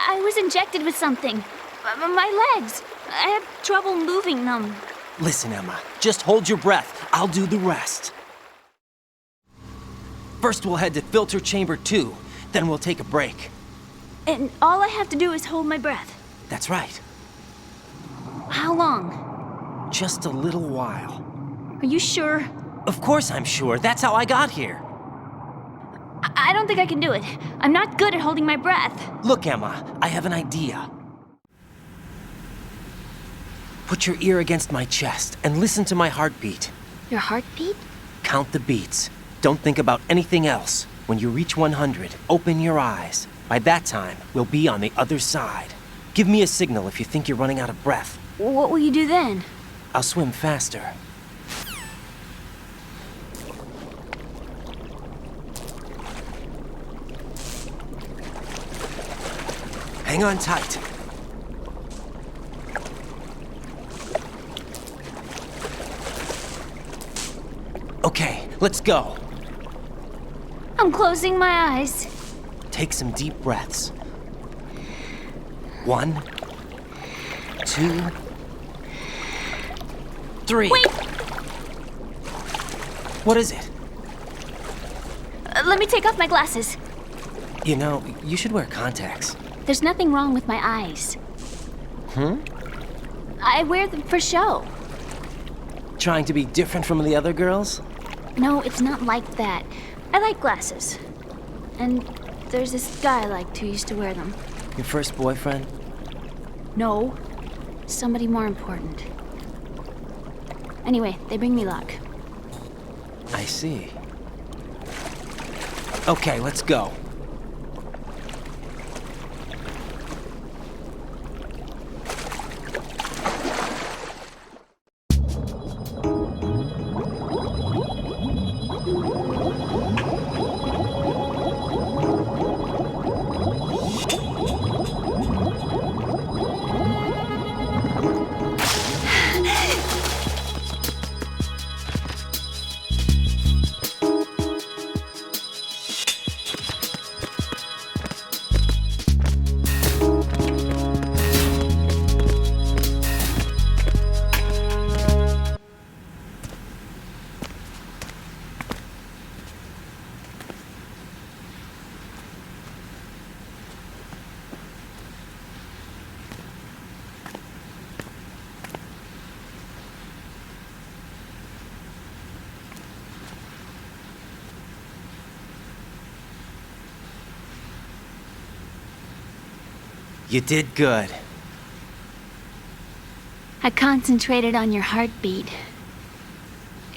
Speaker 18: I was injected with something. My legs. I have trouble moving them.
Speaker 11: Listen, Emma, just hold your breath. I'll do the rest. First, we'll head to filter chamber 2. Then we'll take a break.
Speaker 18: And all I have to do is hold my breath.
Speaker 11: That's right.
Speaker 18: How long?
Speaker 11: Just a little while.
Speaker 18: Are you sure?
Speaker 11: Of course I'm sure. That's how I got here.
Speaker 18: I don't think I can do it. I'm not good at holding my breath.
Speaker 11: Look, Emma, I have an idea. Put your ear against my chest and listen to my heartbeat.
Speaker 18: Your heartbeat?
Speaker 11: Count the beats. Don't think about anything else. When you reach 100, open your eyes. By that time, we'll be on the other side. Give me a signal if you think you're running out of breath.
Speaker 18: What will you do then?
Speaker 11: I'll swim faster. Hang on tight. Okay, let's go.
Speaker 18: I'm closing my eyes.
Speaker 11: Take some deep breaths. 1, 2, 3.
Speaker 18: Wait!
Speaker 11: What is it?
Speaker 18: Let me take off my glasses.
Speaker 11: You know, you should wear contacts.
Speaker 18: There's nothing wrong with my eyes. I wear them for show.
Speaker 11: Trying to be different from the other girls?
Speaker 18: No, it's not like that. I like glasses. And there's this guy I liked who used to wear them.
Speaker 11: Your first boyfriend?
Speaker 18: No. Somebody more important. Anyway, they bring me luck.
Speaker 11: I see. Okay, let's go. You did good.
Speaker 18: I concentrated on your heartbeat.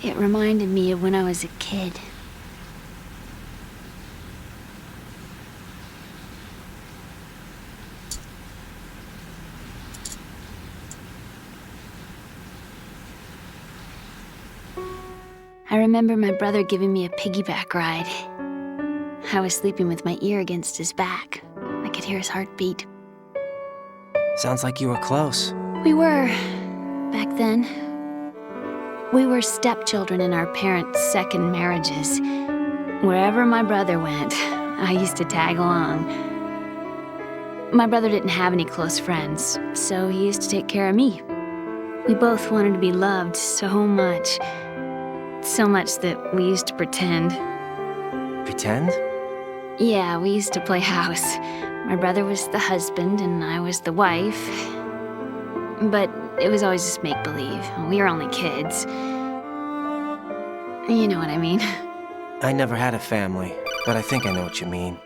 Speaker 18: It reminded me of when I was a kid. I remember my brother giving me a piggyback ride. I was sleeping with my ear against his back. I could hear his heartbeat.
Speaker 11: Sounds like you were close.
Speaker 18: We were, back then. We were stepchildren in our parents' second marriages. Wherever my brother went, I used to tag along. My brother didn't have any close friends, so he used to take care of me. We both wanted to be loved so much. So much that we used to pretend.
Speaker 11: Pretend?
Speaker 18: Yeah, we used to play house. My brother was the husband and I was the wife. But it was always just make-believe. We were only kids. You know what I mean.
Speaker 11: I never had a family, but I think I know what you mean.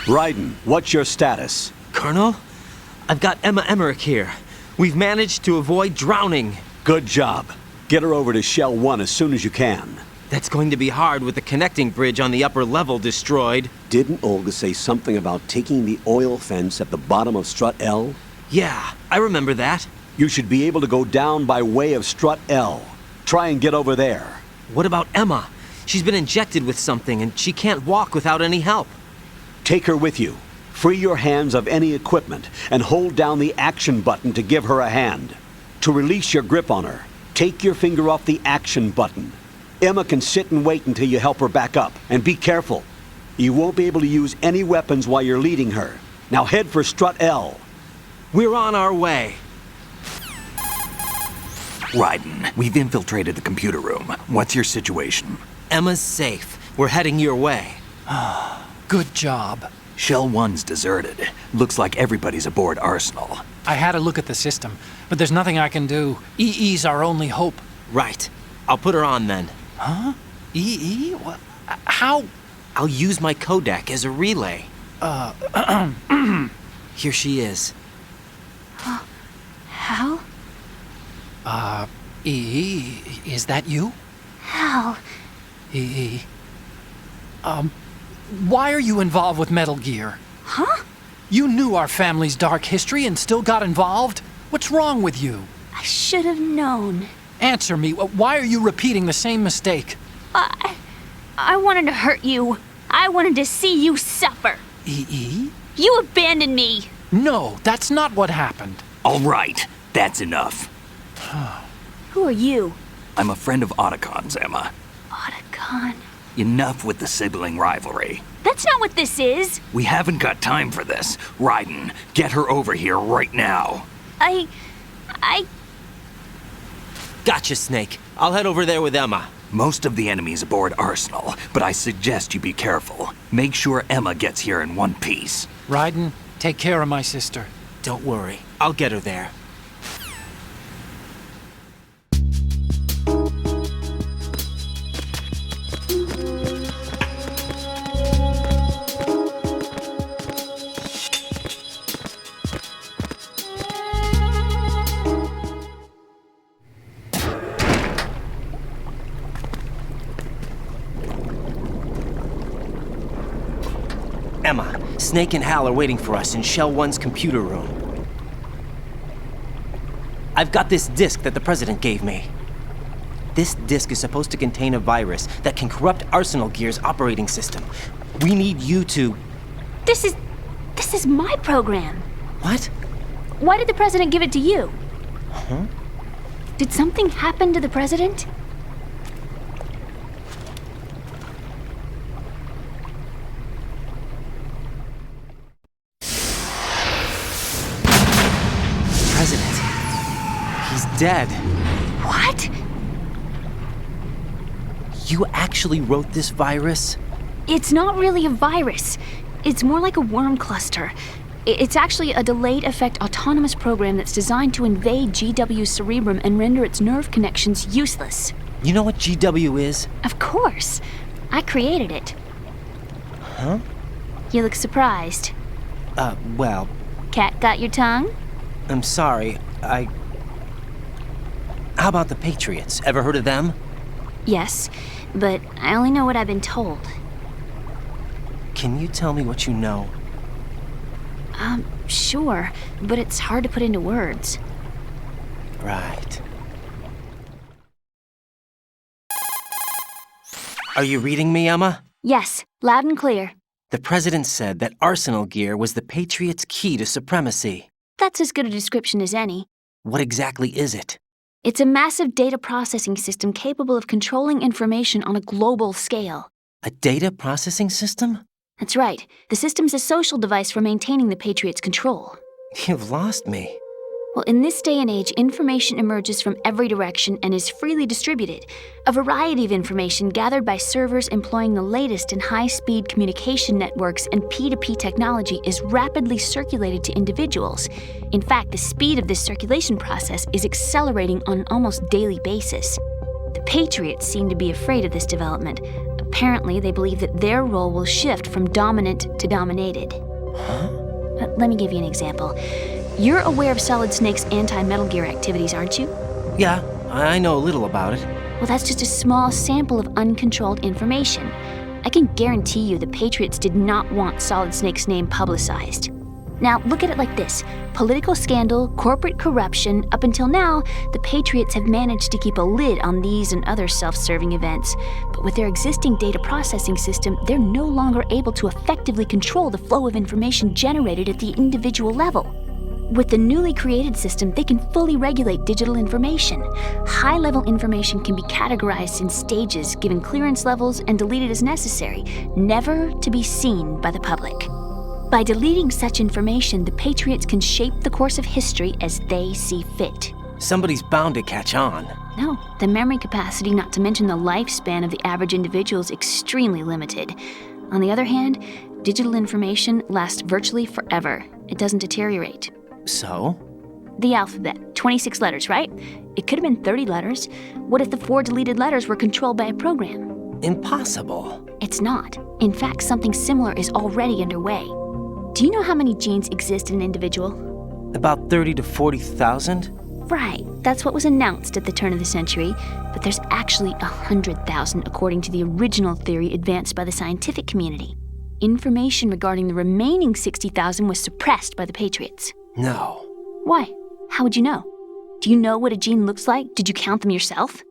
Speaker 19: Raiden, what's your status?
Speaker 11: Colonel, I've got Emma Emmerich here. We've managed to avoid drowning.
Speaker 19: Good job. Get her over to Shell 1 as soon as you can.
Speaker 11: That's going to be hard with the connecting bridge on the upper level destroyed.
Speaker 19: Didn't Olga say something about taking the oil fence at the bottom of Strut L?
Speaker 11: Yeah, I remember that.
Speaker 19: You should be able to go down by way of Strut L. Try and get over there.
Speaker 11: What about Emma? She's been injected with something and she can't walk without any help.
Speaker 19: Take her with you. Free your hands of any equipment and hold down the action button to give her a hand. To release your grip on her, take your finger off the action button. Emma can sit and wait until you help her back up. And be careful.
Speaker 10: You won't be able to use any weapons while you're leading her. Now head for strut L.
Speaker 11: We're on our way.
Speaker 1: Raiden, we've infiltrated the computer room. What's your situation?
Speaker 11: Emma's safe. We're heading your way.
Speaker 3: Good job.
Speaker 1: Shell 1's deserted. Looks like everybody's aboard Arsenal.
Speaker 3: I had a look at the system, but there's nothing I can do. EE's our only hope.
Speaker 11: Right. I'll put her on then.
Speaker 3: Huh? EE? What? How?
Speaker 11: I'll use my Kodak as a relay. Here she is.
Speaker 18: Hal?
Speaker 3: EE, is that you?
Speaker 18: Hal.
Speaker 3: EE. Why are you involved with Metal Gear?
Speaker 18: Huh?
Speaker 3: You knew our family's dark history and still got involved? What's wrong with you?
Speaker 18: I should have known.
Speaker 3: Answer me. Why are you repeating the same mistake?
Speaker 18: I wanted to hurt you. I wanted to see you suffer.
Speaker 3: EE?
Speaker 18: You abandoned me.
Speaker 3: No, that's not what happened.
Speaker 1: All right, that's enough.
Speaker 18: Who are you?
Speaker 1: I'm a friend of Otacon's, Emma.
Speaker 18: Otacon.
Speaker 1: Enough with the sibling rivalry.
Speaker 18: That's not what this is.
Speaker 1: We haven't got time for this. Raiden, get her over here right now.
Speaker 18: I...
Speaker 11: Gotcha, Snake. I'll head over there with Emma.
Speaker 1: Most of the enemy's aboard Arsenal, but I suggest you be careful. Make sure Emma gets here in one piece.
Speaker 3: Raiden, take care of my sister.
Speaker 11: Don't worry. I'll get her there. Emma, Snake and Hal are waiting for us in Shell 1's computer room. I've got this disk that the President gave me. This disk is supposed to contain a virus that can corrupt Arsenal Gear's operating system. We need you to...
Speaker 18: This is my program.
Speaker 11: What?
Speaker 18: Why did the President give it to you?
Speaker 11: Huh?
Speaker 18: Did something happen to the President?
Speaker 11: He's dead.
Speaker 18: What?
Speaker 11: You actually wrote this virus?
Speaker 18: It's not really a virus. It's more like a worm cluster. It's actually a delayed effect autonomous program that's designed to invade GW's cerebrum and render its nerve connections useless.
Speaker 11: You know what GW is?
Speaker 18: Of course. I created it.
Speaker 11: Huh?
Speaker 18: You look surprised.
Speaker 11: Well...
Speaker 18: Cat got your tongue?
Speaker 11: I'm sorry, How about the Patriots? Ever heard of them?
Speaker 18: Yes, but I only know what I've been told.
Speaker 11: Can you tell me what you know?
Speaker 18: Sure, but it's hard to put into words.
Speaker 11: Right. Are you reading me, Emma?
Speaker 18: Yes, loud and clear.
Speaker 11: The President said that Arsenal Gear was the Patriots' key to supremacy.
Speaker 18: That's as good a description as any.
Speaker 11: What exactly is it?
Speaker 18: It's a massive data processing system capable of controlling information on a global scale.
Speaker 11: A data processing system?
Speaker 18: That's right. The system's a social device for maintaining the Patriots' control.
Speaker 11: You've lost me.
Speaker 18: Well, in this day and age, information emerges from every direction and is freely distributed. A variety of information gathered by servers employing the latest in high-speed communication networks and P2P technology is rapidly circulated to individuals. In fact, the speed of this circulation process is accelerating on an almost daily basis. The Patriots seem to be afraid of this development. Apparently, they believe that their role will shift from dominant to dominated.
Speaker 11: Huh?
Speaker 18: Let me give you an example. You're aware of Solid Snake's anti-Metal Gear activities, aren't you?
Speaker 11: Yeah, I know a little about it.
Speaker 18: Well, that's just a small sample of uncontrolled information. I can guarantee you the Patriots did not want Solid Snake's name publicized. Now, look at it like this. Political scandal, corporate corruption, up until now, the Patriots have managed to keep a lid on these and other self-serving events. But with their existing data processing system, they're no longer able to effectively control the flow of information generated at the individual level. With the newly created system, they can fully regulate digital information. High-level information can be categorized in stages, given clearance levels, and deleted as necessary, never to be seen by the public. By deleting such information, the Patriots can shape the course of history as they see fit.
Speaker 11: Somebody's bound to catch on.
Speaker 18: No, the memory capacity, not to mention the lifespan of the average individual, is extremely limited. On the other hand, digital information lasts virtually forever. It doesn't deteriorate.
Speaker 11: So?
Speaker 18: The alphabet, 26 letters, right? It could have been 30 letters. What if the 4 deleted letters were controlled by a program?
Speaker 11: Impossible.
Speaker 18: It's not. In fact, something similar is already underway. Do you know how many genes exist in an individual?
Speaker 11: About 30 to 40,000?
Speaker 18: Right, that's what was announced at the turn of the century, but there's actually 100,000 according to the original theory advanced by the scientific community. Information regarding the remaining 60,000 was suppressed by the Patriots.
Speaker 11: No.
Speaker 18: Why? How would you know? Do you know what a gene looks like? Did you count them yourself?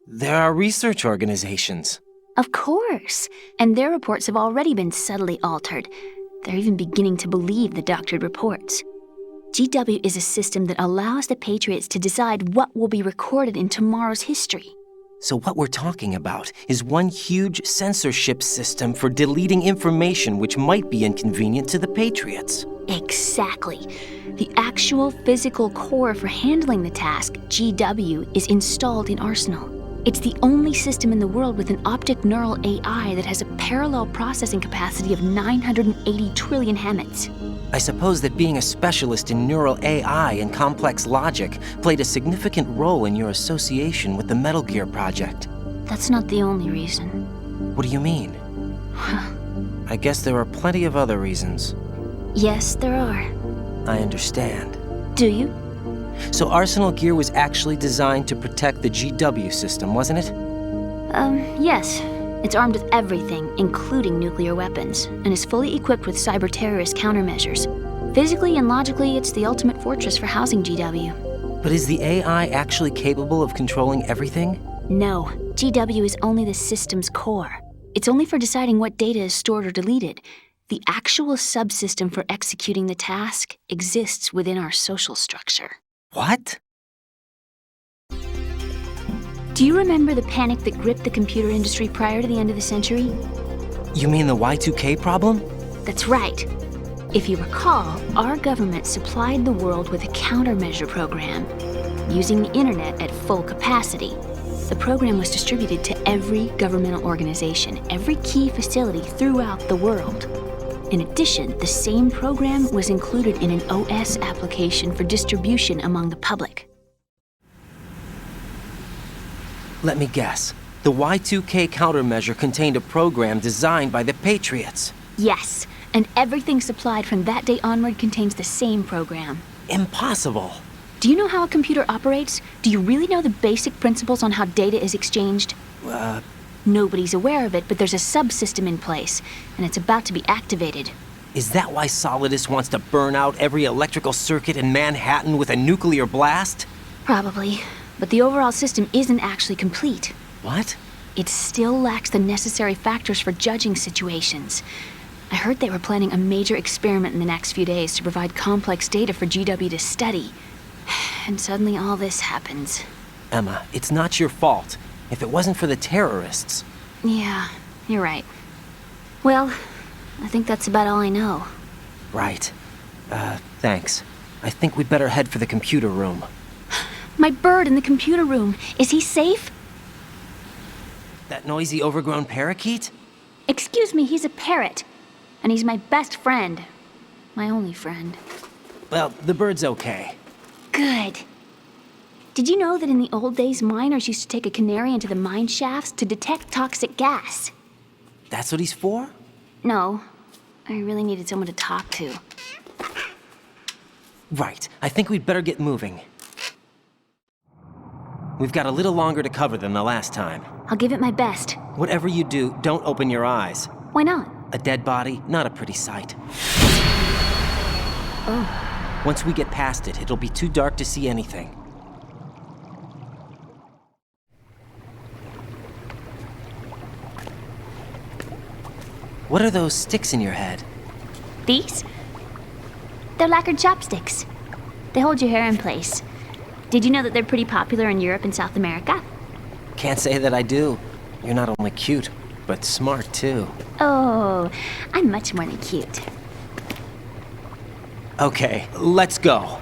Speaker 11: There are research organizations.
Speaker 18: Of course, and their reports have already been subtly altered. They're even beginning to believe the doctored reports. GW is a system that allows the Patriots to decide what will be recorded in tomorrow's history.
Speaker 11: So what we're talking about is one huge censorship system for deleting information which might be inconvenient to the Patriots.
Speaker 18: Exactly. The actual physical core for handling the task, GW, is installed in Arsenal. It's the only system in the world with an optic neural AI that has a parallel processing capacity of 980 trillion Hammets.
Speaker 11: I suppose that being a specialist in neural AI and complex logic played a significant role in your association with the Metal Gear project.
Speaker 18: That's not the only reason.
Speaker 11: What do you mean? I guess there are plenty of other reasons.
Speaker 18: Yes, there are.
Speaker 11: I understand.
Speaker 18: Do you?
Speaker 11: So Arsenal Gear was actually designed to protect the GW system, wasn't it?
Speaker 18: Yes. It's armed with everything, including nuclear weapons, and is fully equipped with cyber-terrorist countermeasures. Physically and logically, it's the ultimate fortress for housing GW.
Speaker 11: But is the AI actually capable of controlling everything?
Speaker 18: No. GW is only the system's core. It's only for deciding what data is stored or deleted. The actual subsystem for executing the task exists within our social structure.
Speaker 11: What?
Speaker 18: Do you remember the panic that gripped the computer industry prior to the end of the century?
Speaker 11: You mean the Y2K problem?
Speaker 18: That's right. If you recall, our government supplied the world with a countermeasure program. Using the internet at full capacity, the program was distributed to every governmental organization, every key facility throughout the world. In addition, the same program was included in an OS application for distribution among the public.
Speaker 11: Let me guess. The Y2K countermeasure contained a program designed by the Patriots.
Speaker 18: Yes, and everything supplied from that day onward contains the same program.
Speaker 11: Impossible.
Speaker 18: Do you know how a computer operates? Do you really know the basic principles on how data is exchanged? Nobody's aware of it, but there's a subsystem in place, and it's about to be activated.
Speaker 11: Is that why Solidus wants to burn out every electrical circuit in Manhattan with a nuclear blast?
Speaker 18: Probably, but the overall system isn't actually complete.
Speaker 11: What?
Speaker 18: It still lacks the necessary factors for judging situations. I heard they were planning a major experiment in the next few days to provide complex data for GW to study. And suddenly all this happens.
Speaker 11: Emma, it's not your fault. If it wasn't for the terrorists...
Speaker 18: Yeah, you're right. Well, I think that's about all I know.
Speaker 11: Right. Thanks. I think we'd better head for the computer room.
Speaker 18: My bird in the computer room. Is he safe?
Speaker 11: That noisy, overgrown parakeet?
Speaker 18: Excuse me, he's a parrot. And he's my best friend. My only friend.
Speaker 11: Well, the bird's okay.
Speaker 18: Good. Did you know that in the old days, miners used to take a canary into the mine shafts to detect toxic gas?
Speaker 11: That's what he's for?
Speaker 18: No. I really needed someone to talk to.
Speaker 11: Right. I think we'd better get moving. We've got a little longer to cover than the last time.
Speaker 18: I'll give it my best.
Speaker 11: Whatever you do, don't open your eyes.
Speaker 18: Why not?
Speaker 11: A dead body, not a pretty sight.
Speaker 18: Oh.
Speaker 11: Once we get past it, it'll be too dark to see anything. What are those sticks in your head?
Speaker 18: These? They're lacquered chopsticks. They hold your hair in place. Did you know that they're pretty popular in Europe and South America?
Speaker 11: Can't say that I do. You're not only cute, but smart too.
Speaker 18: Oh, I'm much more than cute.
Speaker 11: Okay, let's go.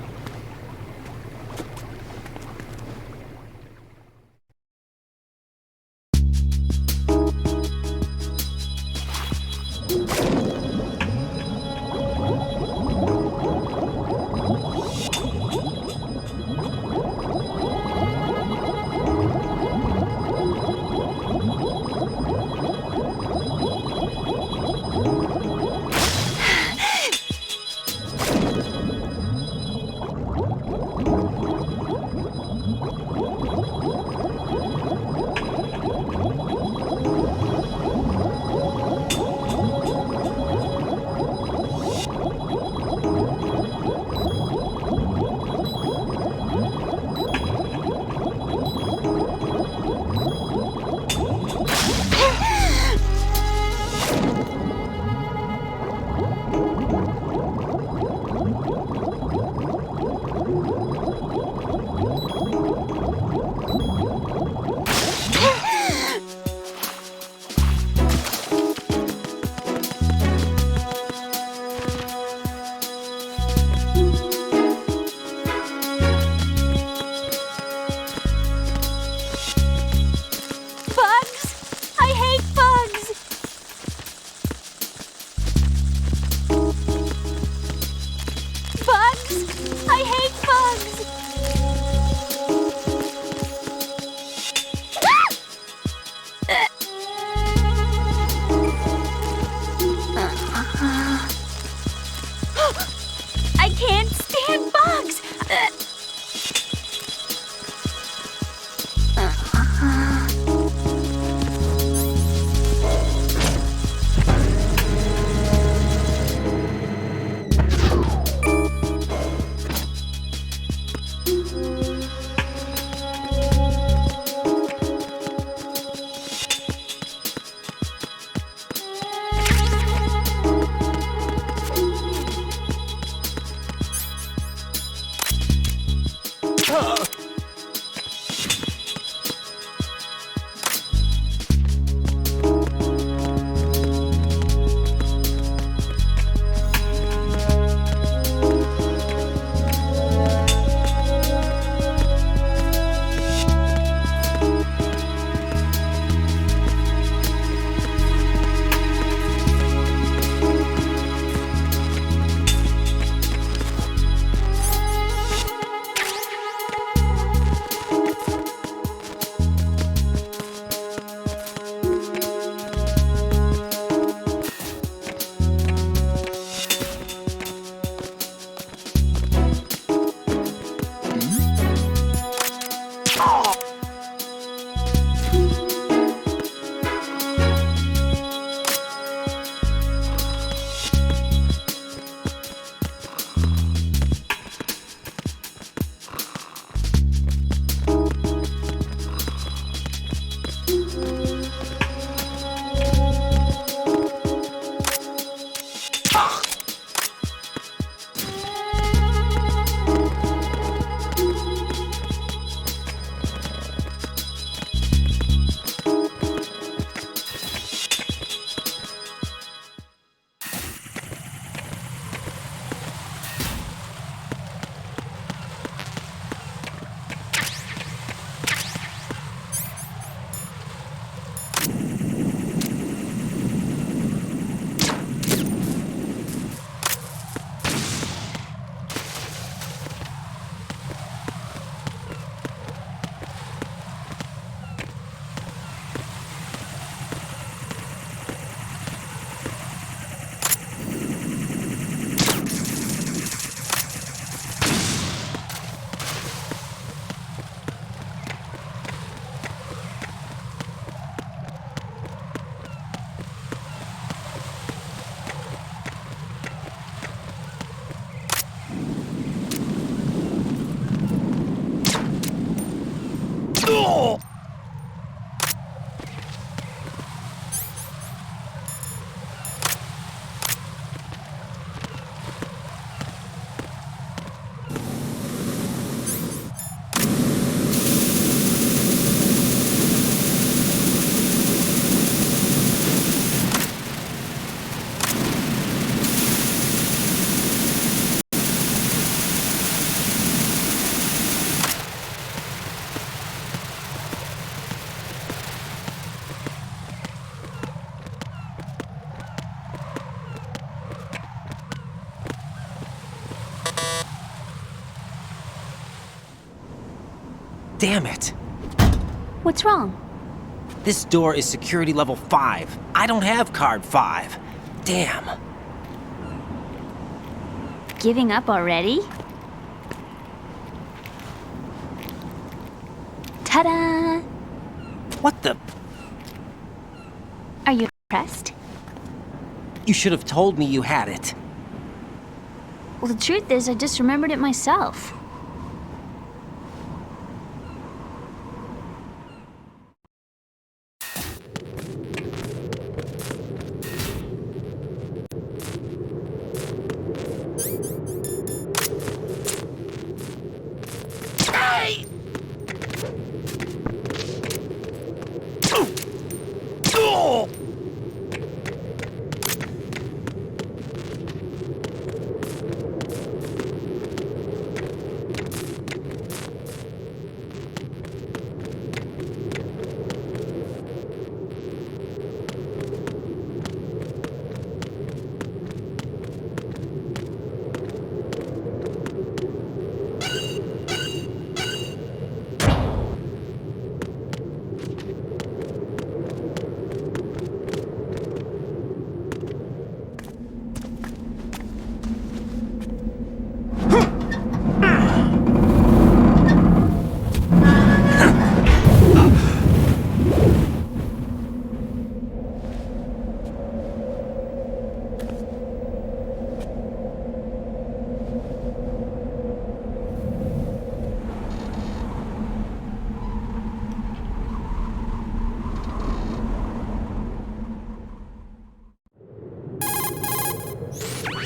Speaker 11: Damn it.
Speaker 18: What's wrong?
Speaker 11: This door is security level 5. I don't have card 5. Damn.
Speaker 18: Giving up already? Ta-da!
Speaker 11: What the?
Speaker 18: Are you impressed?
Speaker 11: You should have told me you had it.
Speaker 18: Well, the truth is, I just remembered it myself.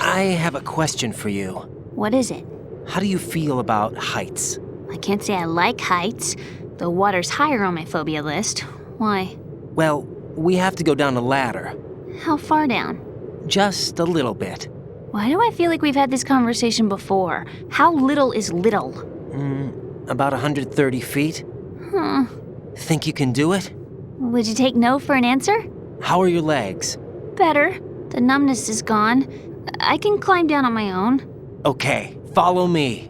Speaker 11: I have a question for you.
Speaker 18: What is it?
Speaker 11: How do you feel about heights?
Speaker 18: I can't say I like heights. The water's higher on my phobia list. Why?
Speaker 11: Well, we have to go down a ladder.
Speaker 18: How far down?
Speaker 11: Just a little bit.
Speaker 18: Why do I feel like we've had this conversation before? How little is little?
Speaker 11: About 130 feet.
Speaker 18: Huh.
Speaker 11: Think you can do it?
Speaker 18: Would you take no for an answer?
Speaker 11: How are your legs?
Speaker 18: Better. The numbness is gone. I can climb down on my own.
Speaker 11: Okay, follow me.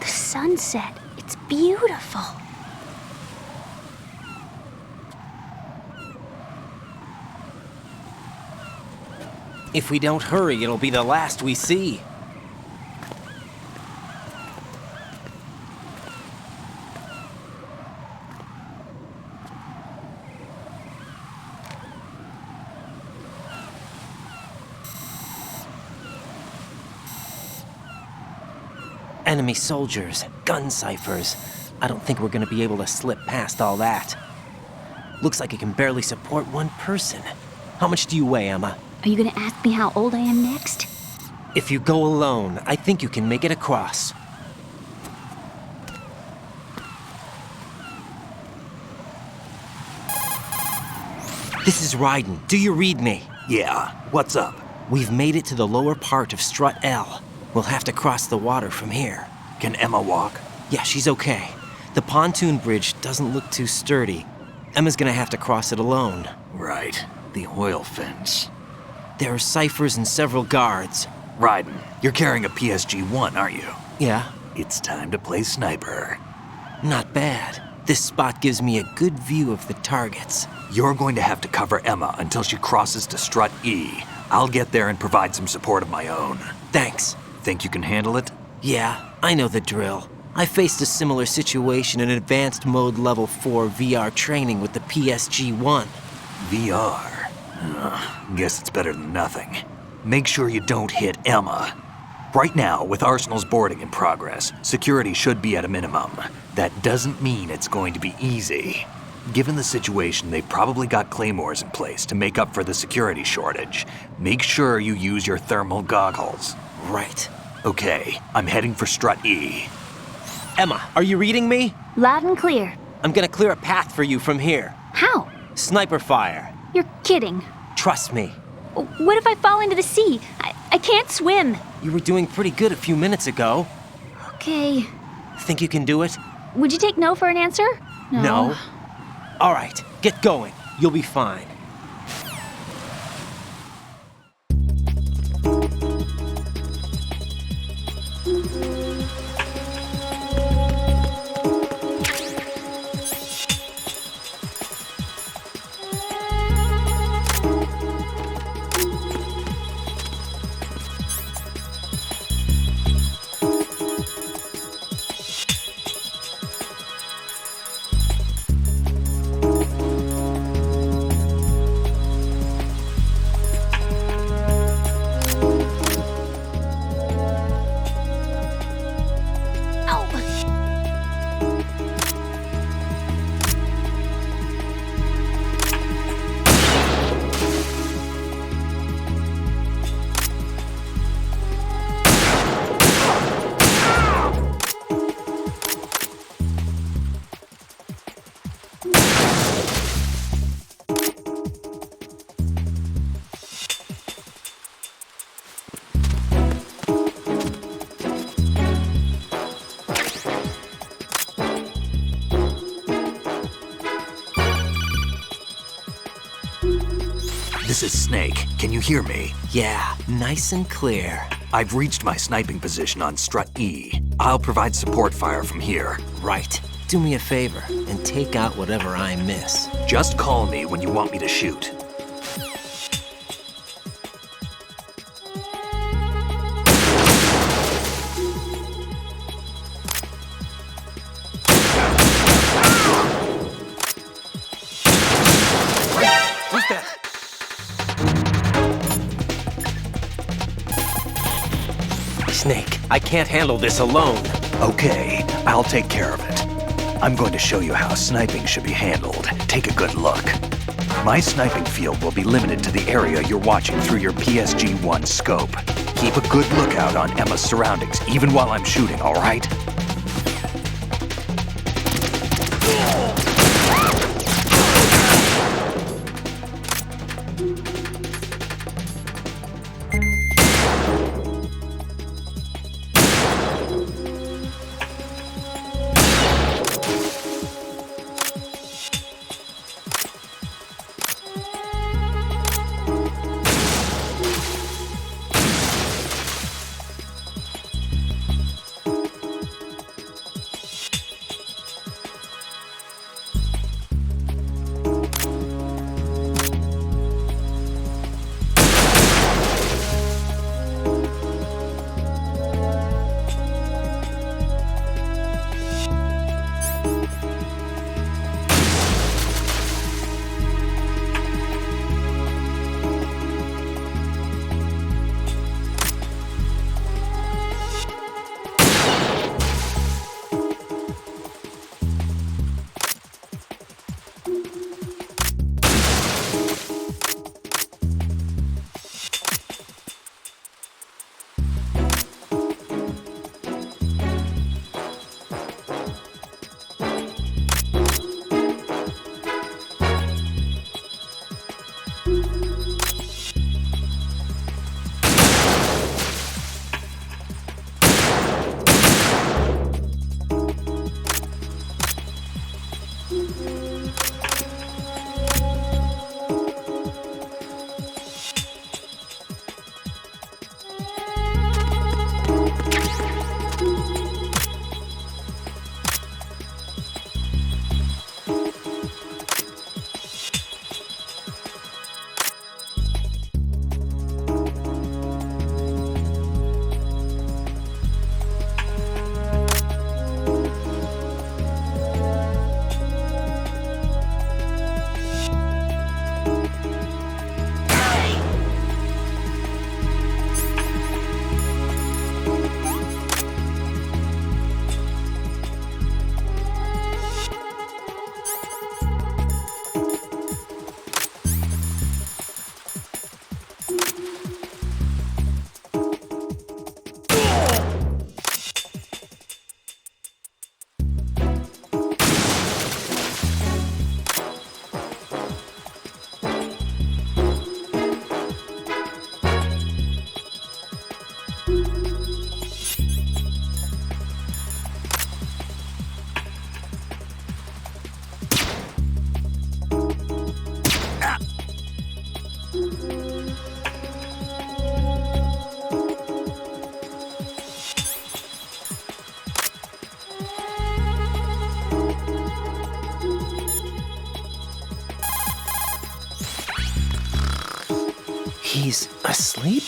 Speaker 18: Sunset. It's beautiful.
Speaker 11: If we don't hurry, it'll be the last we see. Enemy soldiers, gun ciphers. I don't think we're gonna be able to slip past all that. Looks like it can barely support one person. How much do you weigh, Emma?
Speaker 18: Are you gonna ask me how old I am next?
Speaker 11: If you go alone, I think you can make it across. This is Raiden. Do you read me?
Speaker 1: Yeah, what's up?
Speaker 11: We've made it to the lower part of Strut L. We'll have to cross the water from here.
Speaker 1: Can Emma walk?
Speaker 11: Yeah, she's okay. The pontoon bridge doesn't look too sturdy. Emma's gonna have to cross it alone.
Speaker 1: Right. The oil fence.
Speaker 11: There are ciphers and several guards.
Speaker 1: Raiden, you're carrying a PSG-1, aren't you?
Speaker 11: Yeah.
Speaker 1: It's time to play sniper.
Speaker 11: Not bad. This spot gives me a good view of the targets.
Speaker 1: You're going to have to cover Emma until she crosses to Strut E. I'll get there and provide some support of my own.
Speaker 11: Thanks.
Speaker 1: Think you can handle it?
Speaker 11: Yeah, I know the drill. I faced a similar situation in Advanced Mode Level 4 VR training with the PSG-1.
Speaker 1: VR? Guess it's better than nothing. Make sure you don't hit Emma. Right now, with Arsenal's boarding in progress, security should be at a minimum. That doesn't mean it's going to be easy. Given the situation, they've probably got claymores in place to make up for the security shortage. Make sure you use your thermal goggles.
Speaker 11: Right.
Speaker 1: Okay, I'm heading for strut E.
Speaker 11: Emma, are you reading me?
Speaker 18: Loud and clear.
Speaker 11: I'm gonna clear a path for you from here.
Speaker 18: How?
Speaker 11: Sniper fire.
Speaker 18: You're kidding.
Speaker 11: Trust me.
Speaker 18: What if I fall into the sea? I can't swim.
Speaker 11: You were doing pretty good a few minutes ago.
Speaker 18: Okay.
Speaker 11: Think you can do it?
Speaker 18: Would you take no for an answer?
Speaker 11: No. All right, get going. You'll be fine.
Speaker 1: This is Snake. Can you hear me?
Speaker 11: Yeah, nice and clear.
Speaker 1: I've reached my sniping position on strut E. I'll provide support fire from here.
Speaker 11: Right. Do me a favor and take out whatever I miss.
Speaker 1: Just call me when you want me to shoot.
Speaker 11: Snake, I can't handle this alone.
Speaker 1: Okay, I'll take care of it. I'm going to show you how sniping should be handled. Take a good look. My sniping field will be limited to the area you're watching through your PSG-1 scope. Keep a good lookout on Emma's surroundings, even while I'm shooting, all right?
Speaker 11: He's asleep?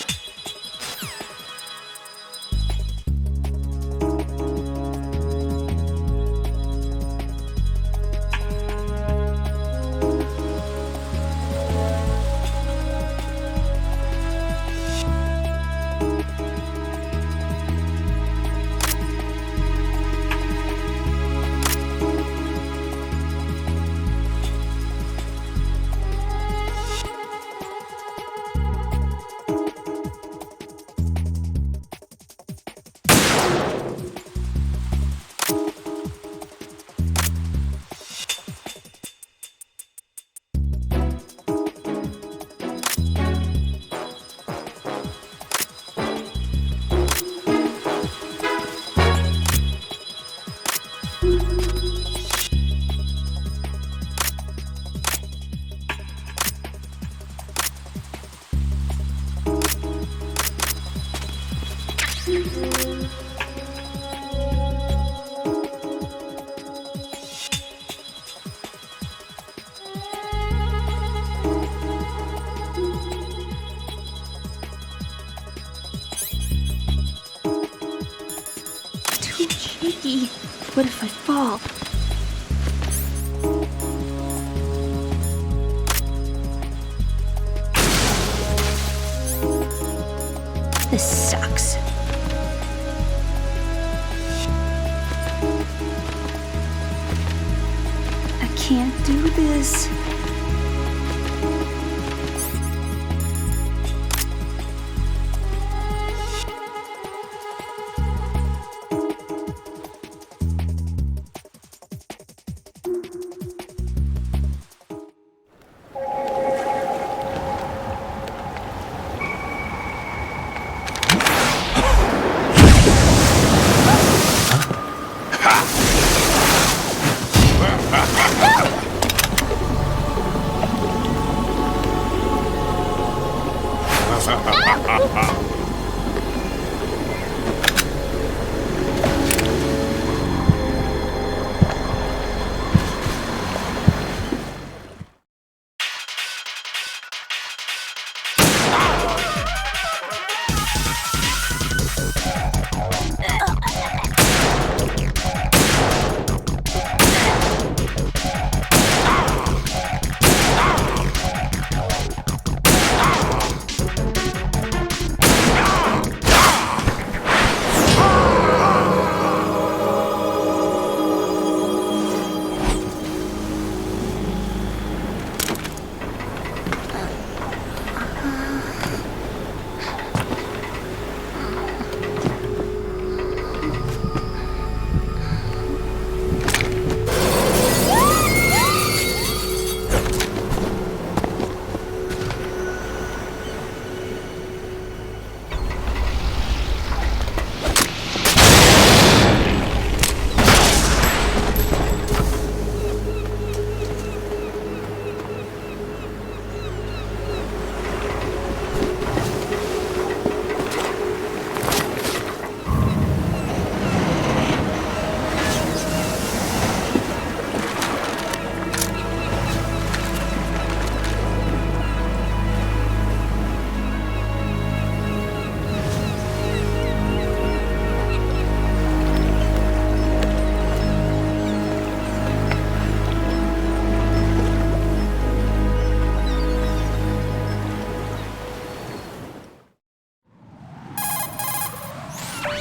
Speaker 18: What if I fall? This sucks. I can't do this.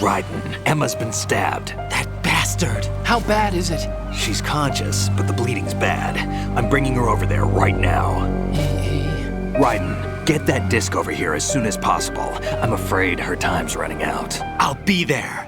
Speaker 1: Raiden, Emma's been stabbed.
Speaker 3: That bastard! How bad is it?
Speaker 1: She's conscious, but the bleeding's bad. I'm bringing her over there right now. Raiden, get that disc over here as soon as possible. I'm afraid her time's running out.
Speaker 3: I'll be there.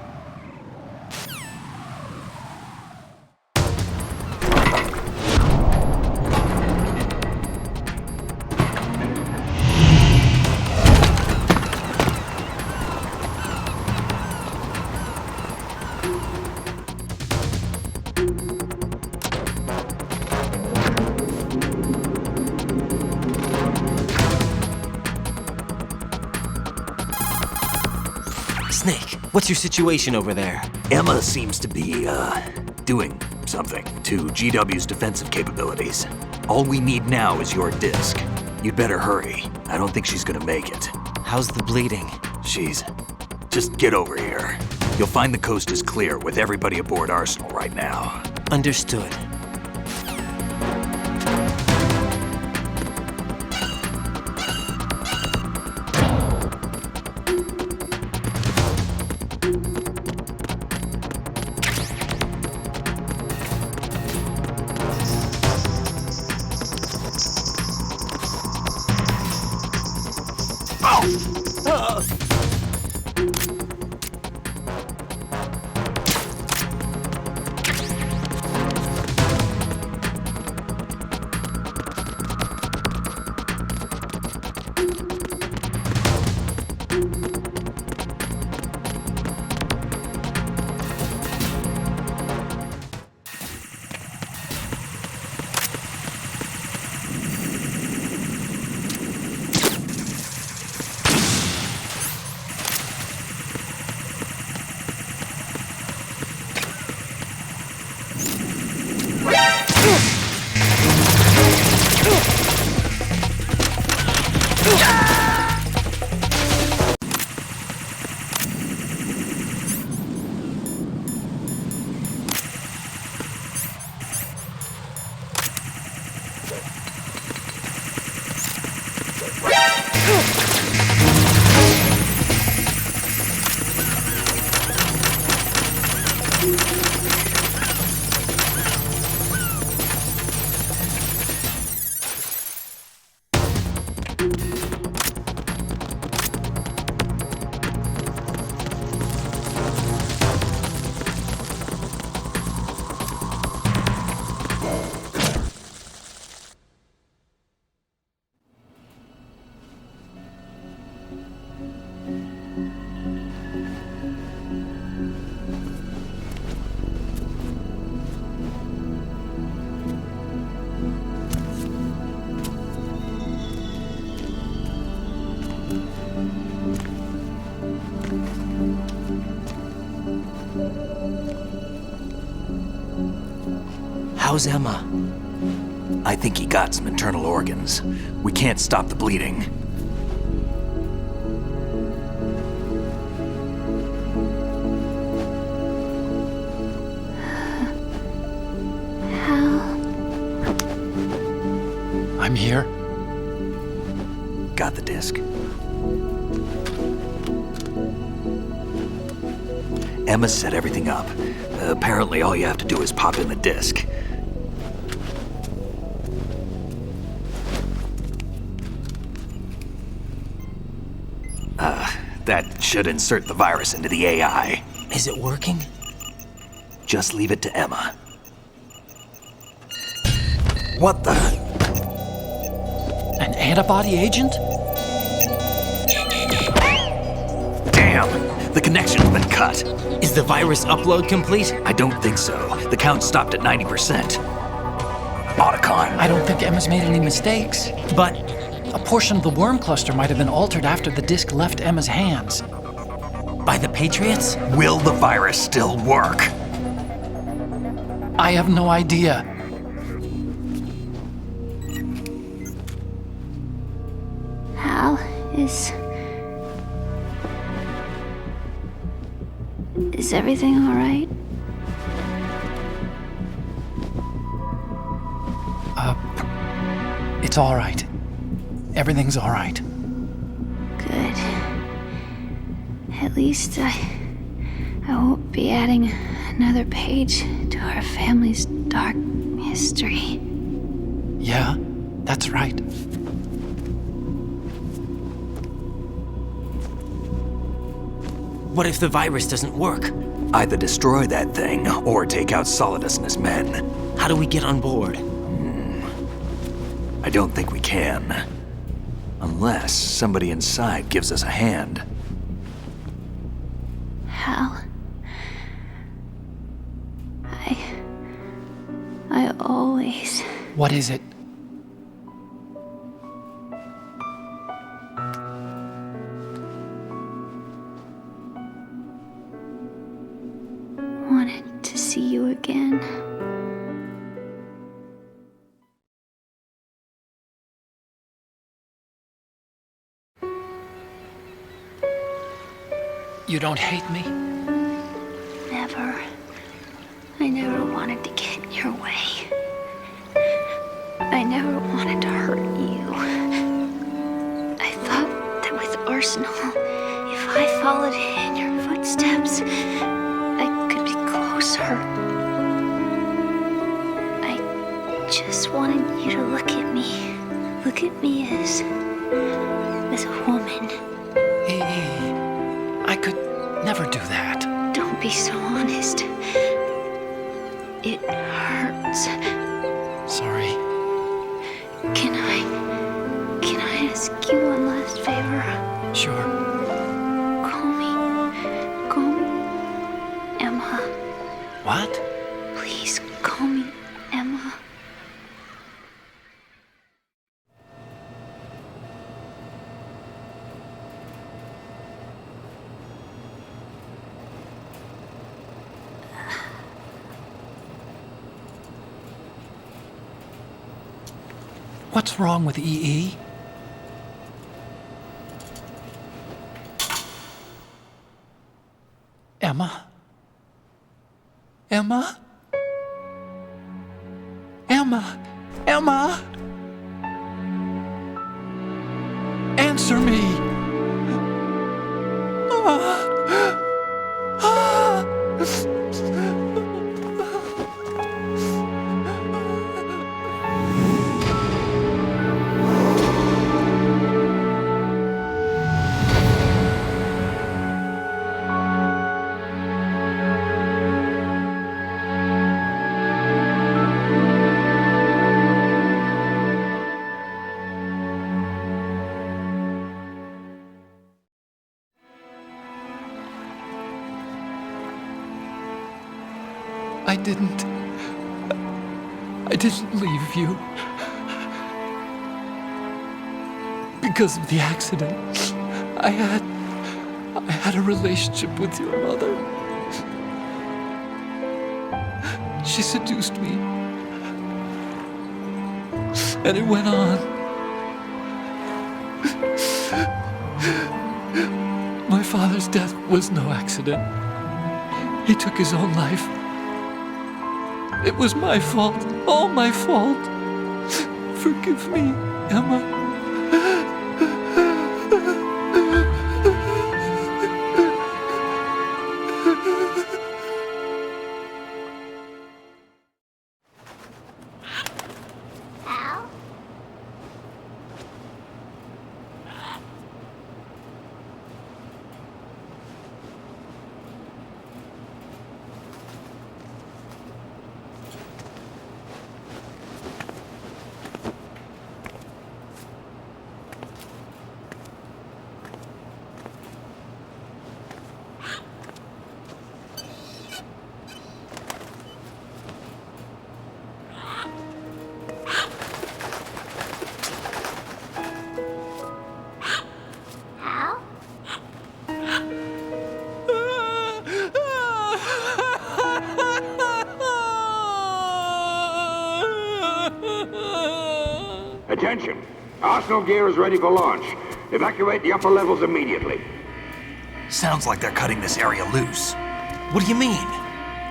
Speaker 11: Snake, what's your situation over there?
Speaker 1: Emma seems to be, doing something to GW's defensive capabilities. All we need now is your disc. You'd better hurry. I don't think she's gonna make it.
Speaker 11: How's the bleeding?
Speaker 1: Just get over here. You'll find the coast is clear with everybody aboard Arsenal right now.
Speaker 11: Understood. How's Emma?
Speaker 1: I think he got some internal organs. We can't stop the bleeding.
Speaker 3: I'm here.
Speaker 1: Got the disc. Emma set everything up. Apparently all you have to do is pop in the disc. That should insert the virus into the AI.
Speaker 11: Is it working?
Speaker 1: Just leave it to Emma. What the?
Speaker 3: An antibody agent?
Speaker 1: Damn! The connection's been cut.
Speaker 11: Is the virus upload complete?
Speaker 1: I don't think so. The count stopped at 90%. Otacon.
Speaker 3: I don't think Emma's made any mistakes.
Speaker 11: But
Speaker 3: a portion of the worm cluster might have been altered after the disc left Emma's hands.
Speaker 11: By the Patriots?
Speaker 1: Will the virus still work?
Speaker 3: I have no idea.
Speaker 18: Hal, is everything all right?
Speaker 3: It's all right. Everything's all right.
Speaker 18: Good. At least I won't be adding another page to our family's dark history.
Speaker 3: Yeah, that's right.
Speaker 11: What if the virus doesn't work?
Speaker 1: Either destroy that thing, or take out Solidus and his men.
Speaker 11: How do we get on board?
Speaker 1: I don't think we can. Unless somebody inside gives us a hand.
Speaker 18: Hal, I always...
Speaker 3: What is it?
Speaker 18: wanted to see you again.
Speaker 3: You don't hate me?
Speaker 18: Never. I never wanted to get in your way. I never wanted to hurt you. I thought that with Arsenal, if I followed in your footsteps, I could be closer. I just wanted you to look at me. Look at me as a woman.
Speaker 3: I could never do that.
Speaker 18: Don't be so honest. It hurts.
Speaker 3: Sorry.
Speaker 18: Can I ask you one last favor?
Speaker 3: Sure.
Speaker 18: Call me Emma.
Speaker 3: What?
Speaker 18: Please call me Emma.
Speaker 3: What's wrong with EE? Emma? Emma? Emma? Emma? Answer me! I didn't leave you. Because of the accident, I had a relationship with your mother. She seduced me. And it went on. My father's death was no accident. He took his own life. It was my fault, all my fault. Forgive me, Emma.
Speaker 4: Attention! Arsenal gear is ready for launch. Evacuate the upper levels immediately.
Speaker 1: Sounds like they're cutting this area loose. What do you mean?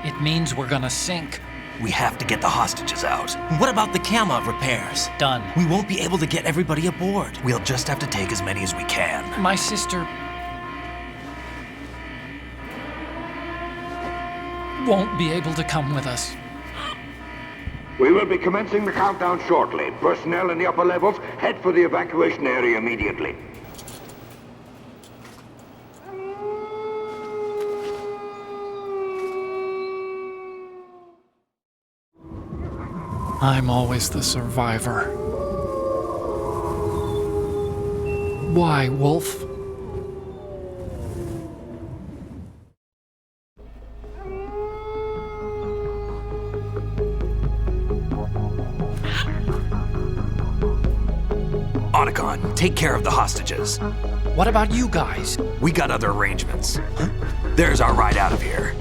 Speaker 3: It means we're gonna sink.
Speaker 1: We have to get the hostages out.
Speaker 11: What about the camera repairs?
Speaker 3: Done.
Speaker 11: We won't be able to get everybody aboard.
Speaker 1: We'll just have to take as many as we can.
Speaker 3: My sister won't be able to come with us.
Speaker 4: We will be commencing the countdown shortly. Personnel in the upper levels, head for the evacuation area immediately.
Speaker 3: I'm always the survivor. Why, Wolf?
Speaker 1: Otacon, take care of the hostages.
Speaker 3: What about you guys?
Speaker 1: We got other arrangements. There's our ride out of here.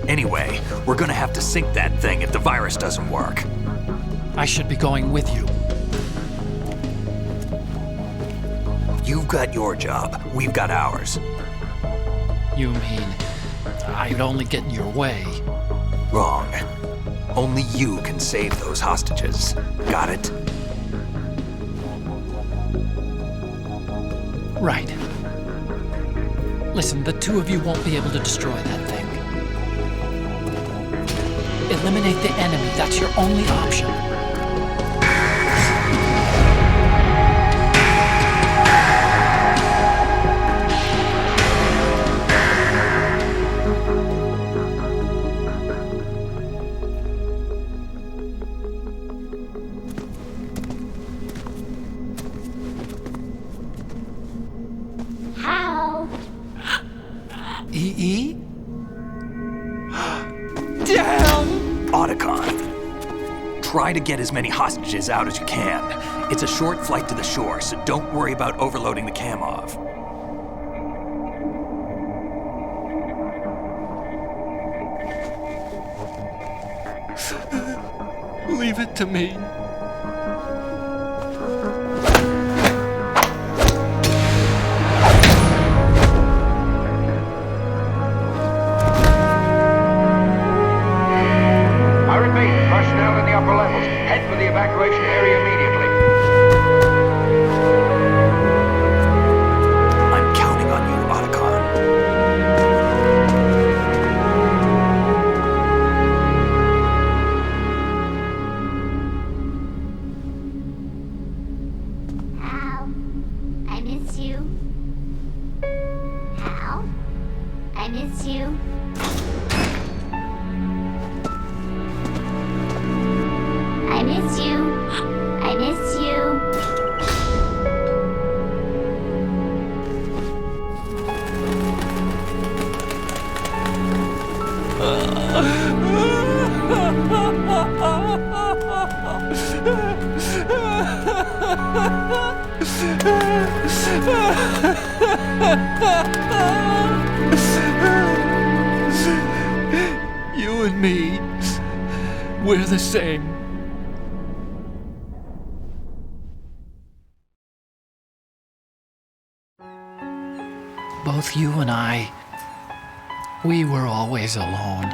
Speaker 1: Anyway, we're gonna have to sink that thing if the virus doesn't work.
Speaker 3: I should be going with you.
Speaker 1: You've got your job, we've got ours.
Speaker 3: You mean I'd only get in your way?
Speaker 1: Wrong. Only you can save those hostages. Got it?
Speaker 3: Right. Listen, the two of you won't be able to destroy that thing. Eliminate the enemy. That's your only option.
Speaker 5: How?
Speaker 3: E.E.? Damn!
Speaker 1: Otacon. Try to get as many hostages out as you can. It's a short flight to the shore, so don't worry about overloading the Kamov.
Speaker 3: Leave it to me.
Speaker 12: I repeat, personnel in the upper levels, head for the evacuation area immediately.
Speaker 1: I'm counting on you, Otacon.
Speaker 5: Hal, I miss you. Hal, I miss you. I miss you. I miss you.
Speaker 3: You and me, we're the same. Both you and I, we were always alone.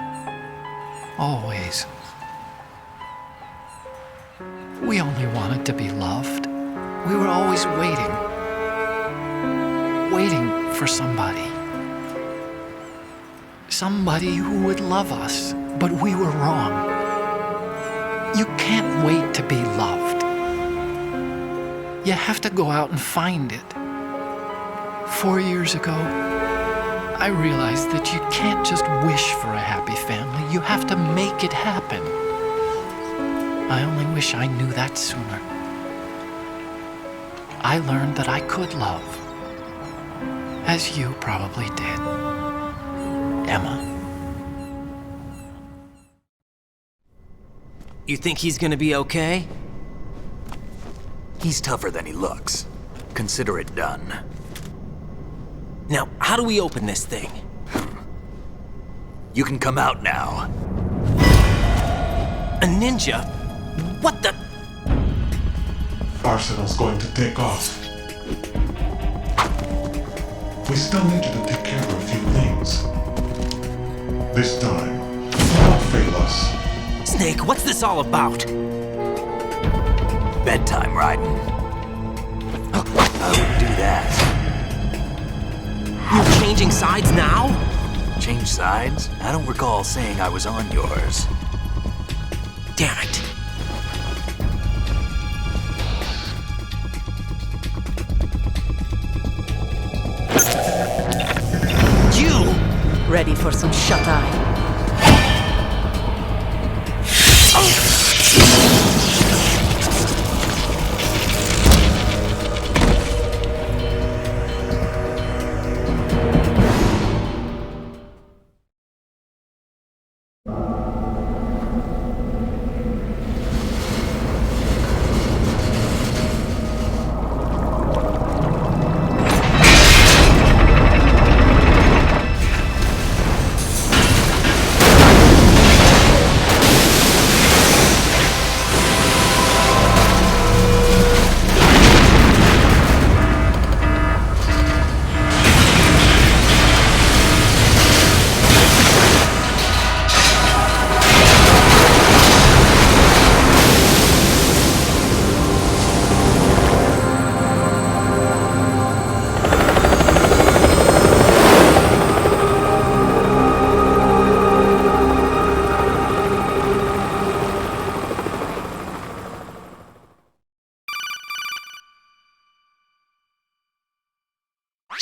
Speaker 3: Always. We only wanted to be loved. We were always waiting. Waiting for somebody. Somebody who would love us, but we were wrong. You can't wait to be loved. You have to go out and find it. 4 years ago, I realized that you can't just wish for a happy family. You have to make it happen. I only wish I knew that sooner. I learned that I could love, as you probably did, Emma.
Speaker 11: You think he's gonna be okay?
Speaker 1: He's tougher than he looks. Consider it done.
Speaker 11: Now, how do we open this thing?
Speaker 1: You can come out now.
Speaker 11: A ninja? What the?
Speaker 20: Arsenal's going to take off. We still need you to take care of a few things. This time, don't fail us.
Speaker 11: Snake, what's this all about?
Speaker 1: Bedtime, Raiden. I wouldn't do that.
Speaker 11: You're changing sides now?
Speaker 1: Change sides? I don't recall saying I was on yours.
Speaker 11: Damn it. You!
Speaker 5: Ready for some shut-eye?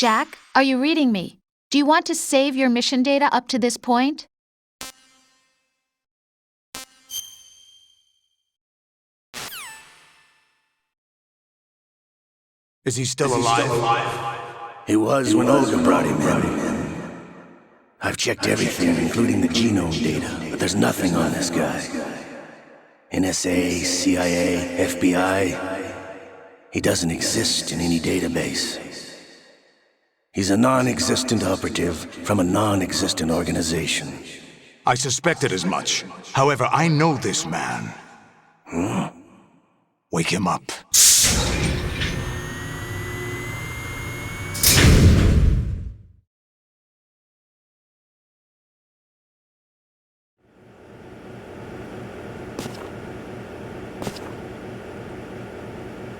Speaker 14: Jack, are you reading me? Do you want to save your mission data up to this point?
Speaker 8: Is he still alive?
Speaker 2: He was when Olga brought him in. I've checked everything, including the genome data, but there's nothing on this guy. NSA, CIA, FBI. He doesn't exist in any database. He's a non-existent operative from a non-existent organization.
Speaker 8: I suspected as much. However, I know this man. Wake him up.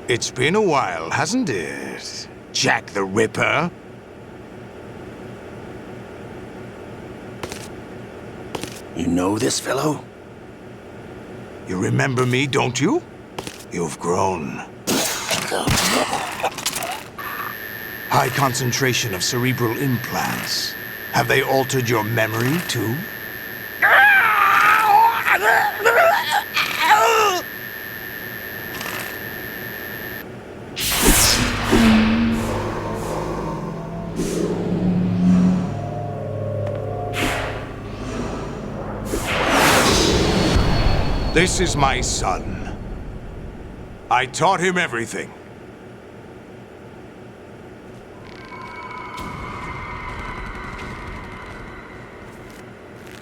Speaker 8: It's been a while, hasn't it? Jack the Ripper?
Speaker 2: You know this fellow?
Speaker 8: You remember me, don't you? You've grown. High concentration of cerebral implants. Have they altered your memory, too? This is my son. I taught him everything.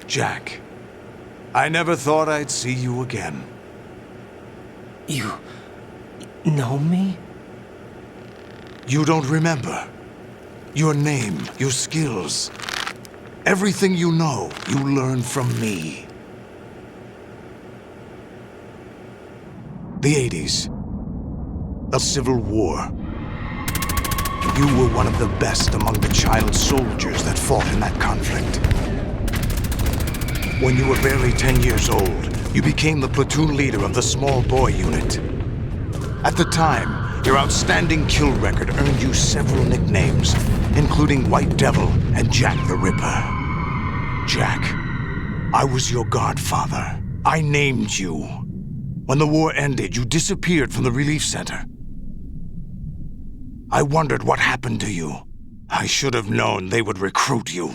Speaker 8: Jack, I never thought I'd see you again.
Speaker 11: You know me?
Speaker 8: You don't remember. Your name, your skills. Everything you know, you learned from me. The 80s. The Civil War. You were one of the best among the child soldiers that fought in that conflict. When you were barely 10 years old, you became the platoon leader of the small boy unit. At the time, your outstanding kill record earned you several nicknames, including White Devil and Jack the Ripper. Jack, I was your godfather. I named you. When the war ended, you disappeared from the relief center. I wondered what happened to you. I should have known they would recruit you.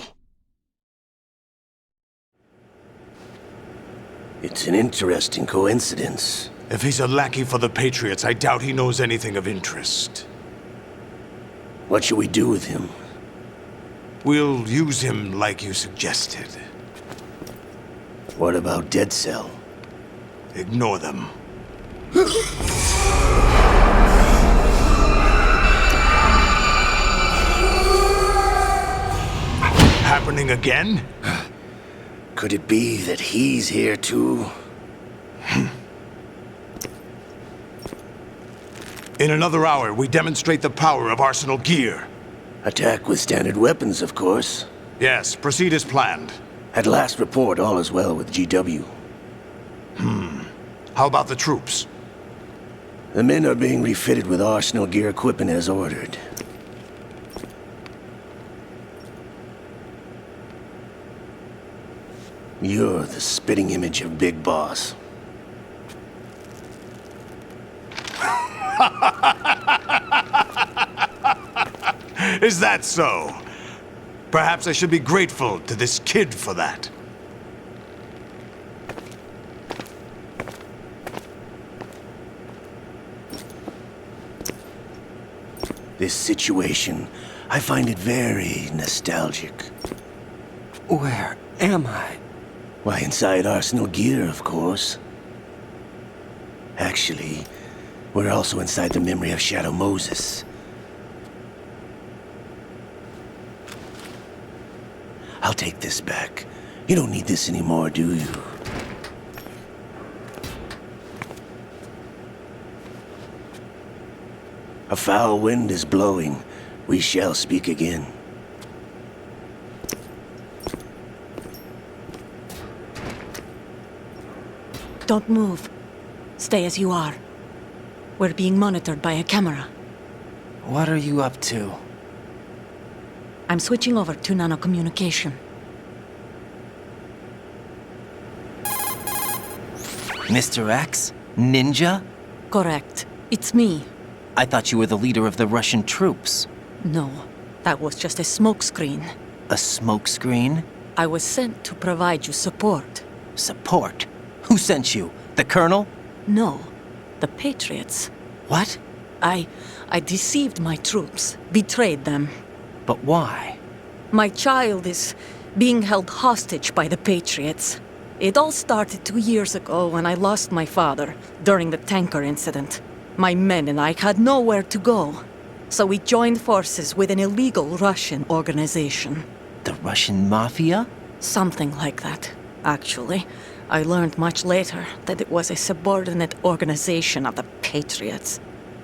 Speaker 2: It's an interesting coincidence.
Speaker 8: If he's a lackey for the Patriots, I doubt he knows anything of interest.
Speaker 2: What should we do with him?
Speaker 8: We'll use him like you suggested.
Speaker 2: What about Dead Cell?
Speaker 8: Ignore them. Happening again?
Speaker 2: Could it be that he's here too?
Speaker 8: In another hour, we demonstrate the power of Arsenal gear.
Speaker 2: Attack with standard weapons, of course.
Speaker 8: Yes, proceed as planned.
Speaker 2: At last report, all is well with GW.
Speaker 8: How about the troops?
Speaker 2: The men are being refitted with Arsenal gear equipment as ordered. You're the spitting image of Big Boss.
Speaker 8: Is that so? Perhaps I should be grateful to this kid for that.
Speaker 2: This situation, I find it very nostalgic.
Speaker 11: Where am I?
Speaker 2: Why, inside Arsenal gear, of course. Actually, we're also inside the memory of Shadow Moses. I'll take this back. You don't need this anymore, do you? A foul wind is blowing. We shall speak again.
Speaker 5: Don't move. Stay as you are. We're being monitored by a camera.
Speaker 11: What are you up to?
Speaker 7: I'm switching over to nanocommunication.
Speaker 11: Mr. X? Ninja?
Speaker 7: Correct. It's me.
Speaker 11: I thought you were the leader of the Russian troops.
Speaker 7: No, that was just a smokescreen.
Speaker 11: A smokescreen?
Speaker 7: I was sent to provide you support.
Speaker 11: Support? Who sent you? The Colonel?
Speaker 7: No, the Patriots.
Speaker 11: What?
Speaker 7: I deceived my troops, betrayed them.
Speaker 11: But why?
Speaker 7: My child is being held hostage by the Patriots. It all started 2 years ago when I lost my father during the tanker incident. My men and I had nowhere to go, so we joined forces with an illegal Russian organization.
Speaker 11: The Russian Mafia?
Speaker 7: Something like that, actually. I learned much later that it was a subordinate organization of the Patriots.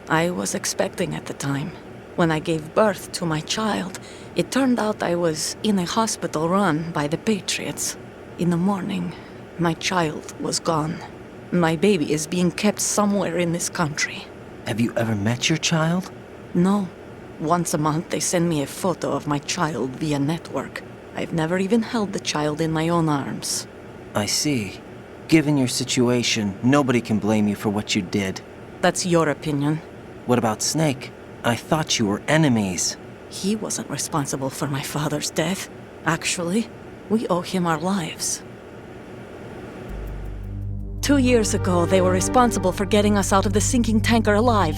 Speaker 7: I was expecting at the time. When I gave birth to my child, it turned out I was in a hospital run by the Patriots. In the morning, my child was gone. My baby is being kept somewhere in this country.
Speaker 11: Have you ever met your child?
Speaker 7: No. Once a month, they send me a photo of my child via network. I've never even held the child in my own arms.
Speaker 11: I see. Given your situation, nobody can blame you for what you did.
Speaker 7: That's your opinion.
Speaker 11: What about Snake? I thought you were enemies.
Speaker 7: He wasn't responsible for my father's death. Actually, we owe him our lives. 2 years ago, they were responsible for getting us out of the sinking tanker alive.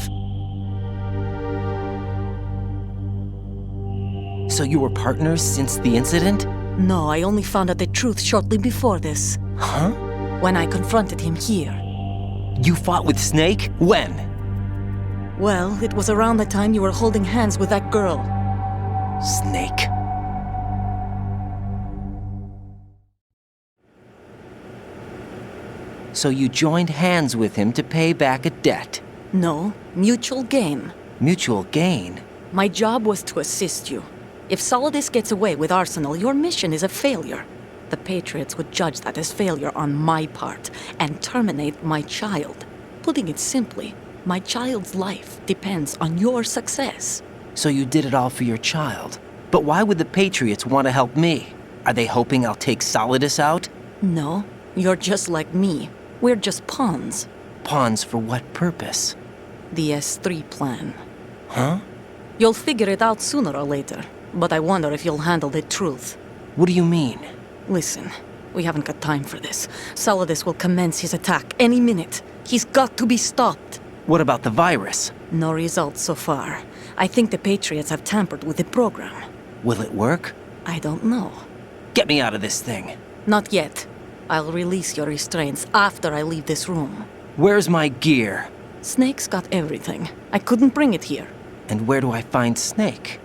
Speaker 11: So you were partners since the incident?
Speaker 7: No, I only found out the truth shortly before this.
Speaker 11: Huh?
Speaker 7: When I confronted him here.
Speaker 11: You fought with Snake? When?
Speaker 7: Well, it was around the time you were holding hands with that girl.
Speaker 11: Snake. So you joined hands with him to pay back a debt?
Speaker 7: No, mutual gain.
Speaker 11: Mutual gain?
Speaker 7: My job was to assist you. If Solidus gets away with Arsenal, your mission is a failure. The Patriots would judge that as failure on my part and terminate my child. Putting it simply, my child's life depends on your success.
Speaker 11: So you did it all for your child. But why would the Patriots want to help me? Are they hoping I'll take Solidus out?
Speaker 7: No, you're just like me. We're just pawns.
Speaker 11: Pawns for what purpose?
Speaker 7: The S3 plan.
Speaker 11: Huh?
Speaker 7: You'll figure it out sooner or later, but I wonder if you'll handle the truth.
Speaker 11: What do you mean?
Speaker 7: Listen, we haven't got time for this. Solidus will commence his attack any minute. He's got to be stopped.
Speaker 11: What about the virus?
Speaker 7: No results so far. I think the Patriots have tampered with the program.
Speaker 11: Will it work?
Speaker 7: I don't know.
Speaker 11: Get me out of this thing.
Speaker 7: Not yet. I'll release your restraints after I leave this room.
Speaker 11: Where's my gear?
Speaker 7: Snake's got everything. I couldn't bring it here.
Speaker 11: And where do I find Snake?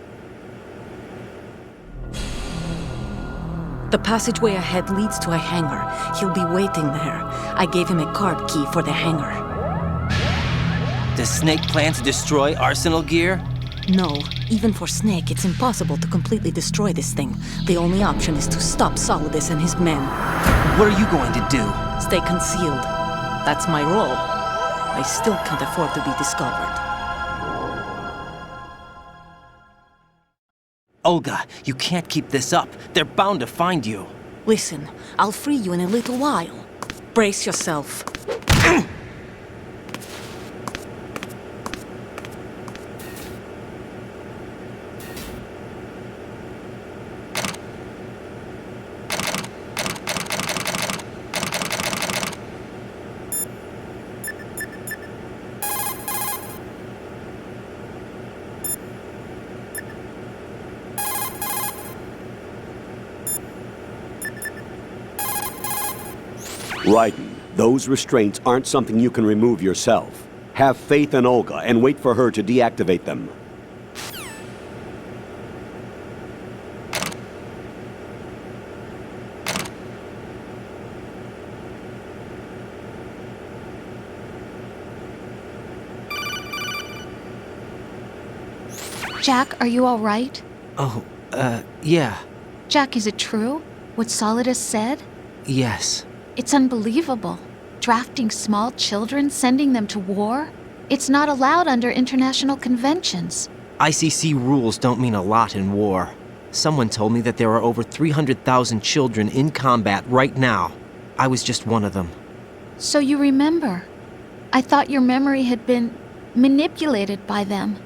Speaker 7: The passageway ahead leads to a hangar. He'll be waiting there. I gave him a card key for the hangar.
Speaker 11: Does Snake plan to destroy Arsenal gear?
Speaker 7: No. Even for Snake, it's impossible to completely destroy this thing. The only option is to stop Solidus and his men.
Speaker 11: What are you going to do?
Speaker 7: Stay concealed. That's my role. I still can't afford to be discovered.
Speaker 11: Olga, you can't keep this up. They're bound to find you.
Speaker 7: Listen, I'll free you in a little while. Brace yourself.
Speaker 19: Raiden, those restraints aren't something you can remove yourself. Have faith in Olga and wait for her to deactivate them.
Speaker 14: Jack, are you all right?
Speaker 11: Oh, yeah.
Speaker 14: Jack, is it true? What Solidus said?
Speaker 11: Yes.
Speaker 14: It's unbelievable. Drafting small children, sending them to war? It's not allowed under international conventions.
Speaker 11: ICC rules don't mean a lot in war. Someone told me that there are over 300,000 children in combat right now. I was just one of them.
Speaker 14: So you remember. I thought your memory had been manipulated by them.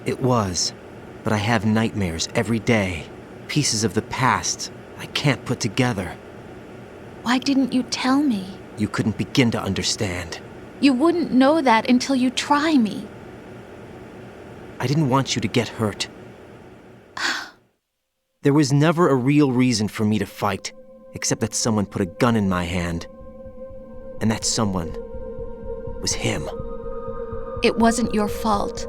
Speaker 11: It was, but I have nightmares every day. Pieces of the past I can't put together.
Speaker 14: Why didn't you tell me?
Speaker 11: You couldn't begin to understand.
Speaker 14: You wouldn't know that until you try me.
Speaker 11: I didn't want you to get hurt. There was never a real reason for me to fight, except that someone put a gun in my hand. And that someone was him.
Speaker 14: It wasn't your fault.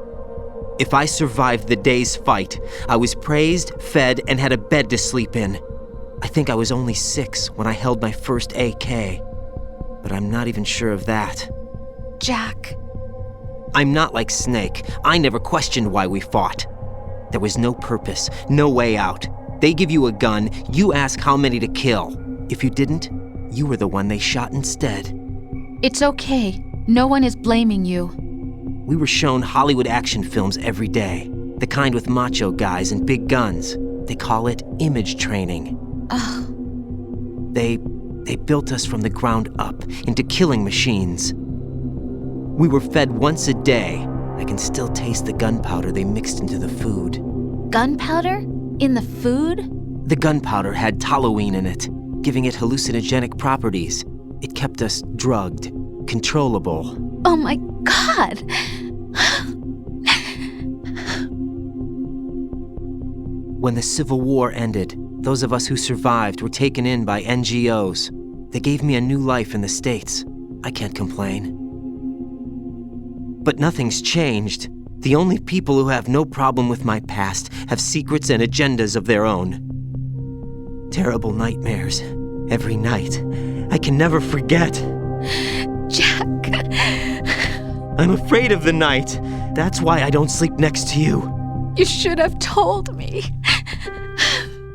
Speaker 11: If I survived the day's fight, I was praised, fed, and had a bed to sleep in. I think I was only 6 when I held my first AK. But I'm not even sure of that.
Speaker 14: Jack.
Speaker 11: I'm not like Snake. I never questioned why we fought. There was no purpose, no way out. They give you a gun, you ask how many to kill. If you didn't, you were the one they shot instead.
Speaker 14: It's okay. No one is blaming you.
Speaker 11: We were shown Hollywood action films every day. The kind with macho guys and big guns. They call it image training.
Speaker 14: Ugh.
Speaker 11: They built us from the ground up into killing machines. We were fed once a day. I can still taste the gunpowder they mixed into the food.
Speaker 14: Gunpowder? In the food?
Speaker 11: The gunpowder had toluene in it, giving it hallucinogenic properties. It kept us drugged, controllable.
Speaker 14: Oh my God!
Speaker 11: When the Civil War ended, those of us who survived were taken in by NGOs. They gave me a new life in the States. I can't complain. But nothing's changed. The only people who have no problem with my past have secrets and agendas of their own. Terrible nightmares. Every night. I can never forget.
Speaker 14: Jack.
Speaker 11: I'm afraid of the night. That's why I don't sleep next to you.
Speaker 14: You should have told me.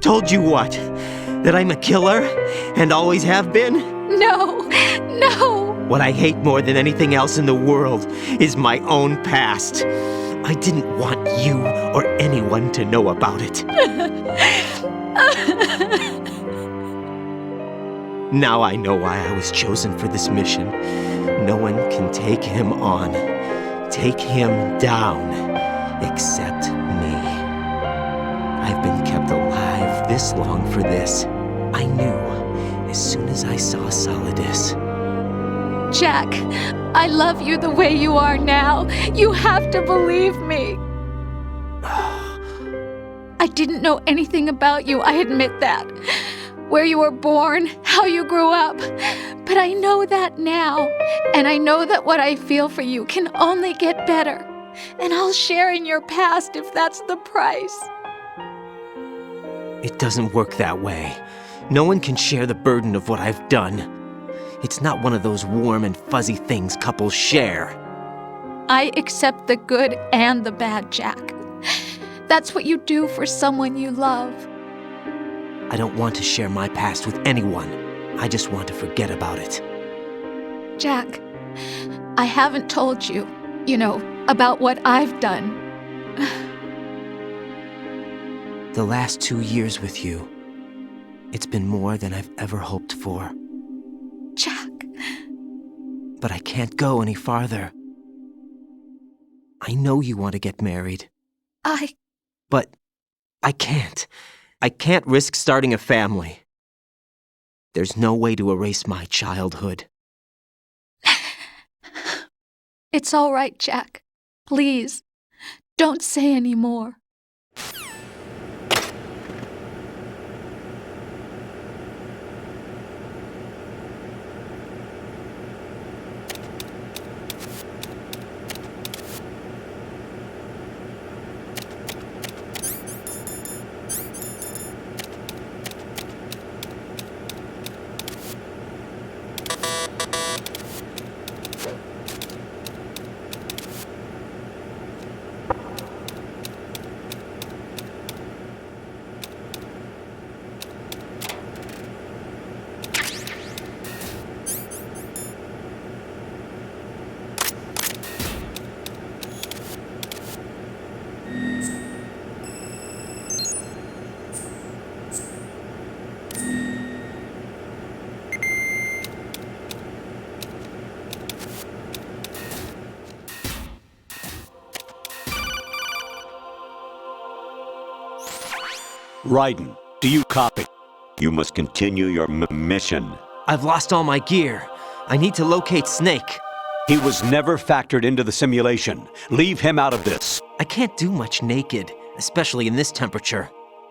Speaker 11: Told you what? That I'm a killer? And always have been?
Speaker 14: No.
Speaker 11: What I hate more than anything else in the world is my own past. I didn't want you or anyone to know about it. Now I know why I was chosen for this mission. No one can take him on, take him down, except me. I've been kept alive this long for this. I knew as soon as I saw Solidus.
Speaker 14: Jack, I love you the way you are now. You have to believe me. I didn't know anything about you, I admit that. Where you were born, how you grew up. But I know that now. And I know that what I feel for you can only get better. And I'll share in your past if that's the price.
Speaker 11: It doesn't work that way. No one can share the burden of what I've done. It's not one of those warm and fuzzy things couples share.
Speaker 14: I accept the good and the bad, Jack. That's what you do for someone you love.
Speaker 11: I don't want to share my past with anyone. I just want to forget about it.
Speaker 14: Jack, I haven't told you, about what I've done.
Speaker 11: The last 2 years with you, it's been more than I've ever hoped for.
Speaker 14: Jack.
Speaker 11: But I can't go any farther. I know you want to get married. But I can't. I can't risk starting a family. There's no way to erase my childhood.
Speaker 14: It's all right, Jack. Please, don't say any more.
Speaker 19: Raiden, do you copy? You must continue your mission.
Speaker 11: I've lost all my gear. I need to locate Snake.
Speaker 19: He was never factored into the simulation. Leave him out of this.
Speaker 11: I can't do much naked, especially in this temperature.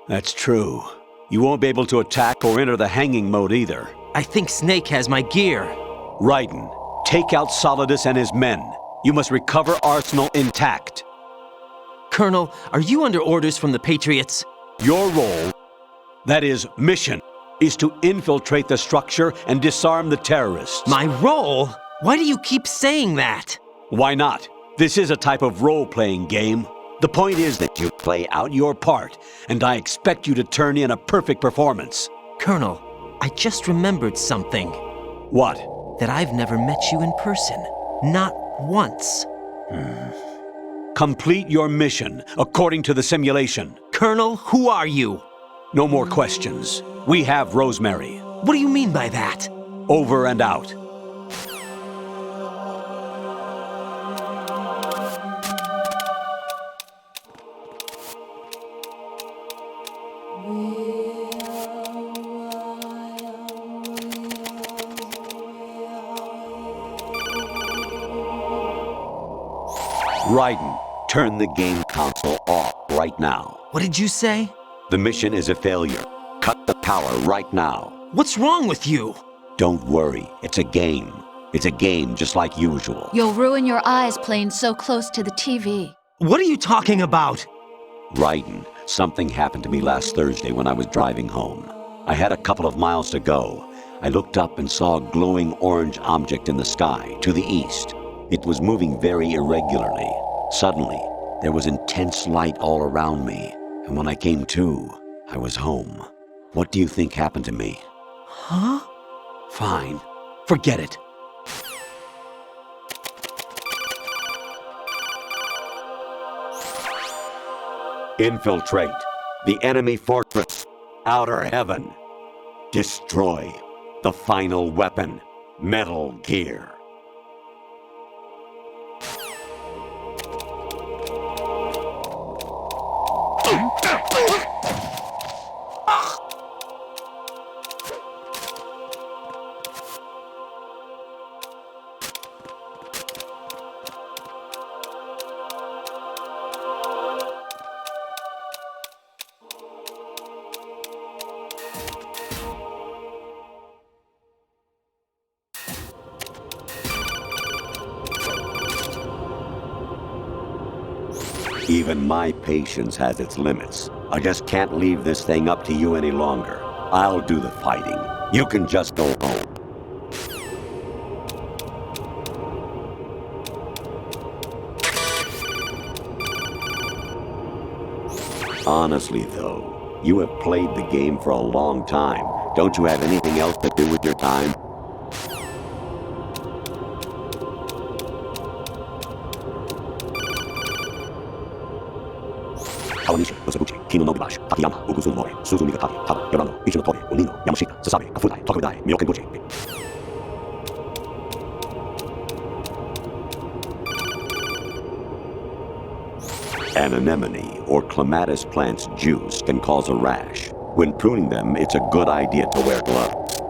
Speaker 19: That's true. You won't be able to attack or enter the hanging mode either.
Speaker 11: I think Snake has my gear.
Speaker 19: Raiden, take out Solidus and his men. You must recover Arsenal intact.
Speaker 11: Colonel, are you under orders from the Patriots?
Speaker 19: Your role, that is, mission, is to infiltrate the structure and disarm the terrorists.
Speaker 11: My role? Why do you keep saying that?
Speaker 19: Why not? This is a type of role-playing game. The point is that you play out your part, and I expect you to turn in a perfect performance.
Speaker 11: Colonel, I just remembered something.
Speaker 19: What?
Speaker 11: That I've never met you in person. Not once.
Speaker 19: Complete your mission according to the simulation.
Speaker 11: Colonel, who are you?
Speaker 19: No more questions. We have Rosemary.
Speaker 11: What do you mean by that?
Speaker 19: Over and out. Raiden, turn the game console off right now.
Speaker 11: What did you say?
Speaker 19: The mission is a failure. Cut the power right now.
Speaker 11: What's wrong with you?
Speaker 19: Don't worry, it's a game. It's a game just like usual.
Speaker 14: You'll ruin your eyes playing so close to the TV.
Speaker 11: What are you talking about?
Speaker 19: Raiden, something happened to me last Thursday when I was driving home. I had a couple of miles to go. I looked up and saw a glowing orange object in the sky to the east. It was moving very irregularly. Suddenly, there was intense light all around me, and when I came to, I was home. What do you think happened to me?
Speaker 11: Huh?
Speaker 19: Fine. Forget it. Infiltrate the enemy fortress, Outer Heaven. Destroy the final weapon, Metal Gear. Even my patience has its limits. I just can't leave this thing up to you any longer. I'll do the fighting. You can just go home. Honestly, though, you have played the game for a long time. Don't you have anything else to do with your time? An anemone or clematis plant's juice can cause a rash. When pruning them, it's a good idea to wear gloves.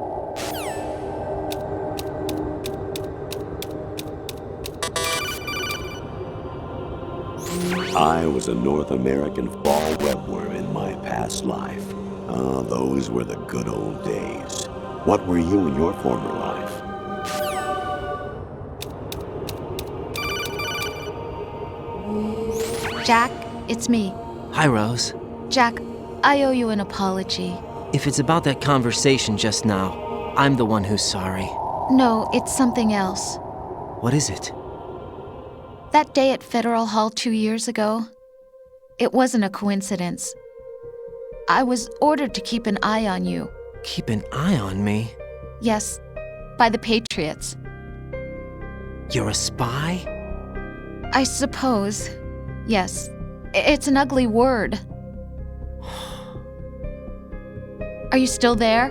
Speaker 19: I was a North American fall webworm in my past life. Ah, those were the good old days. What were you in your former life?
Speaker 14: Jack, it's me.
Speaker 11: Hi, Rose.
Speaker 14: Jack, I owe you an apology.
Speaker 11: If it's about that conversation just now, I'm the one who's sorry.
Speaker 14: No, it's something else.
Speaker 11: What is it?
Speaker 14: That day at Federal Hall 2 years ago, it wasn't a coincidence. I was ordered to keep an eye on you.
Speaker 11: Keep an eye on me?
Speaker 14: Yes, by the Patriots.
Speaker 11: You're a spy?
Speaker 14: I suppose. Yes. It's an ugly word. Are you still there?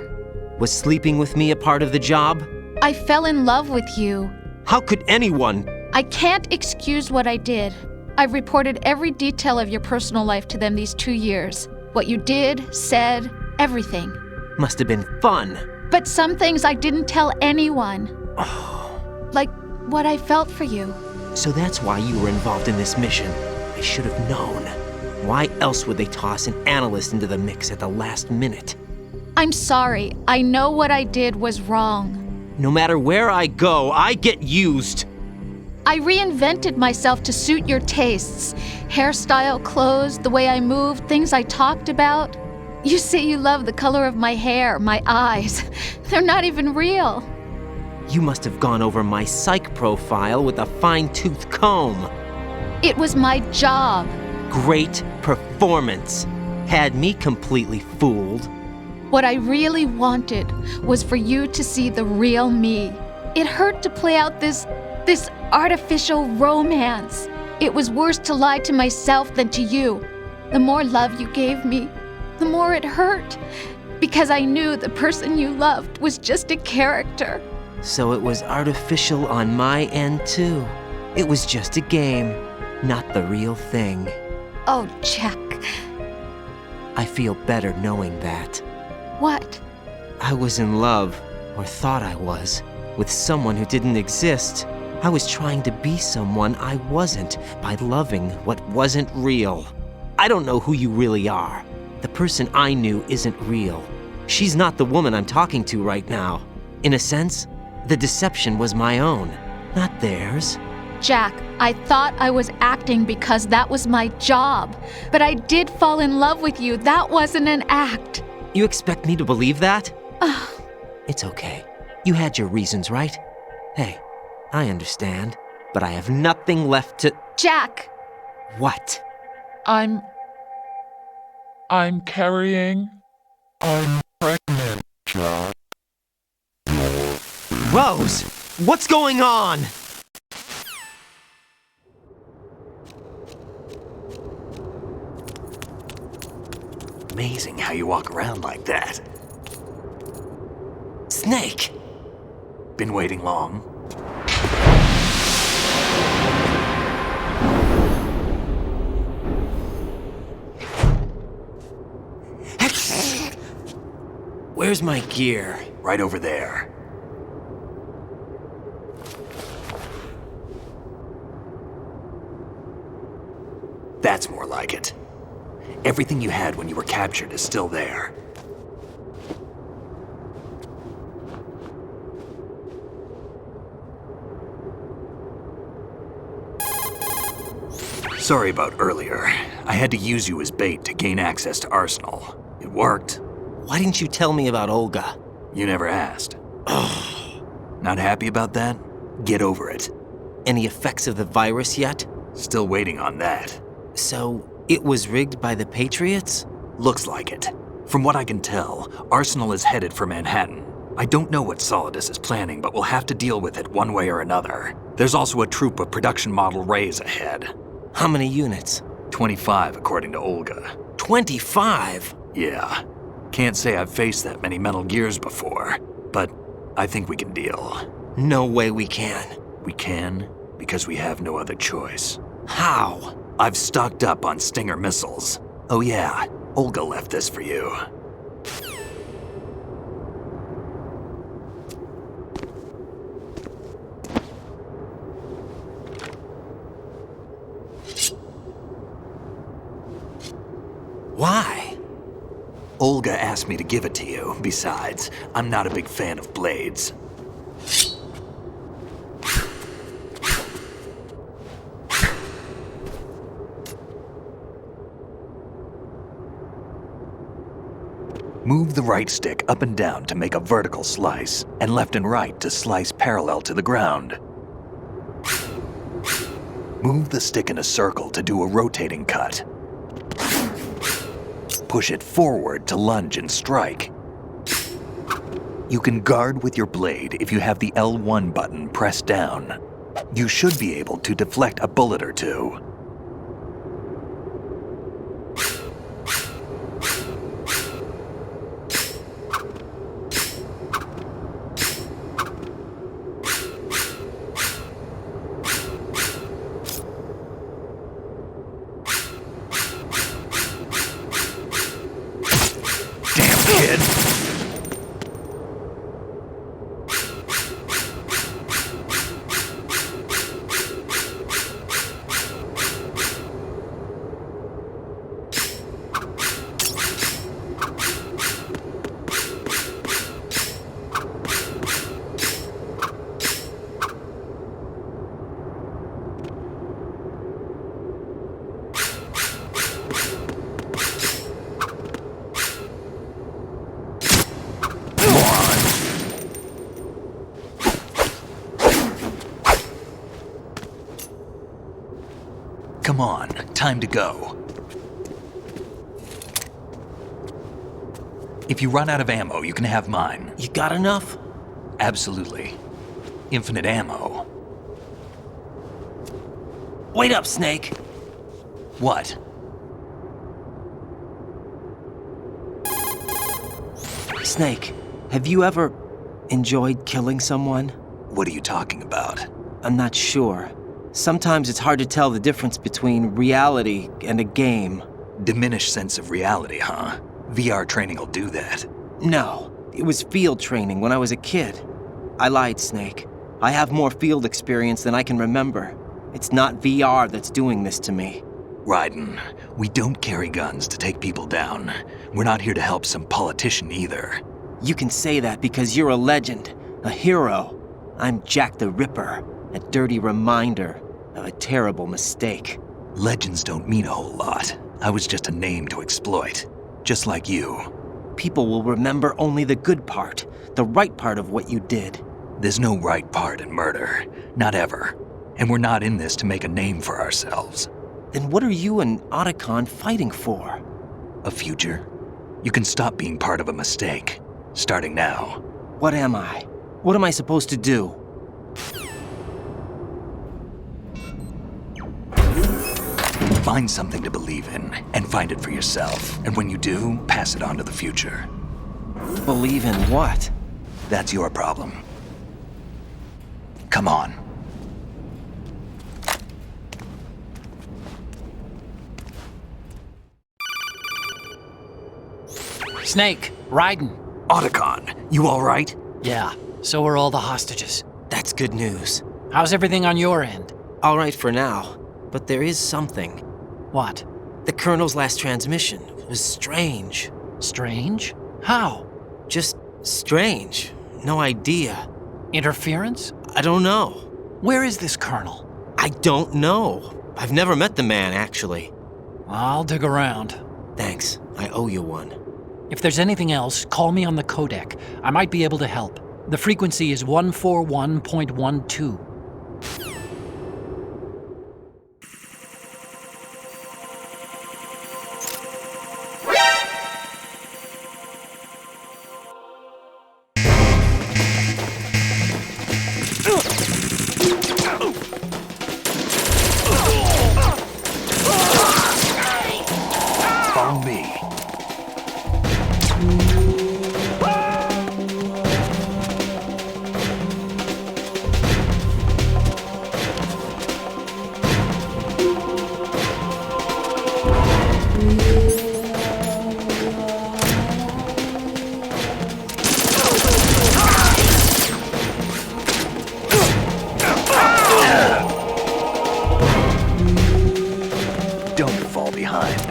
Speaker 11: Was sleeping with me a part of the job?
Speaker 14: I fell in love with you.
Speaker 11: How could anyone?
Speaker 14: I can't excuse what I did. I've reported every detail of your personal life to them these 2 years. What you did, said, everything.
Speaker 11: Must have been fun.
Speaker 14: But some things I didn't tell anyone. Like what I felt for you.
Speaker 11: So that's why you were involved in this mission. I should have known. Why else would they toss an analyst into the mix at the last minute?
Speaker 14: I'm sorry. I know what I did was wrong.
Speaker 11: No matter where I go, I get used.
Speaker 14: I reinvented myself to suit your tastes. Hairstyle, clothes, the way I moved, things I talked about. You say you love the color of my hair, my eyes. They're not even real.
Speaker 11: You must have gone over my psych profile with a fine-tooth comb.
Speaker 14: It was my job.
Speaker 11: Great performance. Had me completely fooled.
Speaker 14: What I really wanted was for you to see the real me. It hurt to play out this artificial romance. It was worse to lie to myself than to you. The more love you gave me, the more it hurt. Because I knew the person you loved was just a character.
Speaker 11: So it was artificial on my end, too. It was just a game, not the real thing.
Speaker 14: Oh, Jack.
Speaker 11: I feel better knowing that.
Speaker 14: What?
Speaker 11: I was in love, or thought I was, with someone who didn't exist. I was trying to be someone I wasn't by loving what wasn't real. I don't know who you really are. The person I knew isn't real. She's not the woman I'm talking to right now. In a sense, the deception was my own, not theirs.
Speaker 14: Jack, I thought I was acting because that was my job. But I did fall in love with you. That wasn't an act.
Speaker 11: You expect me to believe that? It's okay. You had your reasons, right? Hey, I understand. But I have nothing left to...
Speaker 14: Jack!
Speaker 11: What?
Speaker 16: I'm carrying... I'm pregnant, Jack.
Speaker 11: Rose! What's going on?
Speaker 1: Amazing how you walk around like that.
Speaker 11: Snake!
Speaker 1: Been waiting long?
Speaker 11: Where's my gear?
Speaker 1: Right over there. That's more like it. Everything you had when you were captured is still there. Sorry about earlier. I had to use you as bait to gain access to Arsenal. It worked.
Speaker 11: Why didn't you tell me about Olga?
Speaker 1: You never asked. Not happy about that? Get over it.
Speaker 11: Any effects of the virus yet?
Speaker 1: Still waiting on that.
Speaker 11: So, it was rigged by the Patriots?
Speaker 1: Looks like it. From what I can tell, Arsenal is headed for Manhattan. I don't know what Solidus is planning, but we'll have to deal with it one way or another. There's also a troop of production model Rays ahead.
Speaker 11: How many units?
Speaker 1: 25, according to Olga.
Speaker 11: 25?
Speaker 1: Yeah. Can't say I've faced that many Metal Gears before, but I think we can deal.
Speaker 11: No way we can.
Speaker 1: We can, because we have no other choice.
Speaker 11: How?
Speaker 1: I've stocked up on Stinger missiles. Oh yeah, Olga left this for you.
Speaker 11: Why?
Speaker 1: Olga asked me to give it to you. Besides, I'm not a big fan of blades. Move the right stick up and down to make a vertical slice, and left and right to slice parallel to the ground. Move the stick in a circle to do a rotating cut. Push it forward to lunge and strike. You can guard with your blade if you have the L1 button pressed down. You should be able to deflect a bullet or two. kid. Come on, time to go. If you run out of ammo, you can have mine.
Speaker 11: You got enough?
Speaker 1: Absolutely. Infinite ammo.
Speaker 11: Wait up, Snake.
Speaker 1: What?
Speaker 11: Snake, have you ever enjoyed killing someone?
Speaker 1: What are you talking about?
Speaker 11: I'm not sure. Sometimes it's hard to tell the difference between reality and a game.
Speaker 1: Diminished sense of reality, huh? VR training will do that.
Speaker 11: No, it was field training when I was a kid. I lied, Snake. I have more field experience than I can remember. It's not VR that's doing this to me.
Speaker 1: Raiden, we don't carry guns to take people down. We're not here to help some politician either.
Speaker 11: You can say that because you're a legend, a hero. I'm Jack the Ripper, a dirty reminder of a terrible mistake.
Speaker 1: Legends don't mean a whole lot. I was just a name to exploit, just like you.
Speaker 11: People will remember only the good part, the right part of what you did.
Speaker 1: There's no right part in murder, not ever. And we're not in this to make a name for ourselves.
Speaker 11: Then what are you and Otacon fighting for?
Speaker 1: A future. You can stop being part of a mistake, starting now.
Speaker 11: What am I? What am I supposed to do?
Speaker 1: Find something to believe in, and find it for yourself. And when you do, pass it on to the future.
Speaker 11: Believe in what?
Speaker 1: That's your problem. Come on.
Speaker 3: Snake, Raiden.
Speaker 1: Otacon, you all right?
Speaker 3: Yeah, so are all the hostages.
Speaker 11: That's good news.
Speaker 3: How's everything on your end?
Speaker 11: All right for now, but there is something.
Speaker 3: What?
Speaker 11: The Colonel's last transmission was strange.
Speaker 3: Strange? How?
Speaker 11: Just strange. No idea.
Speaker 3: Interference?
Speaker 11: I don't know.
Speaker 3: Where is this Colonel?
Speaker 11: I don't know. I've never met the man, actually.
Speaker 3: I'll dig around.
Speaker 11: Thanks. I owe you one.
Speaker 3: If there's anything else, call me on the codec. I might be able to help. The frequency is 141.12.
Speaker 1: Follow me. Don't fall behind.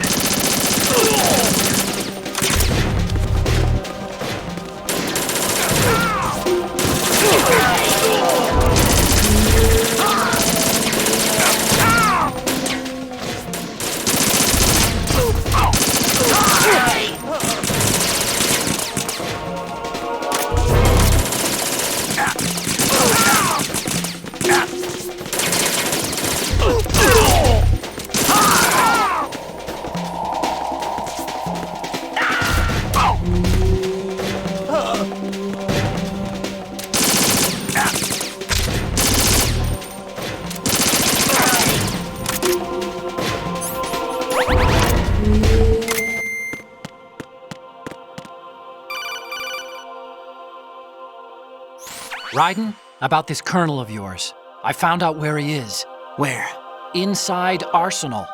Speaker 3: Raiden, about this Colonel of yours. I found out where he is.
Speaker 11: Where?
Speaker 3: Inside Arsenal.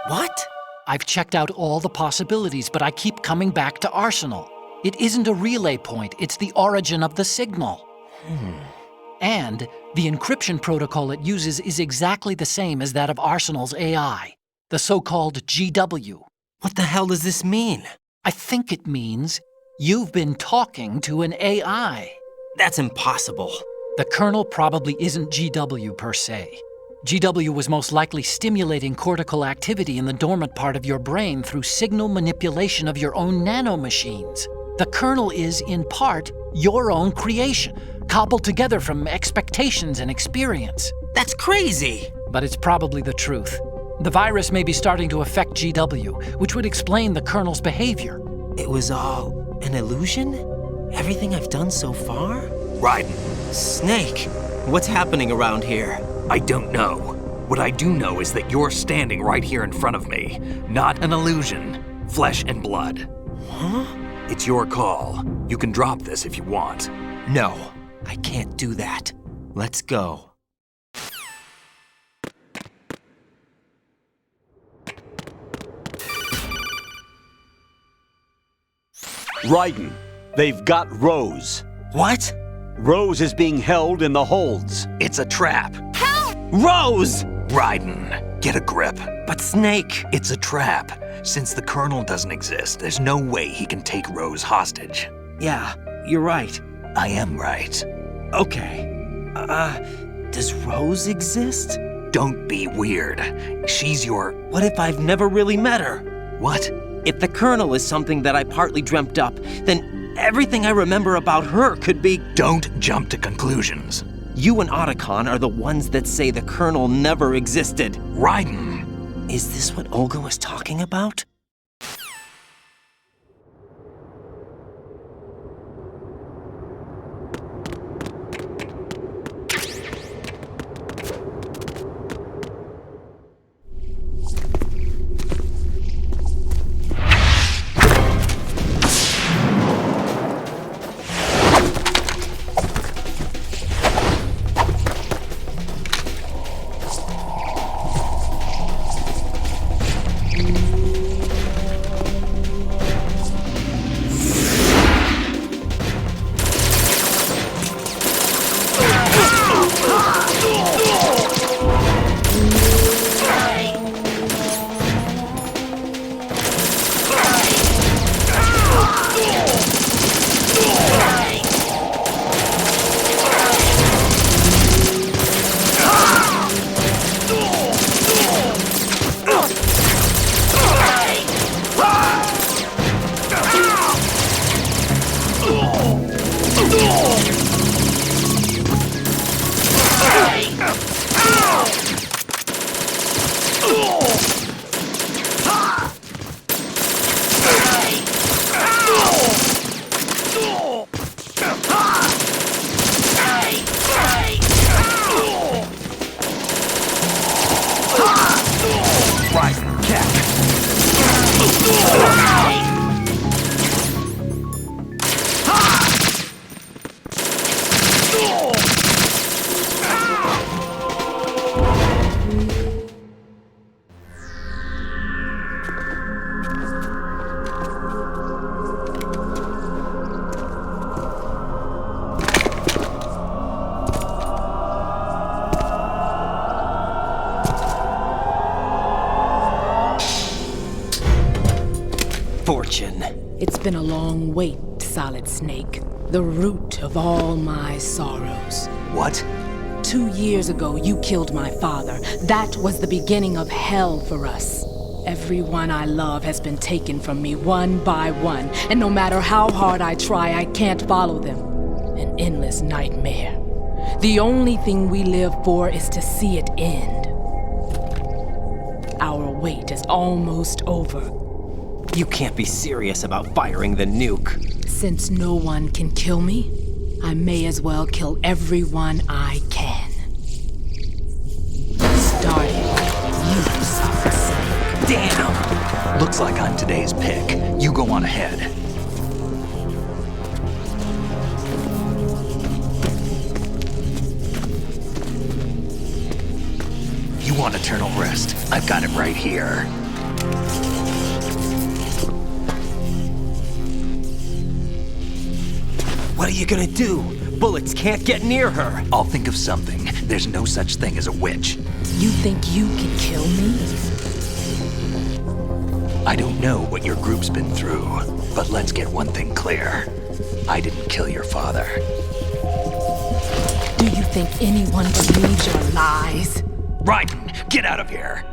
Speaker 11: What?
Speaker 3: I've checked out all the possibilities, but I keep coming back to Arsenal. It isn't a relay point, it's the origin of the signal. And the encryption protocol it uses is exactly the same as that of Arsenal's AI, the so-called GW.
Speaker 11: What the hell does this mean?
Speaker 3: I think it means you've been talking to an AI.
Speaker 11: That's impossible.
Speaker 3: The kernel probably isn't GW per se. GW was most likely stimulating cortical activity in the dormant part of your brain through signal manipulation of your own nanomachines. The kernel is, in part, your own creation, cobbled together from expectations and experience.
Speaker 11: That's crazy!
Speaker 3: But it's probably the truth. The virus may be starting to affect GW, which would explain the kernel's behavior.
Speaker 11: It was all an illusion? Everything I've done so far?
Speaker 1: Raiden.
Speaker 11: Snake, what's happening around here?
Speaker 1: I don't know. What I do know is that you're standing right here in front of me. Not an illusion. Flesh and blood.
Speaker 11: Huh?
Speaker 1: It's your call. You can drop this if you want.
Speaker 11: No, I can't do that. Let's go.
Speaker 19: Raiden, they've got Rose.
Speaker 11: What?
Speaker 19: Rose is being held in the holds.
Speaker 1: It's a trap.
Speaker 11: Help! Rose!
Speaker 1: Raiden, get a grip.
Speaker 11: But Snake...
Speaker 1: It's a trap. Since the Colonel doesn't exist, there's no way he can take Rose hostage.
Speaker 11: Yeah, you're right.
Speaker 1: I am right.
Speaker 11: Okay. Does Rose exist?
Speaker 1: Don't be weird. She's your...
Speaker 11: What if I've never really met her?
Speaker 1: What?
Speaker 11: If the Colonel is something that I partly dreamt up, then everything I remember about her could be...
Speaker 1: Don't jump to conclusions.
Speaker 11: You and Otacon are the ones that say the Colonel never existed.
Speaker 1: Raiden!
Speaker 11: Is this what Olga was talking about? Fortune.
Speaker 13: It's been a long wait, Solid Snake. The root of all my sorrows.
Speaker 1: What?
Speaker 13: 2 years ago, you killed my father. That was the beginning of hell for us. Everyone I love has been taken from me one by one, and no matter how hard I try, I can't follow them. An endless nightmare. The only thing we live for is to see it end. Our wait is almost over.
Speaker 11: You can't be serious about firing the nuke.
Speaker 13: Since no one can kill me, I may as well kill everyone I can. Starting with you, Solid Snake.
Speaker 1: Damn! Looks like I'm today's pick. You go on ahead. You want eternal rest? I've got it right here.
Speaker 11: What are you gonna do? Bullets can't get near her.
Speaker 1: I'll think of something. There's no such thing as a witch.
Speaker 13: You think you can kill me?
Speaker 1: I don't know what your group's been through, but let's get one thing clear. I didn't kill your father.
Speaker 13: Do you think anyone believes your lies?
Speaker 1: Raiden, get out of here!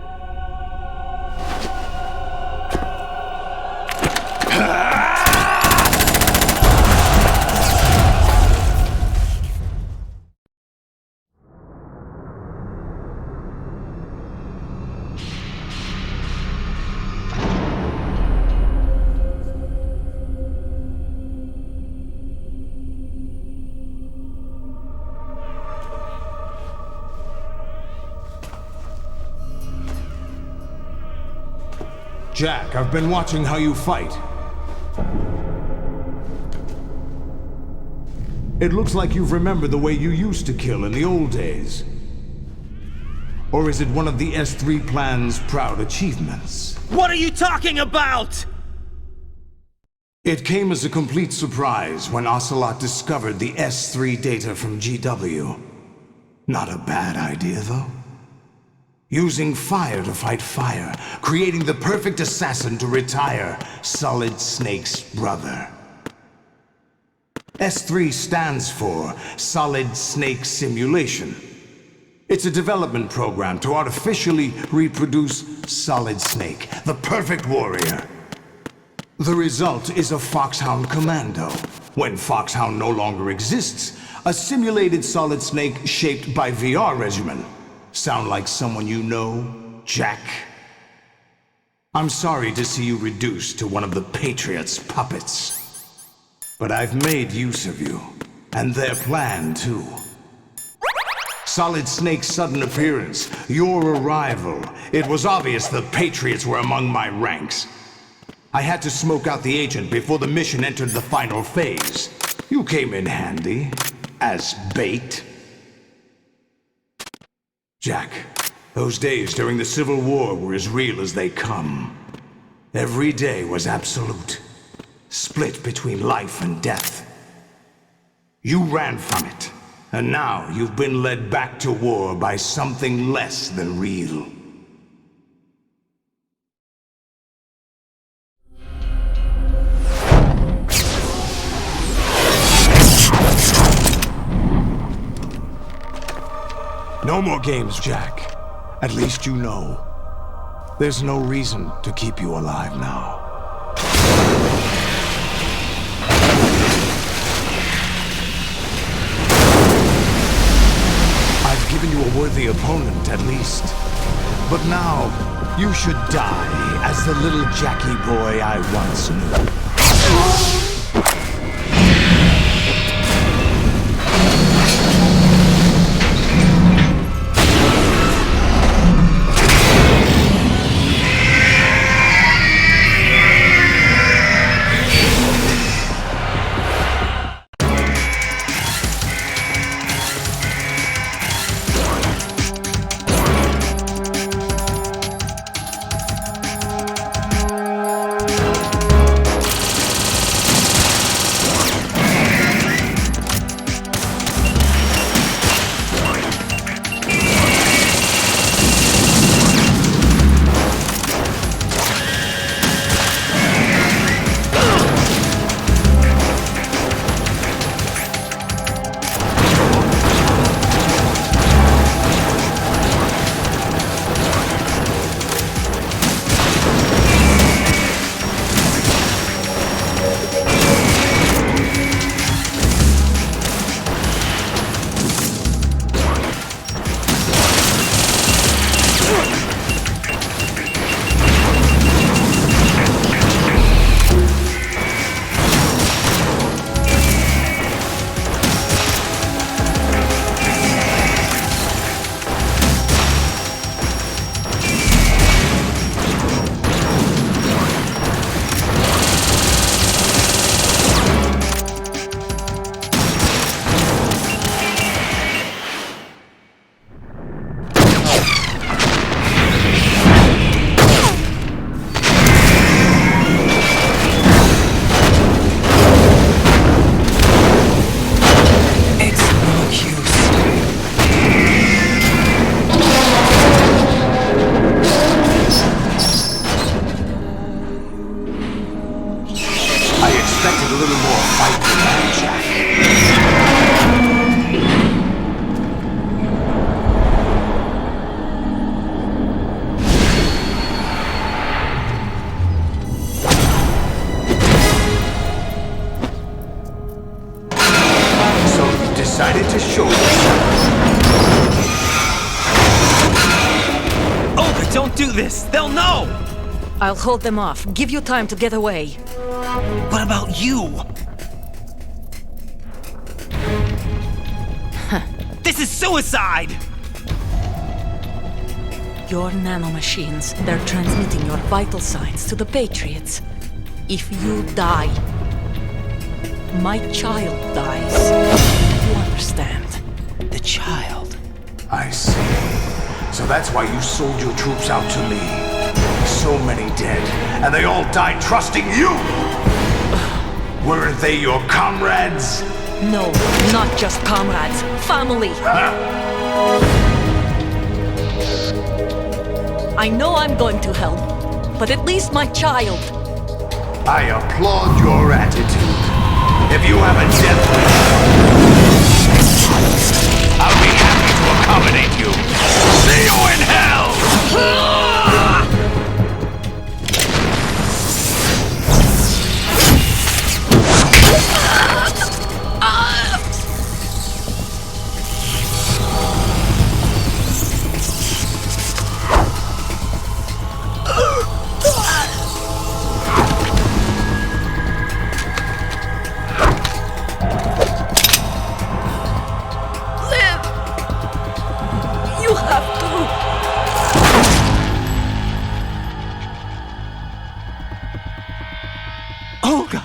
Speaker 8: Jack, I've been watching how you fight. It looks like you've remembered the way you used to kill in the old days. Or is it one of the S3 plan's proud achievements?
Speaker 11: What are you talking about?
Speaker 8: It came as a complete surprise when Ocelot discovered the S3 data from GW. Not a bad idea, though. Using fire to fight fire, creating the perfect assassin to retire Solid Snake's brother. S3 stands for Solid Snake Simulation. It's a development program to artificially reproduce Solid Snake, the perfect warrior. The result is a Foxhound Commando. When Foxhound no longer exists, a simulated Solid Snake shaped by VR regimen. Sound like someone you know, Jack? I'm sorry to see you reduced to one of the Patriots' puppets. But I've made use of you, and their plan too. Solid Snake's sudden appearance, your arrival. It was obvious the Patriots were among my ranks. I had to smoke out the agent before the mission entered the final phase. You came in handy, as bait. Jack, those days during the Civil War were as real as they come. Every day was absolute, split between life and death. You ran from it, and now you've been led back to war by something less than real. No more games, Jack. At least you know. There's no reason to keep you alive now. I've given you a worthy opponent, at least. But now, you should die as the little Jackie boy I once knew. decided to show yourselves.
Speaker 11: Olga, don't do this! They'll know!
Speaker 7: I'll hold them off. Give you time to get away.
Speaker 11: What about you? This is suicide!
Speaker 7: Your nanomachines, they're transmitting your vital signs to the Patriots. If you die, my child dies. You understand?
Speaker 11: The child.
Speaker 8: I see. So that's why you sold your troops out to me. So many dead, and they all died trusting you! Weren't they your comrades?
Speaker 7: No, not just comrades. Family! I know I'm going to hell, but at least my child.
Speaker 8: I applaud your attitude. If you have a death wish, I'll be happy to accommodate you. See you in hell!
Speaker 7: You have to.
Speaker 11: Olga!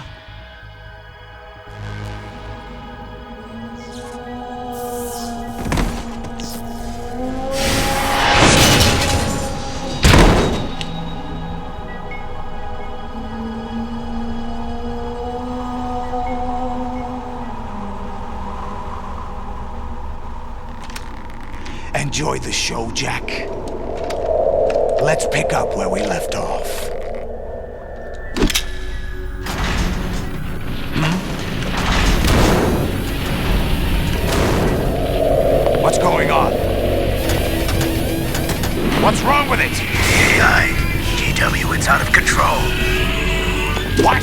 Speaker 8: Enjoy the show, Jack. Let's pick up where we left off. What's going on? What's wrong with it?
Speaker 2: AI, GW, it's out of control.
Speaker 8: What?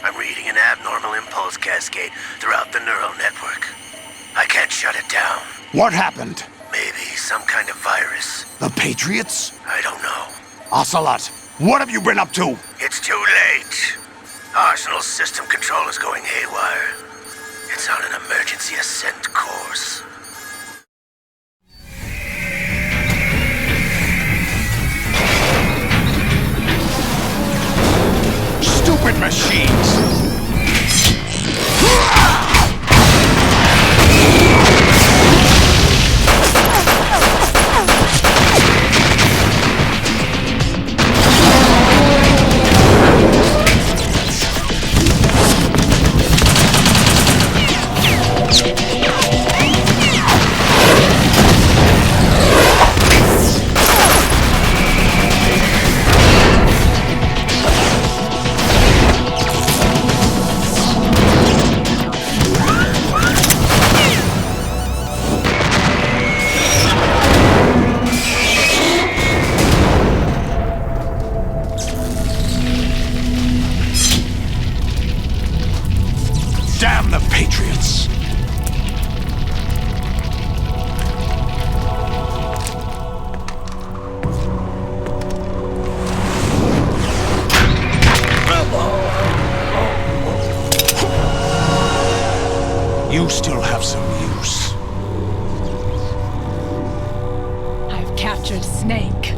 Speaker 2: I'm reading an abnormal impulse cascade throughout the neural network. I can't shut it down.
Speaker 8: What happened?
Speaker 2: Maybe some kind of virus.
Speaker 8: The Patriots?
Speaker 2: I don't know.
Speaker 8: Ocelot, what have you been up to?
Speaker 2: It's too late. Arsenal's system control is going haywire. It's on an emergency ascent course.
Speaker 8: Stupid machines! Damn the Patriots! You still have some use.
Speaker 13: I've captured Snake.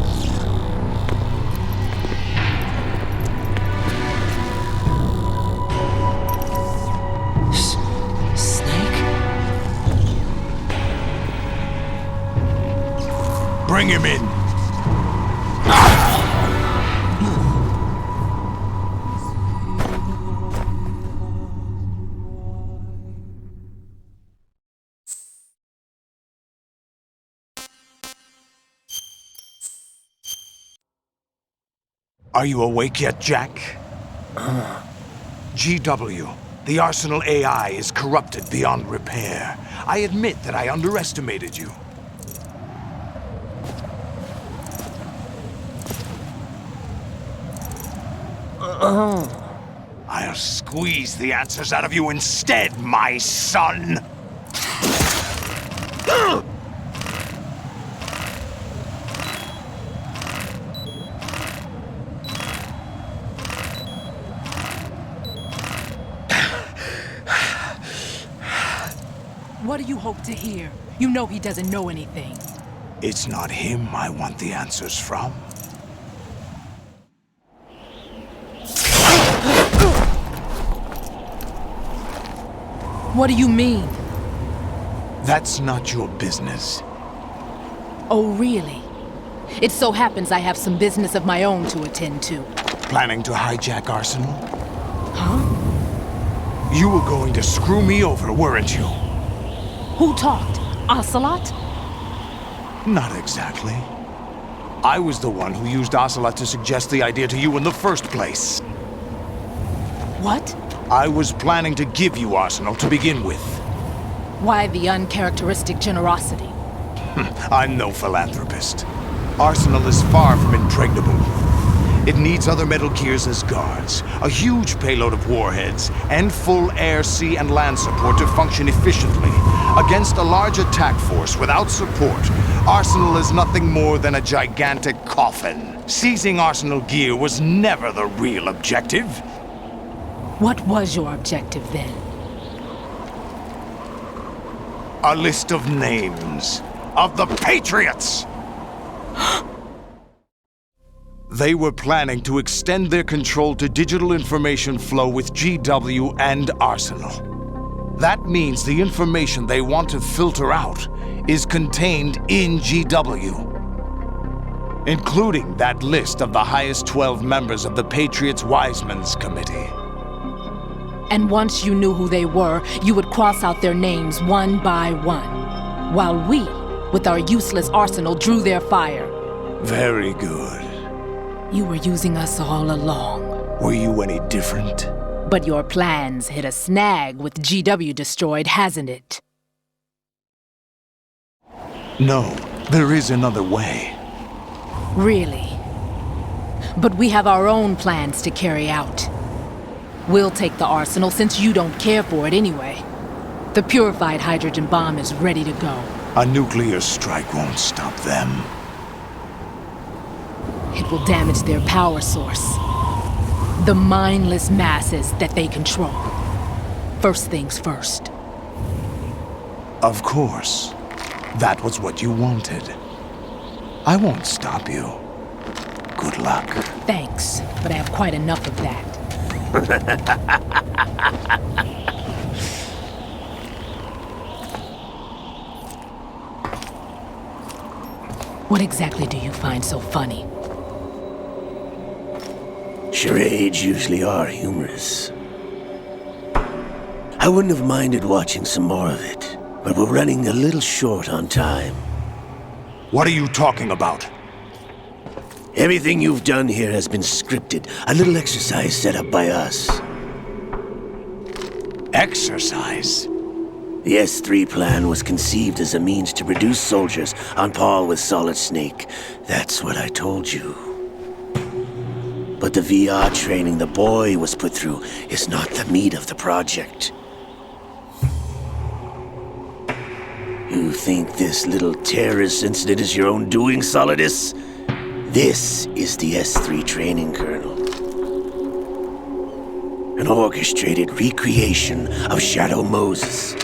Speaker 8: Bring him in. Are you awake yet, Jack? GW, the Arsenal AI is corrupted beyond repair. I admit that I underestimated you. I'll squeeze the answers out of you instead, my son!
Speaker 13: What do you hope to hear? You know he doesn't know anything.
Speaker 8: It's not him I want the answers from.
Speaker 13: What do you mean?
Speaker 8: That's not your business.
Speaker 13: Oh, really? It so happens I have some business of my own to attend to.
Speaker 8: Planning to hijack Arsenal?
Speaker 13: Huh?
Speaker 8: You were going to screw me over, weren't you?
Speaker 13: Who talked? Ocelot?
Speaker 8: Not exactly. I was the one who used Ocelot to suggest the idea to you in the first place.
Speaker 13: What?
Speaker 8: I was planning to give you Arsenal to begin with.
Speaker 13: Why the uncharacteristic generosity?
Speaker 8: I'm no philanthropist. Arsenal is far from impregnable. It needs other Metal Gears as guards, a huge payload of warheads, and full air, sea, and land support to function efficiently. Against a large attack force without support, Arsenal is nothing more than a gigantic coffin. Seizing Arsenal gear was never the real objective.
Speaker 13: What was your objective then?
Speaker 8: A list of names of the Patriots! They were planning to extend their control to digital information flow with GW and Arsenal. That means the information they want to filter out is contained in GW, including that list of the highest 12 members of the Patriots Wiseman's Committee.
Speaker 13: And once you knew who they were, you would cross out their names one by one, while we, with our useless arsenal, drew their fire.
Speaker 8: Very good.
Speaker 13: You were using us all along.
Speaker 8: Were you any different?
Speaker 13: But your plans hit a snag with GW destroyed, hasn't it?
Speaker 8: No, there is another way.
Speaker 13: Really? But we have our own plans to carry out. We'll take the arsenal since you don't care for it anyway. The purified hydrogen bomb is ready to go.
Speaker 8: A nuclear strike won't stop them.
Speaker 13: It will damage their power source. The mindless masses that they control. First things first.
Speaker 8: Of course. That was what you wanted. I won't stop you. Good luck.
Speaker 13: Thanks, but I have quite enough of that. What exactly do you find so funny?
Speaker 2: Charades usually are humorous. I wouldn't have minded watching some more of it, but we're running a little short on time.
Speaker 8: What are you talking about?
Speaker 2: Everything you've done here has been scripted, a little exercise set up by us.
Speaker 8: Exercise?
Speaker 2: The S3 plan was conceived as a means to produce soldiers on par with Solid Snake. That's what I told you. But the VR training the boy was put through is not the meat of the project. You think this little terrorist incident is your own doing, Solidus? This is the S3 training kernel. An orchestrated recreation of Shadow Moses.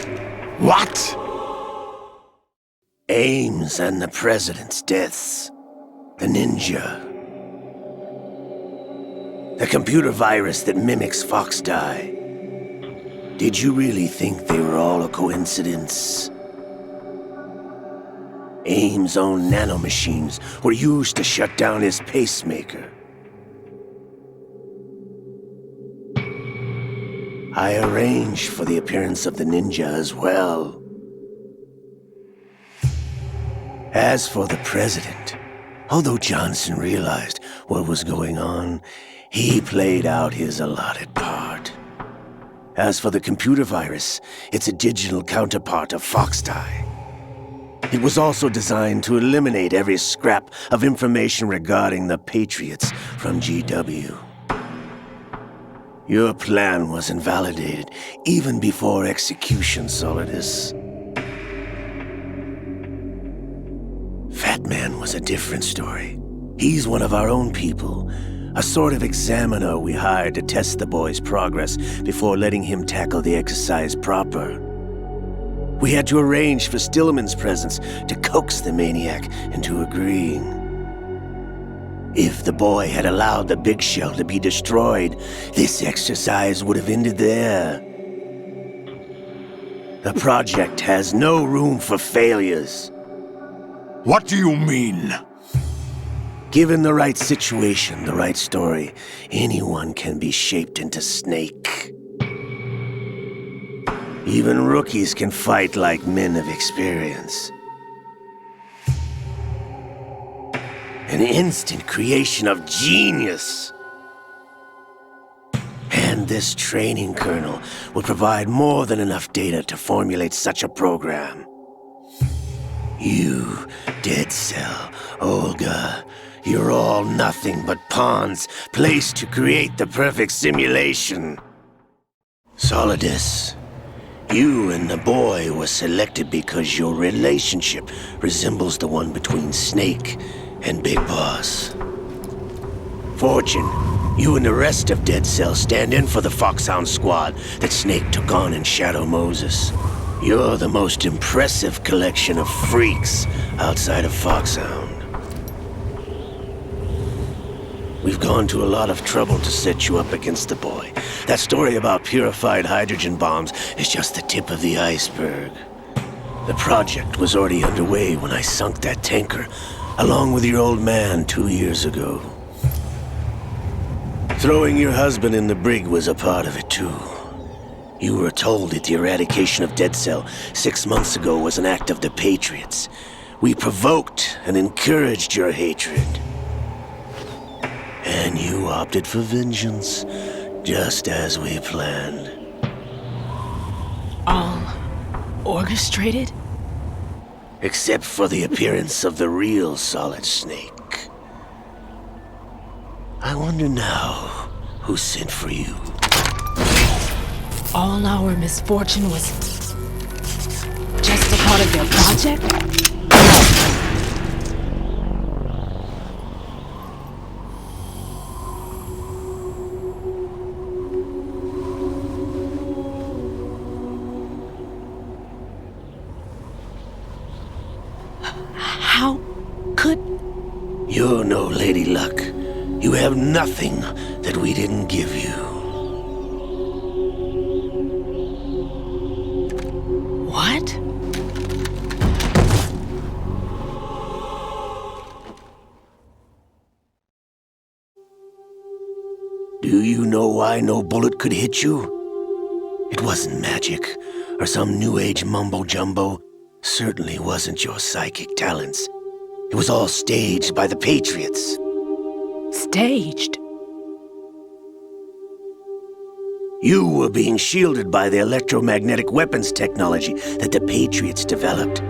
Speaker 8: What?
Speaker 2: Ames and the President's deaths. The ninja. The computer virus that mimics Fox Die. Did you really think they were all a coincidence? Ames' own nanomachines were used to shut down his pacemaker. I arranged for the appearance of the ninja as well. As for the President, Although Johnson realized what was going on, he played out his allotted part. As for the computer virus, it's a digital counterpart of Foxtie. It was also designed to eliminate every scrap of information regarding the Patriots from GW. Your plan was invalidated even before execution, Solidus. Fat Man was a different story. He's one of our own people, a sort of examiner we hired to test the boy's progress before letting him tackle the exercise proper. We had to arrange for Stillman's presence to coax the maniac into agreeing. If the boy had allowed the big shell to be destroyed, this exercise would have ended there. The project has no room for failures.
Speaker 8: What do you mean?
Speaker 2: Given the right situation, the right story, anyone can be shaped into Snake. Even rookies can fight like men of experience. An instant creation of genius. And this training kernel will provide more than enough data to formulate such a program. You, Dead Cell, Olga, you're all nothing but pawns placed to create the perfect simulation. Solidus, you and the boy were selected because your relationship resembles the one between Snake and Big Boss. Fortune, you and the rest of Dead Cell stand in for the Foxhound squad that Snake took on in Shadow Moses. You're the most impressive collection of freaks outside of Foxhound. We've gone to a lot of trouble to set you up against the boy. That story about purified hydrogen bombs is just the tip of the iceberg. The project was already underway when I sunk that tanker, along with your old man 2 years ago. Throwing your husband in the brig was a part of it too. You were told that the eradication of Dead Cell 6 months ago was an act of the Patriots. We provoked and encouraged your hatred. And you opted for vengeance, just as we planned.
Speaker 13: All orchestrated?
Speaker 2: Except for the appearance of the real Solid Snake. I wonder now who sent for you.
Speaker 13: All our misfortune was just a part of their project? How could...
Speaker 2: You're no Lady Luck. You have nothing that we didn't give you.
Speaker 13: What?
Speaker 2: Do you know why no bullet could hit you? It wasn't magic, or some new age mumbo-jumbo. Certainly wasn't your psychic talents. It was all staged by the Patriots.
Speaker 13: Staged?
Speaker 2: You were being shielded by the electromagnetic weapons technology that the Patriots developed.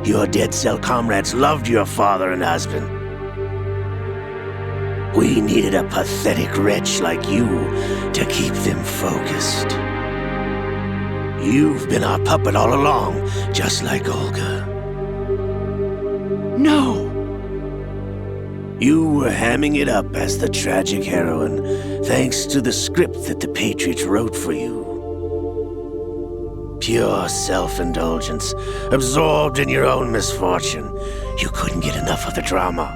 Speaker 2: Your Dead Cell comrades loved your father and husband. We needed a pathetic wretch like you to keep them focused. You've been our puppet all along, just like Olga.
Speaker 13: No!
Speaker 2: You were hamming it up as the tragic heroine, thanks to the script that the Patriots wrote for you. Pure self-indulgence, absorbed in your own misfortune. You couldn't get enough of the drama.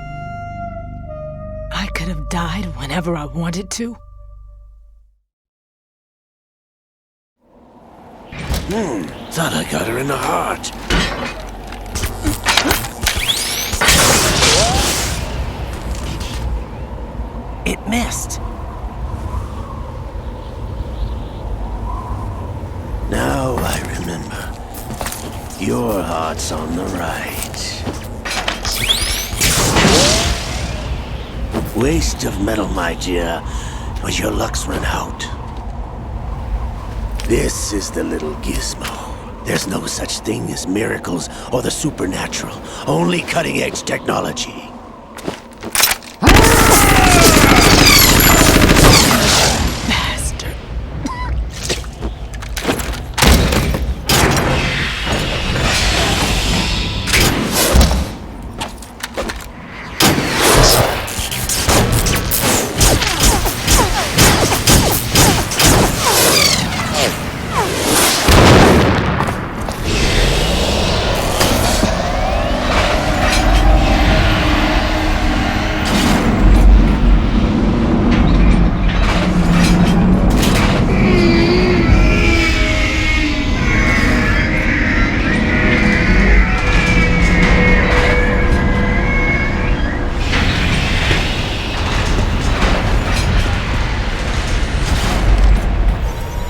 Speaker 13: I could have died whenever I wanted to.
Speaker 2: Thought I got her in the heart.
Speaker 11: It missed.
Speaker 2: Now I remember. Your heart's on the right. Waste of metal, my dear, but your luck's run out. This is the little gizmo. There's no such thing as miracles or the supernatural, only cutting-edge technology.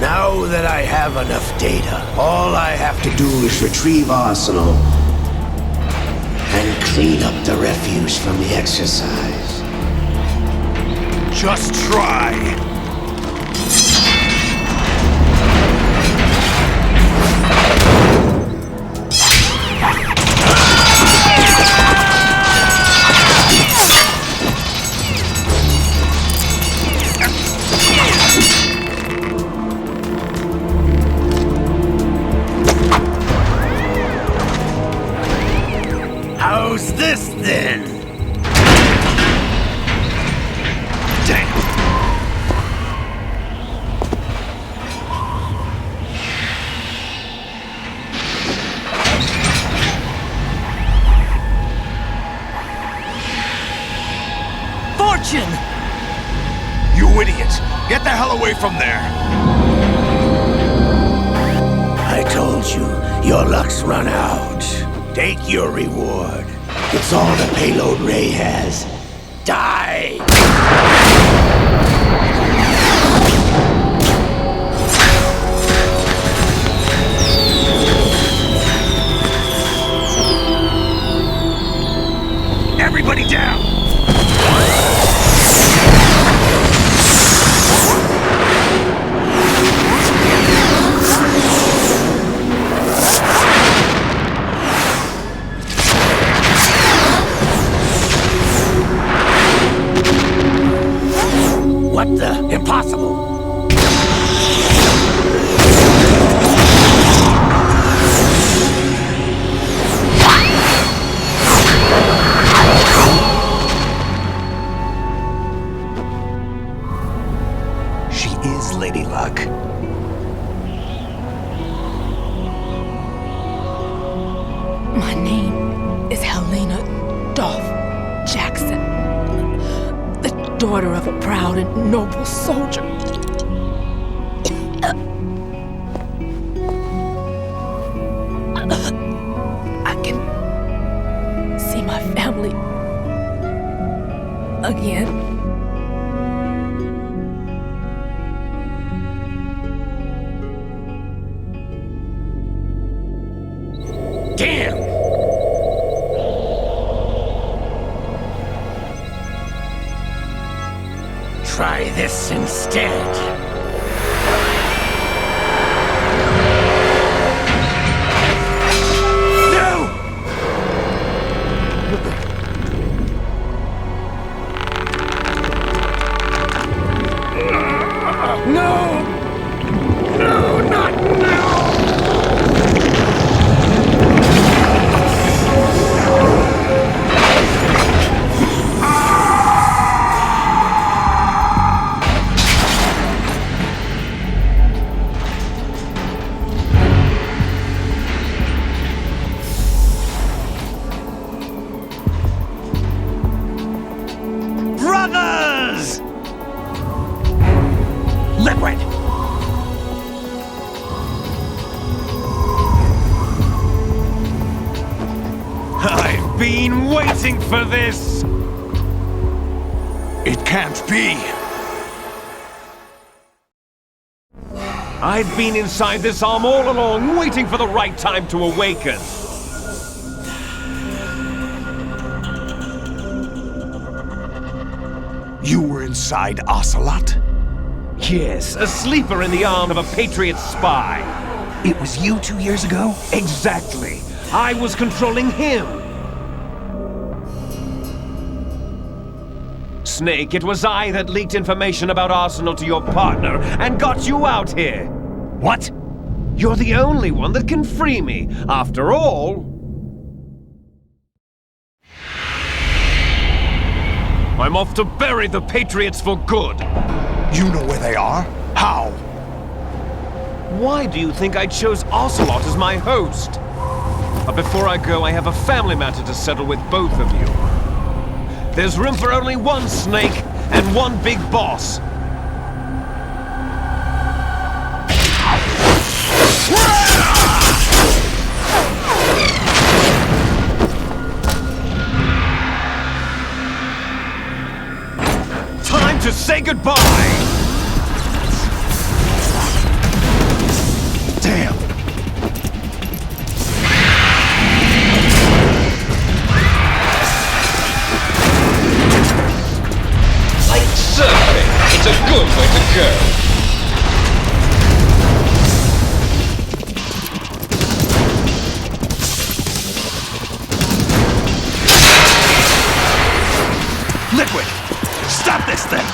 Speaker 2: Now that I have enough data, all I have to do is retrieve Arsenal and clean up the refuse from the exercise.
Speaker 8: Just try.
Speaker 2: How's this then?
Speaker 8: Damn.
Speaker 11: Fortune!
Speaker 8: You idiot! Get the hell away from there!
Speaker 2: I told you, your luck's run out. Take your reward. It's all the payload Ray has. Die!
Speaker 8: Everybody down!
Speaker 2: What the? Impossible!
Speaker 1: She is Lady Luck.
Speaker 13: My name is Helena Dolph Jackson, the daughter of a proud and noble soldier. I can see my family again.
Speaker 2: Damn! Try this instead. No! No, not now!
Speaker 8: Brothers! Liquid! I've been waiting for this! It can't be!
Speaker 9: I've been inside this arm all along, waiting for the right time to awaken.
Speaker 8: You were inside Ocelot?
Speaker 9: Yes, a sleeper in the arm of a Patriot spy.
Speaker 1: It was you 2 years ago?
Speaker 9: Exactly. I was controlling him. Snake, it was I that leaked information about Arsenal to your partner and got you out here.
Speaker 1: What?
Speaker 9: You're the only one that can free me. After all... I'm off to bury the Patriots for good.
Speaker 8: You know where they are? How?
Speaker 9: Why do you think I chose Ocelot as my host? But before I go, I have a family matter to settle with both of you. There's room for only one Snake and one big boss. Time to say goodbye!
Speaker 1: Damn!
Speaker 22: Like surfing, it's a good way to go.
Speaker 1: Liquid! Stop this thing!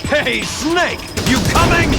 Speaker 9: Hey, Snake! You coming?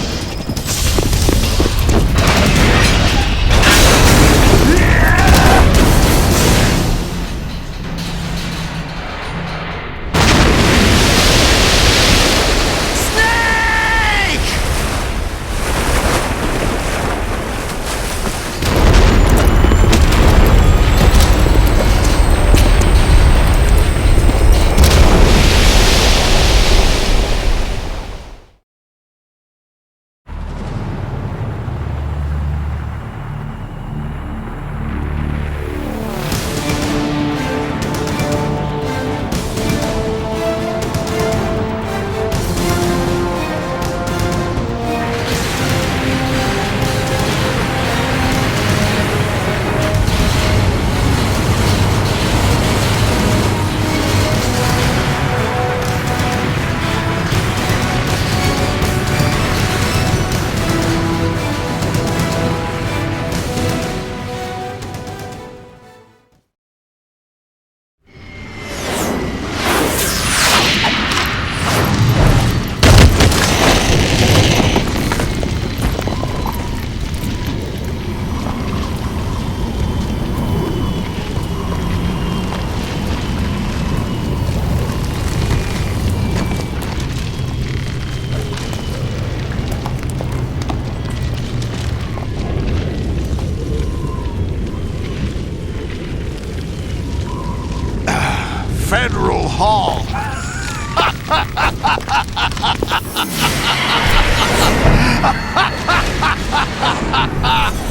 Speaker 8: Federal Hall.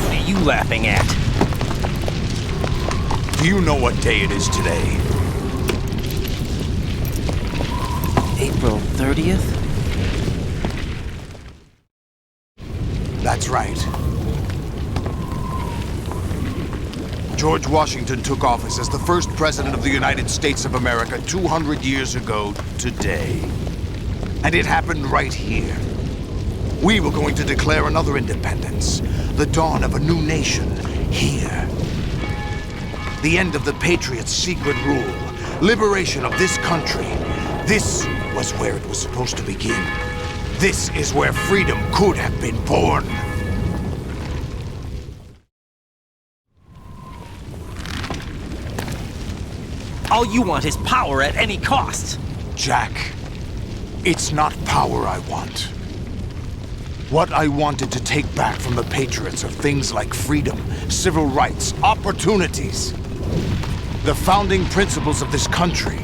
Speaker 11: What are you laughing at?
Speaker 8: Do you know what day it is today?
Speaker 11: April 30th?
Speaker 8: That's right. George Washington took office as the first president of the United States of America 200 years ago today. And it happened right here. We were going to declare another independence, the dawn of a new nation, here. The end of the Patriots' secret rule, liberation of this country. This was where it was supposed to begin. This is where freedom could have been born.
Speaker 11: All you want is power at any cost.
Speaker 8: Jack, it's not power I want. What I wanted to take back from the Patriots are things like freedom, civil rights, opportunities. The founding principles of this country.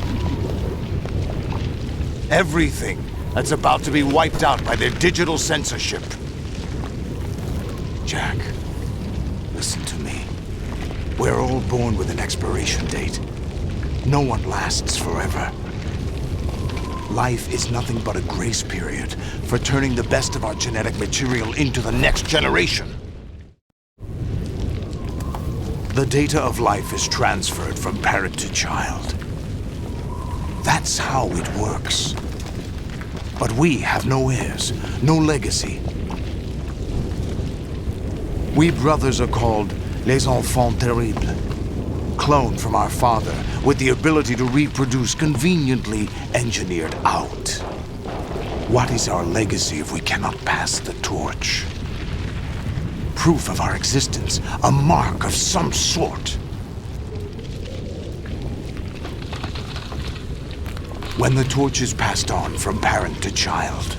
Speaker 8: Everything that's about to be wiped out by their digital censorship. Jack, listen to me. We're all born with an expiration date. No one lasts forever. Life is nothing but a grace period for turning the best of our genetic material into the next generation. The data of life is transferred from parent to child. That's how it works. But we have no heirs, no legacy. We brothers are called les enfants terribles, cloned from our father with the ability to reproduce conveniently engineered out. What is our legacy if we cannot pass the torch? Proof of our existence, a mark of some sort. When the torch is passed on from parent to child,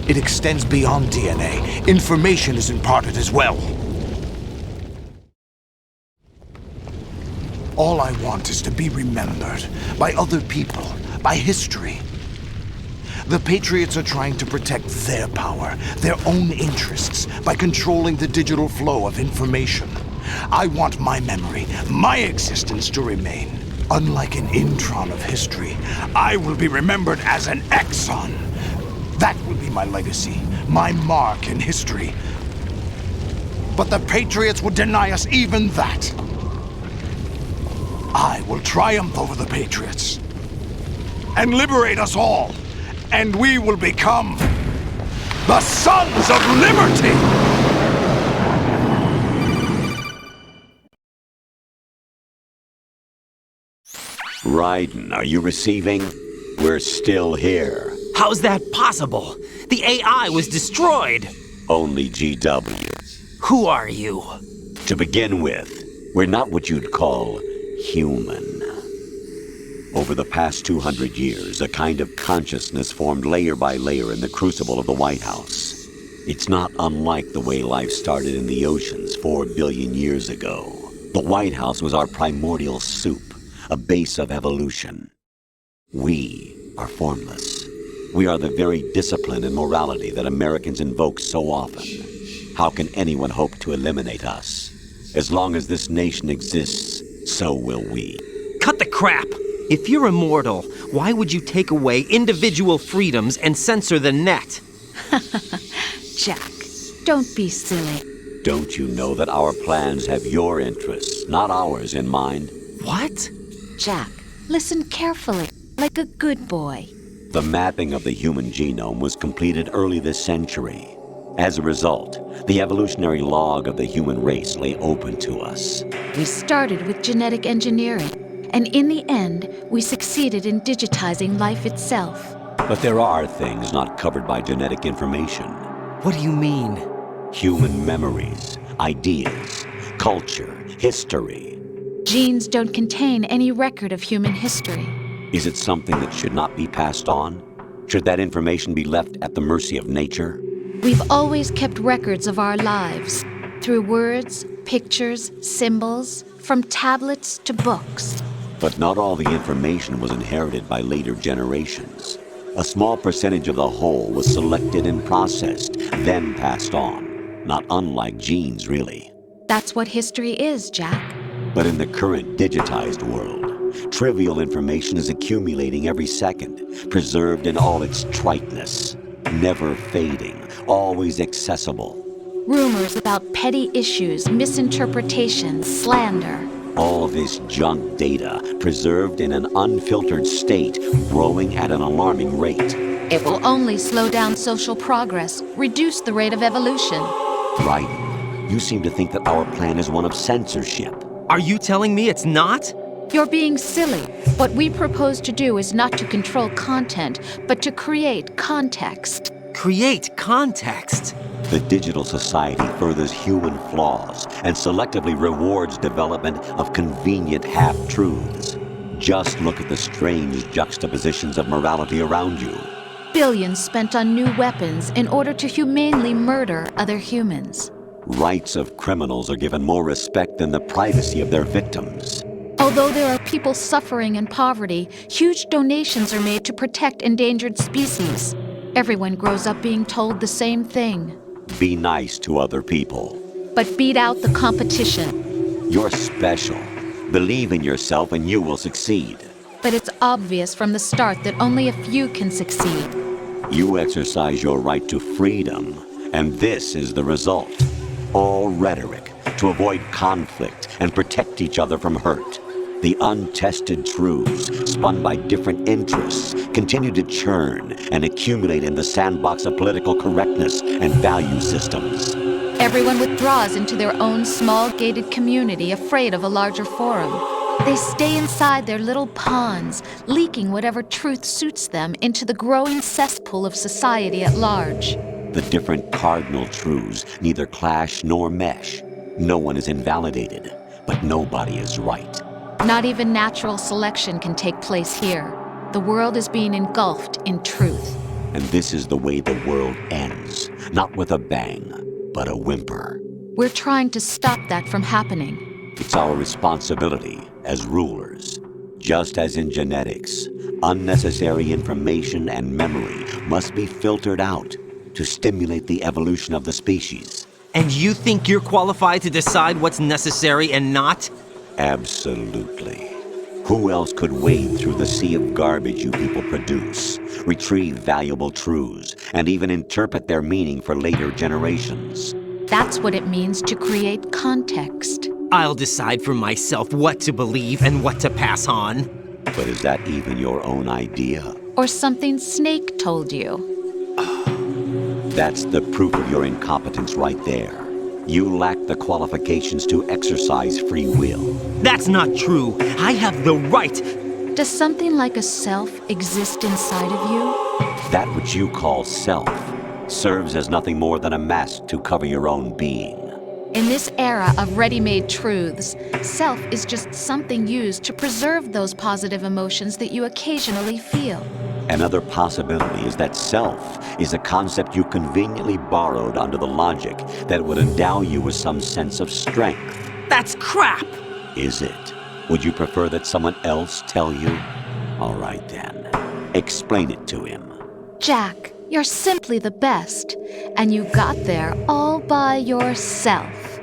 Speaker 8: it extends beyond DNA. Information is imparted as well. All I want is to be remembered by other people, by history. The Patriots are trying to protect their power, their own interests, by controlling the digital flow of information. I want my memory, my existence to remain. Unlike an intron of history, I will be remembered as an exon. That will be my legacy, my mark in history. But the Patriots would deny us even that. I will triumph over the Patriots and liberate us all. And we will become the Sons of Liberty!
Speaker 19: Raiden, are you receiving? We're still here.
Speaker 11: How's that possible? The AI was destroyed.
Speaker 19: Only GW.
Speaker 11: Who are you?
Speaker 19: To begin with, we're not what you'd call human. Over the past 200 years, a kind of consciousness formed layer by layer in the crucible of the White House. It's not unlike the way life started in the oceans 4 billion years ago. The White House was our primordial soup, a base of evolution. We are formless. We are the very discipline and morality that Americans invoke so often. How can anyone hope to eliminate us? As long as this nation exists, so will we.
Speaker 11: Cut the crap! If you're immortal, why would you take away individual freedoms and censor the net?
Speaker 18: Jack, don't be silly.
Speaker 19: Don't you know that our plans have your interests, not ours, in mind?
Speaker 11: What?
Speaker 18: Jack, listen carefully, like a good boy.
Speaker 19: The mapping of the human genome was completed early this century. As a result, the evolutionary log of the human race lay open to us.
Speaker 14: We started with genetic engineering. And in the end, we succeeded in digitizing life itself.
Speaker 19: But there are things not covered by genetic information.
Speaker 11: What do you mean?
Speaker 19: Human memories, ideas, culture, history.
Speaker 14: Genes don't contain any record of human history.
Speaker 19: Is it something that should not be passed on? Should that information be left at the mercy of nature?
Speaker 14: We've always kept records of our lives, through words, pictures, symbols, from tablets to books.
Speaker 19: But not all the information was inherited by later generations. A small percentage of the whole was selected and processed, then passed on. Not unlike genes, really.
Speaker 14: That's what history is, Jack.
Speaker 19: But in the current digitized world, trivial information is accumulating every second, preserved in all its triteness, never fading, always accessible.
Speaker 14: Rumors about petty issues, misinterpretations, slander.
Speaker 19: All this junk data, preserved in an unfiltered state, growing at an alarming rate.
Speaker 14: It will only slow down social progress, reduce the rate of evolution.
Speaker 19: Right. You seem to think that our plan is one of censorship.
Speaker 11: Are you telling me it's not?
Speaker 14: You're being silly. What we propose to do is not to control content, but to create context.
Speaker 11: Create context?
Speaker 19: The digital society furthers human flaws and selectively rewards development of convenient half-truths. Just look at the strange juxtapositions of morality around you.
Speaker 14: Billions spent on new weapons in order to humanely murder other humans.
Speaker 19: Rights of criminals are given more respect than the privacy of their victims.
Speaker 14: Although there are people suffering in poverty, huge donations are made to protect endangered species. Everyone grows up being told the same thing.
Speaker 19: Be nice to other people.
Speaker 14: But beat out the competition.
Speaker 19: You're special. Believe in yourself and you will succeed.
Speaker 14: But it's obvious from the start that only a few can succeed.
Speaker 19: You exercise your right to freedom, and this is the result. All rhetoric to avoid conflict and protect each other from hurt. The untested truths, spun by different interests, continue to churn and accumulate in the sandbox of political correctness and value systems.
Speaker 14: Everyone withdraws into their own small gated community, afraid of a larger forum. They stay inside their little ponds, leaking whatever truth suits them into the growing cesspool of society at large.
Speaker 19: The different cardinal truths neither clash nor mesh. No one is invalidated, but nobody is right.
Speaker 14: Not even natural selection can take place here. The world is being engulfed in truth.
Speaker 19: And this is the way the world ends, not with a bang, but a whimper.
Speaker 14: We're trying to stop that from happening.
Speaker 19: It's our responsibility as rulers. Just as in genetics, unnecessary information and memory must be filtered out to stimulate the evolution of the species.
Speaker 11: And you think you're qualified to decide what's necessary and not?
Speaker 19: Absolutely. Who else could wade through the sea of garbage you people produce, retrieve valuable truths, and even interpret their meaning for later generations?
Speaker 14: That's what it means to create context.
Speaker 11: I'll decide for myself what to believe and what to pass on.
Speaker 19: But is that even your own idea?
Speaker 14: Or something Snake told you?
Speaker 19: That's the proof of your incompetence right there. You lack the qualifications to exercise free will.
Speaker 11: That's not true. I have the right.
Speaker 14: Does something like a self exist inside of you?
Speaker 19: That which you call self serves as nothing more than a mask to cover your own being.
Speaker 14: In this era of ready-made truths, self is just something used to preserve those positive emotions that you occasionally feel.
Speaker 19: Another possibility is that self is a concept you conveniently borrowed under the logic that would endow you with some sense of strength.
Speaker 11: That's crap!
Speaker 19: Is it? Would you prefer that someone else tell you? All right then. Explain it to him.
Speaker 14: Jack, you're simply the best, and you got there all by yourself.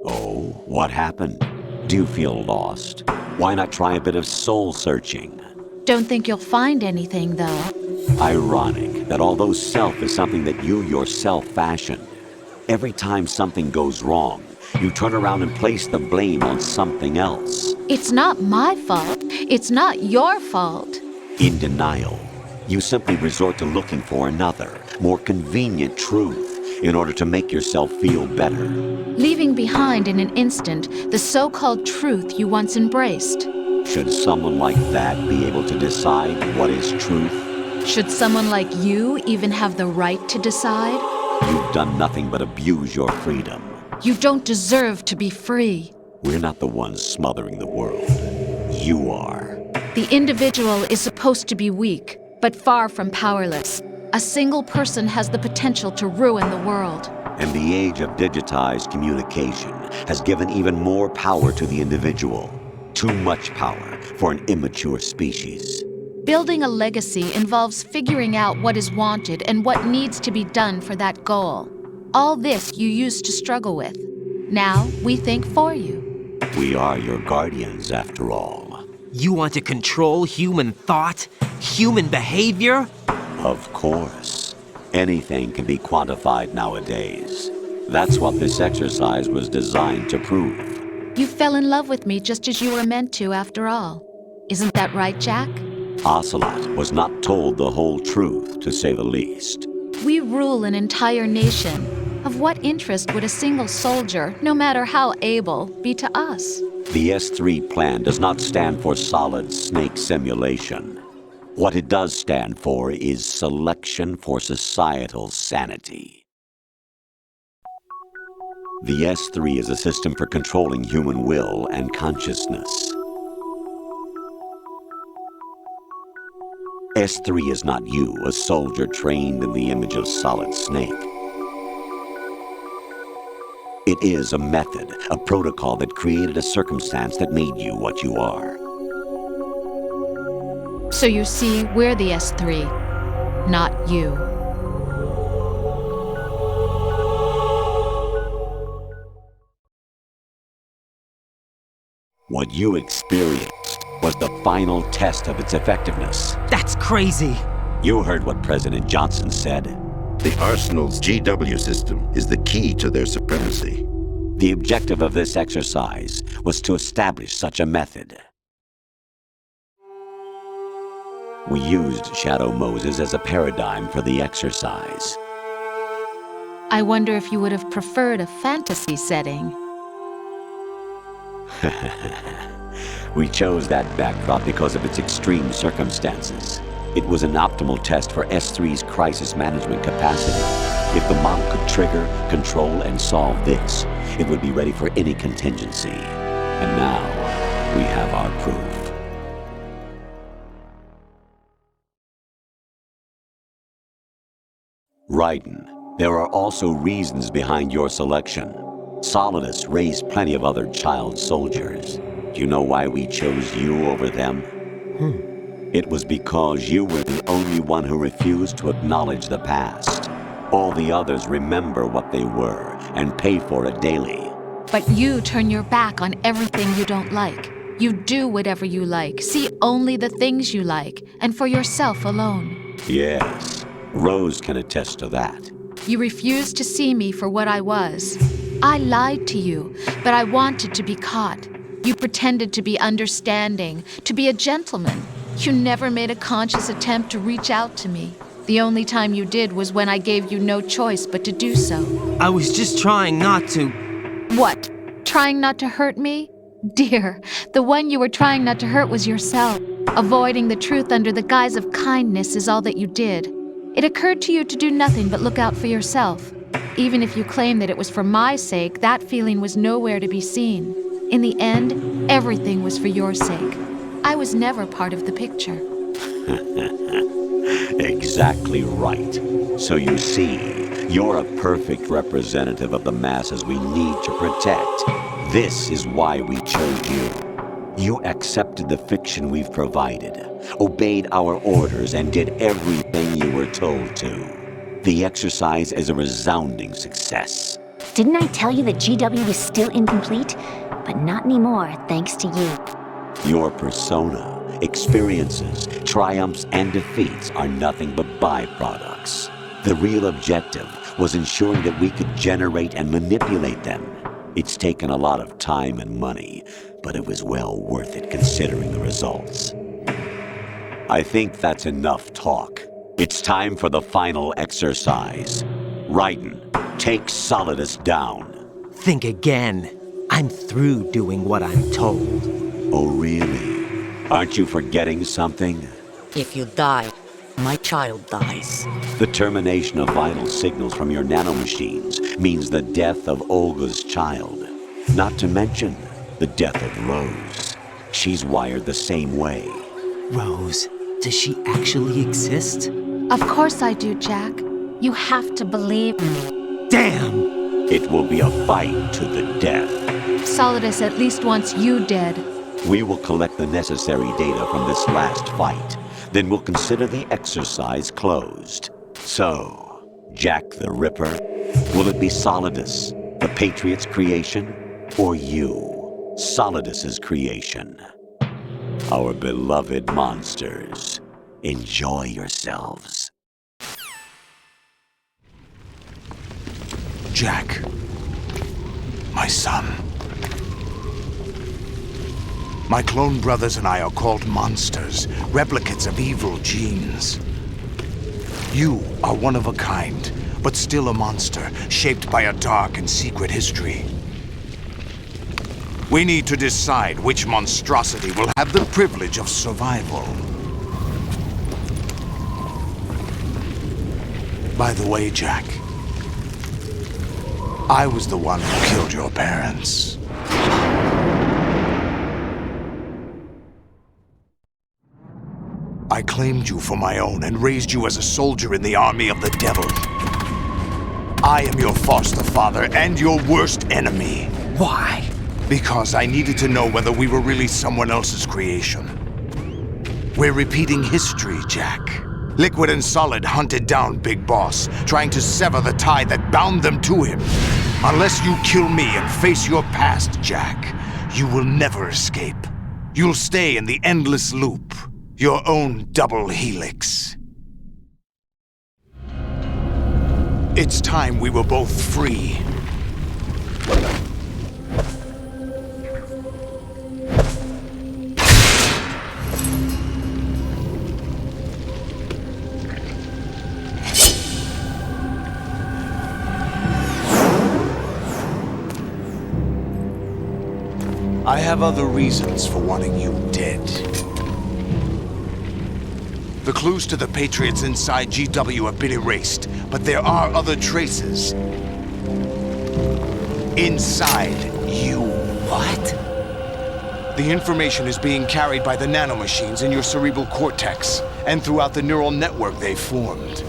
Speaker 19: Oh, what happened? Do you feel lost? Why not try a bit of soul-searching?
Speaker 14: Don't think you'll find anything, though.
Speaker 19: Ironic that although self is something that you yourself fashioned, every time something goes wrong, you turn around and place the blame on something else.
Speaker 14: It's not my fault. It's not your fault.
Speaker 19: In denial, you simply resort to looking for another, more convenient truth in order to make yourself feel better.
Speaker 14: Leaving behind in an instant the so-called truth you once embraced.
Speaker 19: Should someone like that be able to decide what is truth?
Speaker 14: Should someone like you even have the right to decide?
Speaker 19: You've done nothing but abuse your freedom.
Speaker 14: You don't deserve to be free.
Speaker 19: We're not the ones smothering the world. You are.
Speaker 14: The individual is supposed to be weak, but far from powerless. A single person has the potential to ruin the world.
Speaker 19: And the age of digitized communication has given even more power to the individual. Too much power for an immature species.
Speaker 14: Building a legacy involves figuring out what is wanted and what needs to be done for that goal. All this you used to struggle with. Now we think for you.
Speaker 19: We are your guardians, after all.
Speaker 11: You want to control human thought? Human behavior?
Speaker 19: Of course. Anything can be quantified nowadays. That's what this exercise was designed to prove.
Speaker 14: You fell in love with me just as you were meant to, after all. Isn't that right, Jack?
Speaker 19: Ocelot was not told the whole truth, to say the least.
Speaker 14: We rule an entire nation. Of what interest would a single soldier, no matter how able, be to us?
Speaker 19: The S3 plan does not stand for solid snake simulation. What it does stand for is selection for societal sanity. The S3 is a system for controlling human will and consciousness. S3 is not you, a soldier trained in the image of Solid Snake. It is a method, a protocol that created a circumstance that made you what you are.
Speaker 14: So you see, we're the S3, not you.
Speaker 19: What you experienced was the final test of its effectiveness.
Speaker 11: That's crazy.
Speaker 19: You heard what President Johnson said.
Speaker 17: The Arsenal's GW system is the key to their supremacy.
Speaker 19: The objective of this exercise was to establish such a method. We used Shadow Moses as a paradigm for the exercise.
Speaker 14: I wonder if you would have preferred a fantasy setting.
Speaker 19: We chose that backdrop because of its extreme circumstances. It was an optimal test for S3's crisis management capacity. If the model could trigger, control, and solve this, it would be ready for any contingency. And now, we have our proof. Raiden, there are also reasons behind your selection. Solidus raised plenty of other child soldiers. Do you know why we chose you over them? It was because you were the only one who refused to acknowledge the past. All the others remember what they were and pay for it daily.
Speaker 14: But you turn your back on everything you don't like. You do whatever you like, see only the things you like, and for yourself alone.
Speaker 19: Yes, Rose can attest to that.
Speaker 14: You refused to see me for what I was. I lied to you, but I wanted to be caught. You pretended to be understanding, to be a gentleman. You never made a conscious attempt to reach out to me. The only time you did was when I gave you no choice but to do so.
Speaker 11: I was just trying not to.
Speaker 14: What? Trying not to hurt me? Dear, the one you were trying not to hurt was yourself. Avoiding the truth under the guise of kindness is all that you did. It occurred to you to do nothing but look out for yourself. Even if you claim that it was for my sake, that feeling was nowhere to be seen. In the end, everything was for your sake. I was never part of the picture.
Speaker 19: Exactly right. So you see, you're a perfect representative of the masses we need to protect. This is why we chose you. You accepted the fiction we've provided, obeyed our orders, and did everything you were told to. The exercise is a resounding success.
Speaker 6: Didn't I tell you that GW was still incomplete? But not anymore, thanks to you.
Speaker 19: Your persona, experiences, triumphs, and defeats are nothing but byproducts. The real objective was ensuring that we could generate and manipulate them. It's taken a lot of time and money, but it was well worth it considering the results. I think that's enough talk. It's time for the final exercise. Raiden, take Solidus down.
Speaker 11: Think again. I'm through doing what I'm told.
Speaker 19: Oh, really? Aren't you forgetting something?
Speaker 21: If you die, my child dies.
Speaker 19: The termination of vital signals from your nanomachines means the death of Olga's child. Not to mention the death of Rose. She's wired the same way.
Speaker 11: Rose, does she actually exist?
Speaker 14: Of course I do, Jack. You have to believe me.
Speaker 11: Damn!
Speaker 19: It will be a fight to the death.
Speaker 14: Solidus at least wants you dead.
Speaker 19: We will collect the necessary data from this last fight. Then we'll consider the exercise closed. So, Jack the Ripper, will it be Solidus, the Patriot's creation, or you, Solidus's creation? Our beloved monsters, enjoy yourselves.
Speaker 8: Jack, my son. My clone brothers and I are called monsters, replicates of evil genes. You are one of a kind, but still a monster, shaped by a dark and secret history. We need to decide which monstrosity will have the privilege of survival. By the way, Jack, I was the one who killed your parents. I claimed you for my own and raised you as a soldier in the army of the devil. I am your foster father and your worst enemy.
Speaker 11: Why?
Speaker 8: Because I needed to know whether we were really someone else's creation. We're repeating history, Jack. Liquid and Solid hunted down Big Boss, trying to sever the tie that bound them to him. Unless you kill me and face your past, Jack, you will never escape. You'll stay in the endless loop, your own double helix. It's time we were both free. I have other reasons for wanting you dead. The clues to the Patriots inside GW have been erased, but there are other traces. Inside you.
Speaker 11: What?
Speaker 8: The information is being carried by the nanomachines in your cerebral cortex, and throughout the neural network they've formed.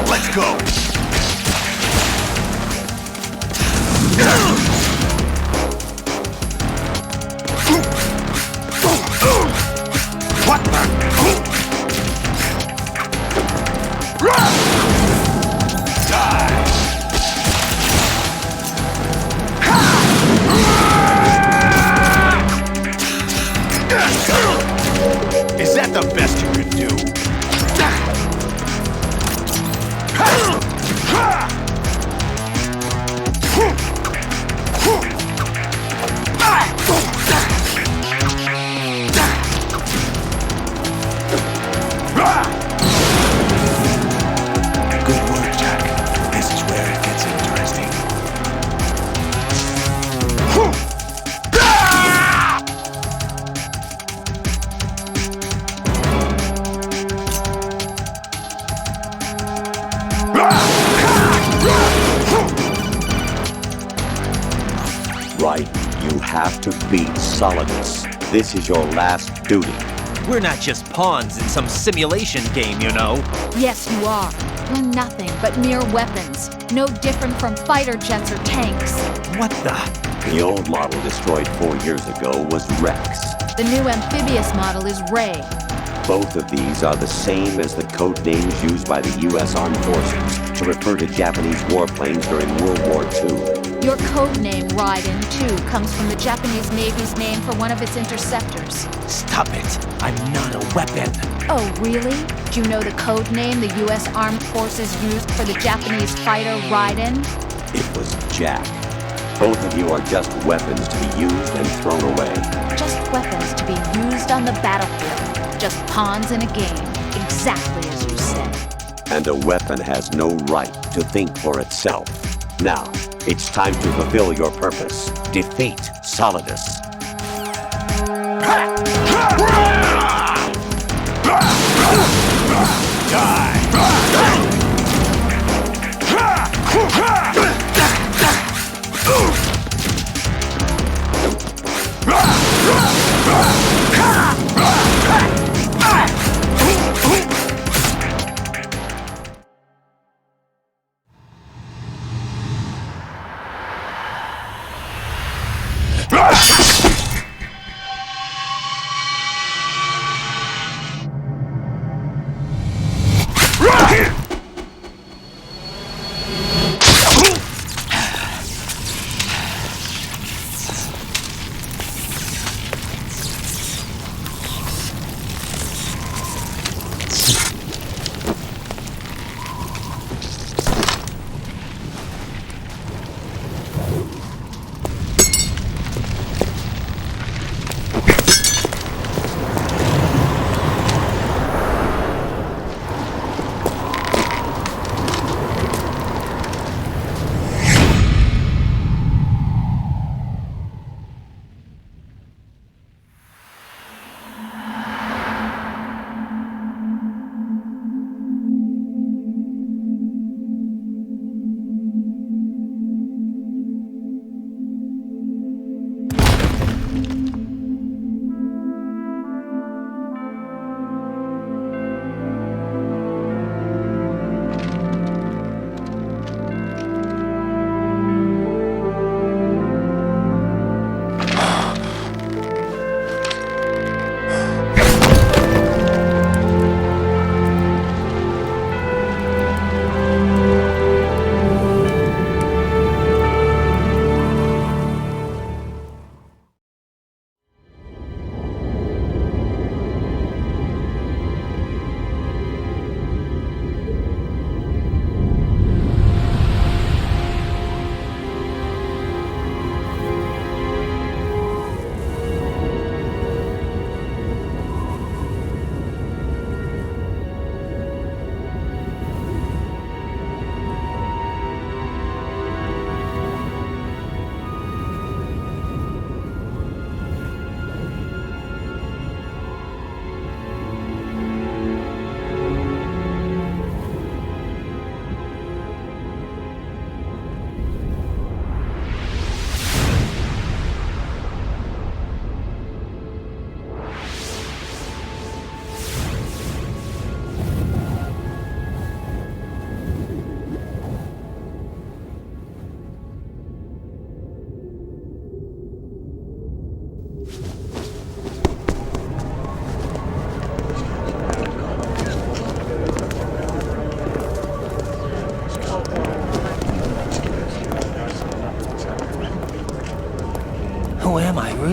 Speaker 8: Let's go! What the? Is that the best you can do? Good work, Jack. This is where it gets interesting.
Speaker 19: Right, you have to beat Solidus. This is your last duty.
Speaker 11: We're not just pawns in some simulation game, you know.
Speaker 14: Yes, you are. You're nothing but mere weapons. No different from fighter jets or tanks.
Speaker 11: What the?
Speaker 19: The old model destroyed 4 years ago was Rex.
Speaker 14: The new amphibious model is Ray.
Speaker 19: Both of these are the same as the code names used by the U.S. Armed Forces to refer to Japanese warplanes during World War II.
Speaker 14: Your code name, Raiden, too, comes from the Japanese Navy's name for one of its interceptors.
Speaker 11: Stop it. I'm not a weapon.
Speaker 14: Oh, really? Do you know the code name the U.S. Armed Forces used for the Japanese fighter Raiden?
Speaker 19: It was Jack. Both of you are just weapons to be used and thrown away.
Speaker 14: Just weapons to be used on the battlefield. Just pawns in a game. Exactly as you said.
Speaker 19: And a weapon has no right to think for itself. Now, it's time to fulfill your purpose. Defeat Solidus.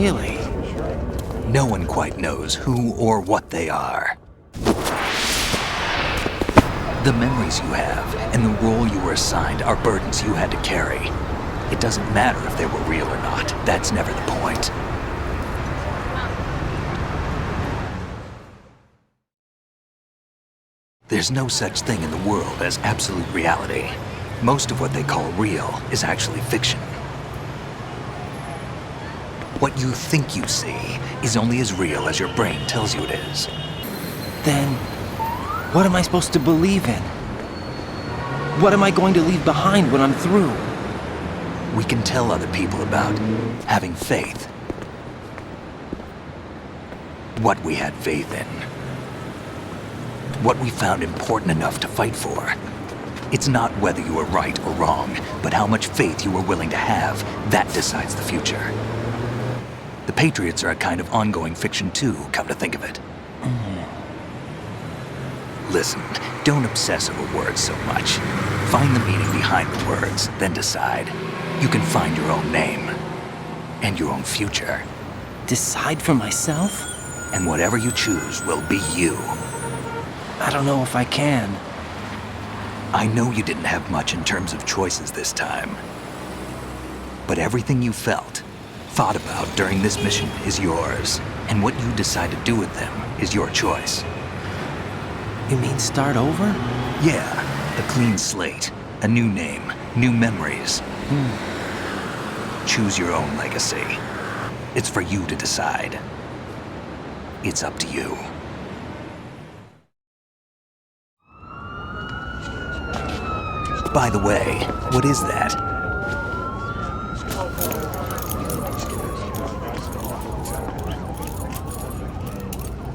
Speaker 11: Really?
Speaker 1: No one quite knows who or what they are. The memories you have and the role you were assigned are burdens you had to carry. It doesn't matter if they were real or not. That's never the point. There's no such thing in the world as absolute reality. Most of what they call real is actually fiction. What you think you see is only as real as your brain tells you it is.
Speaker 11: Then, what am I supposed to believe in? What am I going to leave behind when I'm through?
Speaker 1: We can tell other people about having faith. What we had faith in. What we found important enough to fight for. It's not whether you were right or wrong, but how much faith you were willing to have. That decides the future. The Patriots are a kind of ongoing fiction too, come to think of it. Listen, don't obsess over words so much. Find the meaning behind the words, then decide. You can find your own name. And your own future.
Speaker 11: Decide for myself?
Speaker 1: And whatever you choose will be you.
Speaker 11: I don't know if I can.
Speaker 1: I know you didn't have much in terms of choices this time. But everything you felt, thought about during this mission is yours. And what you decide to do with them is your choice.
Speaker 11: You mean start over?
Speaker 1: Yeah, a clean slate, a new name, new memories. Choose your own legacy. It's for you to decide. It's up to you. By the way, what is that?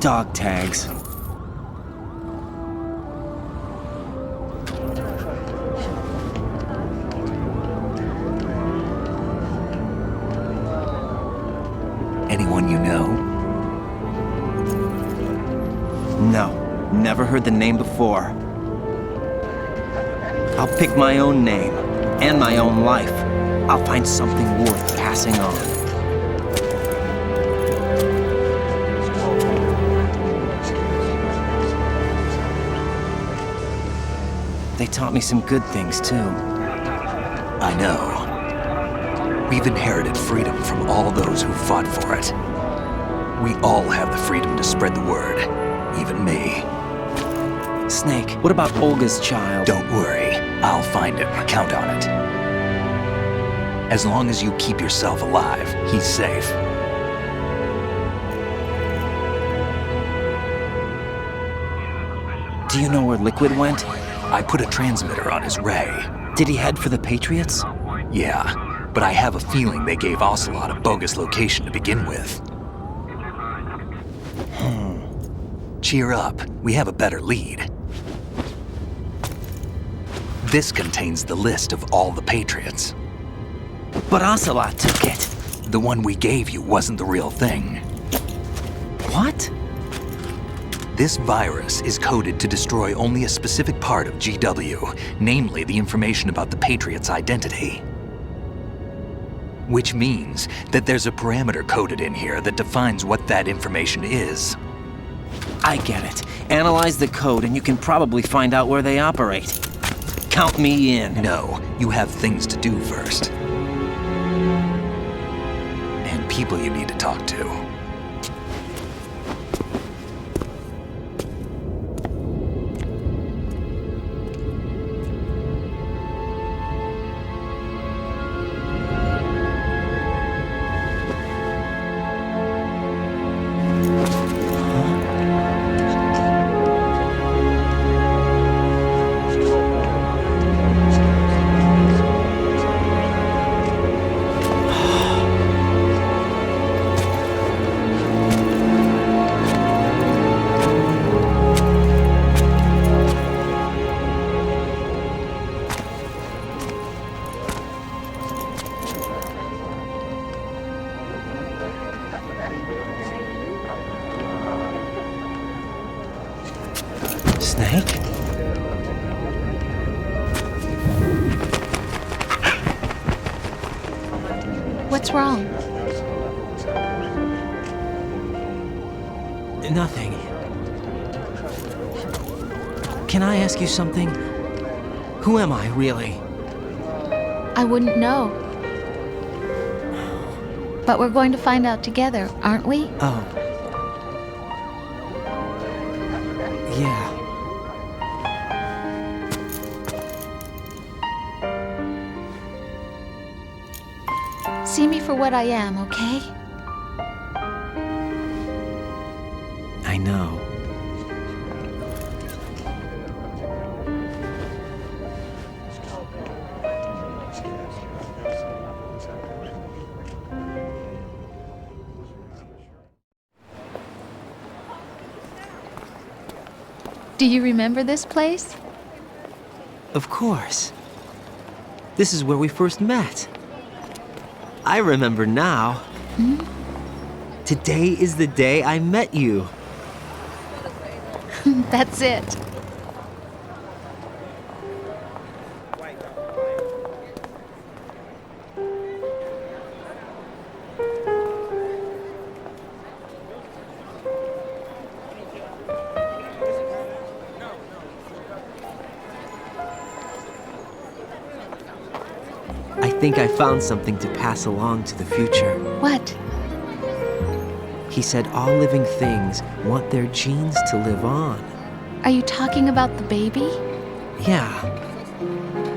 Speaker 11: Dog tags.
Speaker 1: Anyone you know?
Speaker 11: No, never heard the name before. I'll pick my own name, and my own life. I'll find something worth passing on. They taught me some good things, too.
Speaker 1: I know. We've inherited freedom from all those who fought for it. We all have the freedom to spread the word, even me.
Speaker 11: Snake, what about Olga's child?
Speaker 1: Don't worry, I'll find him. Count on it. As long as you keep yourself alive, he's safe.
Speaker 11: Do you know where Liquid went?
Speaker 1: I put a transmitter on his ray.
Speaker 11: Did he head for the Patriots?
Speaker 1: Yeah, but I have a feeling they gave Ocelot a bogus location to begin with. Cheer up, we have a better lead. This contains the list of all the Patriots.
Speaker 11: But Ocelot took it.
Speaker 1: The one we gave you wasn't the real thing.
Speaker 11: What?
Speaker 1: This virus is coded to destroy only a specific part of GW, namely the information about the Patriots' identity. Which means that there's a parameter coded in here that defines what that information is.
Speaker 11: I get it. Analyze the code and you can probably find out where they operate. Count me in.
Speaker 1: No, you have things to do first. And people you need to talk to.
Speaker 11: Snake?
Speaker 14: What's wrong?
Speaker 11: Nothing. Can I ask you something? Who am I, really?
Speaker 14: I wouldn't know. But we're going to find out together, aren't we?
Speaker 11: Oh. Yeah.
Speaker 14: See me for what I am, okay?
Speaker 11: I know.
Speaker 14: Do you remember this place?
Speaker 11: Of course. This is where we first met. I remember now. Today is the day I met you.
Speaker 14: That's it.
Speaker 11: I think I found something to pass along to the future.
Speaker 14: What?
Speaker 11: He said all living things want their genes to live on.
Speaker 14: Are you talking about the baby?
Speaker 11: Yeah.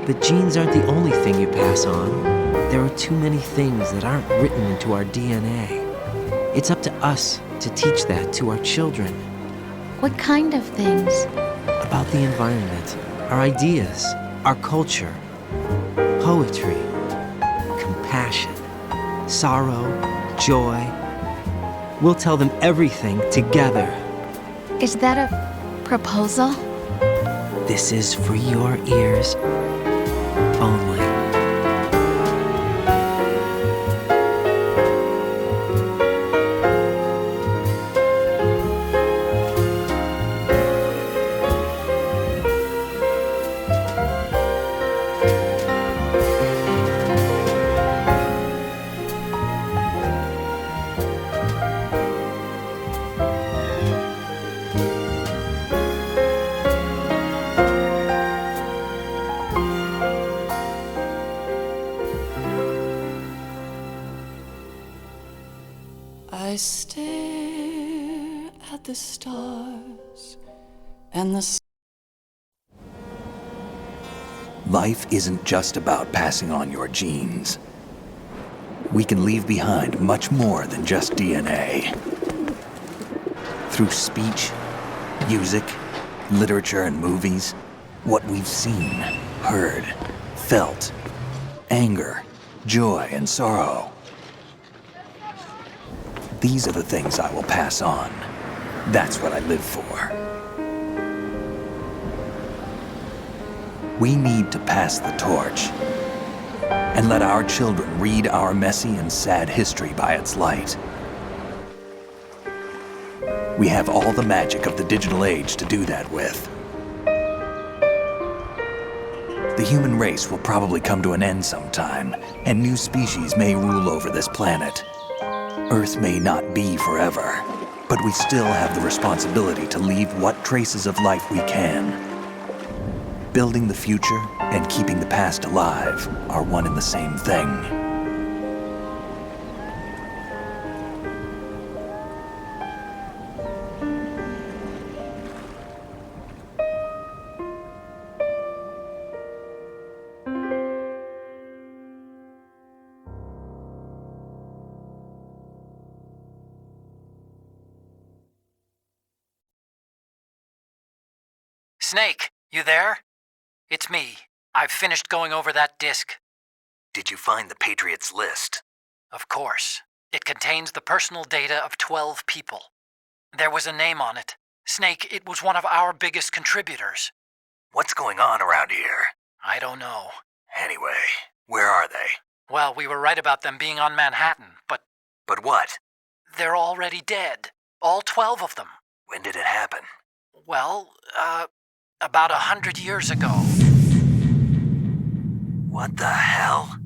Speaker 11: The genes aren't the only thing you pass on. There are too many things that aren't written into our DNA. It's up to us to teach that to our children.
Speaker 14: What kind of things?
Speaker 11: About the environment, our ideas, our culture, poetry, compassion, sorrow, joy. We'll tell them everything together.
Speaker 14: Is that a proposal?
Speaker 11: This is for your ears only.
Speaker 10: I stare at the stars and the
Speaker 1: Life isn't just about passing on your genes. We can leave behind much more than just DNA. Through speech, music, literature, and movies, what we've seen, heard, felt, anger, joy, and sorrow. These are the things I will pass on. That's what I live for. We need to pass the torch and let our children read our messy and sad history by its light. We have all the magic of the digital age to do that with. The human race will probably come to an end sometime, and new species may rule over this planet. Earth may not be forever, but we still have the responsibility to leave what traces of life we can. Building the future and keeping the past alive are one and the same thing.
Speaker 3: Snake, you there? It's me. I've finished going over that disc.
Speaker 1: Did you find the Patriots list?
Speaker 3: Of course. It contains the personal data of 12 people. There was a name on it. Snake, it was one of our biggest contributors.
Speaker 1: What's going on around here?
Speaker 3: I don't know.
Speaker 1: Anyway, where are they?
Speaker 3: Well, we were right about them being on Manhattan, but...
Speaker 1: But what?
Speaker 3: They're already dead. All 12 of them.
Speaker 1: When did it happen?
Speaker 3: Well, about 100 years ago.
Speaker 1: What the hell?